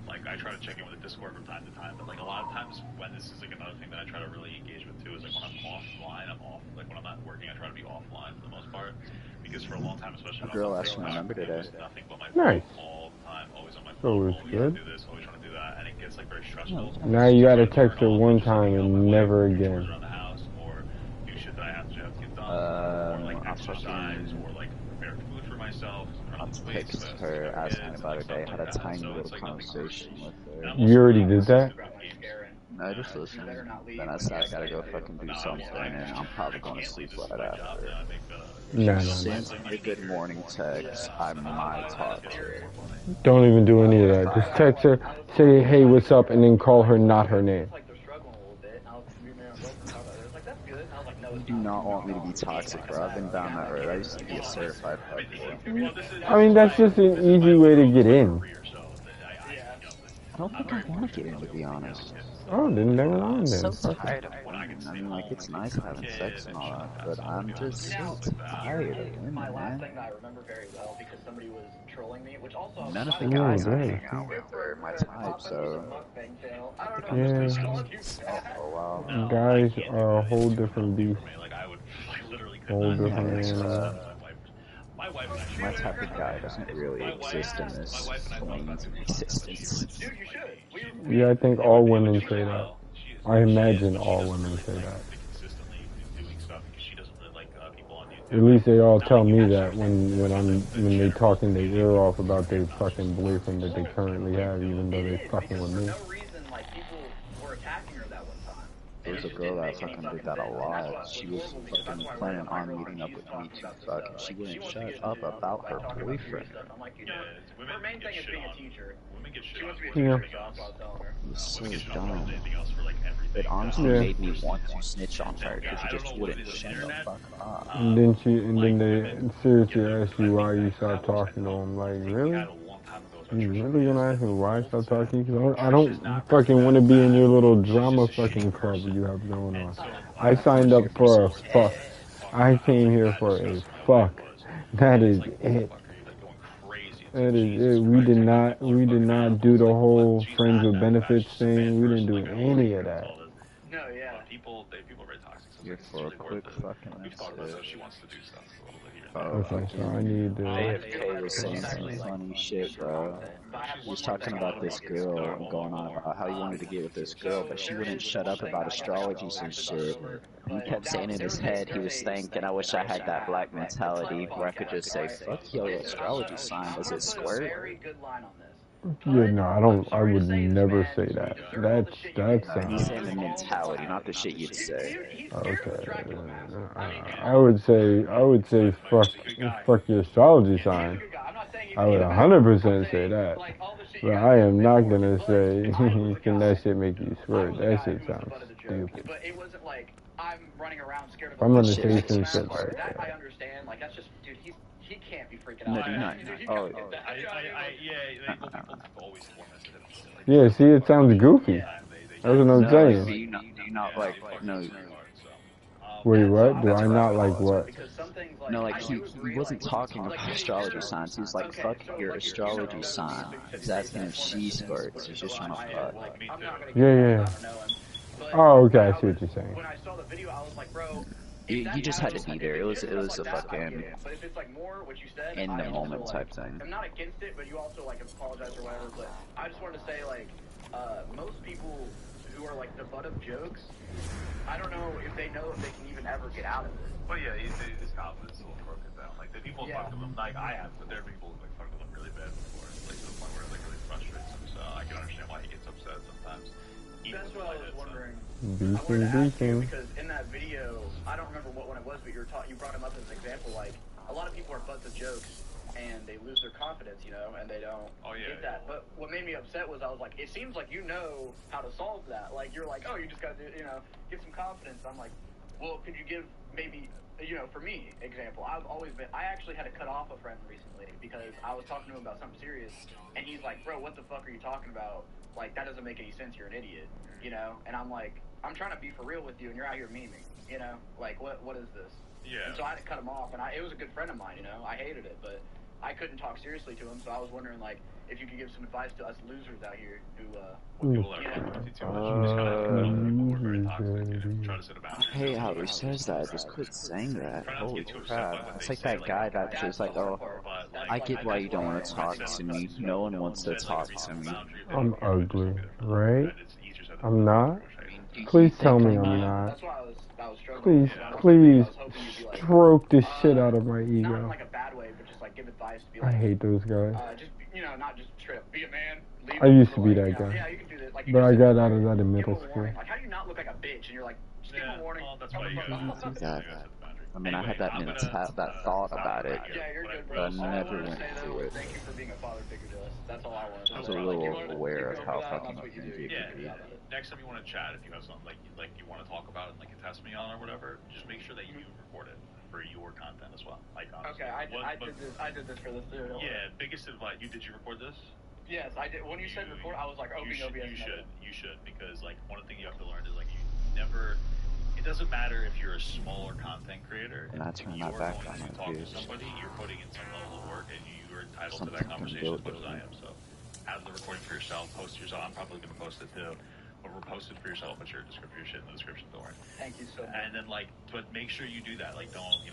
Like, I try to check in with the Discord from time to time, but, like, a lot of times when this is, like, another thing that I try to really engage with, too, is, like, when I'm offline, I'm off. Like, when I'm not working, I try to be offline for the most part, because for a long time, especially... A girl asked my number today. Nothing but my phone all the time, always on my phone, always trying to do this, always trying to do that, and it gets, like, very stressful. Now you gotta text her one time and never again. Around the house, or do shit that I have to get done, or, like, exercise, or, like, prepare food for myself. I text her, asked me about her day, had a tiny little conversation with her. You already did that? No, just listen. Then I said I gotta go fucking do something, and I'm probably gonna sleep right after. No. Send me a good morning text, I might talk to her. Don't even do any of that. Just text her, say, hey, what's up, and then call her not her name. You do not want me to be toxic, bro. I've been down that road. I used to be a certified fuckboy. I mean, that's just an easy way to get in. I don't think I want to get in, to be honest. Oh, then never mind then. I'm so tired of women. I mean, like, it's nice having sex and all that, but I'm just so tired of women, my last man. thing that I remember very well, because somebody was trolling me, which also... None of the guys I hang out with are my type, so... Yeah. Guys are a whole different beast. Whole different animal. My type of guy doesn't really exist in this plane's existence. Yeah, I think all women say that. I imagine all women say that. At least they all tell me that when they talking their ear off about their fucking boyfriend that they currently have, even though they're fucking with me. There was a girl that fucking did that a lot. She was fucking planning on meeting up with me to fuck, and she wouldn't shut up about her boyfriend. I'm like, you know, her main thing is being a teacher. Women get shit She wants to be a Yeah. teacher, so that's what I was telling her. It was so Women get shit on dumb. anything else for like everything. It honestly Yeah. made me want to snitch on her because she just wouldn't shut the fuck up. And then they seriously ask you why you stopped talking to them. Like, really? You really gonna ask me why I stopped talking to you? 'Cause I don't fucking want to be in your little drama fucking club you have going on. I signed up for a fuck. I came here for a fuck. That is it. That is it. We did not do the whole friends with benefits thing. We didn't do any of that. No, yeah. People are very toxic. So Here for a quick fucking we've talked about stuff. She wants to do stuff a little bit here. Okay, so I need AFK was saying some funny shit, bro. He was talking about this girl and going on about how he wanted to get with this girl, but she wouldn't shut up about astrologies and shit. And he kept saying in his head, he was thinking, I wish I had that black mentality where I could just say, fuck your astrology sign, does it squirt? Very good line on this. Yeah, no, I would never say that. That's He's saying the mentality, not the shit you'd say. okay. I would say fuck your astrology sign. I would 100% say that. But I am not gonna say can that shit make you squirt. That shit sounds stupid. But it wasn't like I'm running around scared of I'm gonna say some shit like that. I that. understand. Like that's just, dude. He can't be freaking No, out. do you not? Oh, Yeah, see, it sounds goofy. That's what I'm no, saying. do you not like, no. Wait, what? Do I not like what? No, like he wasn't talking about astrology signs. He was like, fuck your astrology sign. He's asking if she squirts. He's just trying to fuck. Yeah. Oh, okay, I see what you're saying. When I saw the video, I was like, bro. You just had to be there. It was a fucking But if it's like more what you said, in the moment type thing. I'm not against it, but you also like apologize or whatever. But I just wanted to say like most people who are like the butt of jokes, I don't know if they know if they can even ever get out of it. Well, yeah, his confidence is a little broken down. Like the people fuck with him, like I have, but there are people who like fuck with him really bad before, like to the point where it like really frustrates him. So I can understand why he gets upset sometimes. That's what I was wondering. Beefing. Because in that video, I don't remember what one it was, but you brought him up as an example. Like a lot of people are butts of jokes, and they lose their confidence, you know, and they don't get that. But what made me upset was I was like, it seems like you know how to solve that. Like you're like, oh, you just got to, you know, get some confidence. I'm like, well, could you give maybe, you know, for me, example, I actually had to cut off a friend recently because I was talking to him about something serious, and he's like, bro, what the fuck are you talking about? Like, that doesn't make any sense, you're an idiot, you know? And I'm like, I'm trying to be for real with you, and you're out here memeing, you know? Like, what is this? Yeah. And so I had to cut him off, and it was a good friend of mine, you know? I hated it, but I couldn't talk seriously to him, so I was wondering, like, if you could give some advice to us losers out here who, I hate how he says that. Just quit saying that. Holy crap. It's like that guy that's just like, oh, I get why you don't want to talk to me. No one wants to talk to me. I'm ugly, right? I'm not? Please tell me I'm not. Please stroke the shit out of my ego. Not in like a bad way, but just like give advice to be I like, hate those guys. just, you know, not just straight up be a man. I used to be that guy. Yeah, you can do this. Like, But I got out of that in middle school. Like, how do you not look like a bitch? And you're like, just give him a warning. That's why you I mean, I had that thought about it, Yeah, you're good, but bro. I never went through it. Thank you for being a father figure to us. That's all I wanted. I was a little aware of how fucking authentic it Yeah, could be. next time you want to chat, if you have something like you want to talk about and like test me on or whatever, just make sure that you record it for your content as well. Like, honestly, Okay, I did this for this too. Yeah, biggest advice. Did you record this? Yes, I did. When you said record, I was like, open OBS. You should, because like one thing you have to learn is like you never. It doesn't matter if you're a smaller content creator. And I turn my back on it. Talk to somebody, you're putting in some level of work, and you're entitled to that conversation as much as I am. So, have the recording for yourself, post it yourself. I'm probably gonna post it too. But post it for yourself, put your shit in the description, don't worry. Thank you so much. And then but make sure you do that. Like, don't,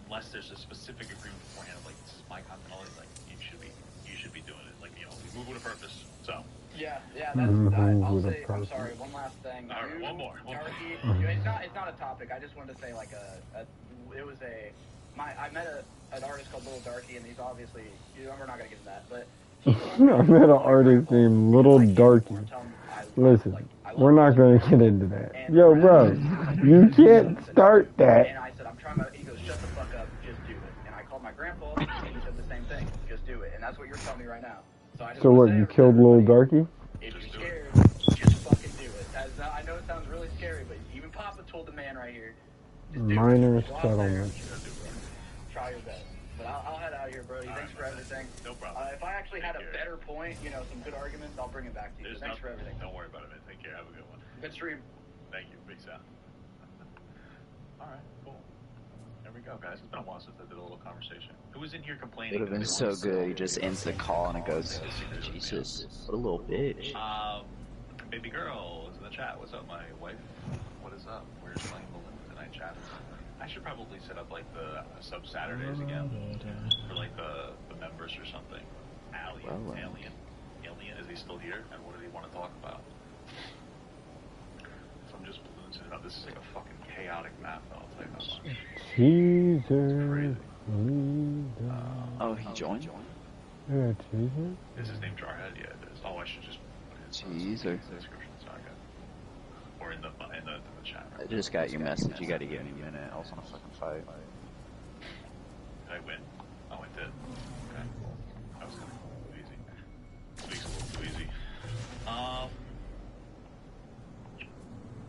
unless there's a specific agreement beforehand of like, this is my content, like you should be doing it. Like, move with a purpose. So. Yeah, I'll say, I'm sorry, one last thing. All right, one more. It's not a topic. I just wanted to say like I met an artist called Little Darky, and he's obviously, we're not gonna get into that, but I met an artist named Little Darky. Listen, we're not going to get into that. Yo, bro, you can't start that. And I said, I'm trying my, he goes, shut the fuck up, just do it. And I called my grandpa, and he said the same thing, just do it. And that's what you're telling me right now. So I just So what, you killed little Darky? if you're scared, just fucking do it. I know it sounds really scary, but even Papa told the man right here, just do Minor it. Go out there settlement. and try your best. But I'll head out of here, Brody. Thanks for everything. No problem. If I actually had a better point, you know, some good arguments, I'll bring it back to you. Thanks for everything. Don't worry about it, man. Take care. Have a good one. Good stream. Thank you. Big sound. All right, cool. There we go, guys. It's been a while since I did a little conversation. Who was in here complaining? It would have been so good. He just ends the call and it goes, Jesus, what a little bitch. Baby girl is in the chat. What's up, my wife? What is up? We're just playing the tonight chat. I should probably set up like the sub Saturdays again for like the members or something. Alien, is he still here? And what did he want to talk about? So I'm just losing it up. This is like a fucking chaotic map, I'll tell you that much. Teaser. Oh, he joined? Yeah, teaser. Is his name Jarhead? Yeah, it is. Oh, I should just put his Teaser. description. So I got, or in the chat. I just got your message. You gotta give me a minute. I was on a fucking fight. Did I win? Oh, I did. Okay, cool. That was kind of cool. Easy. This week's a little too easy.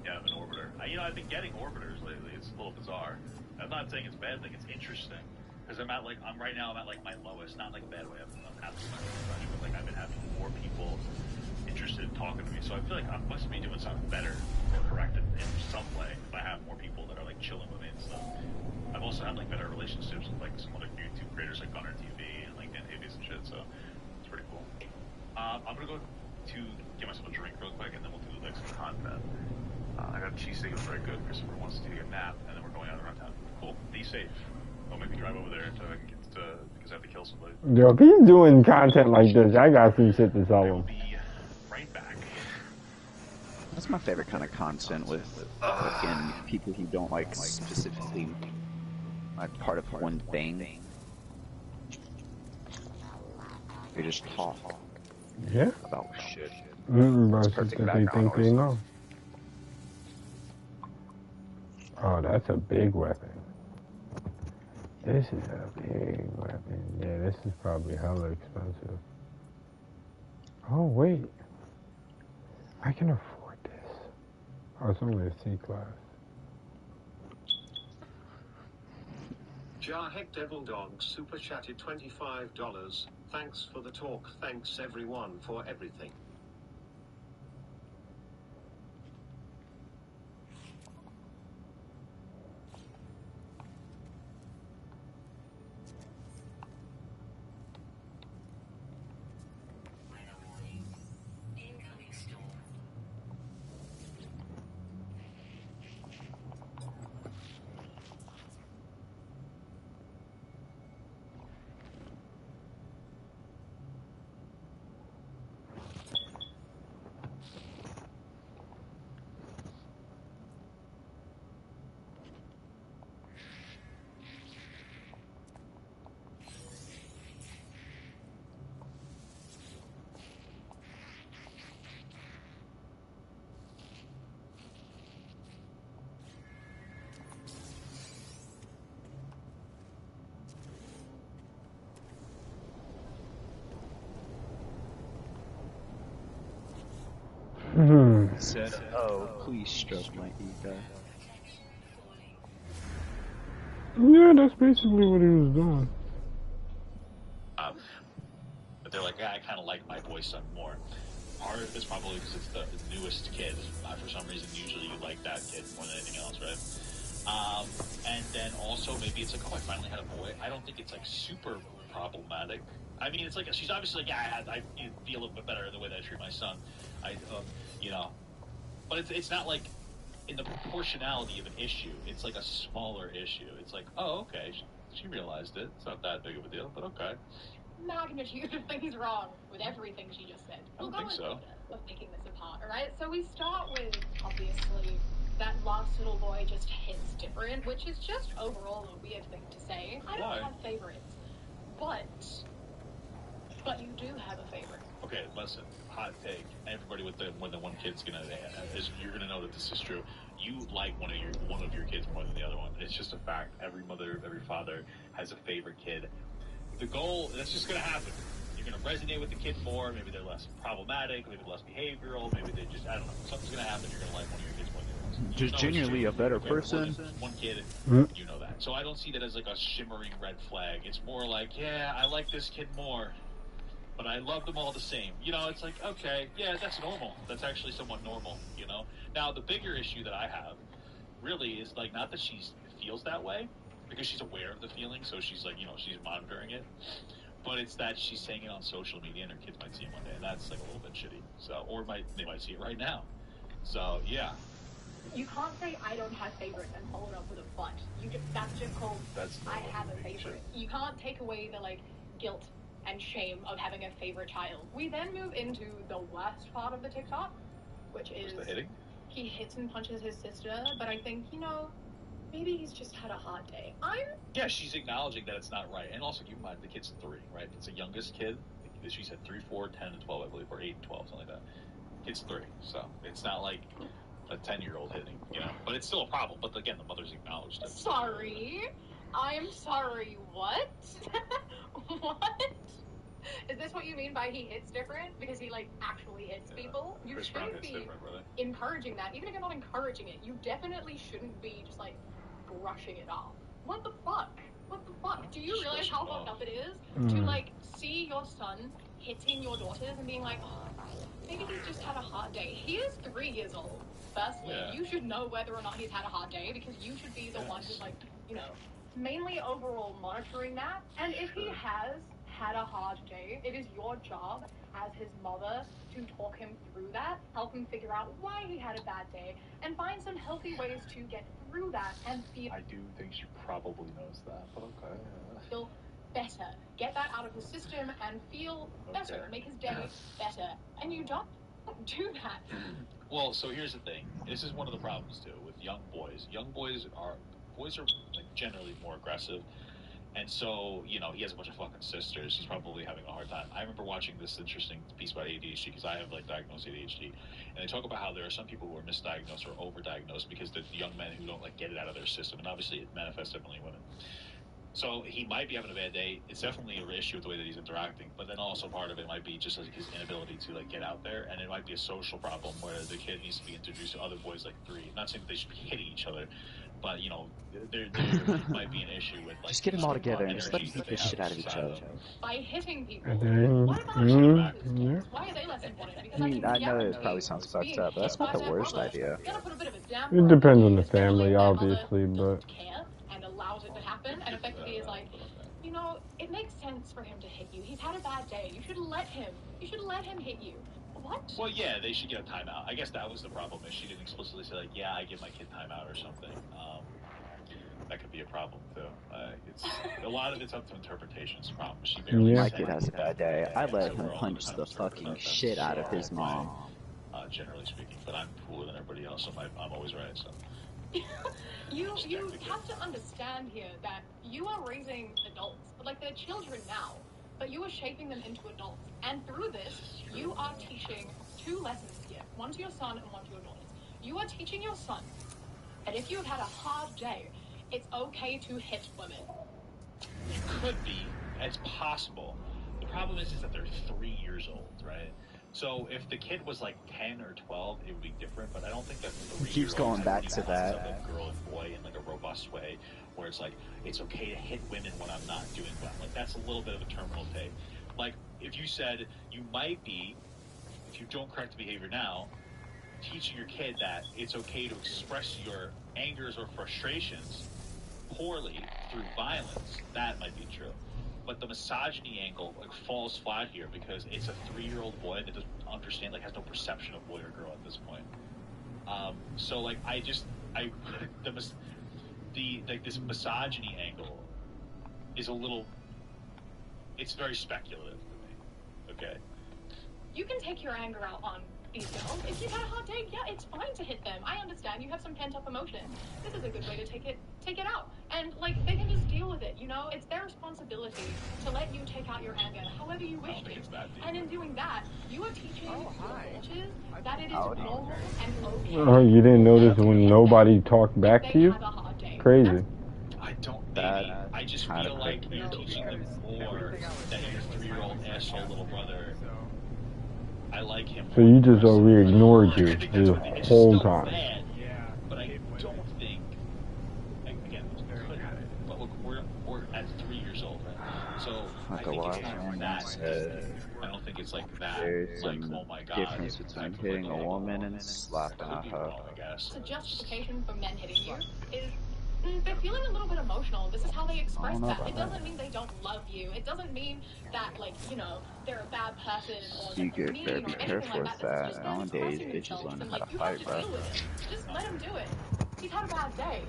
Yeah, I'm an orbiter. I've been getting orbiters lately. It's a little bizarre. I'm not saying it's a bad thing. It's interesting. Because I'm at my lowest, not like a bad way. I'm happy with my profession, but like I've been having more people interested in talking to me. So I feel like I must be doing something better or correct in some way if I have more people that are like chilling with me and stuff. I've also had like better relationships with like some other YouTube creators like Gunner TV and like Dan Davies and shit. So it's pretty cool. I'm gonna go to get myself a drink real quick and then we'll do like some content. I got a cheesesteak that's very good. Christopher wants to take a nap and then we're going out around town. Cool. Be safe. Don't make me drive over there until I can get to, because I have to kill somebody. Yo, if he's doing content like this, I got some shit to tell him. Right back. That's my favorite kind of content with fucking people who don't like specifically like part of one thing. They just talk. Yeah. About shit. Versus that they think they know. Oh, that's a big weapon. This is a big weapon. Yeah, this is probably hella expensive. Oh, wait. I can afford this. Oh, it's only a C-class. Jarhead Devil Dog super chatted $25. Thanks for the talk. Thanks everyone for everything. Said, oh, please stroke my ego. Yeah, that's basically what he was doing. But they're like, yeah, I kind of like my boy son more. Part of it's probably because it's the newest kid. For some reason, usually you like that kid more than anything else, right? And then also maybe it's like, oh, I finally had a boy. I don't think it's like super problematic. I mean, it's like she's obviously like, yeah, I feel a little bit better in the way that I treat my son. But it's not like in the proportionality of an issue. It's like a smaller issue. It's like, oh, okay, she realized it. It's not that big of a deal, but okay. Magnitude of things wrong with everything she just said. I don't think so. Of picking this apart, alright? So we start with, obviously, that last little boy just hits different, which is just overall a weird thing to say. I don't have favorites, but you do have a favorite. Okay, listen, hot take. Everybody with the when the one kid's gonna you're gonna know that this is true. You like one of your kids more than the other one. It's just a fact. Every mother, every father has a favorite kid. The goal that's just gonna happen. You're gonna resonate with the kid more. Maybe they're less problematic. Maybe less behavioral. Maybe they just I don't know. Something's gonna happen. You're gonna like one of your kids more than the other one. Just genuinely a better person. One kid, you know that. So I don't see that as like a shimmering red flag. It's more like, yeah, I like this kid more, but I love them all the same. You know, it's like, okay, yeah, that's normal. That's actually somewhat normal, you know? Now, the bigger issue that I have really is like, not that she feels that way, because she's aware of the feeling, so she's like, you know, she's monitoring it, but it's that she's saying it on social media and her kids might see it one day, and that's like a little bit shitty. So, or they might see it right now. So, yeah. You can't say I don't have favorites and follow it up with a but. That's just called I have a favorite. You can't take away the like guilt and shame of having a favorite child. We then move into the worst part of the TikTok, which is the hitting. He hits and punches his sister, but I think, you know, maybe he's just had a hard day. Yeah, she's acknowledging that it's not right. And also, keep in mind, the kid's 3, right? It's the youngest kid. She said 3, 4, 10, and 12, I believe, or 8 and 12, something like that. Kid's 3, so it's not like a 10-year-old hitting, you know? But it's still a problem. But again, the mother's acknowledged it. Sorry. I'm sorry, what? What? Is this what you mean by he hits different? Because he, like, actually hits people? You Chris Brown shouldn't hits be different, brother. encouraging that. Even if you're not encouraging it, you definitely shouldn't be just, like, brushing it off. What the fuck? What the fuck? Do you realize how fucked up it is to, like, see your son hitting your daughters and being like, oh, maybe he's just had a hard day. He is 3 years old. Firstly, you should know whether or not he's had a hard day because you should be the one who's, like, you know, mainly overall monitoring that. And if he has had a hard day, it is your job as his mother to talk him through that, help him figure out why he had a bad day, and find some healthy ways to get through that and feel... I do think she probably knows that, but okay. Feel better. Get that out of his system and feel better. Make his day better. And you don't do that. Well, so here's the thing. This is one of the problems, too, with young boys. Young boys are like, generally more aggressive. And so, you know, he has a bunch of fucking sisters. He's probably having a hard time. I remember watching this interesting piece about ADHD because I have, like, diagnosed ADHD. And they talk about how there are some people who are misdiagnosed or overdiagnosed because they're young men who don't, like, get it out of their system. And obviously it manifests differently in women. So he might be having a bad day. It's definitely an issue with the way that he's interacting. But then also part of it might be just like his inability to like get out there, and it might be a social problem where the kid needs to be introduced to other boys like 3. Not saying that they should be hitting each other, but you know, there might be an issue with like. Just get them all together and just let them beat the shit out of each other. By hitting people. What about why are they less important? Because I mean, I know it probably sounds fucked up, but that's not the worst idea. It depends on the family, obviously, but and allows it to happen, and effectively is like, you know, it makes sense for him to hit you. He's had a bad day. You should let him hit you. What? Well, yeah, they should get a timeout. I guess that was the problem, is she didn't explicitly say, like, yeah, I give my kid timeout or something. That could be a problem, too. It's a lot of it's up to interpretation. It's a problem. She barely My kid has a bad day. I let him punch the fucking shit out of his mom. Generally speaking, but I'm cooler than everybody else, so I'm always right, so... You have to understand here that you are raising adults, like they're children now, but you are shaping them into adults. And through this, you are teaching 2 lessons here, one to your son and one to your daughters. You are teaching your son that if you've had a hard day, it's okay to hit women. It could be. It's possible. The problem is that they're 3 years old, right? So if the kid was like 10 or 12, it would be different, but I don't think that 3 He keeps going back to that. Of girl and boy in like a robust way, where it's like, it's okay to hit women when I'm not doing well. Like, that's a little bit of a terminal take. Like, if you said, you might be, if you don't correct the behavior now, teaching your kid that it's okay to express your angers or frustrations poorly through violence, that might be true. But the misogyny angle like falls flat here because it's a 3-year-old boy that doesn't understand, like has no perception of boy or girl at this point. So like this misogyny angle is a little, it's very speculative to me. Okay. You can take your anger out on these girls. If you've had a hard day, yeah, it's fine to hit them. I understand you have some pent up emotion. This is a good way to take it out. And like they can just deal with it, you know? It's their responsibility to let you take out your anger however you wish to. And in doing that, you are teaching your bitches that it is normal and okay. Oh, you didn't notice when nobody talked back to you? Crazy. I don't. Maybe. I just feel like you're teaching them more that your 3-year-old asshole little brother. I like him. So you just ignored you the whole time. Bad, but I don't think. Again, but look, we're at 3 years old, right? So I think it's not that. I don't think it's like that. There's like, some oh my God, difference between hitting a woman and slapping a hoe. The justification for men hitting you is they're feeling a little bit emotional. This is how they express that. It doesn't mean they don't love you. It doesn't mean that, like, you know, they're a bad person or You they're mean better or be anything careful like with that. This is just that. them Nowadays, expressing bitches themselves, learn and how like to you fight, have to bro. deal with it. Just let him do it. He's had a bad day,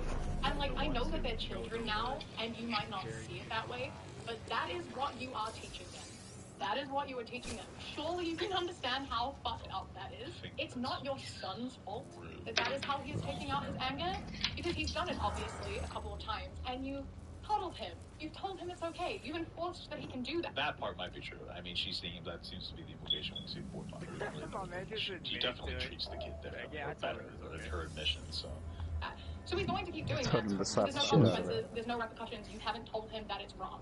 and like I know that they're children now, and you might not see it that way, but that is what you are teaching them. That is what you are teaching them. Surely you can understand how fucked up that is. It's not your son's fault that is how he is taking out his anger, because he's done it obviously a couple of times, and you coddled him. You've told him it's okay. You've enforced that he can do that. That part might be true. I mean, that seems to be the implication when you say board mother. She definitely treats the kid better than her admission. So he's going to keep doing that. There's no consequences. There's no repercussions. You haven't told him that it's wrong.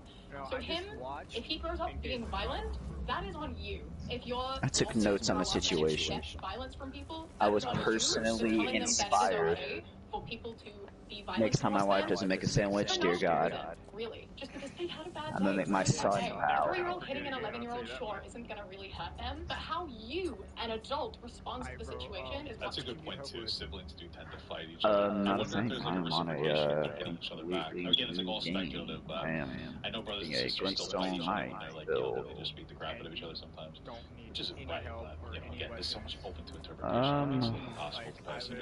So if he grows up being violent, that is on you. If you're I took notes on the situation. Violence from people, I was personally inspired. For people to be violent. Next time my wife doesn't make a sandwich, dear God, really, just because they had a bad I'm gonna make my son A proud. 3-year-old hitting an 11-year-old sure isn't gonna really hurt them, but how you, an adult, responds to the situation is. That's a good point too. Siblings do tend to fight each other. Not a thing. I'm on a completely new game. I know brothers and sisters still fight each other. They just beat the crap out of each other sometimes, which isn't right. But again, there's so much open to interpretation. It's impossible to pass an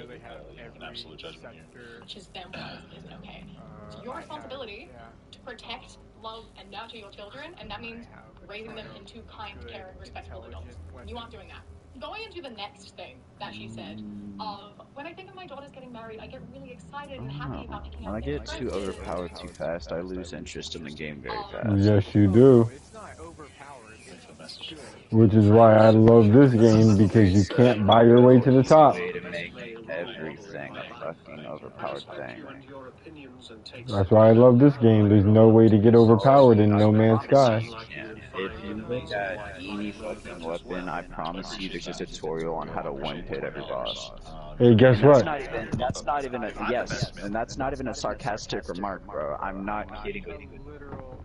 absolute judgment here. Which is them isn't okay. It's your responsibility to protect, love, and nurture your children, and that means raising them into kind, caring, respectful adults. You aren't doing that. Going into the next thing that she said, when I think of my daughters getting married, I get really excited and happy about picking When up I get too overpowered too fast, I lose interest in the game very fast. Yes, you do. Which is why I love this game, because you can't buy your way to the top. Way to make everything a fucking overpowered thing. That's why I love this game. There's no way to get overpowered in No Man's Sky. If you look at any fucking weapon, I promise you there's a tutorial on how to one-hit every boss. Hey, guess what? That's not even a yes, and that's not even a sarcastic remark, bro. I'm not kidding with you.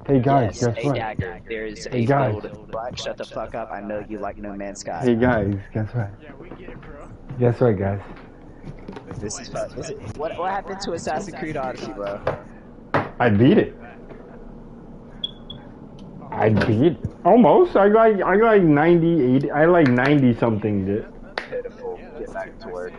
Hey guys, yes, guess what? Dagger. There's hey a guys. build. Black, shut the fuck up. I know you like No Man's Sky. Hey guys, guess what? Guess what, guys? This is fun. What happened to Assassin's Creed Odyssey, bro? I beat it. I beat it. Almost. I like 98. I like 90 something. Pitiful. Get back to work.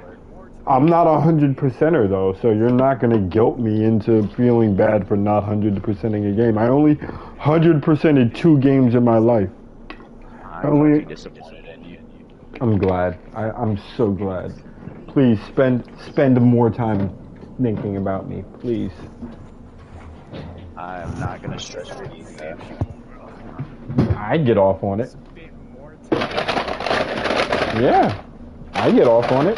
I'm not 100%er though, so you're not gonna guilt me into feeling bad for not 100%ing a game. I only 100%ed 2 games in my life. I'm disappointed in you. I'm glad. I'm so glad. Please spend more time thinking about me, please. I am not gonna stress you. I get off on it. Yeah, I get off on it.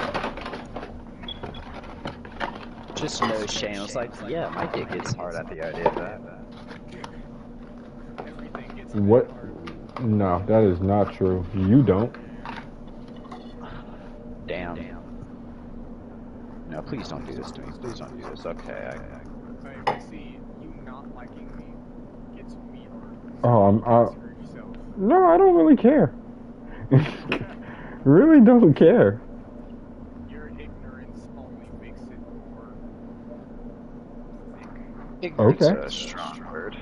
Just no shame. I was like, yeah, my dick gets hard at the idea of that. What? No, that is not true. You don't. Damn. No, please don't do this to me. Please don't do this. Okay. Oh, no, I don't really care. Really don't care. Ignorance okay. Is a strong word.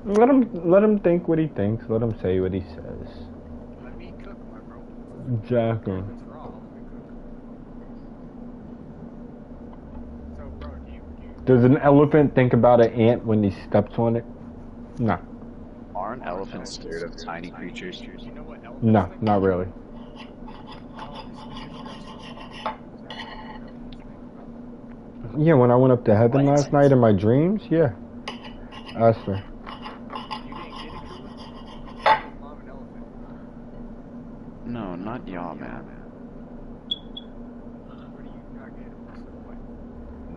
Let him think what he thinks. Let him say what he says. Let me cook, my bro. Exactly. Does an elephant think about an ant when he steps on it? No. Aren't elephants scared of tiny creatures? No, not really. Yeah, when I went up to heaven last night in my dreams, yeah. Asked her. No, not y'all, man.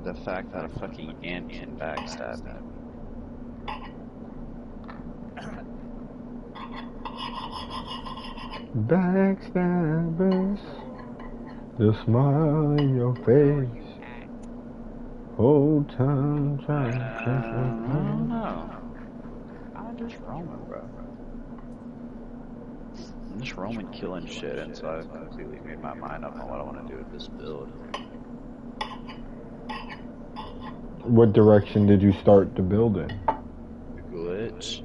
The fact that a fucking ant can backstab me. Backstabbers, the smile in your face. Whole time trying to catch I don't know. I'm just roaming, bro. I'm just roaming, killing shit, and so I've completely made my mind up on what I want to do with this build. What direction did you start to build in? Glitch.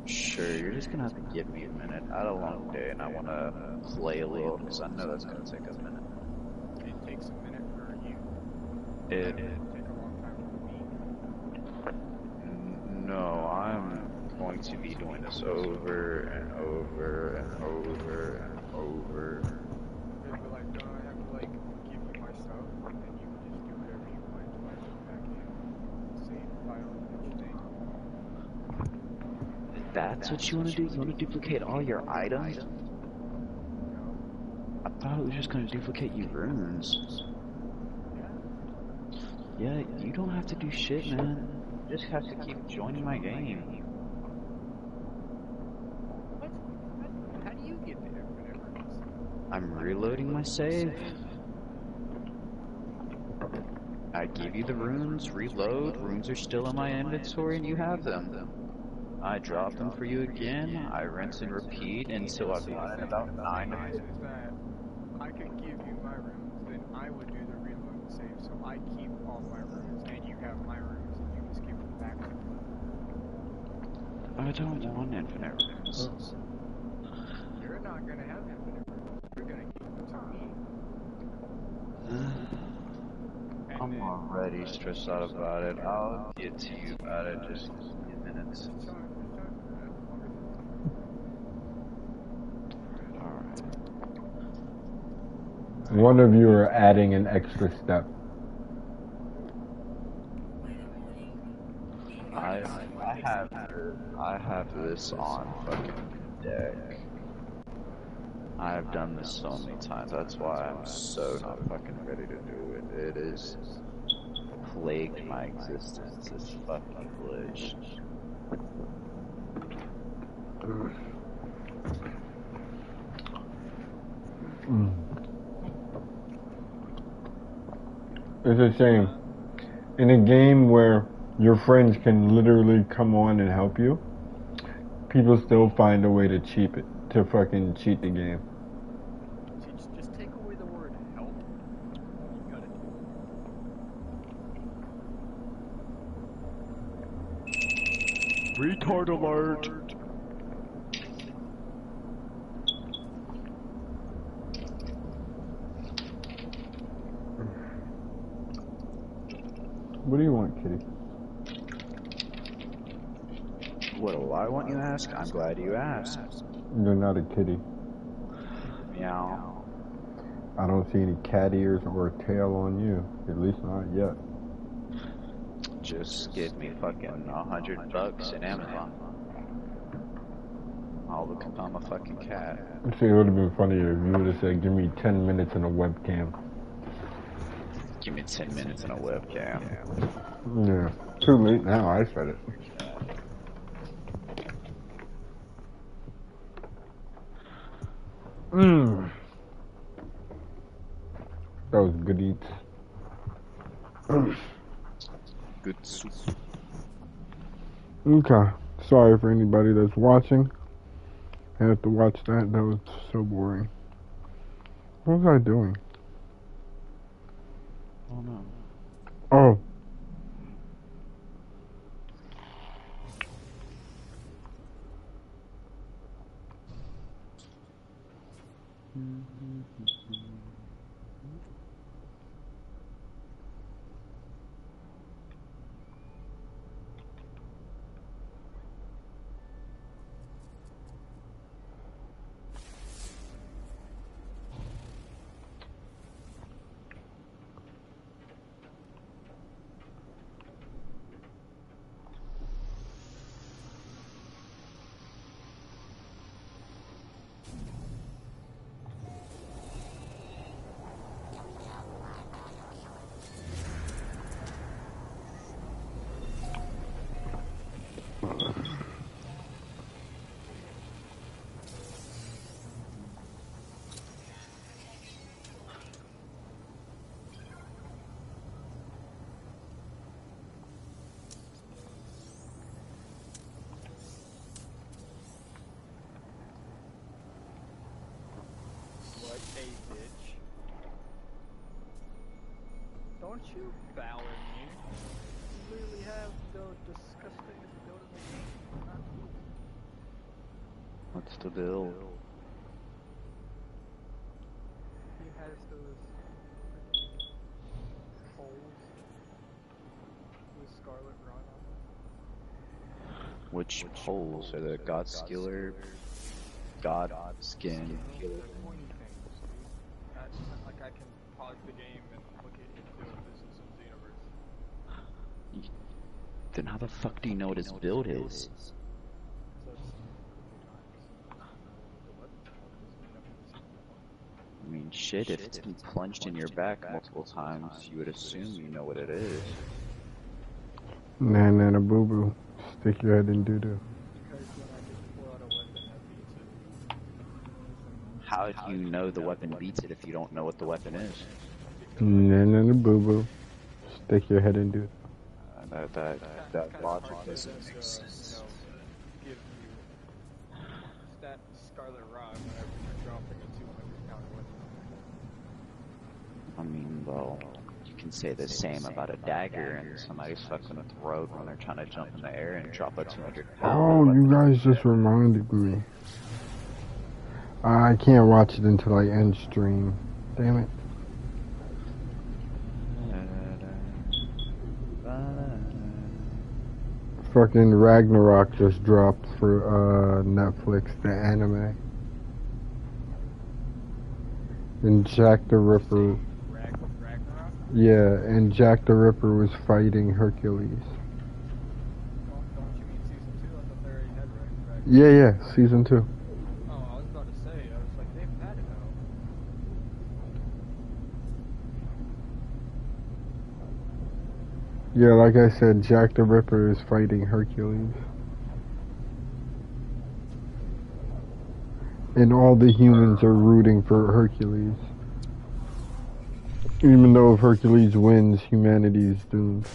Sure, you're just gonna have to give me a minute. I had a long day and I wanna play a little, because I know that's gonna take a minute. It takes a minute for you. It Take a long time for me. No, I'm going to be doing this over and over and over and over. But like, don't I have to like give you my stuff, and then you can just do whatever you want until I go back in, save file and everything? That's what you want to do? You want to duplicate all your items? I thought it was just going to duplicate your runes. Yeah, you don't have to do shit, man. You just have to keep joining my game. What? How do you get there whenever it's... I'm reloading my save. I give you the runes, reload, runes are still in my inventory and you have them. I drop them for you again, I rinse and repeat until I've gotten about 9 of Is that I could give you my runes, then I would do the reload and save, so I keep all my runes, and you have my runes, and you just give them back to me. I don't want infinite runes. You're not gonna have infinite runes. You're gonna give them to me. I'm already stressed out about it. I'll get to you about it just in a few minutes. Alright. One of you are adding an extra step. I have this on fucking deck. I've done this so many times, that's why I'm so not fucking ready to do it. It is plagued my existence, this fucking glitch. It's a shame. In a game where your friends can literally come on and help you, people still find a way to cheat it, to fucking cheat the game. Just take away the word help. You gotta do it. Retard alert! What do you want, kitty? What do I want, you ask? I'm glad you asked. You're not a kitty. Meow. I don't see any cat ears or a tail on you. At least not yet. Just give me fucking $100 in Amazon. I'll become a fucking cat. See, it would have been funnier if you would have said, give me 10 minutes and a webcam. Give me 10 minutes and a webcam. Yeah. Too late now, I said it. That was good eats. Good soup. Okay. Sorry for anybody that's watching. I had to watch that. That was so boring. What was I doing? Oh no. Oh. you bow at me? You literally have the disgusting build in the game. Not me. What's the bill? He has those freaking holes with scarlet rot on them. Which poles are the God Skiller, God Skin? The pointy things, dude. Like I can pause the game and look at his build. This is in Xenoverse. Then how the fuck do you know what his build is? I mean, shit, if it's been plunged in your back multiple times, you would assume you know what it is. Nah, nah, boo boo. Stick your head in doo doo. How do you know the weapon beats it if you don't know what the weapon is? Nah, nah, boo boo. Stick your head in doo doo. That logic doesn't make sense. Give you that scarlet rod whenever you're dropping a 200-pound weapon. I mean, well, you can say the same about a dagger and somebody's fucking with the road when they're trying to jump in the air and drop a 200-pound Oh, you guys just reminded me. I can't watch it until I end stream. Damn it. Fucking Ragnarok just dropped for Netflix, the anime. And Jack the Ripper. Yeah, and Jack the Ripper was fighting Hercules. Yeah, season 2. Oh, I was about to say, I was like, they've had it out. Yeah, like I said, Jack the Ripper is fighting Hercules. And all the humans are rooting for Hercules. Even though if Hercules wins, humanity is doomed.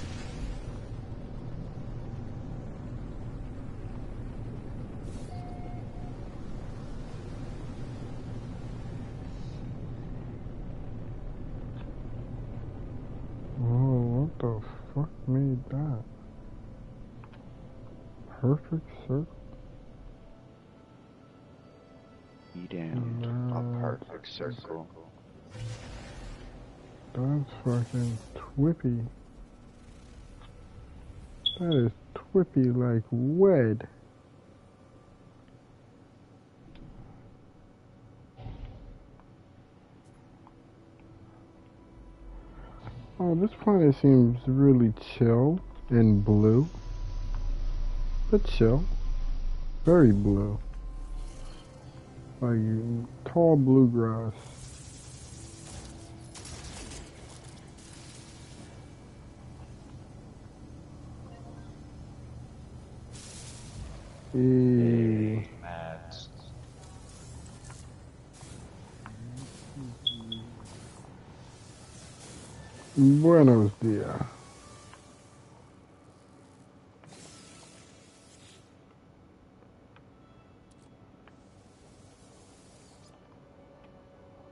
Oh, what the fuck made that? Perfect circle? You damn, a perfect circle. That's fucking twippy. That is twippy like wed. Oh, this planet seems really chill and blue. But chill. Very blue. Like tall bluegrass. Hey, Matt. Buenos dias.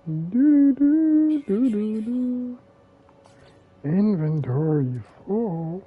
Do do do do do. Inventory full.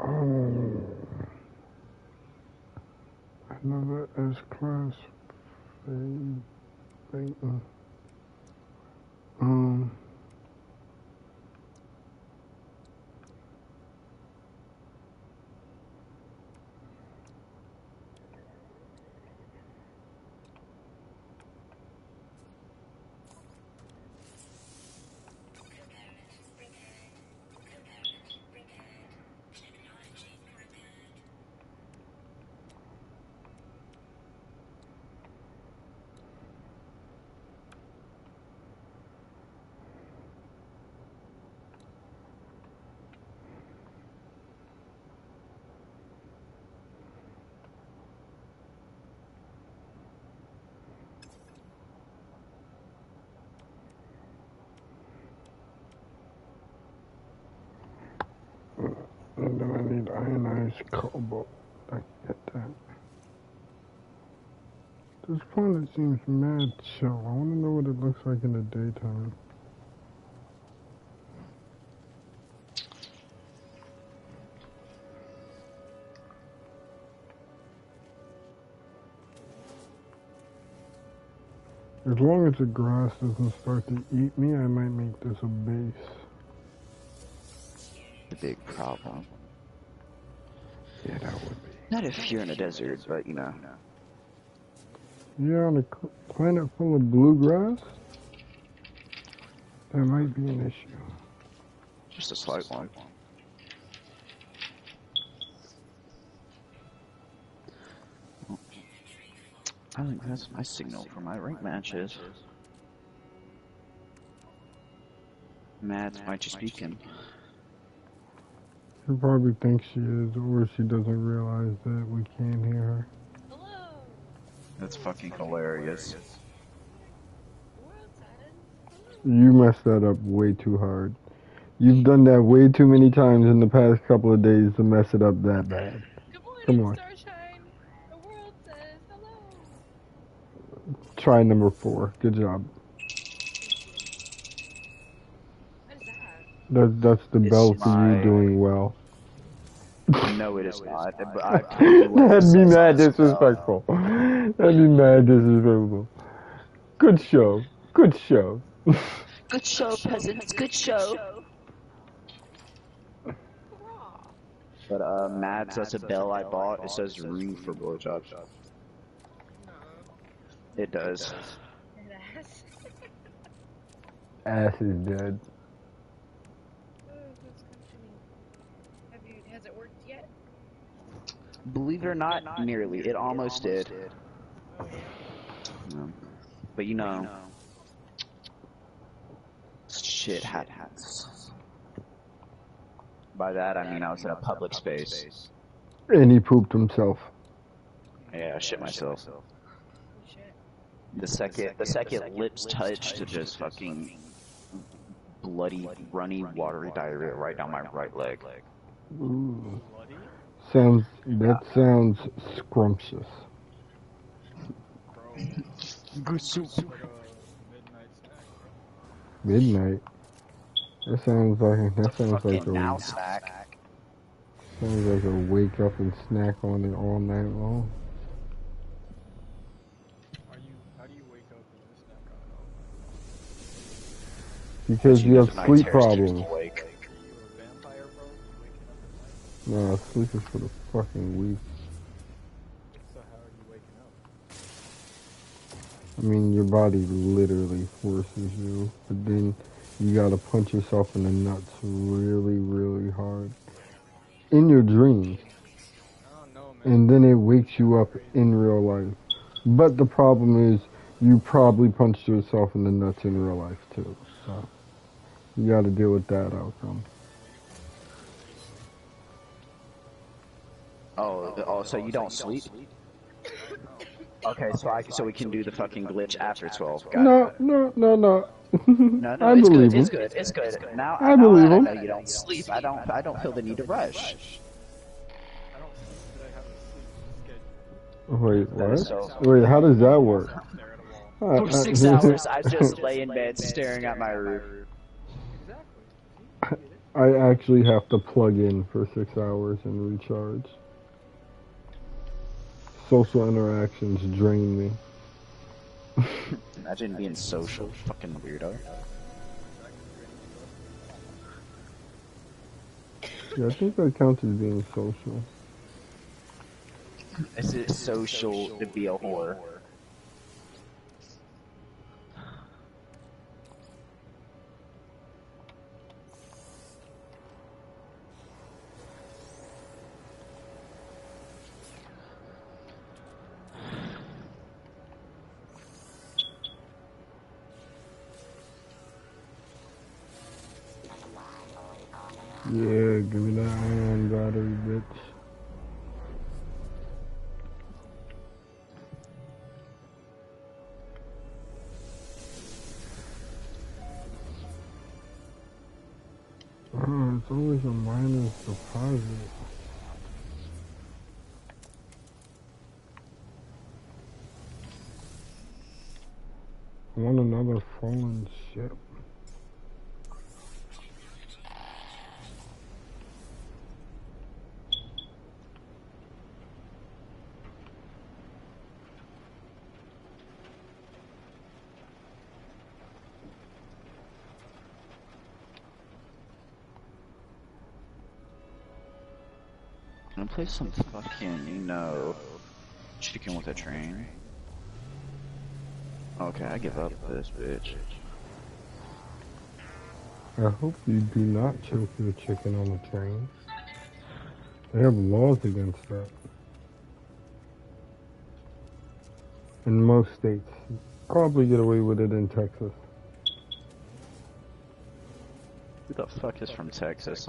Oh, another S-class thing. And then I need ionized cobalt. I can get that. This planet seems mad chill. I want to know what it looks like in the daytime. As long as the grass doesn't start to eat me, I might make this a base. The big problem. Yeah, that would be. Not if you're in a desert, but you know. Yeah, on a planet full of bluegrass, that might be an issue. Just a slight one. I think that's my signal for my rank matches. Mads might just beacon. She probably thinks she is, or she doesn't realize that we can't hear her. That's fucking hilarious. You messed that up way too hard. You've done that way too many times in the past couple of days to mess it up that bad. Come on. Try number 4. Good job. That's the bell for you doing well. No, it is not. I've told you what That'd be mad this disrespectful. That'd be mad disrespectful. Good show. Good show. Good show, peasants. Good show. But Mads, that's a bell I bought. It says room for blowjobs. It does. Ass is dead. Has it worked yet? Believe it or not, nearly. It almost did. But you know, shit happens. By that I mean I was in a public space. And he pooped himself. Yeah, I shit myself. The second lips touched to just fucking bloody, runny, watery diarrhea right down my right leg. Ooh. That sounds scrumptious. Good soup. Midnight. That sounds like a now snack. Sounds like a wake up and snack on it all night long. How do you wake up and snack on it all night? Because you have sleep problems. Are you a vampire, bro? You waking up at night? No, sleep is for the fucking weak. So how are you waking up? I mean, your body literally forces you, but then you gotta punch yourself in the nuts really, really hard. In your dreams. And then it wakes you up in real life. But the problem is, you probably punched yourself in the nuts in real life too. So, you gotta deal with that outcome. Oh, so you don't sleep? Okay, so we can do the fucking glitch after 12. No. No, I it's believe good. him. It's good. Now I believe him. know you don't sleep. I don't feel the need to rush. Wait, what? Wait, how does that work? For 6 hours, I just lay in bed staring at my roof. I actually have to plug in for 6 hours and recharge. Social interactions drain me. Imagine being social, fucking weirdo. Yeah, I think that counts as being social. Is it social to be a whore? Yeah, give me that ion battery, bitch. always a minus deposit. I want another fallen ship. I'm gonna play some fucking, chicken with a train. Okay, I give up this bitch. I hope you do not choke your chicken on the train. They have laws against that. In most states. Probably get away with it in Texas. Who the fuck is from Texas?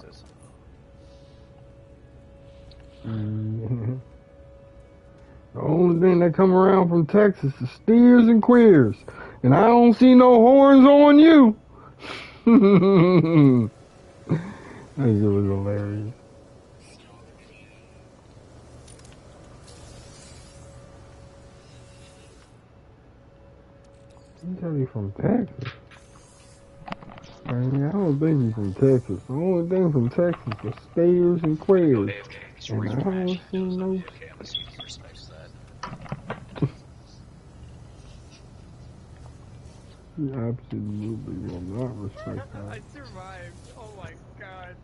The only thing that come around from Texas is steers and queers. And I don't see no horns on you. That shit was hilarious. You gotta be from Texas. I mean, I don't think he's from Texas. The only thing from Texas is steers and queers. And I don't see no... You absolutely will not respect that. I survived. Oh my god.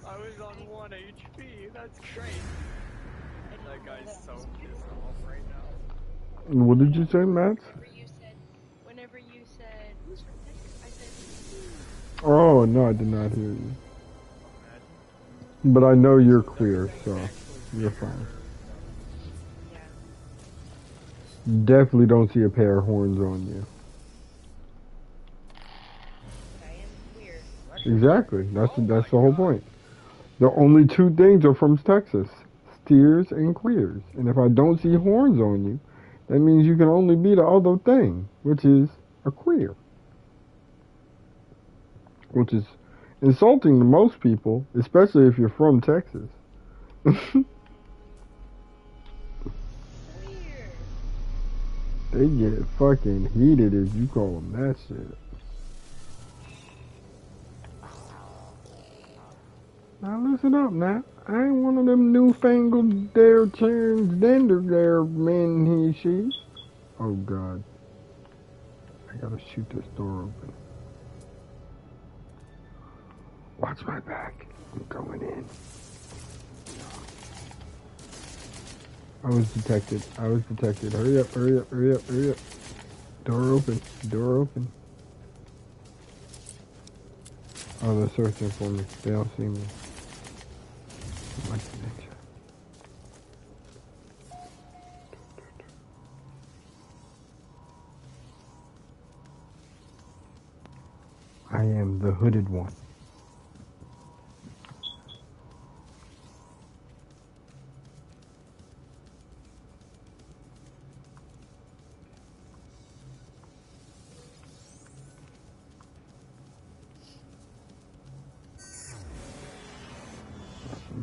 I was on 1 HP. That's great. That guy's so pissed off right now. What did you say, Matt? Whenever you said, who's from Texas? I said, Oh, no, I did not hear you. But I know you're queer, so you're fine. Definitely don't see a pair of horns on you. Exactly. That's the whole point. The only two things are from Texas. Steers and queers. And if I don't see horns on you, that means you can only be the other thing, which is a queer. Which is insulting to most people, especially if you're from Texas. They get fucking heated if you call them that shit. Now listen up, Nat. I ain't one of them newfangled there transgender there men he she. Oh god. I gotta shoot this door open. Watch my back. I'm going in. I was detected. Hurry up. Door open. Oh, they're searching for me. They don't see me. Like the ninja. I am the hooded one.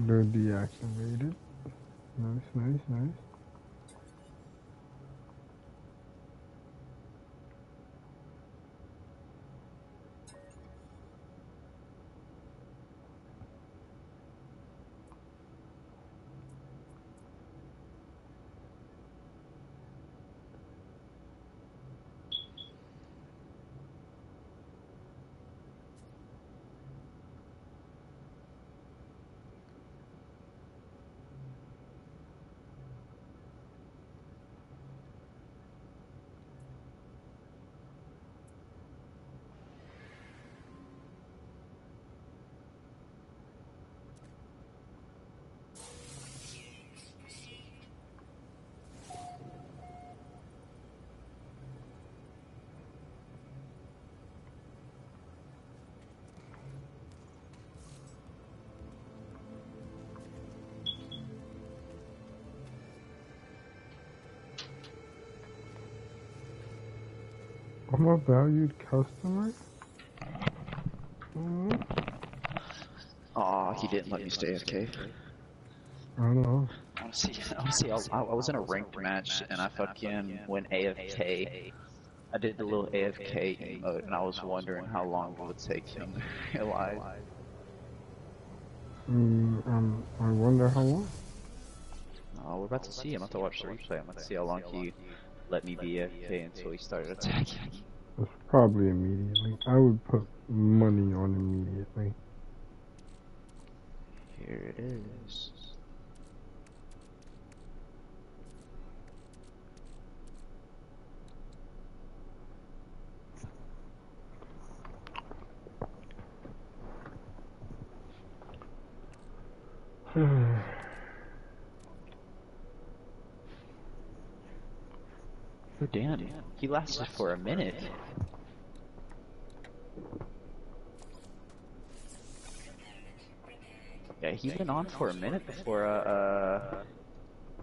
They're deactivated. Nice. I'm a valued customer? Aw, he didn't let me stay AFK. I don't know. Honestly, I was in a ranked match and I fucking went AFK. I did the little AFK emote and I was wondering how long it would take him to realize. I wonder how long. Oh, we're about to see. I'm about to watch the replay. I'm about to see how long he let me be AFK until he started attacking. It's probably immediately. I would put money on immediately. Here it is. Oh damn, he lasted for a minute. Yeah, he went on for a minute before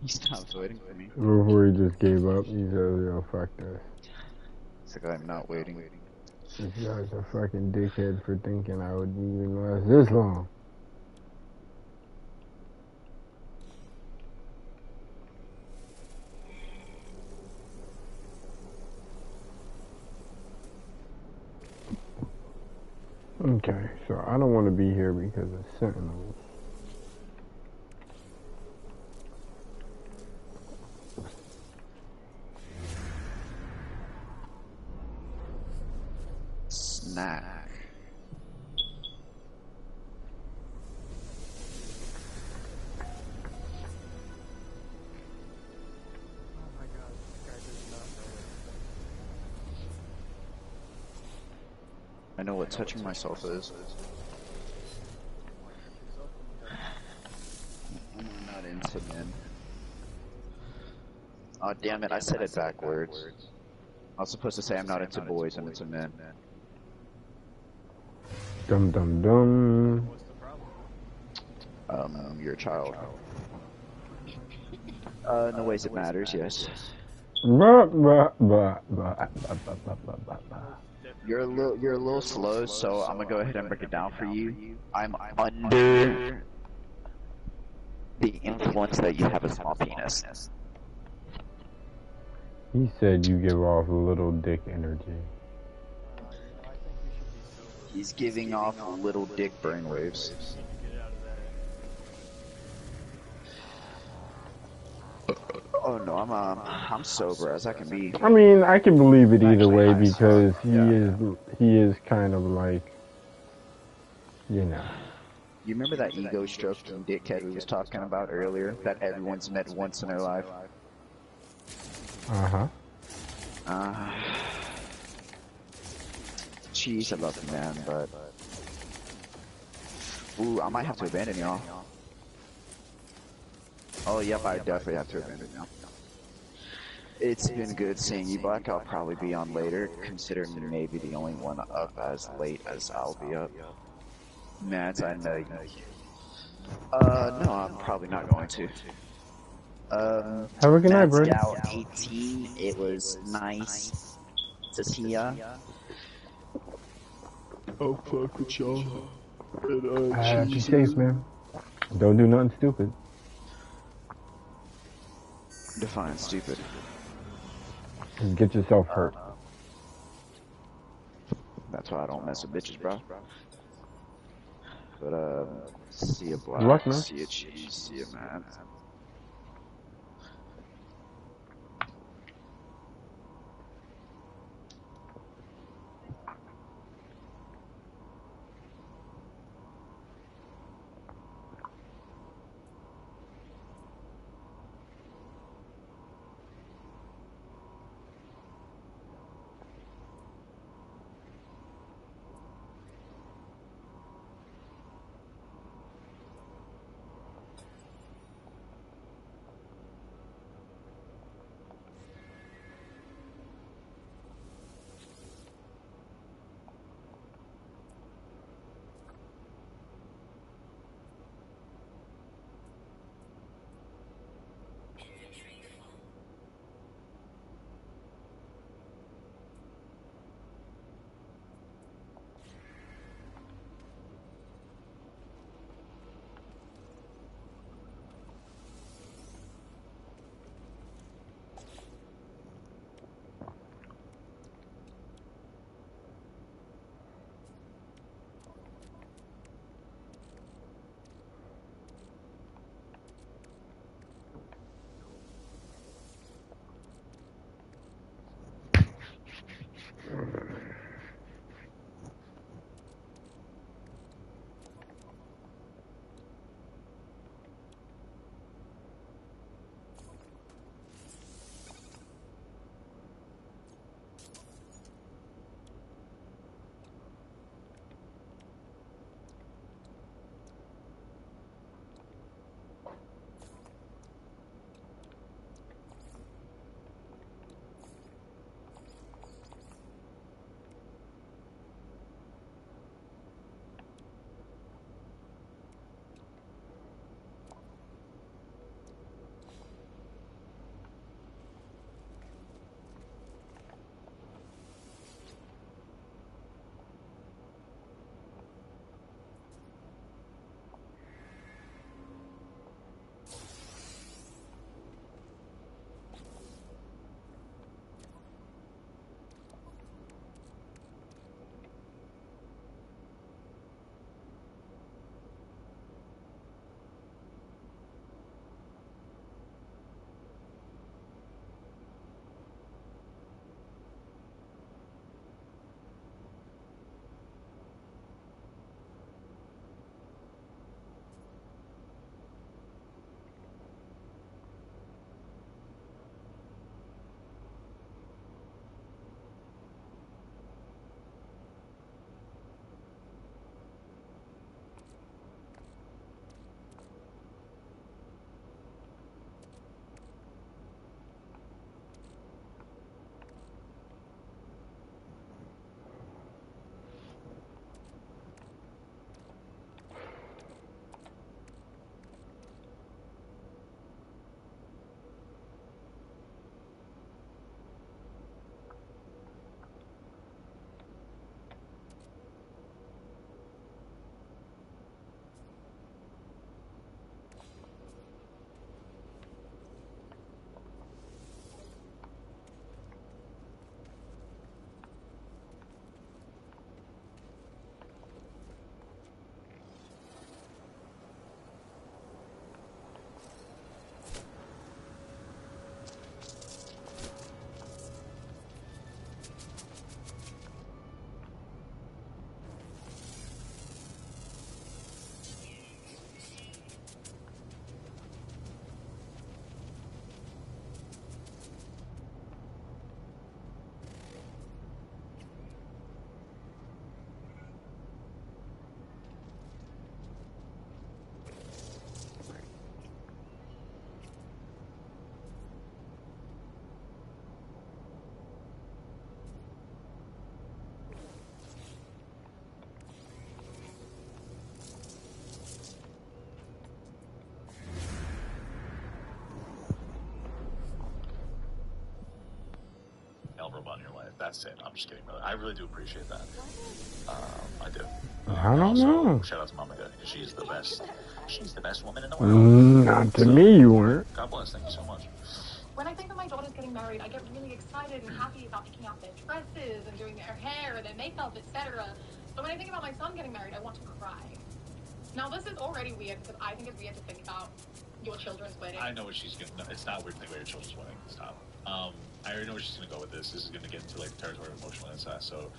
he stopped voting for me. Before he just gave up, he said, yo, fuck this. It's like, I'm not waiting. This guy's a fucking dickhead for thinking I would even last this long. Okay, so I don't want to be here because of Sentinels. Snack. I know what touching myself is. I'm not into men. Oh damn it, I said it backwards. I was supposed to say I'm not into boys, I'm into men. Dum dum dum. You're a child. In the ways it matters, yes. You're a little slow, so I'm gonna go ahead and break it down for you. I'm under the influence that you have a small penis. He said you give off little dick energy. He's giving off little dick brainwaves. Oh no, I'm sober as I can be. I mean, I can believe it either way because he is kind of like, you know. You remember that ego stroking dickhead we was talking about earlier that everyone's met once in their life? Jeez, I love the man, but ooh, I might have to abandon y'all. Oh, yep, I definitely have to abandon y'all. It's been good seeing you, Black. I'll probably be on later, considering maybe the only one up as late as I'll be up. Matt, I know you. No, I'm probably not going to. Have a good night, bro. Scout 18, it was nice to see ya. Oh, fuck with y'all. Be safe, man. Don't do nothing stupid. Define stupid. Get yourself hurt. That's why I don't mess with bitches, bro. But, see ya, Black. Luck, man. See ya, Cheese. See ya, man. that's it. I'm just kidding, brother. I really do appreciate that. I do. I don't also, know. Shout out to Mama Guy. She's the best. She's the best woman in the world. Not to me, you weren't. God bless. Thank you so much. When I think of my daughter's getting married, I get really excited and happy about picking out their dresses and doing their hair and their makeup, etc. But when I think about my son getting married, I want to cry. Now, this is already weird because I think it's weird to think about your children's wedding. I know what she's gonna. No, it's not weird to think about your children's wedding. Stop. I already know where she's gonna go with this. This is gonna get into like the territory of emotional incest. So,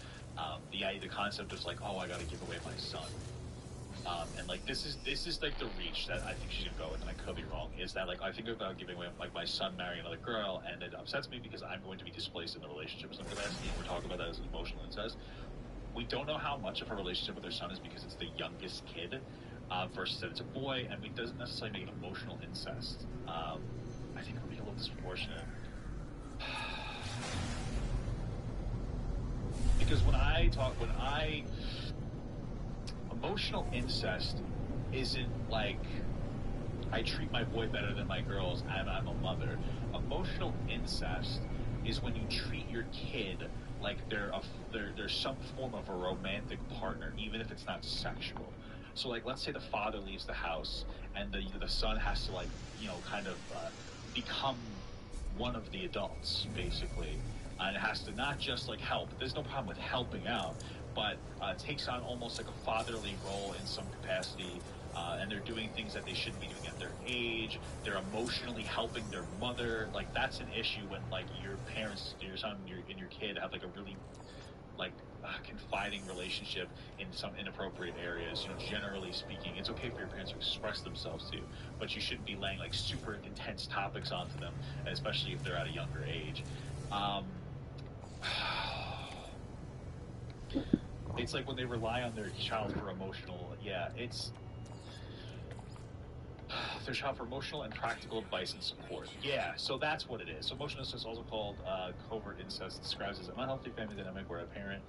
the concept of like, oh, I gotta give away my son. And like this is like the reach that I think she's gonna go with, and I could be wrong. Is that like I think about giving away like my son marrying another girl, and it upsets me because I'm going to be displaced in the relationship with somebody else. And we're talking about that as emotional incest. We don't know how much of her relationship with her son is because it's the youngest kid versus that it's a boy, and it doesn't necessarily make it emotional incest. I think it would be a little disproportionate. Because emotional incest isn't like I treat my boy better than my girls and I'm a mother. Emotional incest is when you treat your kid like they're some form of a romantic partner, even if it's not sexual. So like, let's say the father leaves the house and the son has to like, kind of become one of the adults, basically. And it has to not just like help. There's no problem with helping out, but takes on almost like a fatherly role in some capacity. And they're doing things that they shouldn't be doing at their age. They're emotionally helping their mother. Like that's an issue when like your parents, your son, and your kid have like a really like confiding relationship in some inappropriate areas. Generally speaking, it's okay for your parents to express themselves to you, but you shouldn't be laying like super intense topics onto them, especially if they're at a younger age. It's like when they rely on their child for emotional, their child for emotional and practical advice and support. Yeah, so that's what it is. So emotional incest, also called covert incest, describes as an unhealthy family dynamic where a parent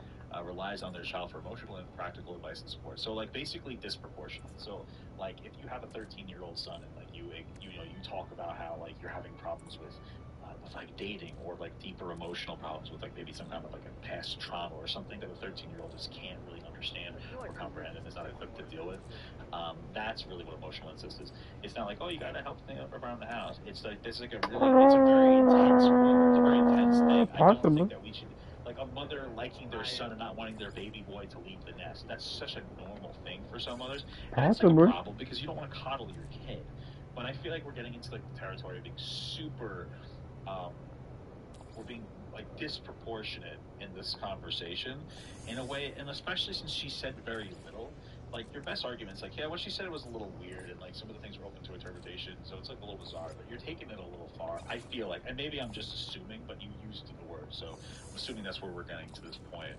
relies on their child for emotional and practical advice and support. So like basically disproportionate. So like if you have a 13-year-old son and like you talk about how like you're having problems with like dating or like deeper emotional problems with like maybe some kind of like a past trauma or something that a 13-year-old just can't really understand or comprehend and is not equipped to deal with. That's really what emotional incest is. It's not like, oh, you gotta help things around the house. It's like this is like it's a very intense thing. I don't think that we should like a mother liking their son and not wanting their baby boy to leave the nest. That's such a normal thing for some mothers. And it's like a problem because you don't want to coddle your kid. But I feel like we're getting into like the territory of being super we're being like disproportionate in this conversation in a way, and especially since she said very little. Like your best argument's like, yeah, what she said was a little weird, and like some of the things were open to interpretation, so it's like a little bizarre. But you're taking it a little far. I feel like, and maybe I'm just assuming, but you used the word, so I'm assuming that's where we're getting to this point.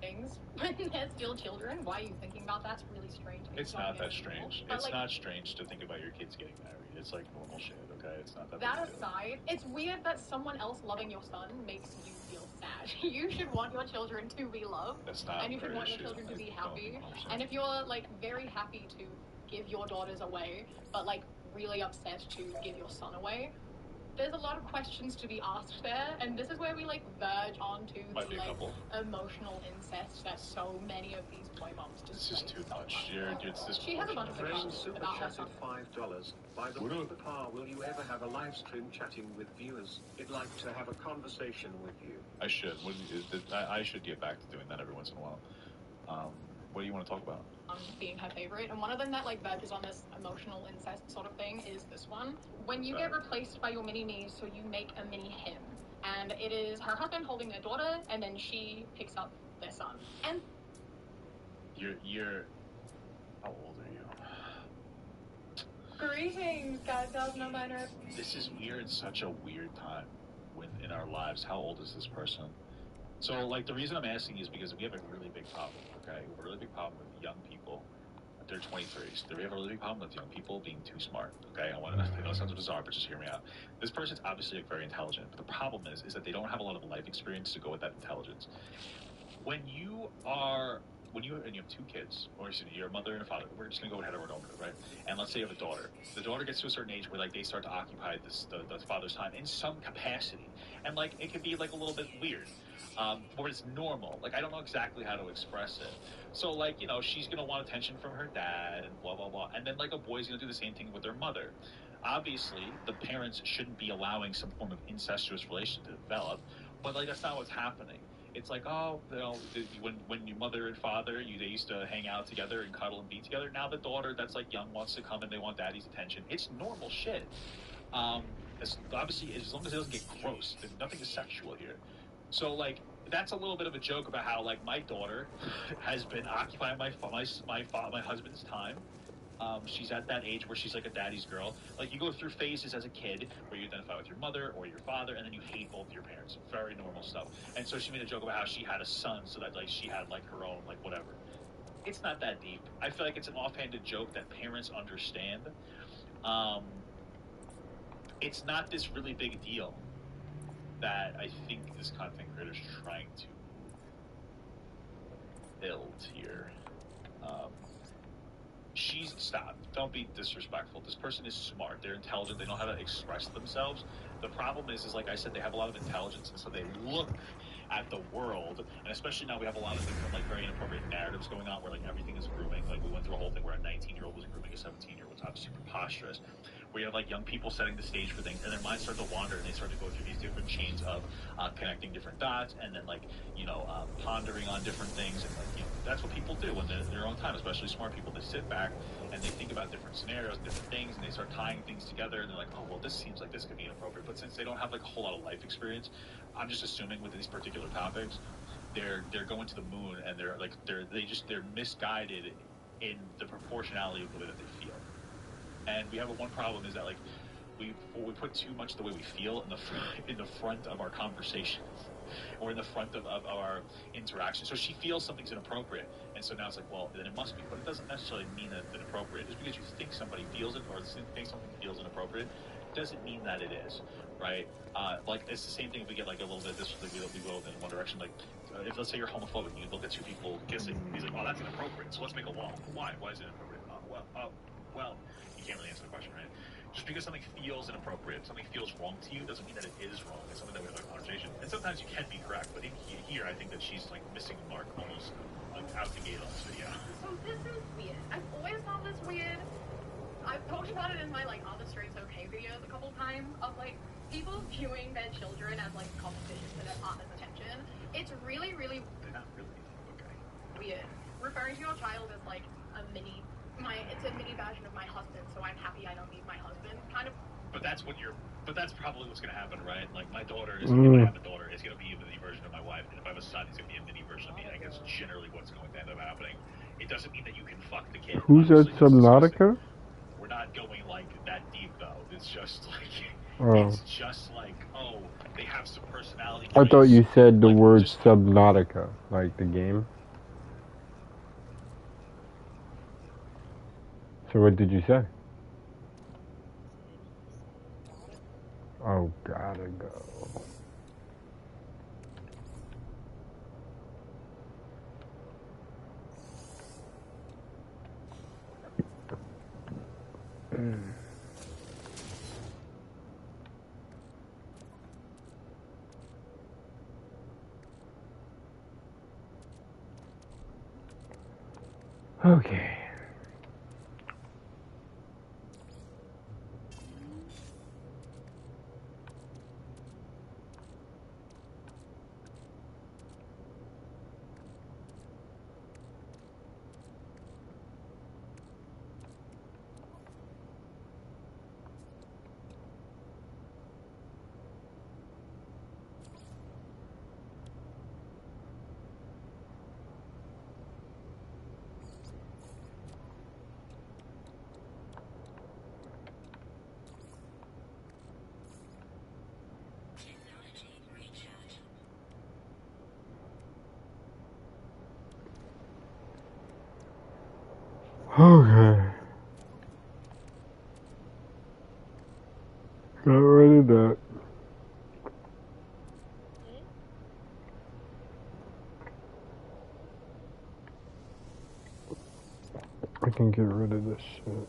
Things when they're still children. Why are you thinking about that? It's really strange. It's not that strange. It's not strange to think about your kids getting married. It's like normal shit, okay? It's not that. That aside, it's weird that someone else loving your son makes you feel sad. You should want your children to be loved. That's not and you should want your children to be happy. And if you're like very happy to give your daughters away, but like really upset to give your son away, there's a lot of questions to be asked there, and this is where we like verge onto the like emotional incest that so many of these boy moms display. This is too much. She has a bunch of Friends questions super about her son. chatted $5. By the way, Papa, will you ever have a live stream chatting with viewers? I'd like to have a conversation with you. I should. I should get back to doing that every once in a while. What do you want to talk about? Being her favorite, and one of them that like verges on this emotional incest sort of thing is this one. When you get replaced by your mini-me, so you make a mini-him, and it is her husband holding their daughter, and then she picks up their son. And you're how old are you? Greetings, guys, girls, non-binary. We're in such a weird time in our lives. How old is this person? So, like, the reason I'm asking is because we have a really big problem, okay? We have a really big problem with young people. They're 23s. We have a really big problem with young people being too smart, okay? I know it sounds bizarre, but just hear me out. This person's obviously like, very intelligent, but the problem is that they don't have a lot of life experience to go with that intelligence. When you are when you have two kids, or you're a mother and a father, we're just gonna go heteronormative, right? And let's say you have a daughter. The daughter gets to a certain age where like they start to occupy the father's time in some capacity, and like it can be like a little bit weird. Or it's normal. Like I don't know exactly how to express it. So like she's gonna want attention from her dad and blah blah blah, and then like a boy's gonna do the same thing with their mother. Obviously, the parents shouldn't be allowing some form of incestuous relation to develop, but like that's not what's happening. It's like, oh, when your mother and father, they used to hang out together and cuddle and be together. Now the daughter that's like young wants to come and they want daddy's attention. It's normal shit. Obviously, as long as it doesn't get gross, nothing is sexual here. So like that's a little bit of a joke about how like my daughter has been occupying my husband's time. She's at that age where she's like a daddy's girl. Like you go through phases as a kid where you identify with your mother or your father, and then you hate both your parents. Very normal stuff. And so she made a joke about how she had a son, so that like she had like her own like whatever. It's not that deep. I feel like it's an offhanded joke that parents understand. It's not this really big deal that I think this content creator is trying to build here. Stop. Don't be disrespectful. This person is smart. They're intelligent. They know how to express themselves. The problem is like I said, they have a lot of intelligence, and so they look at the world, and especially now we have a lot of different, like, very inappropriate narratives going on where, like, everything is grooming. Like, we went through a whole thing where a 19-year-old was grooming a 17-year-old, which obviously preposterous. Where you have, like, young people setting the stage for things, and their minds start to wander, and they start to go through these different chains of connecting different dots, and then, like, pondering on different things, and, like, that's what people do when they're in their own time, especially smart people. They sit back, and they think about different scenarios and different things, and they start tying things together, and they're like, oh, well, this seems like this could be inappropriate. But since they don't have, like, a whole lot of life experience, I'm just assuming with these particular topics, they're going to the moon, and they're misguided in the proportionality of the way that they feel. And we have one problem is that, like, we put too much the way we feel in the front of our conversations, or in the front of our interaction. So she feels something's inappropriate, and so now it's like, well, then it must be. But it doesn't necessarily mean that it's inappropriate. Just because you think somebody feels it, or think something feels inappropriate, doesn't mean that it is, right? Like, it's the same thing if we get, like, a little bit this, like, we go in one direction. Like, if let's say you're homophobic and you look at two people kissing, he's like, oh, that's inappropriate, so let's make a law. Why is it inappropriate? Well, you can't really answer the question, right? Just because something feels inappropriate, something feels wrong to you, doesn't mean that it is wrong. It's something that we have a conversation. And sometimes you can be correct, but in here, I think that she's, like, missing the mark almost, like, out the gate on this video. So this is weird. I've always found this weird. I've talked about it in my, like, Are the Streets Okay videos a couple times, of, like, people viewing their children as, like, competition for their partner's attention. It's really, really They're not really, okay. weird. Referring to your child as, like, it's a mini version of my husband, so I'm happy I don't need my husband, kind of. But that's probably what's going to happen, right? Like, my daughter is going to have a daughter, is going to be a mini version of my wife, and if I have a son, he's going to be a mini version of me. I guess generally what's going to end up happening. It doesn't mean that you can fuck the kid. Who's that, Subnautica? We're not going, like, that deep, though. It's just like, oh, they have some personality traits. I thought you said the word Subnautica, like the game. So what did you say? Oh, gotta go. Okay. can get rid of this shit.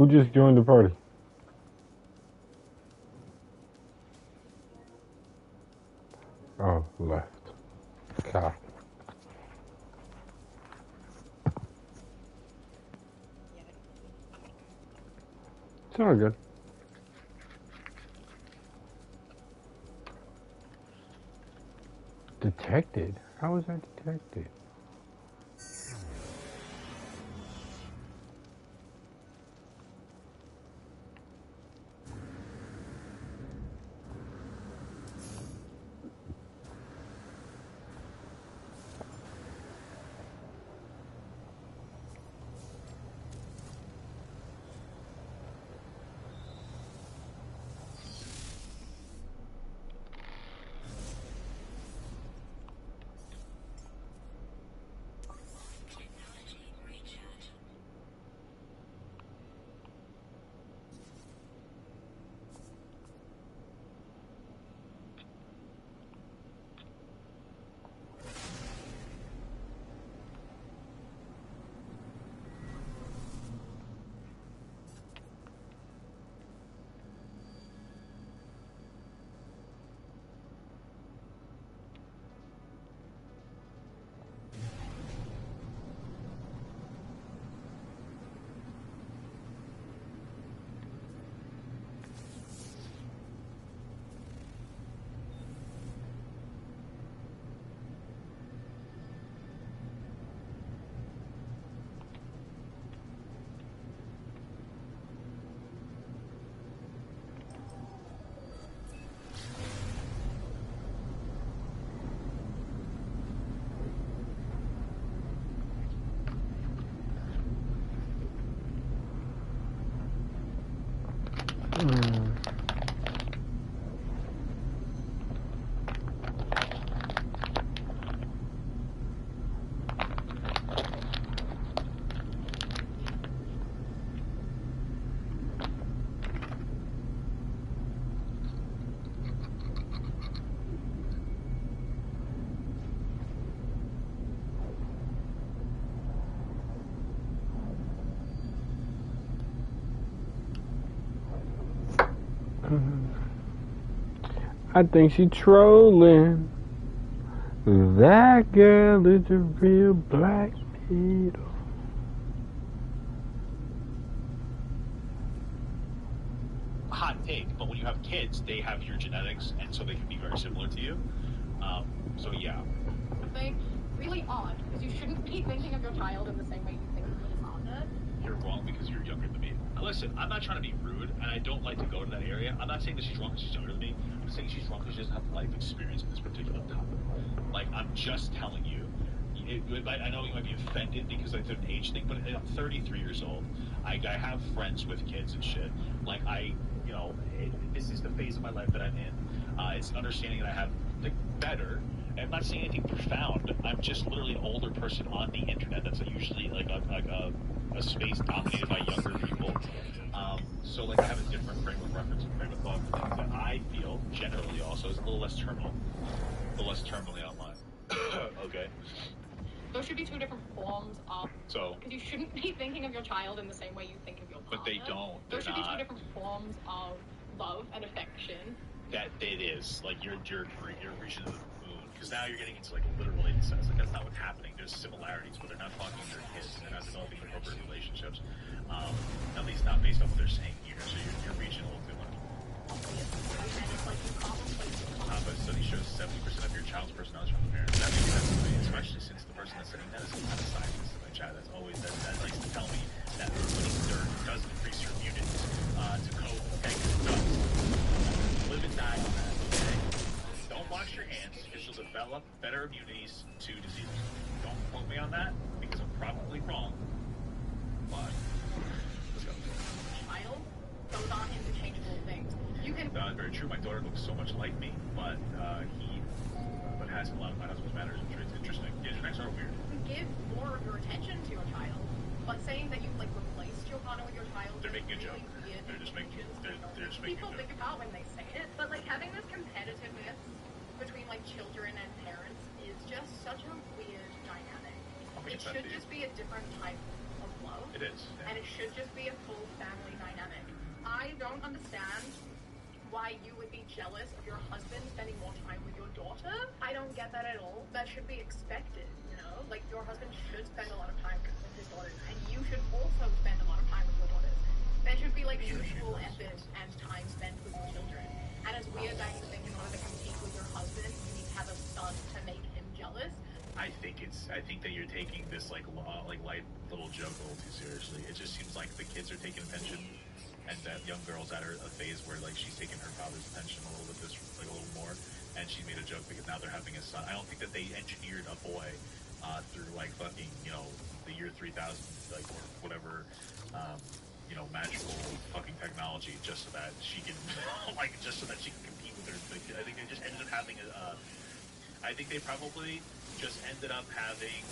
Who just joined the party? Oh, left. God. all good. Detected? How was I detected? I think she trolling. That girl is a real black beetle. Hot take, but when you have kids, they have your genetics, and so they can be very similar to you. So yeah. Thing really odd, because you shouldn't be thinking of your child in the same way you think of your father. You're wrong because you're younger than me. Listen, I'm not trying to be rude, and I don't like to go to that area. I'm not saying that she's wrong because she's younger than me. I'm saying she's wrong because she doesn't have life experience in this particular topic. Like, I'm just telling you. I know you might be offended because it's an age thing, but I'm 33 years old. I have friends with kids and shit. Like, this is the phase of my life that I'm in. It's an understanding that I have, like, better. I'm not saying anything profound. I'm just literally an older person on the internet. That's usually like a space dominated by younger people. So like I have a different frame of reference and frame of thought for things that I feel generally also is a little less terminally online. Okay. Those should be two different forms of. So. Because you shouldn't be thinking of your child in the same way you think of your partner. But they don't. Those should be two different forms of love and affection. That it is like you're reaching the moon because now you're getting into like literal incest. Like that's not what's happening. There's similarities, but they're not talking to their kids. They're not developing appropriate relationships. At least not based on what they're saying here. So you're reaching a little too much. But study shows 70% of your child's personality is from the parents. That makes sense to me, especially since the person that's saying that is not a scientist in my chat. That's always that likes to tell me that putting dirt does increase your immunity to COVID. Okay, it does. Live and die on that. Okay, don't wash your hands because you'll develop better immunities to diseases. Don't quote me on that because I'm probably wrong. But let's go. Child, those aren't interchangeable things. You can. Very true. My daughter looks so much like me, but has a lot of my husband's manners. It's interesting. Interacts are weird. You can give more of your attention to your child, but saying that you've like replaced your partner with your child. They're making a joke. They're just making a joke. People think about when they say it, but like having this competitiveness between like children and parents is just such a weird dynamic. It should just be a different type of love. It is. Yeah. And it should just be a full family dynamic. I don't understand why you would be jealous of your husband spending more time with your daughter. I don't get that at all. That should be expected, you know? Like, your husband should spend a lot of time with his daughters, and you should also spend a lot of time with your daughters. There should be like mutual effort and time spent with your children. And as weird as you think in order to compete with your husband, you need to have a son to make him jealous. I think that you're taking this like light little joke a little too seriously. It just seems like the kids are taking attention, and that young girl's at a phase where like she's taking her father's attention a little bit, a little more, and she made a joke because now they're having a son. I don't think that they engineered a boy through like fucking the year 3000 like or whatever magical fucking technology just so that she can just so that she can compete with her. I think they just ended up having I think they probably just ended up having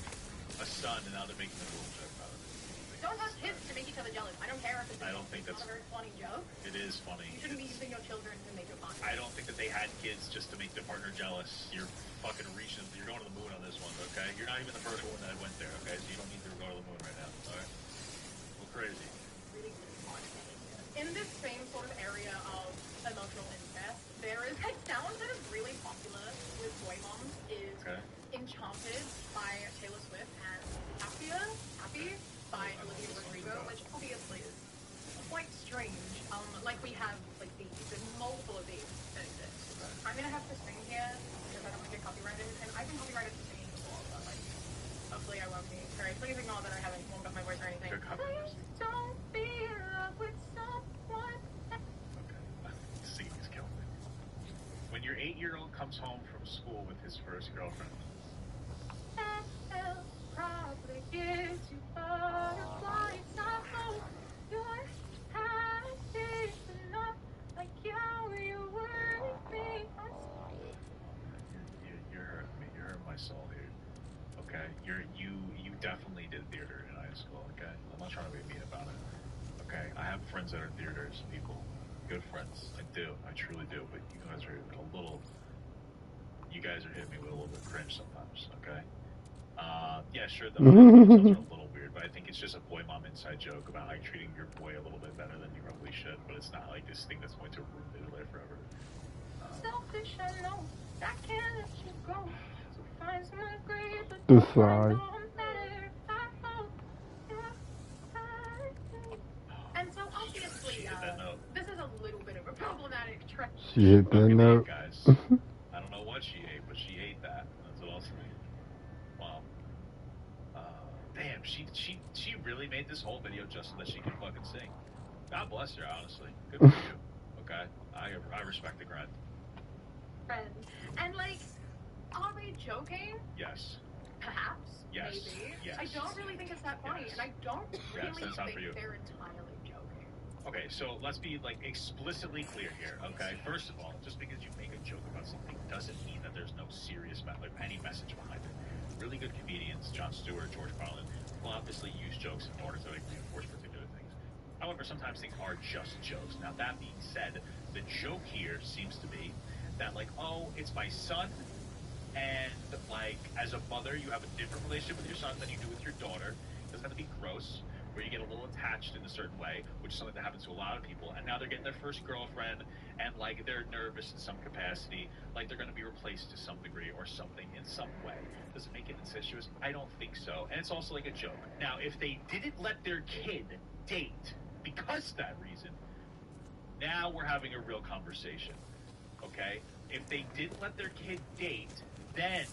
a son, and now they're making a little joke about it. Don't have kids to make each other jealous. I don't care if it's I don't think that's not a very funny joke. It is funny. You shouldn't be using your children to make it funny. I don't think that they had kids just to make their partner jealous. You're fucking reaching. You're going to the moon on this one, okay? You're not even the first one that went there, okay? So you don't need to go to the moon right now, all right? Well, crazy. In this same sort of area of emotional incest, there is a sound that is really popular with boy moms is Enchanted by Taylor Swift and Happy by Olivia Rodrigo, which obviously is quite strange. Like we have like these, there's multiple of these that exist. I'm gonna have to sing here because I don't want to get copyrighted, and I've been copyrighted for singing before, but like hopefully I won't be. Alright, please ignore that I haven't warmed up my voice or anything. Please don't be in love with someone. Singing's killing me. When your 8-year-old comes home from school with his first girlfriend. Probably gives you butterflies. I hope you're happy enough, like you were me. You're hurting me. You're hurting my soul here. Okay, you definitely did theater in high school. Okay, I'm not trying to be mean about it. Okay, I have friends that are theaters people, good friends. I do. I truly do. But you guys are a little. You guys are hitting me with a little bit of cringe sometimes. Okay. Yeah, sure, the are a little weird, but I think it's just a boy mom inside joke about like treating your boy a little bit better than you probably should, but it's not like this thing that's going to ruin their life forever. Selfish, I know. I can't let you go. So find someone great, but Decide. And so obviously, this is a little bit of a problematic trend. She hit that note. Guys. I don't know what she ate, but she ate that. That's what I'll say. Wow. Damn, she really made this whole video just so that she could fucking sing. God bless her, honestly. Good for you. Okay? I respect the grind. Friend. And like, are they joking? Yes. Perhaps. Yes. Maybe. Yes. I don't really think it's that funny, and I don't really think they're entirely joking. Okay, so let's be like explicitly clear here, okay? First of all, just because you make a joke about something doesn't mean that there's no serious, like any message behind it. Really good comedians, Jon Stewart, George Carlin, will obviously use jokes in order to like reinforce particular things. However, sometimes things are just jokes. Now that being said, the joke here seems to be that like, oh, it's my son, and like as a mother, you have a different relationship with your son than you do with your daughter. It doesn't have to be gross, where you get a little attached in a certain way, which is something that happens to a lot of people, and now they're getting their first girlfriend, and like they're nervous in some capacity, like they're going to be replaced to some degree or something in some way. Does it make it incestuous? I don't think so, and it's also like a joke. Now, if they didn't let their kid date because of that reason, now we're having a real conversation, okay? If they didn't let their kid date, then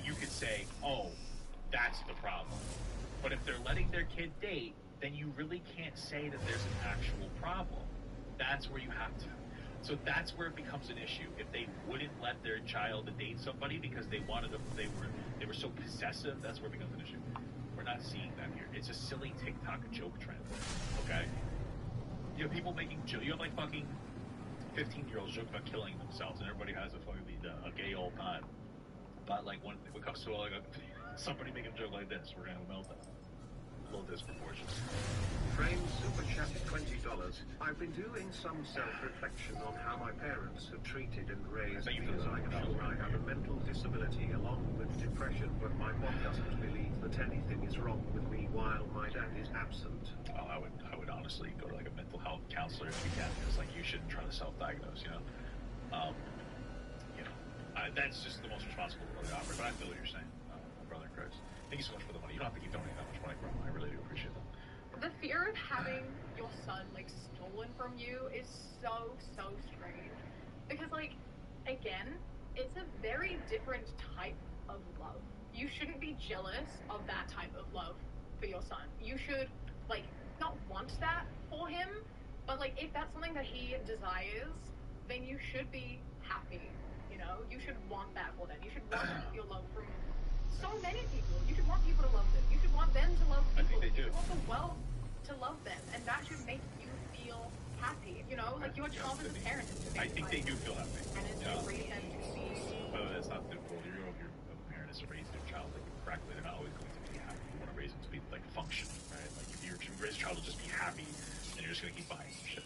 you could say, oh, that's the problem. But if they're letting their kid date, then you really can't say that there's an actual problem. That's where you have to. So that's where it becomes an issue. If they wouldn't let their child date somebody because they wanted them, they were so possessive, that's where it becomes an issue. We're not seeing that here. It's a silly TikTok joke trend. Okay? You have people making jokes. You have like fucking 15-year-olds joke about killing themselves, and everybody has a gay old time. But like when it comes to like somebody making a joke like this, we're gonna have a meltdown. A little disproportionate. Frame super chatted $20. I've been doing some self-reflection on how my parents have treated and raised me, as I'm sure I have a mental disability along with depression, but my mom doesn't believe that anything is wrong with me while my dad is absent. Oh, I would honestly go to like a mental health counselor if you can, because like you shouldn't try to self-diagnose, you know. That's just the most responsible way to operate. But I feel what you're saying, my brother in Christ. Thank you so much for the money. You don't have to keep donating that much money, bro. I really do appreciate that. the fear of having your son, like, stolen from you is so strange. Because, like, again, it's a very different type of love. You shouldn't be jealous of that type of love for your son. You should, like, not want that for him, but, like, if that's something that he desires, then you should be happy, you know? You should want that for them. You should want your love from so many people. You should want people to love them. You should want them to love people. I think they do. You should want the world to love them, and that should make you feel happy, you know? Like, your job as a parent is to make I think they do feel happy. and it's to raise them to be... But it's not difficult. Your parent is to raise their child like correctly. They're not always going to be happy. You want to raise them to be like functioning, right? Like if you raise a child to just be happy, then you're just going to keep buying some shit.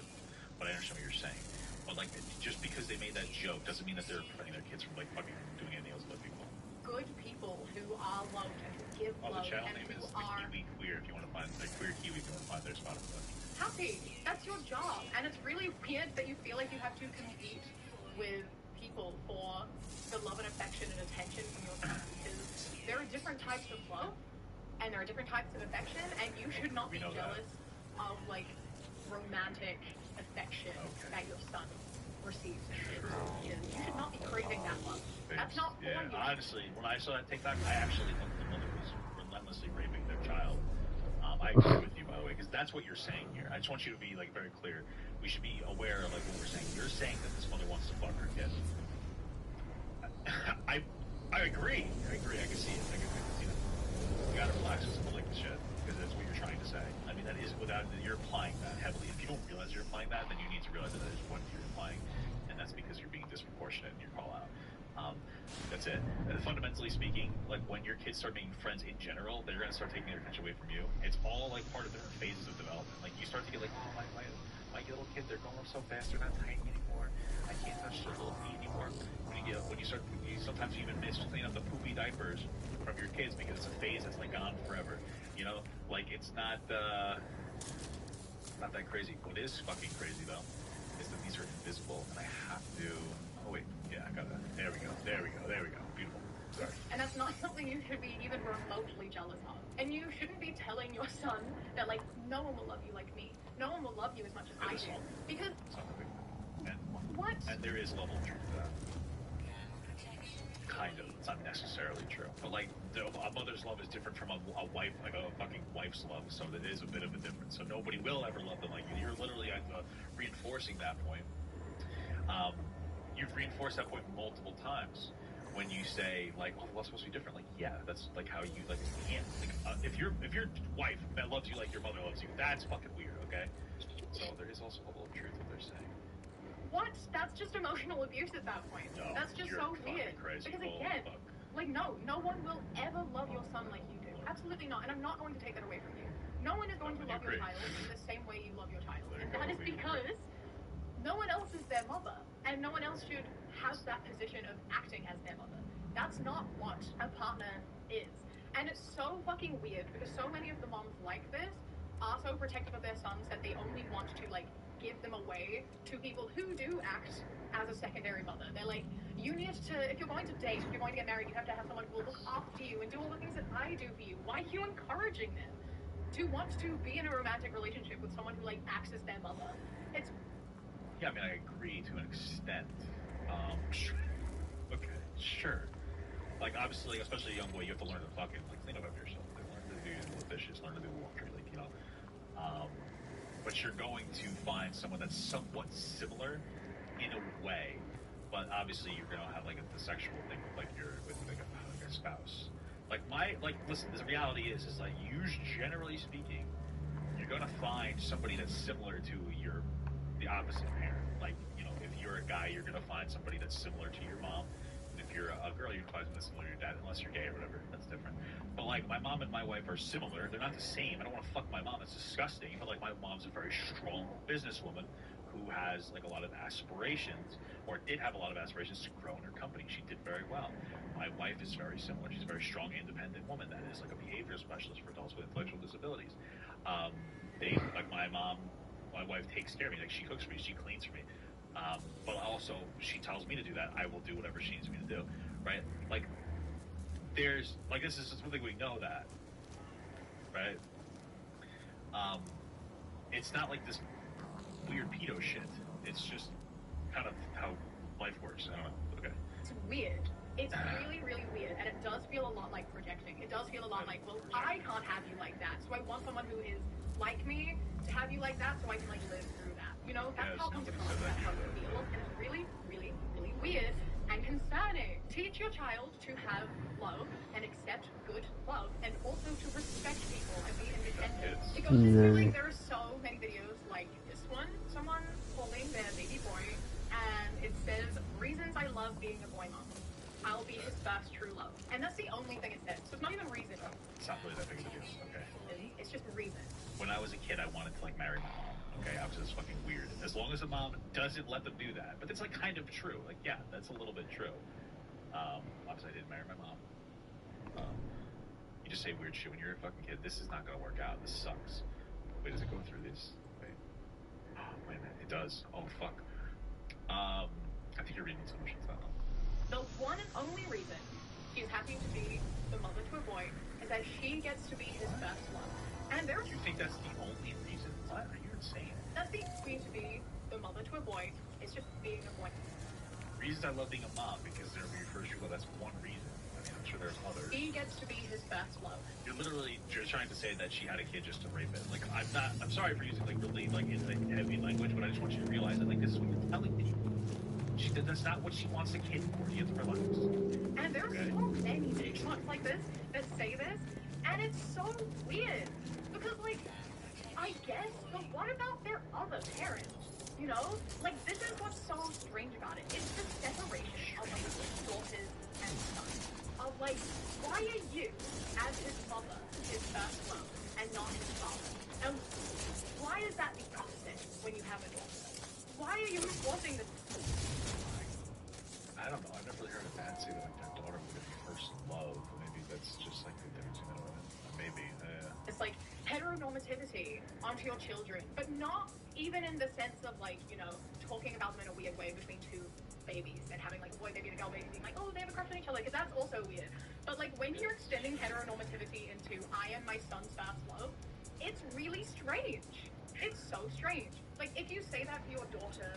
But I understand what you're saying. But like, just because they made that joke doesn't mean that they're preventing their kids from like fucking doing anything else with other people. Good people who are loved and who give The love channel and name who is are Kiwi Queer. If you want to find like Queer Kiwi, if you want to find their spot. happy. That's your job. And it's really weird that you feel like you have to compete with people for the love and affection and attention from your son, because there are different types of love and there are different types of affection, and you should not be jealous of like romantic affection that your son receives. You should not be craving that love. That's not for you. Honestly, when I saw that TikTok, I actually thought the mother was relentlessly raping their child. I agree with you, by the way, because that's what you're saying here. I just want you to be like very clear. We should be aware of like what we're saying. You're saying that this mother wants to fuck her kid. I agree. I can see it. I can see that. You gotta relax with something like this shit, because that's what you're trying to say. I mean, that is without you're applying that heavily. If you don't realize you're applying that, then you need to realize that is what you're applying, and that's because you're being disproportionate in your call out. That's it. Fundamentally speaking, like when your kids start making friends in general, they're gonna start taking their attention away from you. It's all like part of different phases of development. Like you start to get like, oh my little kid, they're growing up so fast, they're not tiny anymore. I can't touch their little feet anymore. When you sometimes you even miss cleaning up the poopy diapers from your kids because it's a phase that's like gone forever. You know, like it's not that crazy. What is fucking crazy though is that these are invisible, and I have to. Oh wait, yeah, I gotta. There we go. Beautiful. Sorry. And that's not something you should be even remotely jealous of. And you shouldn't be telling your son that, like, no one will love you like me. No one will love you as much as I do. Because... What? And there is a level of truth to that. Kind of. It's not necessarily true. But, like, a mother's love is different from a wife, like a fucking wife's love. So there is a bit of a difference. So nobody will ever love them like you. You're literally reinforcing that point. You've reinforced that point multiple times when you say like, "Oh, well, it's supposed to be different." Like, yeah, that's like how you like. You can't. Like, if your wife that loves you like your mother loves you, that's fucking weird. Okay. So there is also a little truth what they're saying. What? That's just emotional abuse at that point. No, that's just so weird. Crazy. Because again, like no one will ever love your son like you do. Absolutely not. And I'm not going to take that away from you. No one is going to love your child in the same way you love your child, and that is because no one else is their mother, and no one else should have that position of acting as their mother. That's not what a partner is. And it's so fucking weird because so many of the moms like this are so protective of their sons that they only want to, like, give them away to people who do act as a secondary mother. They're like, you need to, if you're going to date, if you're going to get married, you have to have someone who will look after you and do all the things that I do for you. Why are you encouraging them to want to be in a romantic relationship with someone who, like, acts as their mother? It's... Yeah, I mean, I agree to an extent. Okay, sure. Like, obviously, especially a young boy, you have to learn to fucking, like, clean up after yourself. Like, learn to do the dishes, learn to do laundry, like, you know. But you're going to find someone that's somewhat similar in a way. But obviously, you're going to have, like, the sexual thing with, like, your spouse. Listen, the reality is like, generally speaking, you're going to find somebody that's similar to the opposite parent. Like, you know, if you're a guy, you're going to find somebody that's similar to your mom. And if you're a girl, you're going to find somebody that's similar to your dad, unless you're gay or whatever. That's different. But, like, my mom and my wife are similar. They're not the same. I don't want to fuck my mom. It's disgusting. But, like, my mom's a very strong businesswoman who has, like, a lot of aspirations, or did have a lot of aspirations to grow in her company. She did very well. My wife is very similar. She's a very strong, independent woman that is, like, a behavioral specialist for adults with intellectual disabilities. My wife takes care of me. Like, she cooks for me, she cleans for me. But also, she tells me to do that. I will do whatever she needs me to do, right? Like, this is something we know that, right? it's not like this weird pedo shit. It's just kind of how life works. I don't know. Okay. It's weird. It's really, really weird, and it does feel a lot like projecting. It does feel a lot like, well, I can't have you like that, so I want someone who is like me to have you like that, so I can like live through that. You know, that's how it comes across. That's how it feels, and it's really, really, really weird and concerning. Teach your child to have love and accept good love, and also to respect people and be independent. It goes into like there are so many videos like this one, someone holding their baby boy, and it says, "Reasons I love being a boy mom. I'll be his first true love." And that's the only thing it says. So it's not even reason. It's not really that big of a deal. Okay. It's just reason. When I was a kid, I wanted to like marry my mom. Okay, obviously it's fucking weird. As long as the mom doesn't let them do that, but it's like kind of true. Like, yeah, that's a little bit true. Obviously I didn't marry my mom. You just say weird shit when you're a fucking kid. This is not gonna work out. This sucks. Wait, does it go through this? Wait. Oh, wait a minute. It does. Oh fuck. I think you're reading too much into that. The one and only reason she's happy to be the mother to a boy is that she gets to be his first love. And there's... You think that's the only reason? What? Are you insane? That's the reason to be the mother to a boy. It's just being a boy. Reasons I love being a mom, because they're your first true love. That's one reason. I mean, I'm sure there's others. He gets to be his first love. You're literally just trying to say that she had a kid just to rape it. Like, I'm sorry for using, like, really, like, in the heavy language, but I just want you to realize that, like, this is what you're telling people. That's not what she wants a kid for. She gets her life. And there are so many TikToks like this that say this, and it's so weird. Because, like, I guess, but what about their other parents? You know? Like, this is what's so strange about it. It's the separation of, like, daughters and sons. Of, like, why are you, as his mother, his first love, and not his father? And why is that the opposite when you have a daughter? Why are you forcing this? I don't know. I've never really heard a dad say that like their daughter would be first love. Maybe that's just like the difference, you know? Maybe. It's like heteronormativity onto your children, but not even in the sense of like, you know, talking about them in a weird way between two babies and having like a boy baby and a girl baby being like, oh, they have a crush on each other, because that's also weird. But like when you're extending heteronormativity into I am my son's first love, it's really strange. It's so strange. Like if you say that for your daughter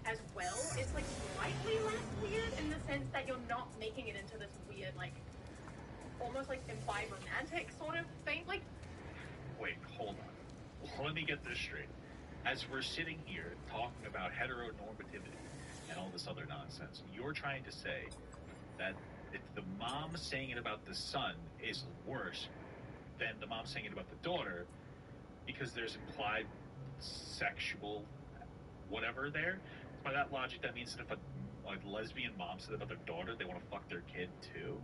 as well, it's like slightly less weird in the sense that you're not making it into this weird, like, almost like implied romantic sort of thing. Like, wait, hold on. Let me get this straight. As we're sitting here talking about heteronormativity and all this other nonsense, you're trying to say that if the mom saying it about the son is worse than the mom saying it about the daughter because there's implied sexual whatever there. By that logic, that means that if a lesbian mom said about their daughter, they want to fuck their kid too.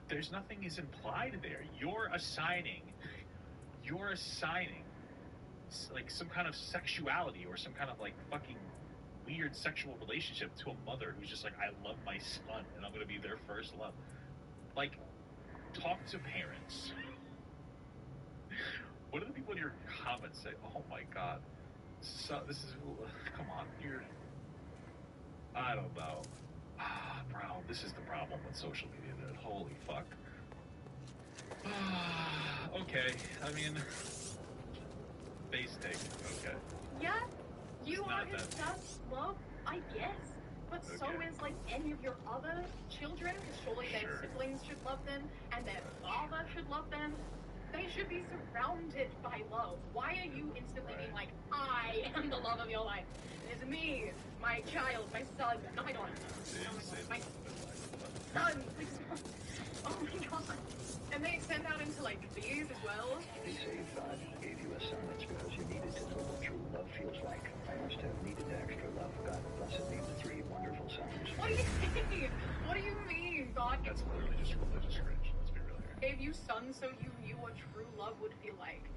There's nothing is implied there. You're assigning like some kind of sexuality or some kind of like fucking weird sexual relationship to a mother who's just like, I love my son and I'm gonna be their first love. Like, talk to parents. What do the people in your comments say? Oh my god. So this is, come on, I don't know. Bro, this is the problem with social media, dude. Holy fuck. Okay, I mean, base take, okay. yeah, you are his first love, I guess. But so is like any of your other children, because surely their siblings should love them, and their father should love them. They should be surrounded by love. Why are you instantly being like, I am the love of your life? It is me, my child, my son. No, I don't. My son. Please. Oh my god. And they extend out into like these as well. They say if God gave you a son, it's because you needed to know what true love feels like. I must have needed extra love. God blessed me with 3 wonderful sons. What do you mean? What do you mean, God? That's literally just religious cringe. Let's be real here. Gave you sons so you knew what true love would feel like.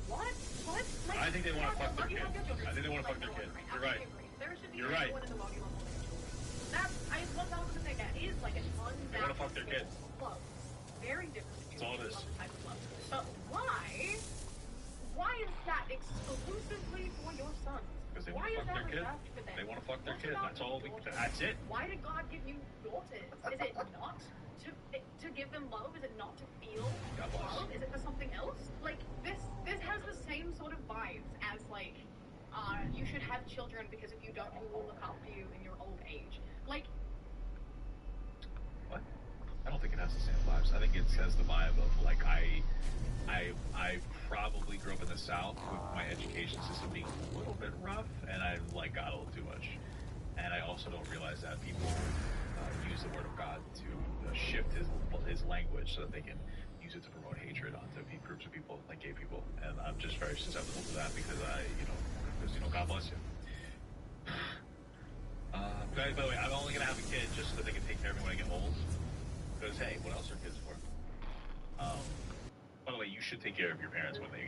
What? What? Like, I think they want to fuck their kid. I think they want to fuck their kid. You're right. There should be You're right. in the world you love more than children. That's what I was gonna say. That is like an unbalanced. They want to fuck their kid. Love. Very different. That's all it is. Type of love. But why? Why is that exclusively for your sons? Because they want to fuck their kid. They want to fuck their kid. That's all. That's it. Why did God give you daughters? Is it not to give them love? Is it not to feel love? Is it for something else? Like this has the like, you should have children because if you don't, who will look after you in your old age? Like, what? I don't think it has the same vibes. I think it says the vibe of like I probably grew up in the South with my education system being a little bit rough, and I like got a little too much. And I also don't realize that people use the word of God to shift his language so that they can use it to promote hatred onto groups of people, like gay people. And I'm just very susceptible to that because God bless you. By the way, I'm only gonna have a kid just so that they can take care of me when I get old. Because hey, what else are kids for? By the way, you should take care of your parents when they